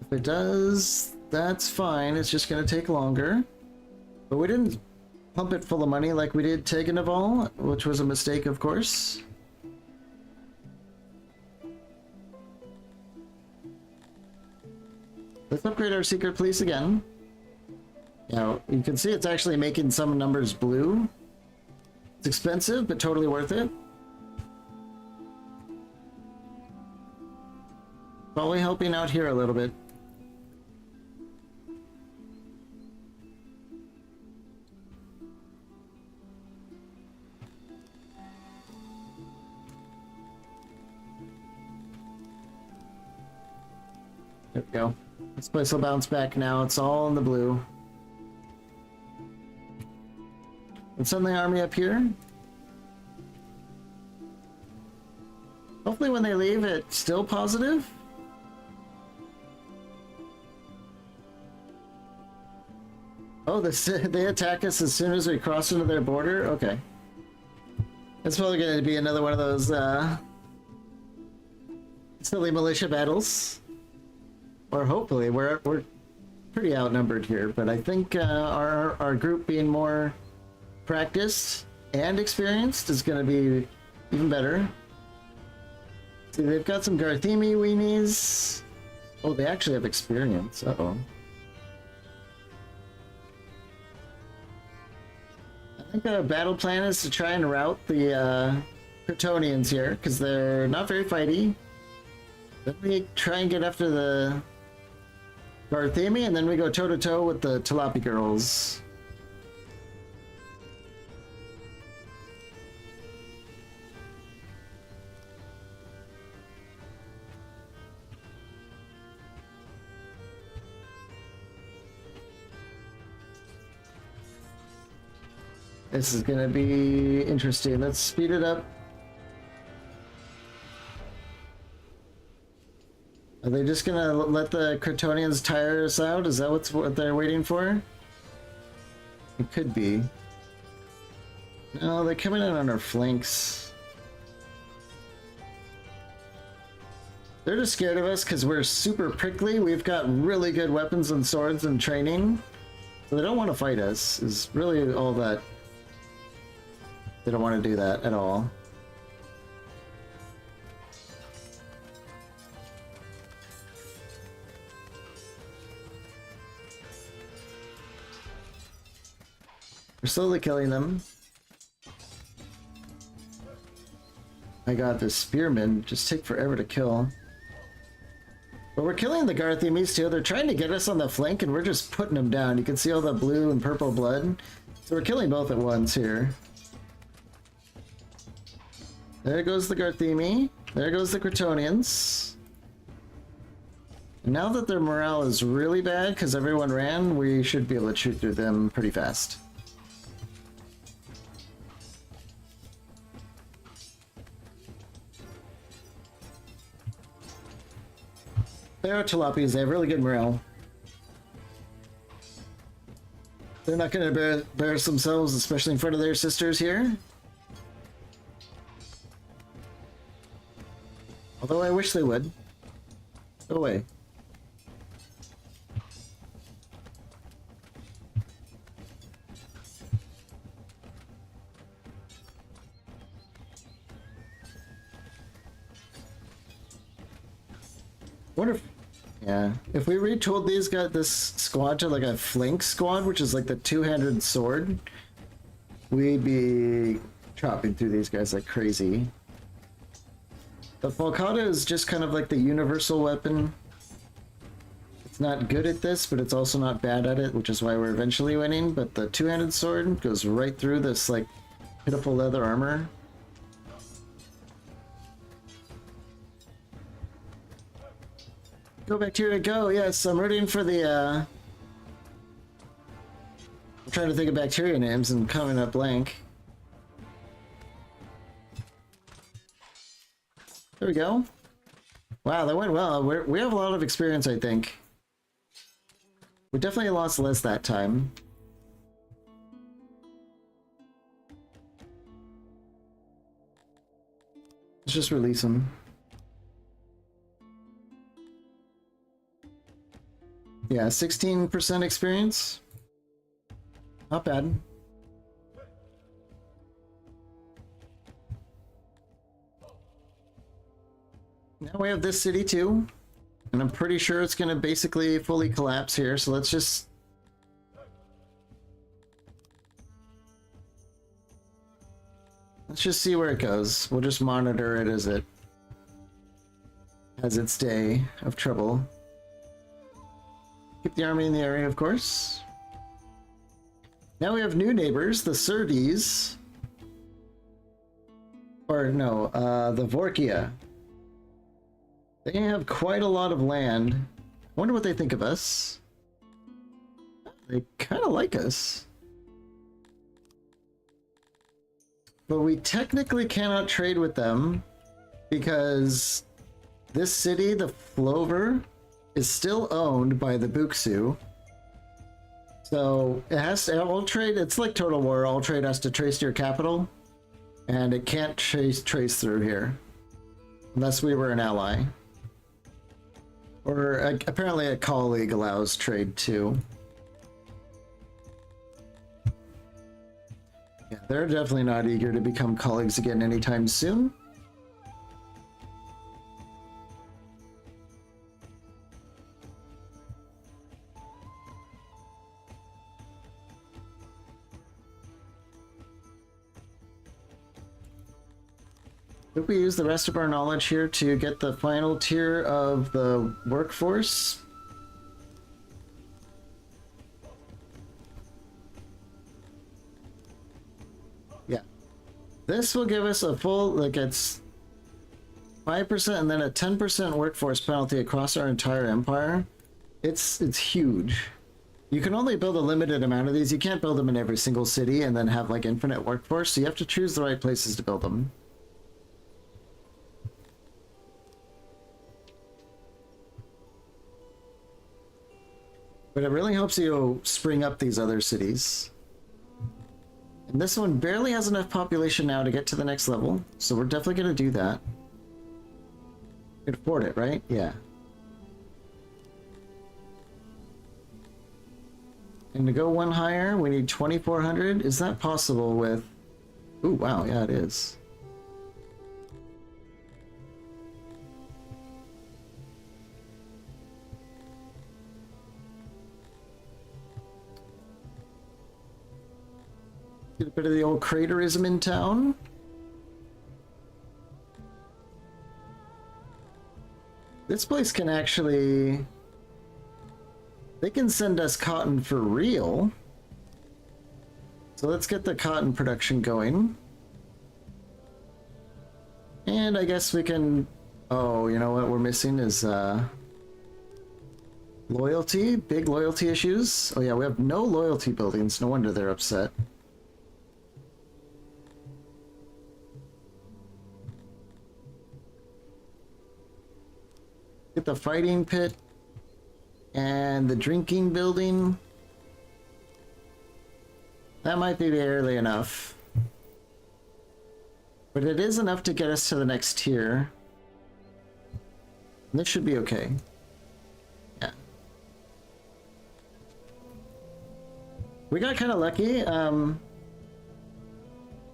If it does, that's fine. It's just gonna take longer. But we didn't pump it full of money like we did Tegenaval, which was a mistake, of course. Let's upgrade our secret police again. Now, you can see it's actually making some numbers blue. It's expensive, but totally worth it. Probably helping out here a little bit. There we go. This place will bounce back now. It's all in the blue. Let's send the army up here. Hopefully when they leave, it's still positive. Oh, they attack us as soon as we cross into their border? Okay. It's probably going to be another one of those silly militia battles. Or hopefully, we're pretty outnumbered here, but I think our group being more practiced and experienced is going to be even better. See, they've got some Garthemi weenies. Oh, they actually have experience. Uh-oh. I think our battle plan is to try and rout the Kryptonians here, because they're not very fighty. Then we try and get after the Garthemi, and then we go toe-to-toe with the Talapi girls. This is gonna be interesting. Let's speed it up. Are they just gonna let the Kryptonians tire us out? Is that what they're waiting for? It could be. No, they're coming in on our flanks. They're just scared of us because we're super prickly. We've got really good weapons and swords and training. So they don't want to fight us, is really all that. They don't want to do that at all. We're slowly killing them. My god, the spearmen just take forever to kill. But we're killing the Garthemis too. They're trying to get us on the flank and we're just putting them down. You can see all the blue and purple blood. So we're killing both at once here. There goes the Garthemi. There goes the Kryptonians. And now that their morale is really bad because everyone ran, we should be able to shoot through them pretty fast. They are Tilapis. They have really good morale. They're not going to embarrass themselves, especially in front of their sisters here. Although I wish they would. Go away. Wonder if, yeah, if we retooled these guys, this squad to like a flank squad, which is like the two-handed sword, we'd be chopping through these guys like crazy. The Falcata is just kind of like the universal weapon. It's not good at this, but it's also not bad at it, which is why we're eventually winning. But the two-handed sword goes right through this like pitiful leather armor. Go Bacteria, go! Yes, I'm rooting for the I'm trying to think of bacteria names and coming up blank. There we go. Wow, that went well. We have a lot of experience, I think. We definitely lost less that time. Let's just release him. Yeah, 16% experience. Not bad. Now we have this city too, and I'm pretty sure it's going to basically fully collapse here, so let's just... Let's just see where it goes. We'll just monitor it as it has its day of trouble. Keep the army in the area, of course. Now we have new neighbors, the Surdes. Or no, the Vorkia. They have quite a lot of land. Wonder what they think of us. They kind of like us. But we technically cannot trade with them because this city, the Flover, is still owned by the Buxu. So it has to all trade. It's like Total War. All trade has to trace to your capital, and it can't trace through here unless we were an ally. Or apparently a colleague allows trade too. Yeah, they're definitely not eager to become colleagues again anytime soon. If we use the rest of our knowledge here to get the final tier of the workforce. Yeah. This will give us a full, like it's 5% and then a 10% workforce penalty across our entire empire. It's huge. You can only build a limited amount of these. You can't build them in every single city and then have like infinite workforce, so you have to choose the right places to build them. But it really helps you spring up these other cities. And this one barely has enough population now to get to the next level, so we're definitely going to do that. We can afford it, right? Yeah. And to go one higher, we need 2,400. Is that possible with... Ooh, wow, yeah, it is. Get a bit of the old craterism in town. This place can actually... They can send us cotton for real. So let's get the cotton production going. And I guess we can... Oh, you know what we're missing is loyalty. Big loyalty issues. Oh yeah, we have no loyalty buildings. No wonder they're upset. Get the fighting pit and the drinking building. That might be barely enough. But it is enough to get us to the next tier. This should be okay. Yeah. We got kind of lucky.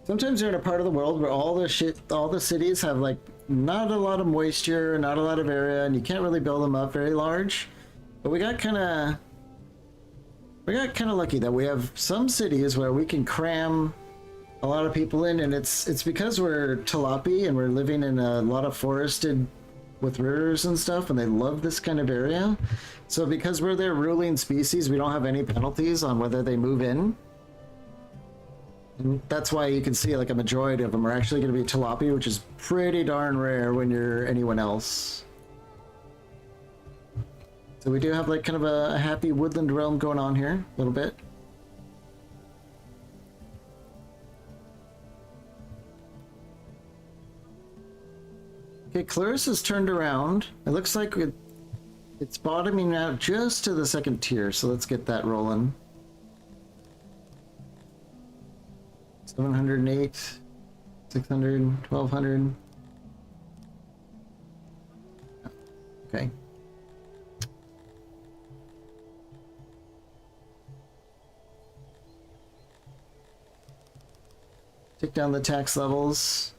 Sometimes you're in a part of the world where all the cities have like not a lot of moisture, not a lot of area, and you can't really build them up very large. But we got kind of lucky that we have some cities where we can cram a lot of people in, and it's because we're Talapi and we're living in a lot of forested with rivers and stuff, and they love this kind of area. So because we're their ruling species, we don't have any penalties on whether they move in. And that's why you can see like a majority of them are actually going to be Talapi, which is pretty darn rare when you're anyone else. So we do have like kind of a happy woodland realm going on here, a little bit. Okay, Clarus has turned around. It looks like it's bottoming out just to the second tier, so let's get that rolling. 708, 600, 1200. Okay. Take down the tax levels.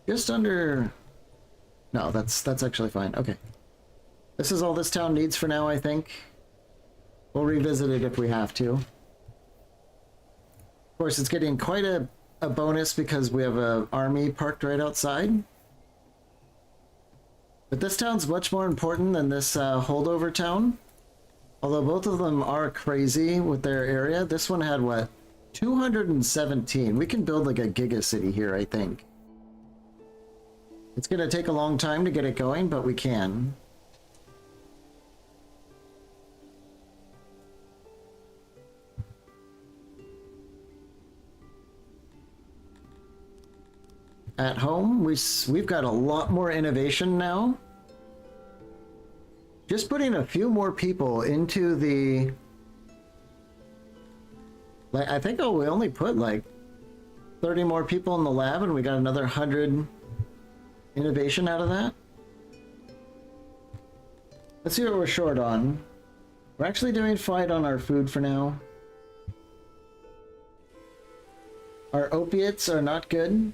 Just under... No, that's actually fine. Okay. This is all this town needs for now, I think. We'll revisit it if we have to. Of course, it's getting quite a bonus because we have an army parked right outside. But this town's much more important than this holdover town. Although both of them are crazy with their area. This one had, what, 217. We can build like a giga city here, I think. It's gonna take a long time to get it going, but we can. At home, we've got a lot more innovation now. Just putting a few more people into the... Like, I think we only put like 30 more people in the lab and we got another 100 innovation out of that. Let's see what we're short on. We're actually doing fine on our food for now. Our opiates are not good.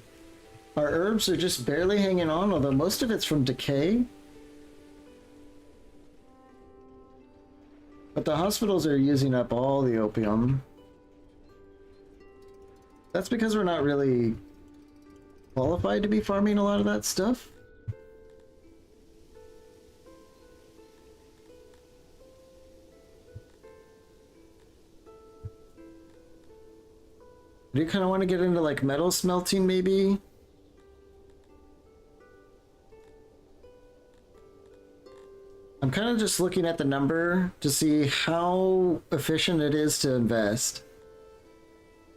Our herbs are just barely hanging on, although most of it's from decay. But the hospitals are using up all the opium. That's because we're not really qualified to be farming a lot of that stuff. Do you kind of want to get into like metal smelting maybe? I'm kind of just looking at the number to see how efficient it is to invest.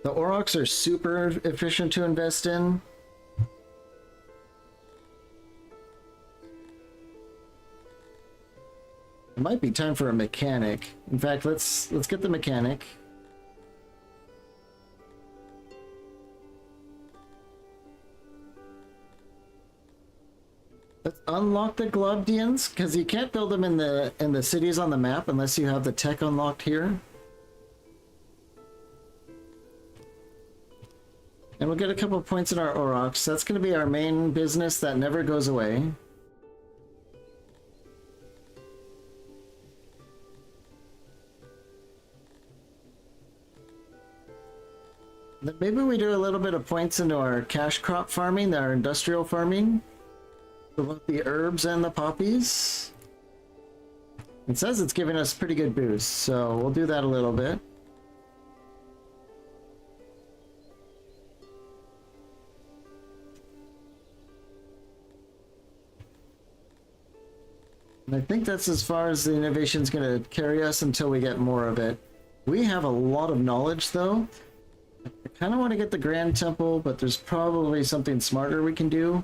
The Aurochs are super efficient to invest in. It might be time for a mechanic. In fact, let's get the mechanic. Let's unlock the Globdians, because you can't build them in the cities on the map unless you have the tech unlocked here. And we'll get a couple points in our Aurochs. That's going to be our main business that never goes away. Then maybe we do a little bit of points into our cash crop farming, our industrial farming. For both the herbs and the poppies. It says it's giving us pretty good boost, so we'll do that a little bit. And I think that's as far as the innovation's going to carry us until we get more of it. We have a lot of knowledge, though. I kind of want to get the Grand Temple, but there's probably something smarter we can do.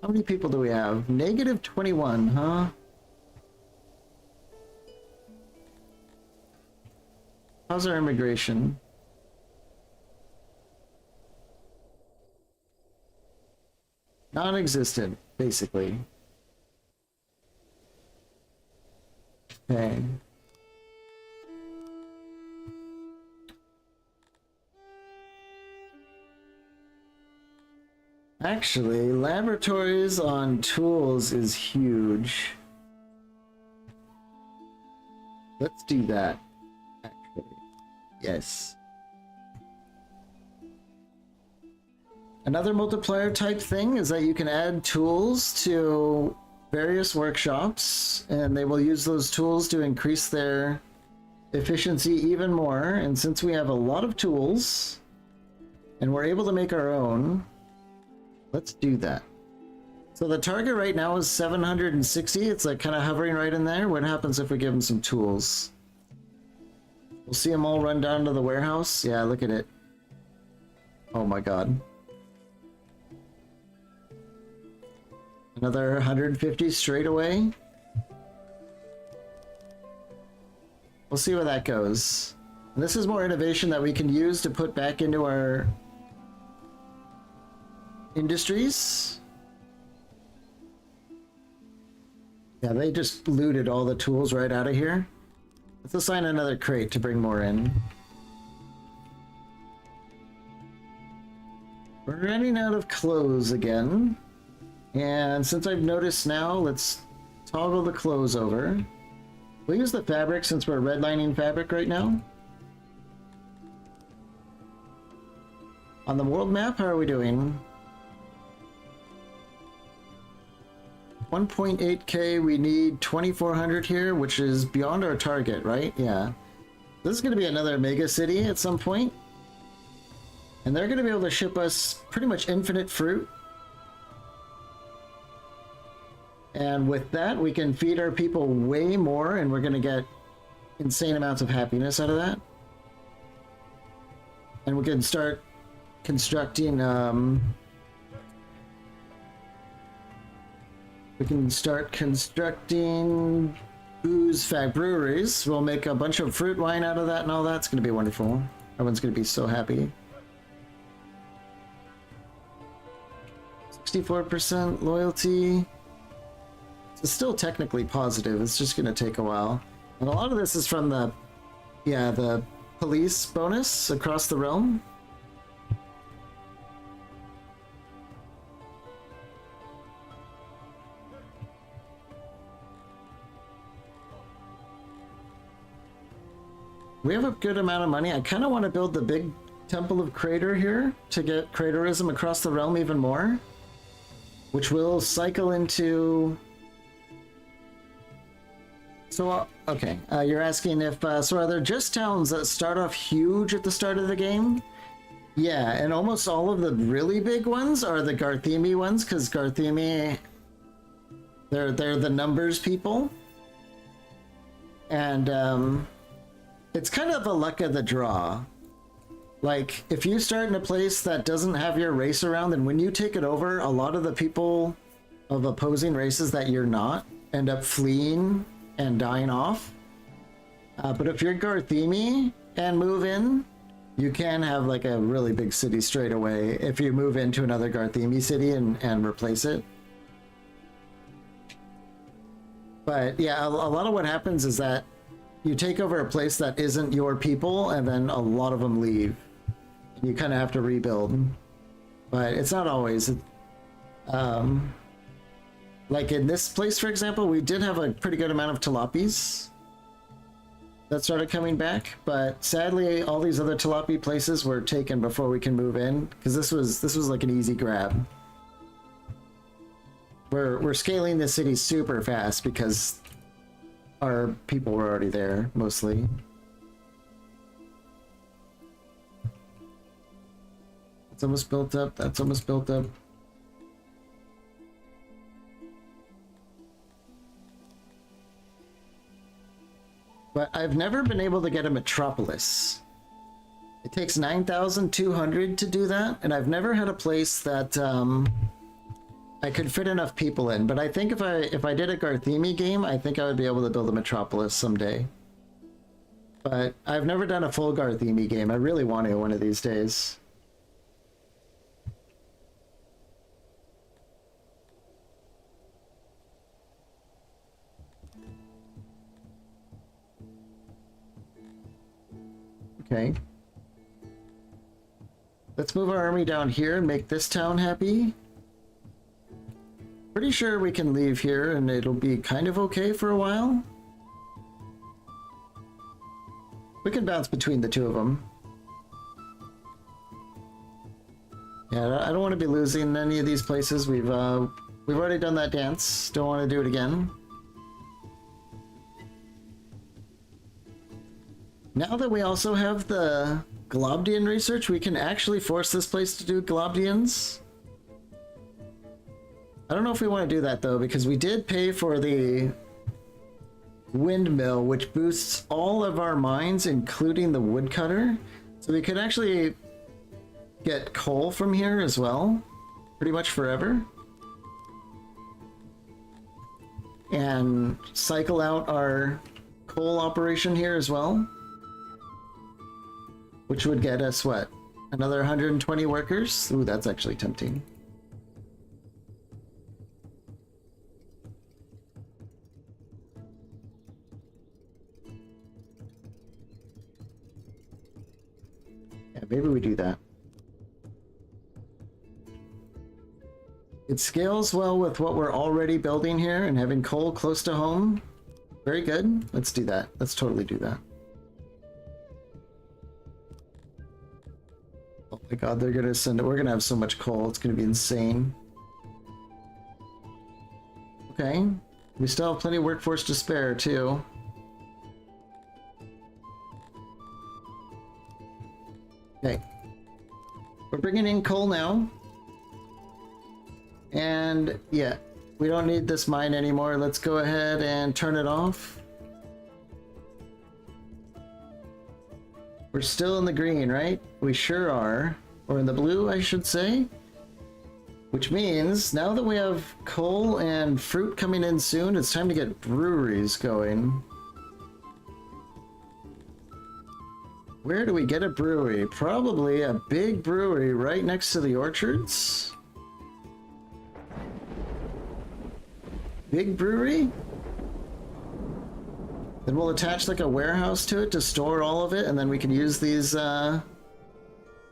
How many people do we have? Negative 21, huh? How's our immigration? Non-existent, basically. Okay. Actually, laboratories on tools is huge. Let's do that. Actually, yes. Another multiplier type thing is that you can add tools to various workshops, and they will use those tools to increase their efficiency even more. And since we have a lot of tools, and we're able to make our own, let's do that. So the target right now is 760. It's like kind of hovering right in there. What happens if we give them some tools? We'll see them all run down to the warehouse. Yeah, look at it. Oh my god. Another 150 straight away. We'll see where that goes. And this is more innovation that we can use to put back into our industries. Yeah, they just looted all the tools right out of here. Let's assign another crate to bring more in. We're running out of clothes again. And since I've noticed now, let's toggle the clothes over. We'll use the fabric since we're redlining fabric right now. On the world map, how are we doing? 1.8k, we need 2400 here, which is beyond our target, right? Yeah. This is going to be another mega city at some point. And they're going to be able to ship us pretty much infinite fruit. And with that, we can feed our people way more, and we're going to get insane amounts of happiness out of that. And we can start constructing, booze breweries. We'll make a bunch of fruit wine out of that and all that. It's going to be wonderful. Everyone's going to be so happy. 64% loyalty. It's still technically positive. It's just going to take a while. And a lot of this is from the police bonus across the realm. We have a good amount of money. I kind of want to build the big Temple of Crater here to get craterism across the realm even more, which will cycle into... So, okay, you're asking if, so are there just towns that start off huge at the start of the game? Yeah, and almost all of the really big ones are the Garthemi ones, because Garthemi, they're the numbers people. And, it's kind of the luck of the draw. Like, if you start in a place that doesn't have your race around, then when you take it over, a lot of the people of opposing races that you're not end up fleeing and dying off. But if you're Garthemi and move in, you can have like a really big city straight away if you move into another Garthemi city and replace it. But yeah, a lot of what happens is that you take over a place that isn't your people, and then a lot of them leave. You kind of have to rebuild. But it's not always. Like in this place, for example, we did have a pretty good amount of tilapis that started coming back, but sadly, all these other tilapia places were taken before we can move in, because this was like an easy grab. We're scaling the city super fast because our people were already there, mostly. It's almost built up. That's almost built up. But I've never been able to get a metropolis. It takes 9,200 to do that, and I've never had a place that I could fit enough people in. But I think if I did a Garthemi game, I think I would be able to build a metropolis someday. But I've never done a full Garthemi game. I really want to one of these days. Okay. Let's move our army down here and make this town happy. Pretty sure we can leave here and it'll be kind of okay for a while. We can bounce between the two of them. Yeah, I don't want to be losing any of these places. We've already done that dance. Don't want to do it again. Now that we also have the Globdian research, we can actually force this place to do Globdians. I don't know if we want to do that though, because we did pay for the windmill, which boosts all of our mines, including the woodcutter. So we could actually get coal from here as well, pretty much forever. And cycle out our coal operation here as well. Which would get us, what? Another 120 workers? Ooh, that's actually tempting. Yeah, maybe we do that. It scales well with what we're already building here, and having coal close to home. Very good. Let's do that. Let's totally do that. Oh my god, they're gonna send it. We're gonna have so much coal, it's gonna be insane. Okay. We still have plenty of workforce to spare, too. Okay. We're bringing in coal now. And yeah, we don't need this mine anymore. Let's go ahead and turn it off. We're still in the green, right? We sure are. Or in the blue, I should say. Which means, now that we have coal and fruit coming in soon, it's time to get breweries going. Where do we get a brewery? Probably a big brewery right next to the orchards. Big brewery? Then we'll attach like a warehouse to it to store all of it, and then we can use these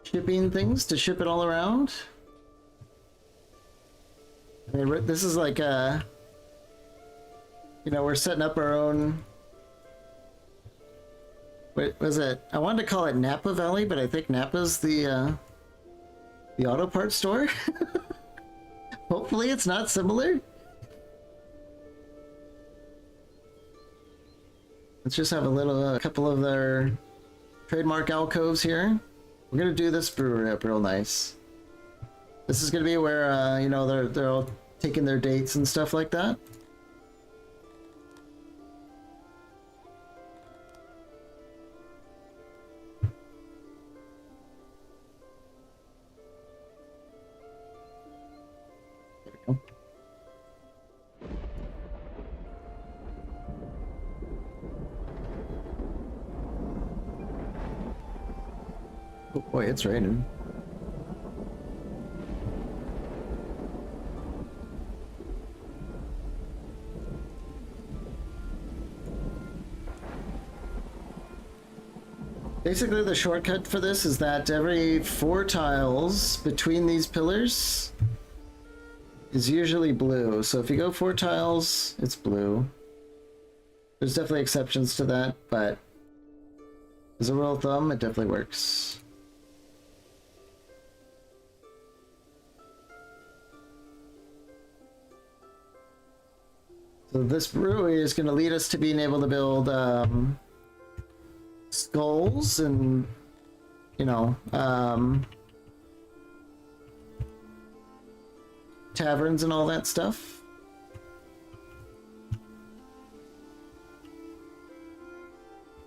shipping things to ship it all around. I mean, this is like you know, we're setting up our own. What was it? I wanted to call it Napa Valley, but I think Napa's the auto parts store. Hopefully, it's not similar. Let's just have a couple of their trademark alcoves here. We're gonna do this brewery up real nice. This is gonna be where you know, they're all taking their dates and stuff like that. There we go. Oh boy, it's raining. Basically, the shortcut for this is that every 4 tiles between these pillars is usually blue. So if you go 4 tiles, it's blue. There's definitely exceptions to that, but as a rule of thumb, it definitely works. So this brewery is going to lead us to being able to build skulls and, you know, taverns and all that stuff.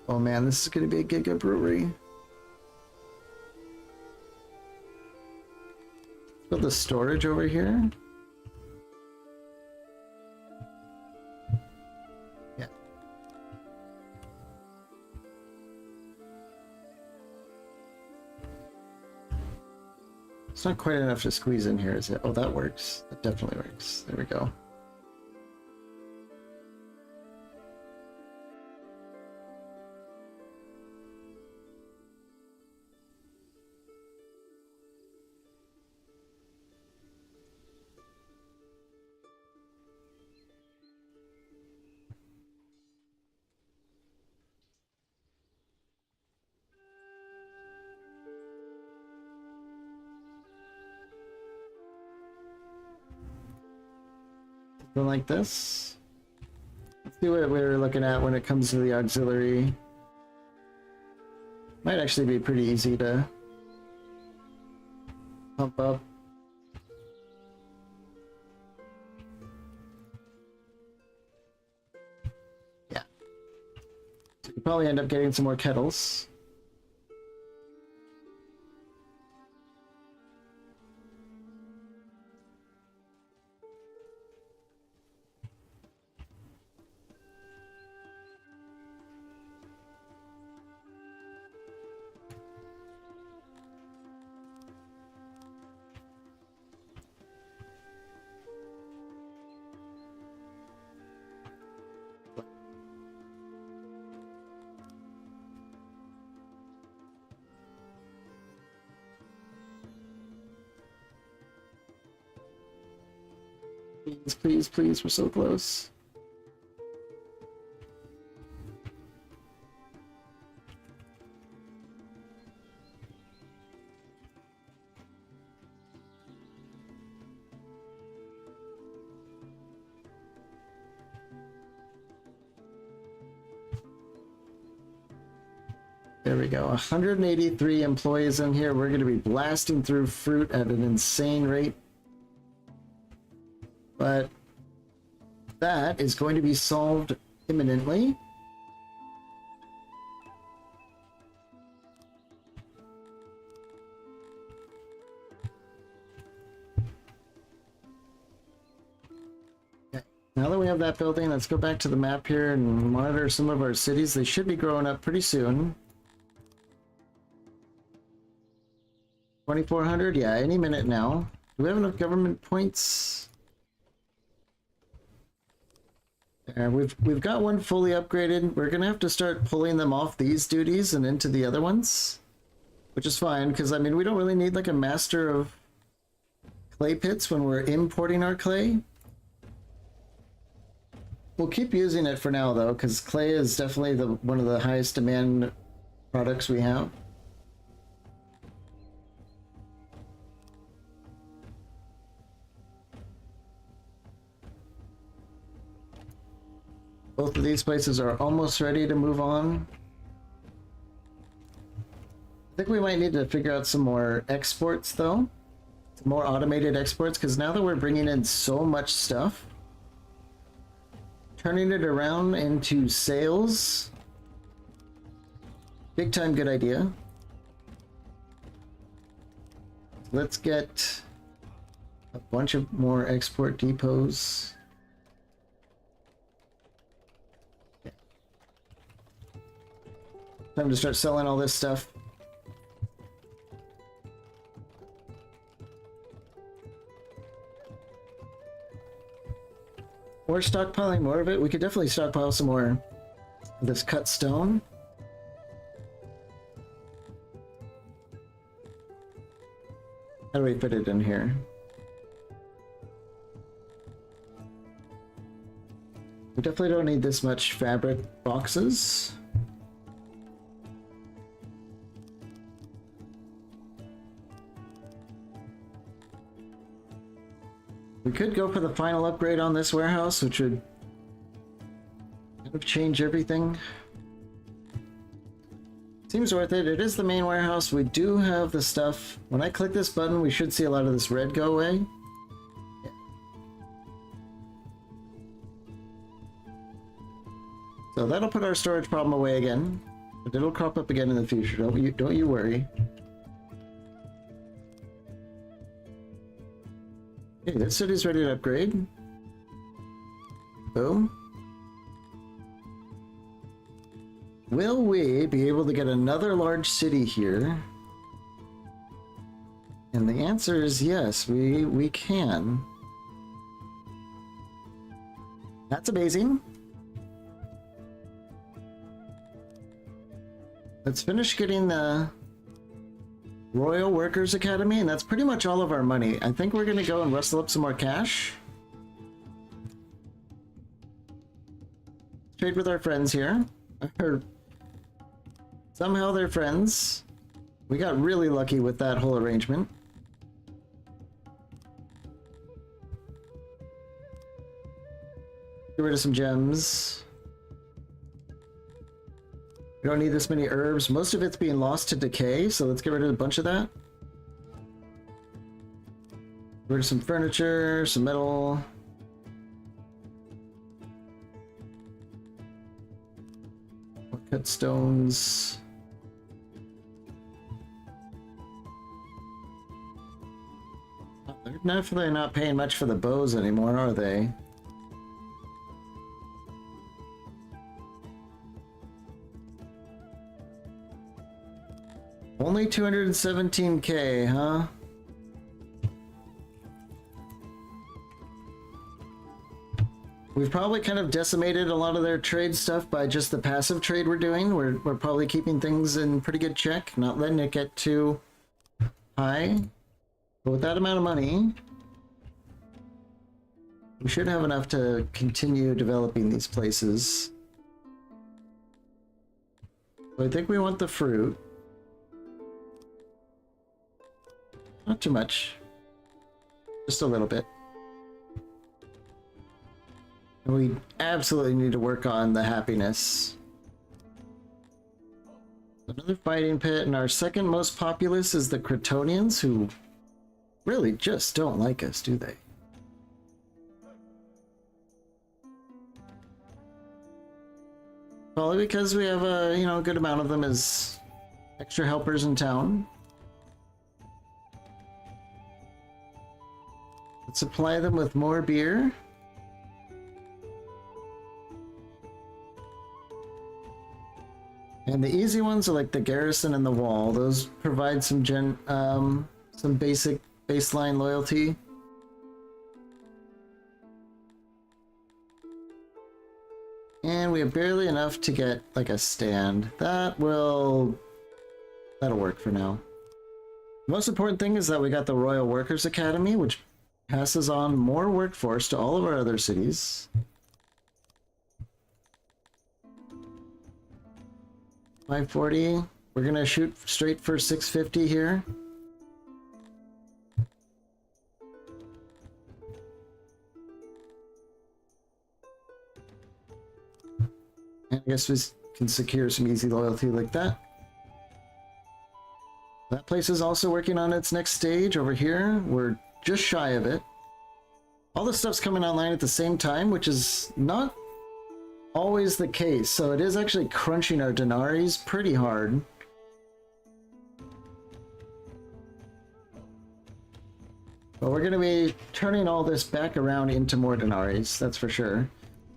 Oh man, this is going to be a giga brewery. Build the storage over here. It's not quite enough to squeeze in here, is it? Oh, that works. That definitely works. There we go. Something like this. Let's see what we're looking at when it comes to the auxiliary. Might actually be pretty easy to pump up. Yeah. So you probably end up getting some more kettles. Please, please, please, we're so close. There we go. 183 employees in here. We're going to be blasting through fruit at an insane rate. But that is going to be solved imminently. Now that we have that building, let's go back to the map here and monitor some of our cities. They should be growing up pretty soon. 2,400? Yeah, any minute now. Do we have enough government points? We've got one fully upgraded. We're gonna have to start pulling them off these duties and into the other ones, which is fine, because I mean we don't really need like a master of clay pits when we're importing our clay. We'll keep using it for now though, because clay is definitely one of the highest demand products we have. Both of these places are almost ready to move on. I think we might need to figure out some more exports though. Some more automated exports, because now that we're bringing in so much stuff, turning it around into sales, big time good idea. Let's get a bunch of more export depots. Time to start selling all this stuff. We're stockpiling more of it. We could definitely stockpile some more of this cut stone. How do we put it in here? We definitely don't need this much fabric boxes. We could go for the final upgrade on this warehouse, which would kind of change everything. Seems worth it. It is the main warehouse. We do have the stuff. When I click this button, we should see a lot of this red go away. Yeah. So that'll put our storage problem away again, but it'll crop up again in the future. Don't you worry. Okay, this city's ready to upgrade. Boom. Will we be able to get another large city here? And the answer is yes, we can. That's amazing. Let's finish getting the Royal Workers Academy, and that's pretty much all of our money. I think we're gonna go and rustle up some more cash. Trade with our friends here. Or somehow they're friends. We got really lucky with that whole arrangement. Get rid of some gems. We don't need this many herbs. Most of it's being lost to decay, so let's get rid of a bunch of that. Get rid of some furniture, some metal. Cut stones. They're definitely not paying much for the bows anymore, are they? Only 217k, huh? We've probably kind of decimated a lot of their trade stuff by just the passive trade we're doing. We're probably keeping things in pretty good check, not letting it get too high. But with that amount of money, we should have enough to continue developing these places. So I think we want the fruit. Not too much. Just a little bit. And we absolutely need to work on the happiness. Another fighting pit, and our second most populous is the Cretonians, who really just don't like us, do they? Probably because we have a, a good amount of them as extra helpers in town. Let's supply them with more beer. And the easy ones are like the garrison and the wall. Those provide some basic baseline loyalty. And we have barely enough to get like a stand. That'll work for now. The most important thing is that we got the Royal Workers Academy, which passes on more workforce to all of our other cities. $540. We're gonna shoot straight for 650 here. And I guess we can secure some easy loyalty like that. That place is also working on its next stage over here. We're just shy of it. All this stuff's coming online at the same time, which is not always the case, so it is actually crunching our denaries pretty hard. But we're going to be turning all this back around into more denaries, that's for sure.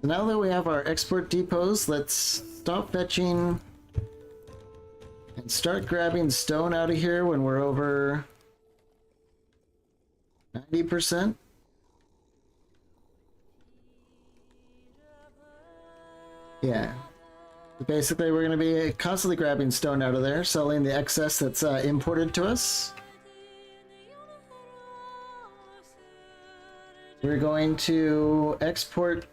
So now that we have our export depots, let's stop fetching and start grabbing stone out of here when we're over 90%. Yeah. Basically, we're going to be constantly grabbing stone out of there, selling the excess that's imported to us. We're going to export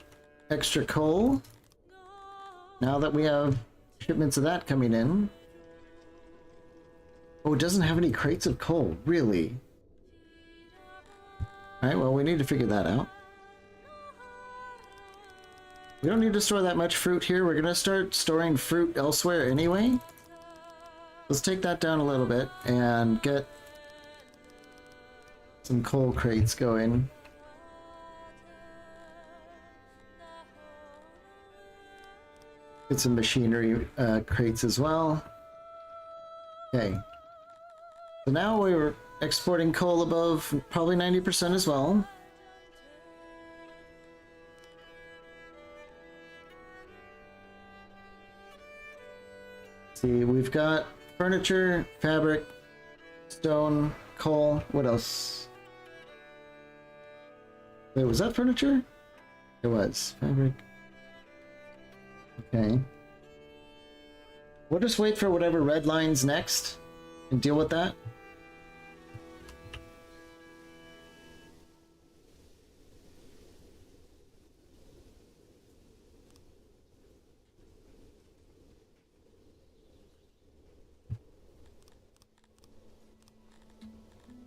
extra coal, now that we have shipments of that coming in. Oh, it doesn't have any crates of coal, really? Alright, well, we need to figure that out. We don't need to store that much fruit here. We're going to start storing fruit elsewhere anyway. Let's take that down a little bit and get some coal crates going. Get some machinery crates as well. Okay. So now we're exporting coal above probably 90% as well. See, we've got furniture, fabric, stone, coal. What else? Wait, was that furniture? It was. Fabric. Okay. We'll just wait for whatever red line's next and deal with that.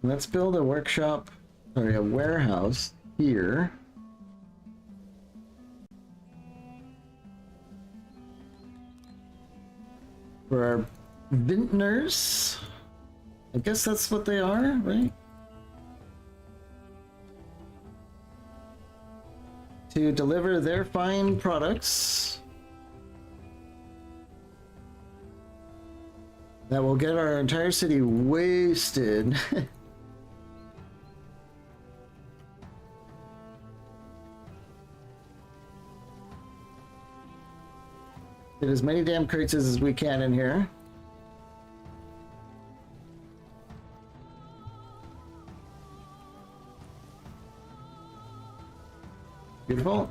Let's build a workshop, sorry, a warehouse here. For our vintners. I guess that's what they are, right? To deliver their fine products that will get our entire city wasted. Get as many damn crates as we can in here. Beautiful.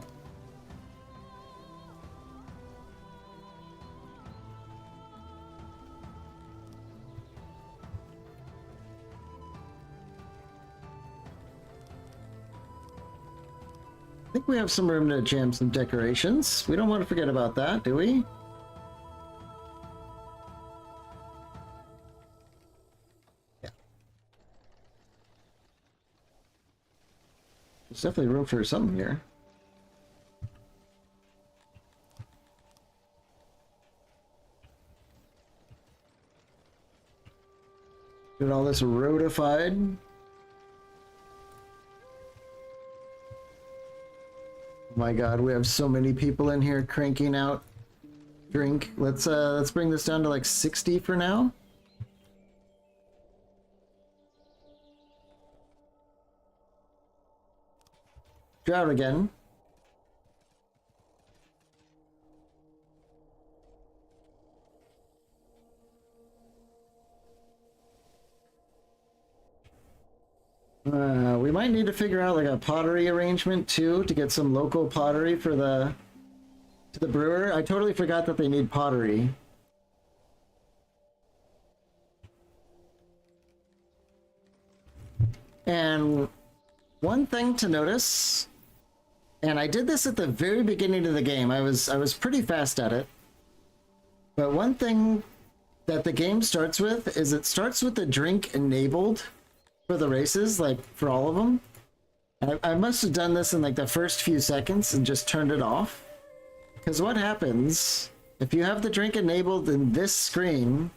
I think we have some room to jam some decorations. We don't want to forget about that, do we? There's definitely room for something here. Get all this rotified. Oh my god, we have so many people in here cranking out drink. Let's bring this down to like 60 for now. Drought again. We might need to figure out like a pottery arrangement too to get some local pottery for the brewer. I totally forgot that they need pottery. And one thing to notice, and I did this at the very beginning of the game. I was pretty fast at it. But one thing that the game starts with is it starts with the drink enabled for the races, like for all of them. I must have done this in like the first few seconds and just turned it off. Because what happens if you have the drink enabled in this screen,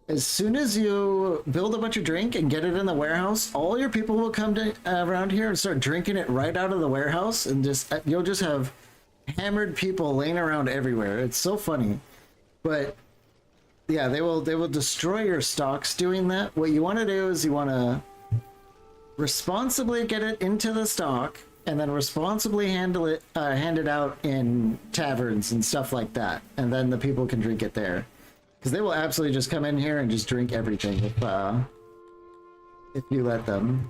as soon as you build a bunch of drink and get it in the warehouse, all your people will come to around here and start drinking it right out of the warehouse, and just you'll just have hammered people laying around everywhere. It's so funny. But yeah, they will destroy your stocks doing that. What you want to do is you want to responsibly get it into the stock and then responsibly hand it out in taverns and stuff like that, and then the people can drink it there, because they will absolutely just come in here and just drink everything if you let them.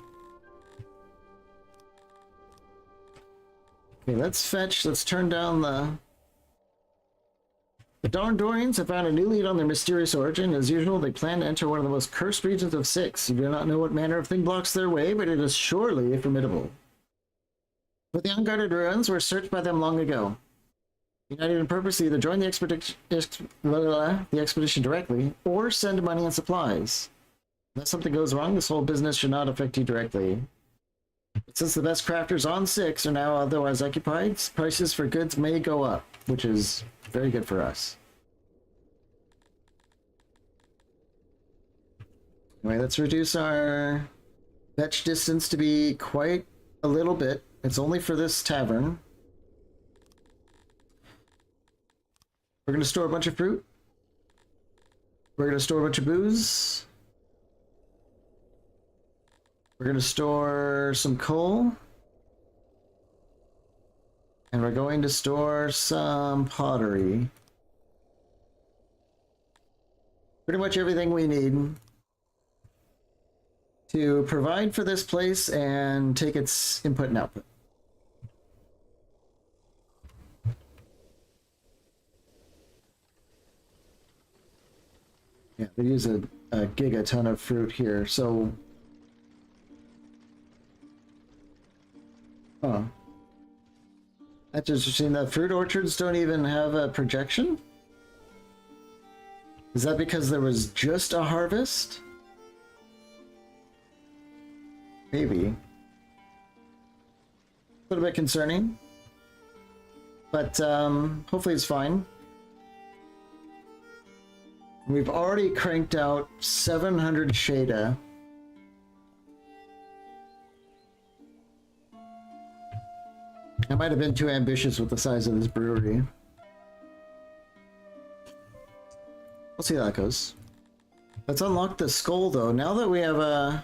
Okay, let's turn down the Darndorians have found a new lead on their mysterious origin. As usual, they plan to enter one of the most cursed regions of Six. You do not know what manner of thing blocks their way, but it is surely formidable. But the unguarded ruins were searched by them long ago. United in purpose to either join the expedition directly, or send money and supplies. If something goes wrong, this whole business should not affect you directly. But since the best crafters on Six are now otherwise occupied, prices for goods may go up, which is very good for us. Anyway, let's reduce our fetch distance to be quite a little bit. It's only for this tavern. We're going to store a bunch of fruit. We're going to store a bunch of booze. We're going to store some coal. And we're going to store some pottery. Pretty much everything we need to provide for this place and take its input and output. Yeah, they use a giga ton of fruit here, so... Huh. That's interesting. The fruit orchards don't even have a projection? Is that because there was just a harvest? Maybe. A little bit concerning. But hopefully it's fine. We've already cranked out 700 Shada. I might have been too ambitious with the size of this brewery. We'll see how that goes. Let's unlock the skull though. Now that we have a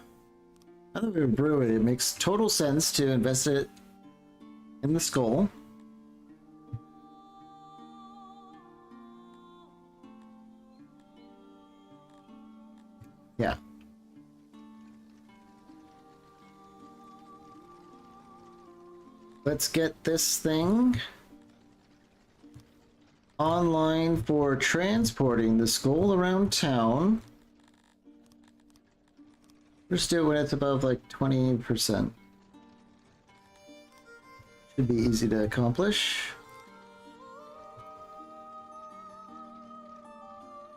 brewery, it makes total sense to invest it in the skull. Yeah. Let's get this thing online for transporting the skull around town. Just do it when it's above like 20%. Should be easy to accomplish.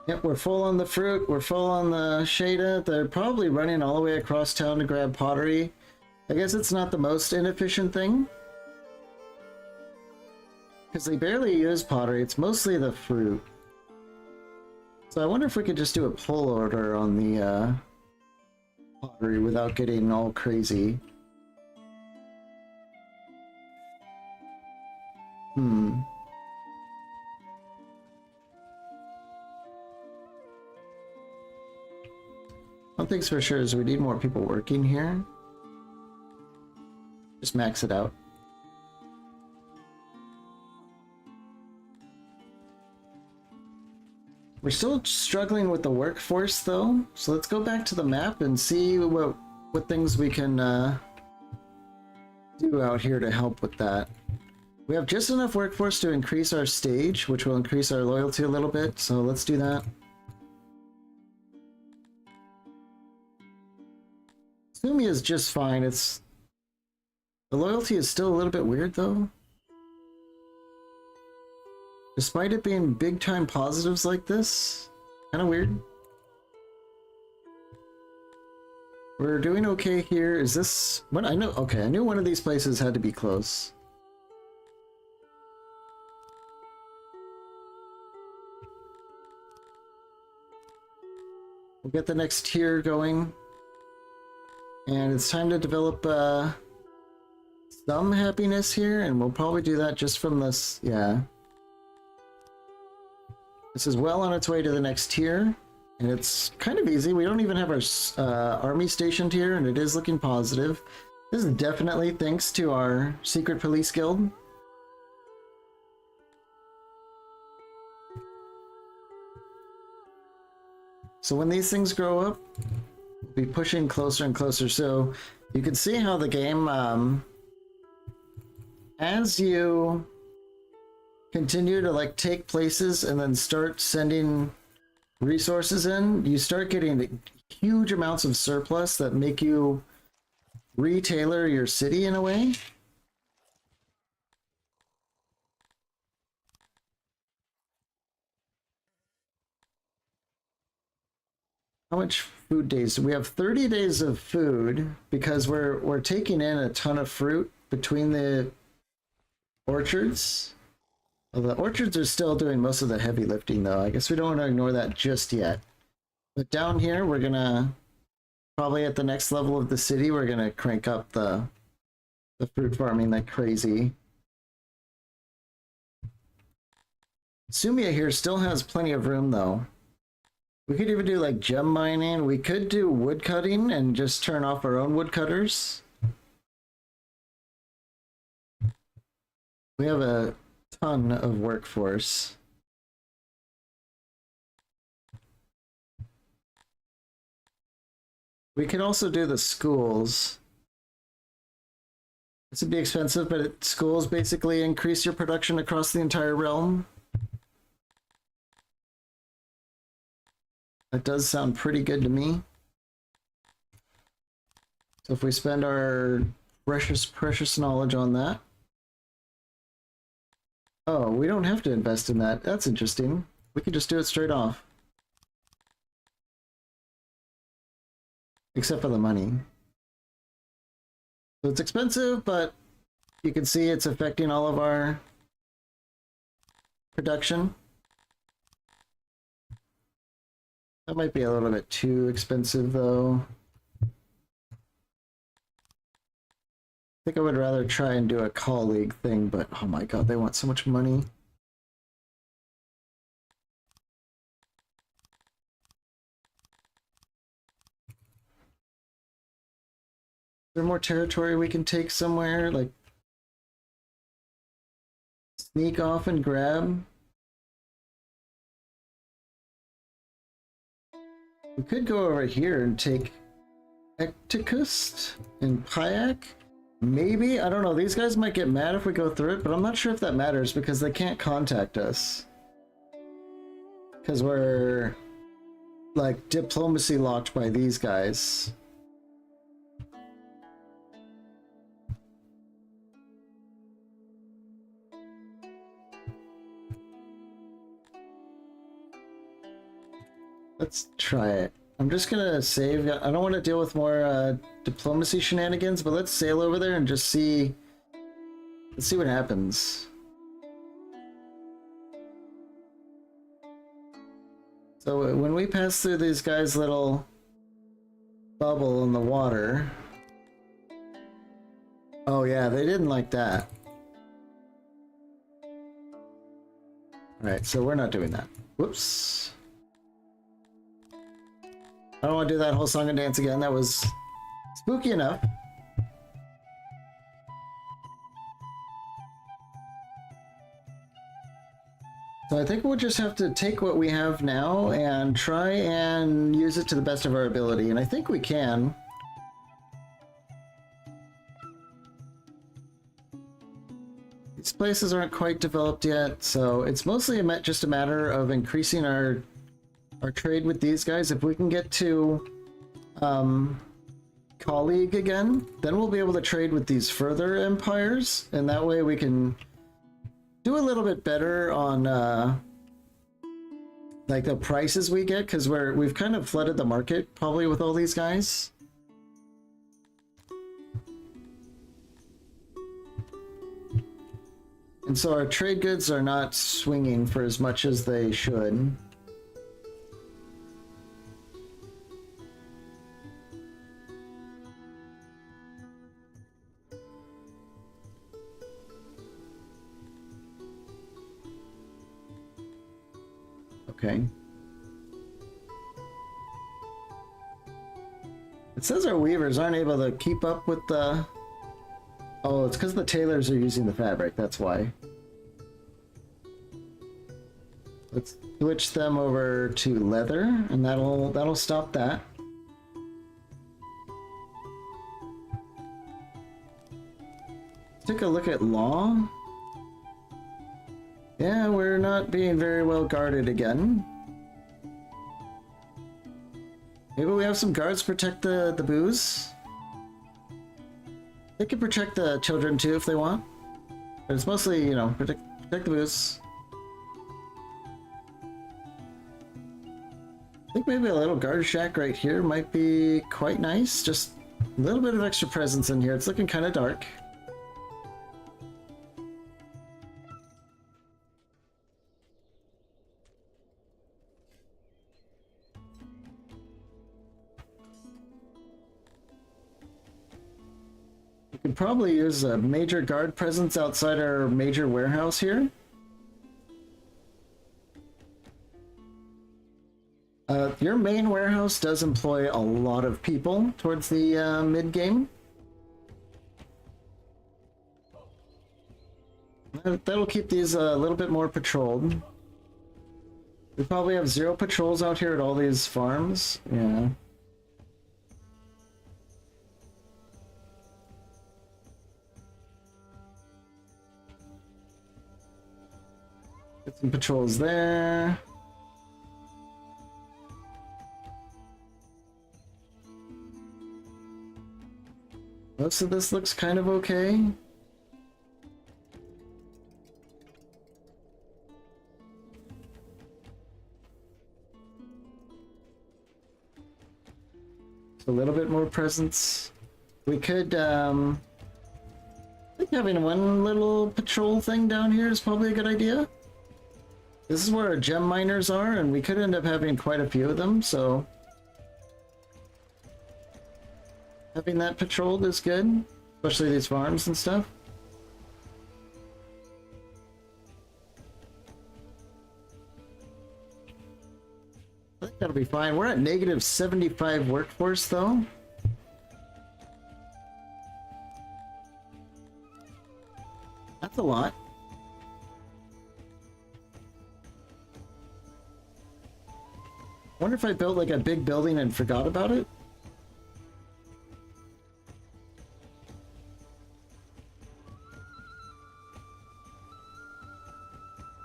Yep, we're full on the fruit, we're full on the Shada. They're probably running all the way across town to grab pottery. I guess it's not the most inefficient thing, because they barely use pottery, it's mostly the fruit. So I wonder if we could just do a pull order on the pottery without getting all crazy. Hmm. One thing's for sure is we need more people working here. Just max it out. We're still struggling with the workforce though, so let's go back to the map and see what things we can do out here to help with that. We have just enough workforce to increase our stage, which will increase our loyalty a little bit, so let's do that. Sumi is just fine. It's the loyalty is still a little bit weird though. Despite it being big time positives like this, kind of weird. We're doing okay here. Is this what I know? Okay, I knew one of these places had to be close. We'll get the next tier going. And it's time to develop some happiness here, and we'll probably do that just from this, yeah. This is well on its way to the next tier, and it's kind of easy. We don't even have our army stationed here, and it is looking positive. This is definitely thanks to our secret police guild. So when these things grow up, we'll be pushing closer and closer. So you can see how the game, as you continue to like take places and then start sending resources in, you start getting huge amounts of surplus that make you re-tailor your city in a way. How much food days do we have? 30 days of food because we're taking in a ton of fruit between the orchards. Well, the orchards are still doing most of the heavy lifting though. I guess we don't want to ignore that just yet. But down here we're gonna probably at the next level of the city we're gonna crank up the fruit farming like crazy. Sumia here still has plenty of room though. We could even do like gem mining. We could do wood cutting and just turn off our own woodcutters. We have a ton of workforce. We could also do the schools. This would be expensive, but schools basically increase your production across the entire realm. That does sound pretty good to me. So if we spend our precious knowledge on that. Oh, we don't have to invest in that. That's interesting. We can just do it straight off. Except for the money. So it's expensive, but you can see it's affecting all of our production. That might be a little bit too expensive though. I think I would rather try and do a colleague thing, but oh my god, they want so much money. Is there more territory we can take somewhere? Like sneak off and grab? We could go over here and take Ecticust and Pyak. Maybe, I don't know, these guys might get mad if we go through it, but I'm not sure if that matters because they can't contact us. Because we're, like, diplomacy locked by these guys. Let's try it. I'm just gonna save. I don't want to deal with more diplomacy shenanigans, but let's sail over there and just see. Let's see what happens. So when we pass through these guys' little bubble in the water. Oh yeah, they didn't like that. Alright, so we're not doing that. Whoops. I don't want to do that whole song and dance again. That was spooky enough. So I think we'll just have to take what we have now and try and use it to the best of our ability. And I think we can. These places aren't quite developed yet, so it's mostly just a matter of increasing our trade with these guys. If we can get to colleague again, then we'll be able to trade with these further empires, and that way we can do a little bit better on like the prices we get, because we've kind of flooded the market probably with all these guys. And so our trade goods are not swinging for as much as they should. Okay. It says our weavers aren't able to keep up with the... Oh, it's because the tailors are using the fabric, that's why. Let's switch them over to leather, and that'll stop that. Let's take a look at law. Yeah, we're not being very well guarded again. Maybe we have some guards protect the booze. They can protect the children too if they want. But it's mostly, you know, protect the booze. I think maybe a little guard shack right here might be quite nice. Just a little bit of extra presence in here. It's looking kind of dark. We could probably use a major guard presence outside our major warehouse here. Your main warehouse does employ a lot of people towards the mid-game. That'll keep these a little bit more patrolled. We probably have 0 patrols out here at all these farms. Yeah. Get some patrols there. Most of this looks kind of okay. A little bit more presence. We could, I think having one little patrol thing down here is probably a good idea. This is where our gem miners are, and we could end up having quite a few of them, so having that patrolled is good, especially these farms and stuff. I think that'll be fine. We're at negative 75 workforce, though. That's a lot. Wonder if I built like a big building and forgot about it?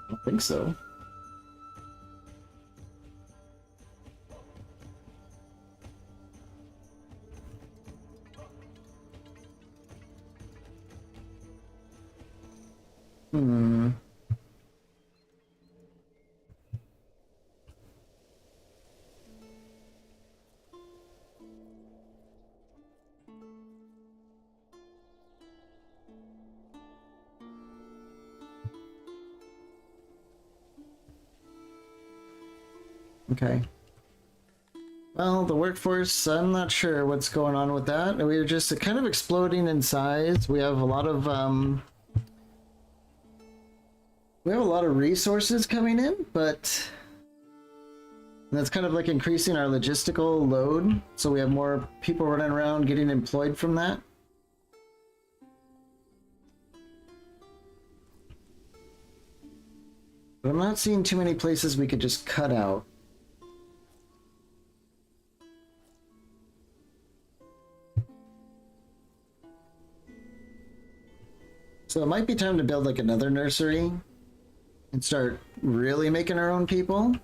I don't think so. Okay. Well, the workforce, I'm not sure what's going on with that. We're just kind of exploding in size. We have a lot of resources coming in, but that's kind of like increasing our logistical load. So we have more people running around getting employed from that. But I'm not seeing too many places we could just cut out. So it might be time to build like another nursery and start really making our own people.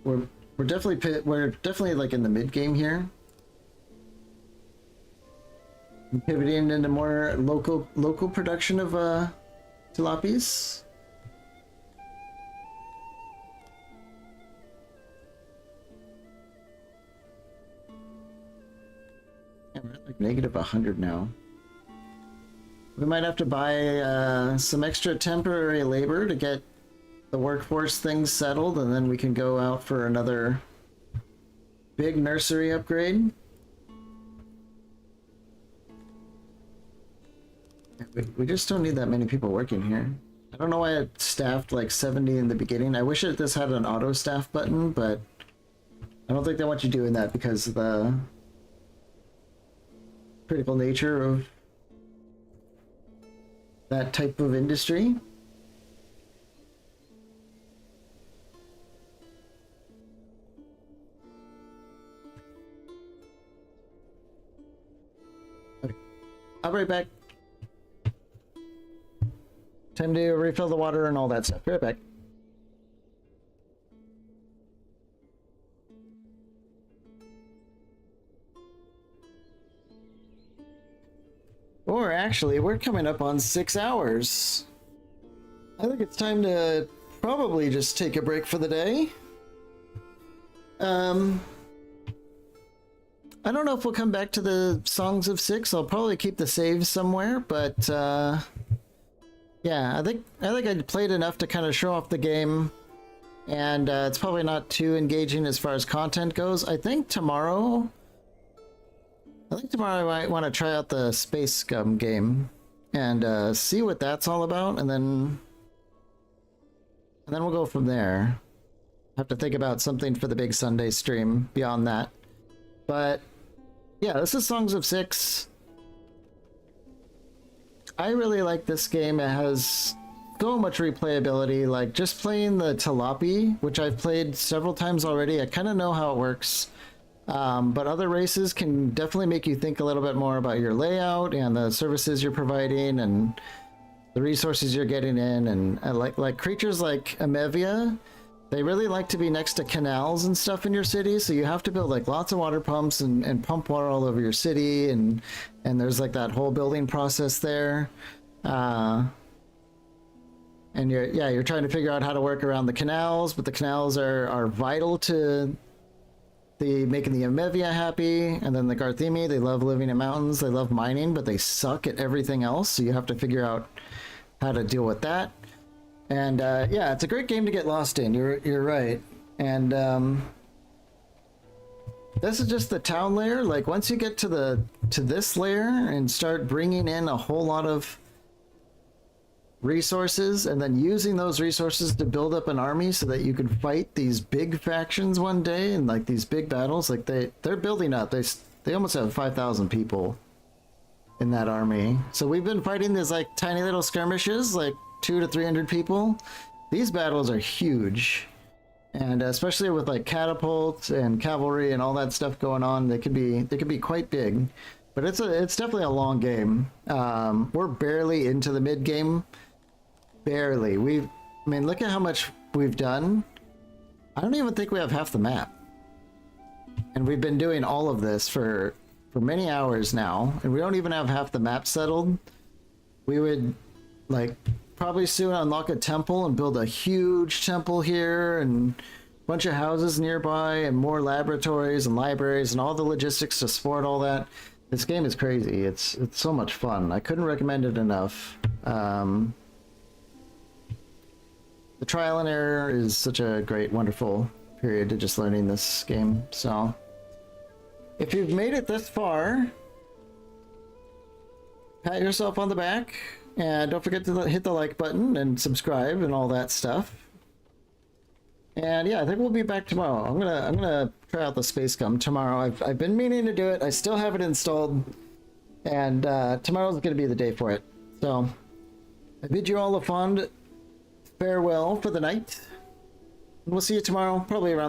We're definitely like in the mid game here. And pivoting into more local production of tilapias. Yeah, we're at like negative 100 now. We might have to buy some extra temporary labor to get the workforce things settled, and then we can go out for another big nursery upgrade. We just don't need that many people working here. I don't know why it staffed like 70 in the beginning. I wish this had an auto staff button, but I don't think they want you doing that because of the critical nature of that type of industry. Okay. I'll be right back. Time to refill the water and all that stuff. Be right back. Or actually, we're coming up on 6 hours. I think it's time to probably just take a break for the day. I don't know if we'll come back to the Songs of Six. I'll probably keep the saves somewhere, but yeah, I think I played enough to kind of show off the game, and it's probably not too engaging as far as content goes. I think tomorrow I might want to try out the Space Scum game and see what that's all about, and then we'll go from there. Have to think about something for the big Sunday stream beyond that. But yeah, this is Songs of Six. I really like this game. It has so much replayability. Like just playing the Tilapia, which I've played several times already, I kind of know how it works. But other races can definitely make you think a little bit more about your layout and the services you're providing and the resources you're getting in. And like creatures like Amevia, they really like to be next to canals and stuff in your city, so you have to build like lots of water pumps and pump water all over your city, and there's like that whole building process there. And you're trying to figure out how to work around the canals, but the canals are vital to making the Amevia happy. And then the Garthimi, they love living in mountains, they love mining, but they suck at everything else, so you have to figure out how to deal with that. And yeah, it's a great game to get lost in. You're right. And this is just the town layer. Like once you get to this layer and start bringing in a whole lot of resources and then using those resources to build up an army so that you can fight these big factions one day and like these big battles, like they're building up. They almost have 5,000 people in that army. So we've been fighting these like tiny little skirmishes, like 200 to 300 people. These battles are huge, and especially with like catapults and cavalry and all that stuff going on, they could be quite big. But it's definitely a long game. We're barely into the mid game. Barely. I mean, look at how much we've done. I don't even think we have half the map, and we've been doing all of this for many hours now, and we don't even have half the map settled. We would like probably soon unlock a temple and build a huge temple here and a bunch of houses nearby and more laboratories and libraries and all the logistics to support all that. This game is crazy. It's so much fun. I couldn't recommend it enough. The trial and error is such a great, wonderful period to just learning this game. So if you've made it this far, pat yourself on the back, and don't forget to hit the like button and subscribe and all that stuff. And yeah, I think we'll be back tomorrow. I'm gonna try out the Space Gum tomorrow. I've been meaning to do it. I still have it installed, and tomorrow's gonna be the day for it. So I bid you all a fond farewell for the night. We'll see you tomorrow, probably around